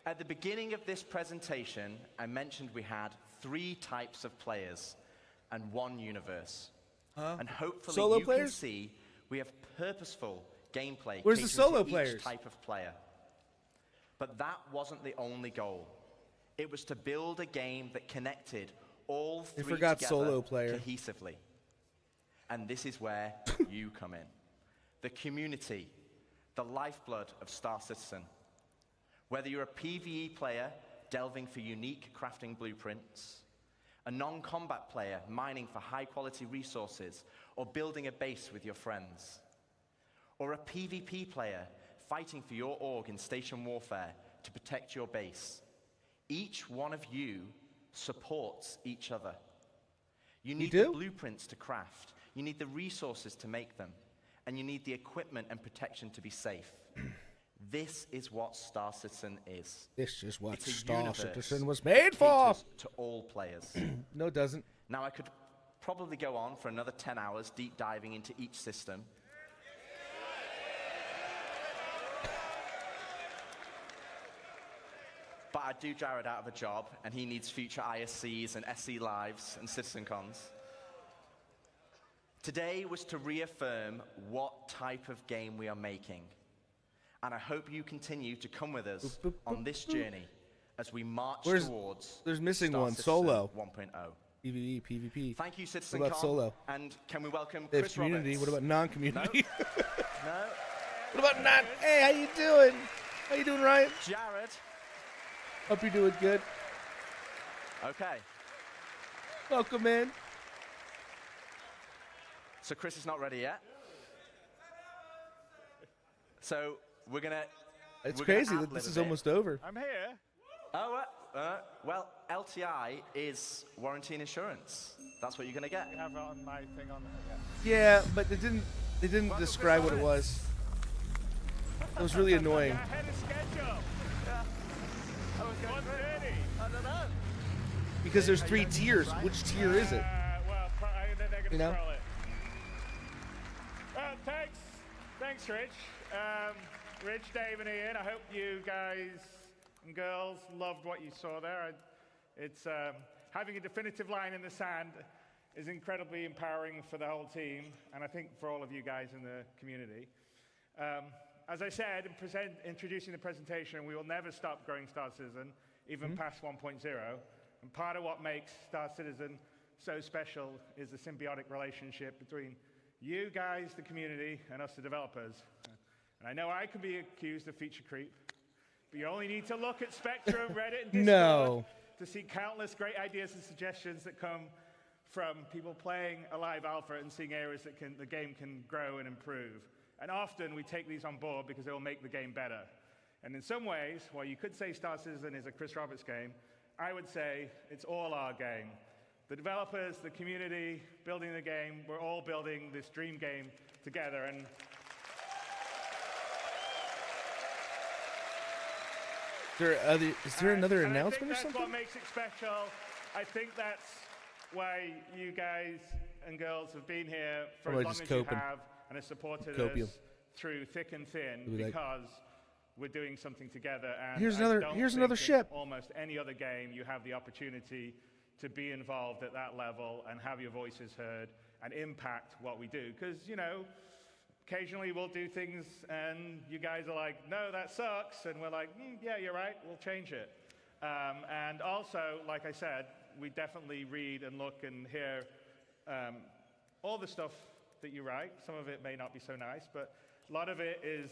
At the beginning of this presentation, I mentioned we had 3 types of players and 1 universe. And hopefully Solo you players? can see we have purposeful gameplay Where's the catering solo to players? each type of player. But that wasn't the only goal. It was to build a game that connected all 3 forgot together solo player. cohesively. And this is where you come in. The community, the lifeblood of Star Citizen. Whether you're a PvE player delving for unique crafting blueprints, a non-combat player mining for high-quality resources or building a base with your friends, or a PvP player fighting for your org in station warfare to protect your base, each one of you supports each other. You need the blueprints to craft, you need the resources to make them, and you need the equipment and protection to be safe. This is what Star Citizen is. This is what It's a Star universe Citizen was that made for! caters to all players. No, it doesn't. Now, I could probably go on for another 10 hours deep diving into each system. But I'd do Jared out of a job, and he needs future ISCs and SC Lives and CitizenCons. Today was to reaffirm what type of game we are making. and I hope you continue to come with us on this journey as we march towards There's missing Star one, Citizen Solo. 1.0. PvE, PvP. Thank you, CitizenCon. What about Solo? And can we welcome They have Chris community. Roberts? What about non-community? No. What about non? Hey, how you doing? How you doing, Ryan? Jared. Hope you're doing good. Okay. Welcome in. So Chris is not ready yet. So we're gonna. It's crazy that this is almost over. I'm here. Oh, well, LTI is warranty and insurance. That's what you're gonna get. You have it on my thing on there. Yeah, but they didn't describe what it was. It was really annoying. Ahead of schedule. Yeah. I was going 1:30. I don't know. Because there's 3 tiers. Which tier is it? Well, then they're gonna You know? scroll it. Thanks, Rich. Rich, Dave, and Ian. I hope you guys and girls loved what you saw there. It's having a definitive line in the sand is incredibly empowering for the whole team, and I think for all of you guys in the community. As I said, introducing the presentation, we will never stop growing Star Citizen, even past 1.0. And part of what makes Star Citizen so special is the symbiotic relationship between you guys, the community, and us, the developers. And I know I can be accused of feature creep, but you only need to look at Spectrum, Reddit, and Discord to see countless great ideas and suggestions that come from people playing a live alpha and seeing areas that the game can grow and improve. And often we take these on board because they will make the game better. And in some ways, while you could say Star Citizen is a Chris Roberts game, I would say it's all our game. The developers, the community, building the game, we're all building this dream game together. And is there another announcement or something? That's what makes it special. I think that's why you guys and girls have been here for as long as you have and have supported us through thick and thin, because we're doing something together. And here's another ship. Almost any other game, you have the opportunity to be involved at that level and have your voices heard and impact what we do. Because, you know, occasionally we'll do things and you guys are like, no, that sucks. And we're like, yeah, you're right, we'll change it. And also, like I said, we definitely read and look and hear all the stuff that you write. Some of it may not be so nice, but a lot of it is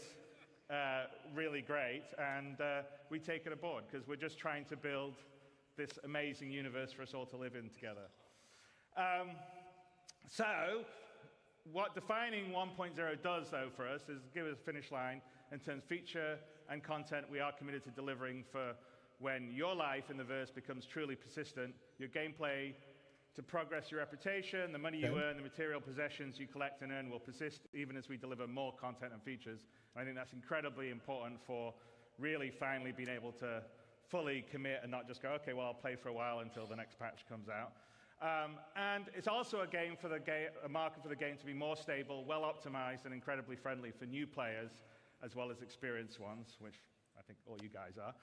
really great. And we take it aboard because we're just trying to build this amazing universe for us all to live in together. So, what defining 1.0 does, though, for us is give us a finish line in terms of feature and content we are committed to delivering for when your life in the verse becomes truly persistent, your gameplay to progress your reputation, the money you earn, the material possessions you collect and earn will persist even as we deliver more content and features. And I think that's incredibly important for really finally being able to fully commit and not just go, okay, well, I'll play for a while until the next patch comes out. And it's also a market for the game to be more stable, well optimized, and incredibly friendly for new players, as well as experienced ones, which I think all you guys are.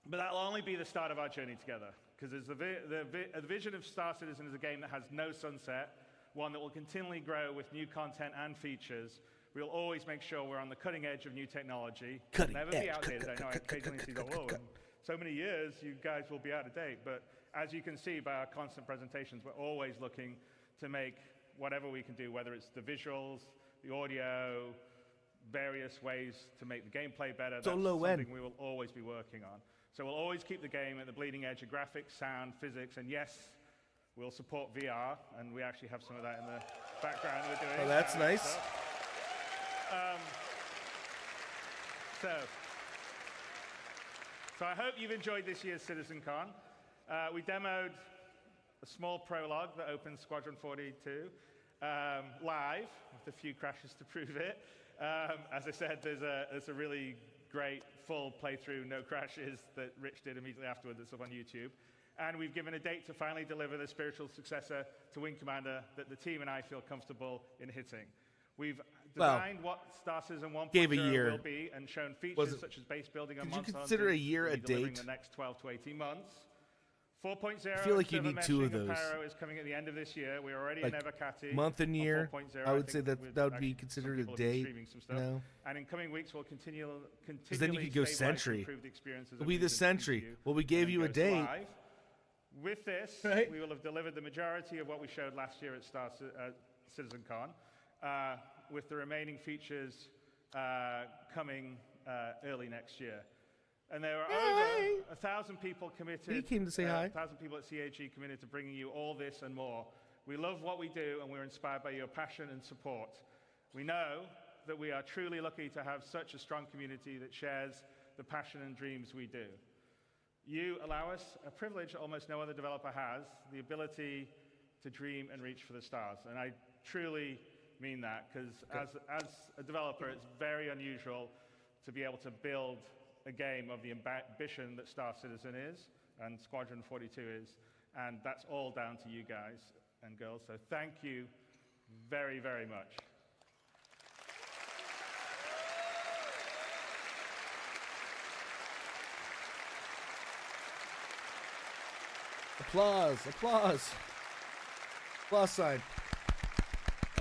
But that'll only be the start of our journey together, because the vision of Star Citizen is a game that has no sunset, one that will continually grow with new content and features. We'll always make sure we're on the cutting edge of new technology. We'll never be outdated. I know I occasionally see in so many years, you guys will be out of date. But as you can see by our constant presentations, we're always looking to make whatever we can do, whether it's the visuals, the audio, various ways to make the gameplay better. That's something we will always be working on. So we'll always keep the game at the bleeding edge of graphics, sound, physics, and yes, we'll support VR, and we actually have some of that in the background we're doing. Oh, that's nice. So I hope you've enjoyed this year's CitizenCon. We demoed a small prologue that opens Squadron 42 live, with a few crashes to prove it. As I said, there's a really great full playthrough, no crashes, that Rich did immediately afterward that's up on YouTube. And we've given a date to finally deliver the spiritual successor to Wing Commander that the team and I feel comfortable in hitting. We've designed what Star Citizen 1.0 will be and shown features such as base building and months. Could you consider a year a date? The next 12 to 18 months. 4.0. I feel like you need 2 of those. Is coming at the end of this year. We're already like in Evocati. Month and year. I would say that would be considered a date. And in coming weeks, we'll continue. Because then you could go Century. It'll be the Century. Well, we gave you a date. Live. With this, we will have delivered the majority of what we showed last year at CitizenCon, with the remaining features coming early next year. And there are over 1,000 people committed. He came to say hi. 1,000 people at CAG committed to bringing you all this and more. We love what we do, and we're inspired by your passion and support. We know that we are truly lucky to have such a strong community that shares the passion and dreams we do. You allow us a privilege that almost no other developer has, the ability to dream and reach for the stars. And I truly mean that, because as a developer, it's very unusual to be able to build a game of the ambition that Star Citizen is and Squadron 42 is, and that's all down to you guys and girls. So thank you very, very much. Applause, applause. Applause sign.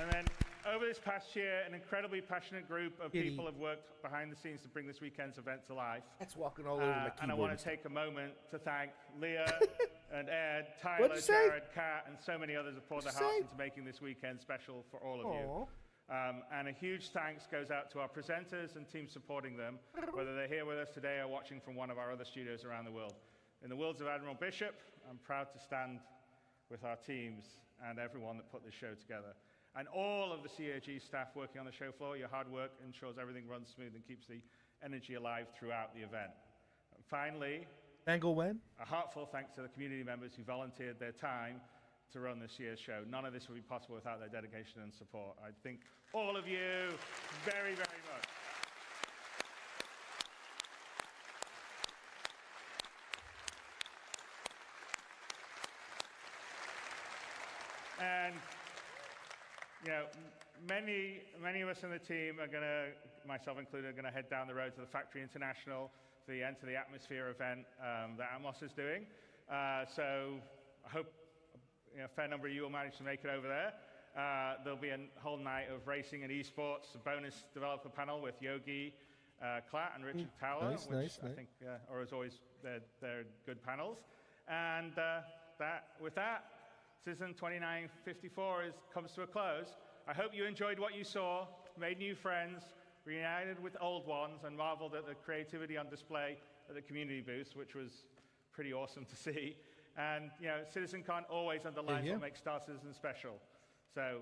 And then over this past year, an incredibly passionate group of people have worked behind the scenes to bring this weekend's event to life. That's walking all over my keyboard. And I want to take a moment to thank Leah and Ed, Tyler, Jared, Kat, and so many others who poured their hearts into making this weekend special for all of you. And a huge thanks goes out to our presenters and teams supporting them, whether they're here with us today or watching from one of our other studios around the world. In the words of Admiral Bishop, I'm proud to stand with our teams and everyone that put this show together. And all of the CAG staff working on the show floor, your hard work ensures everything runs smooth and keeps the energy alive throughout the event. And finally, a heartfelt thanks to the community members who volunteered their time to run this year's show. None of this would be possible without their dedication and support. I thank all of you very, very much. And, you know, many of us in the team are going to, myself included, are going to head down the road to the Factory International for the Enter the Atmosphere event that Atmos is doing. So I hope a fair number of you will manage to make it over there. There'll be a whole night of racing and esports, a bonus developer panel with Yogi Klatt and Richard Tower, which I think are, as always, they're good panels. And with that, Citizen 2954 comes to a close. I hope you enjoyed what you saw, made new friends, reunited with old ones, and marveled at the creativity on display at the community booths, which was pretty awesome to see. And, you know, CitizenCon always underlines what makes Star Citizen special. So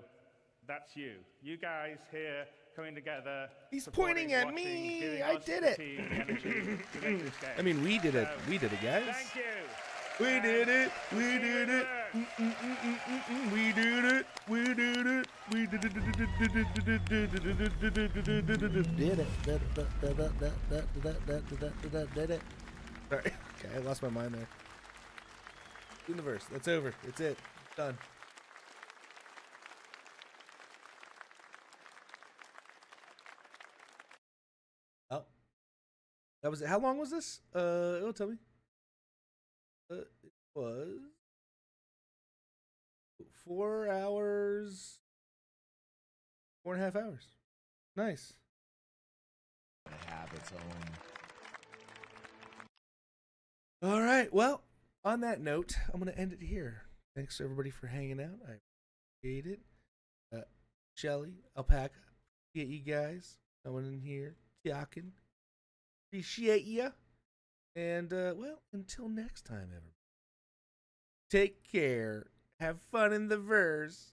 that's you. You guys here coming together. He's pointing at me. I did it. I mean, we did it. We did it, guys. Thank you. We did it. We did it. We did it. We did it. We did it. Sorry. Okay, I lost my mind there. Universe. That's over. It's it. Done. Oh. That was it. How long was this? It'll tell me. It was 4 hours, 4.5 hours. Nice. Have its own. All right. Well, on that note, I'm going to end it here. Thanks to everybody for hanging out. I appreciate it. Shelly, Alpaca, appreciate you guys coming in here, talking. Appreciate ya. And, well, until next time, everybody. Take care. Have fun in the verse.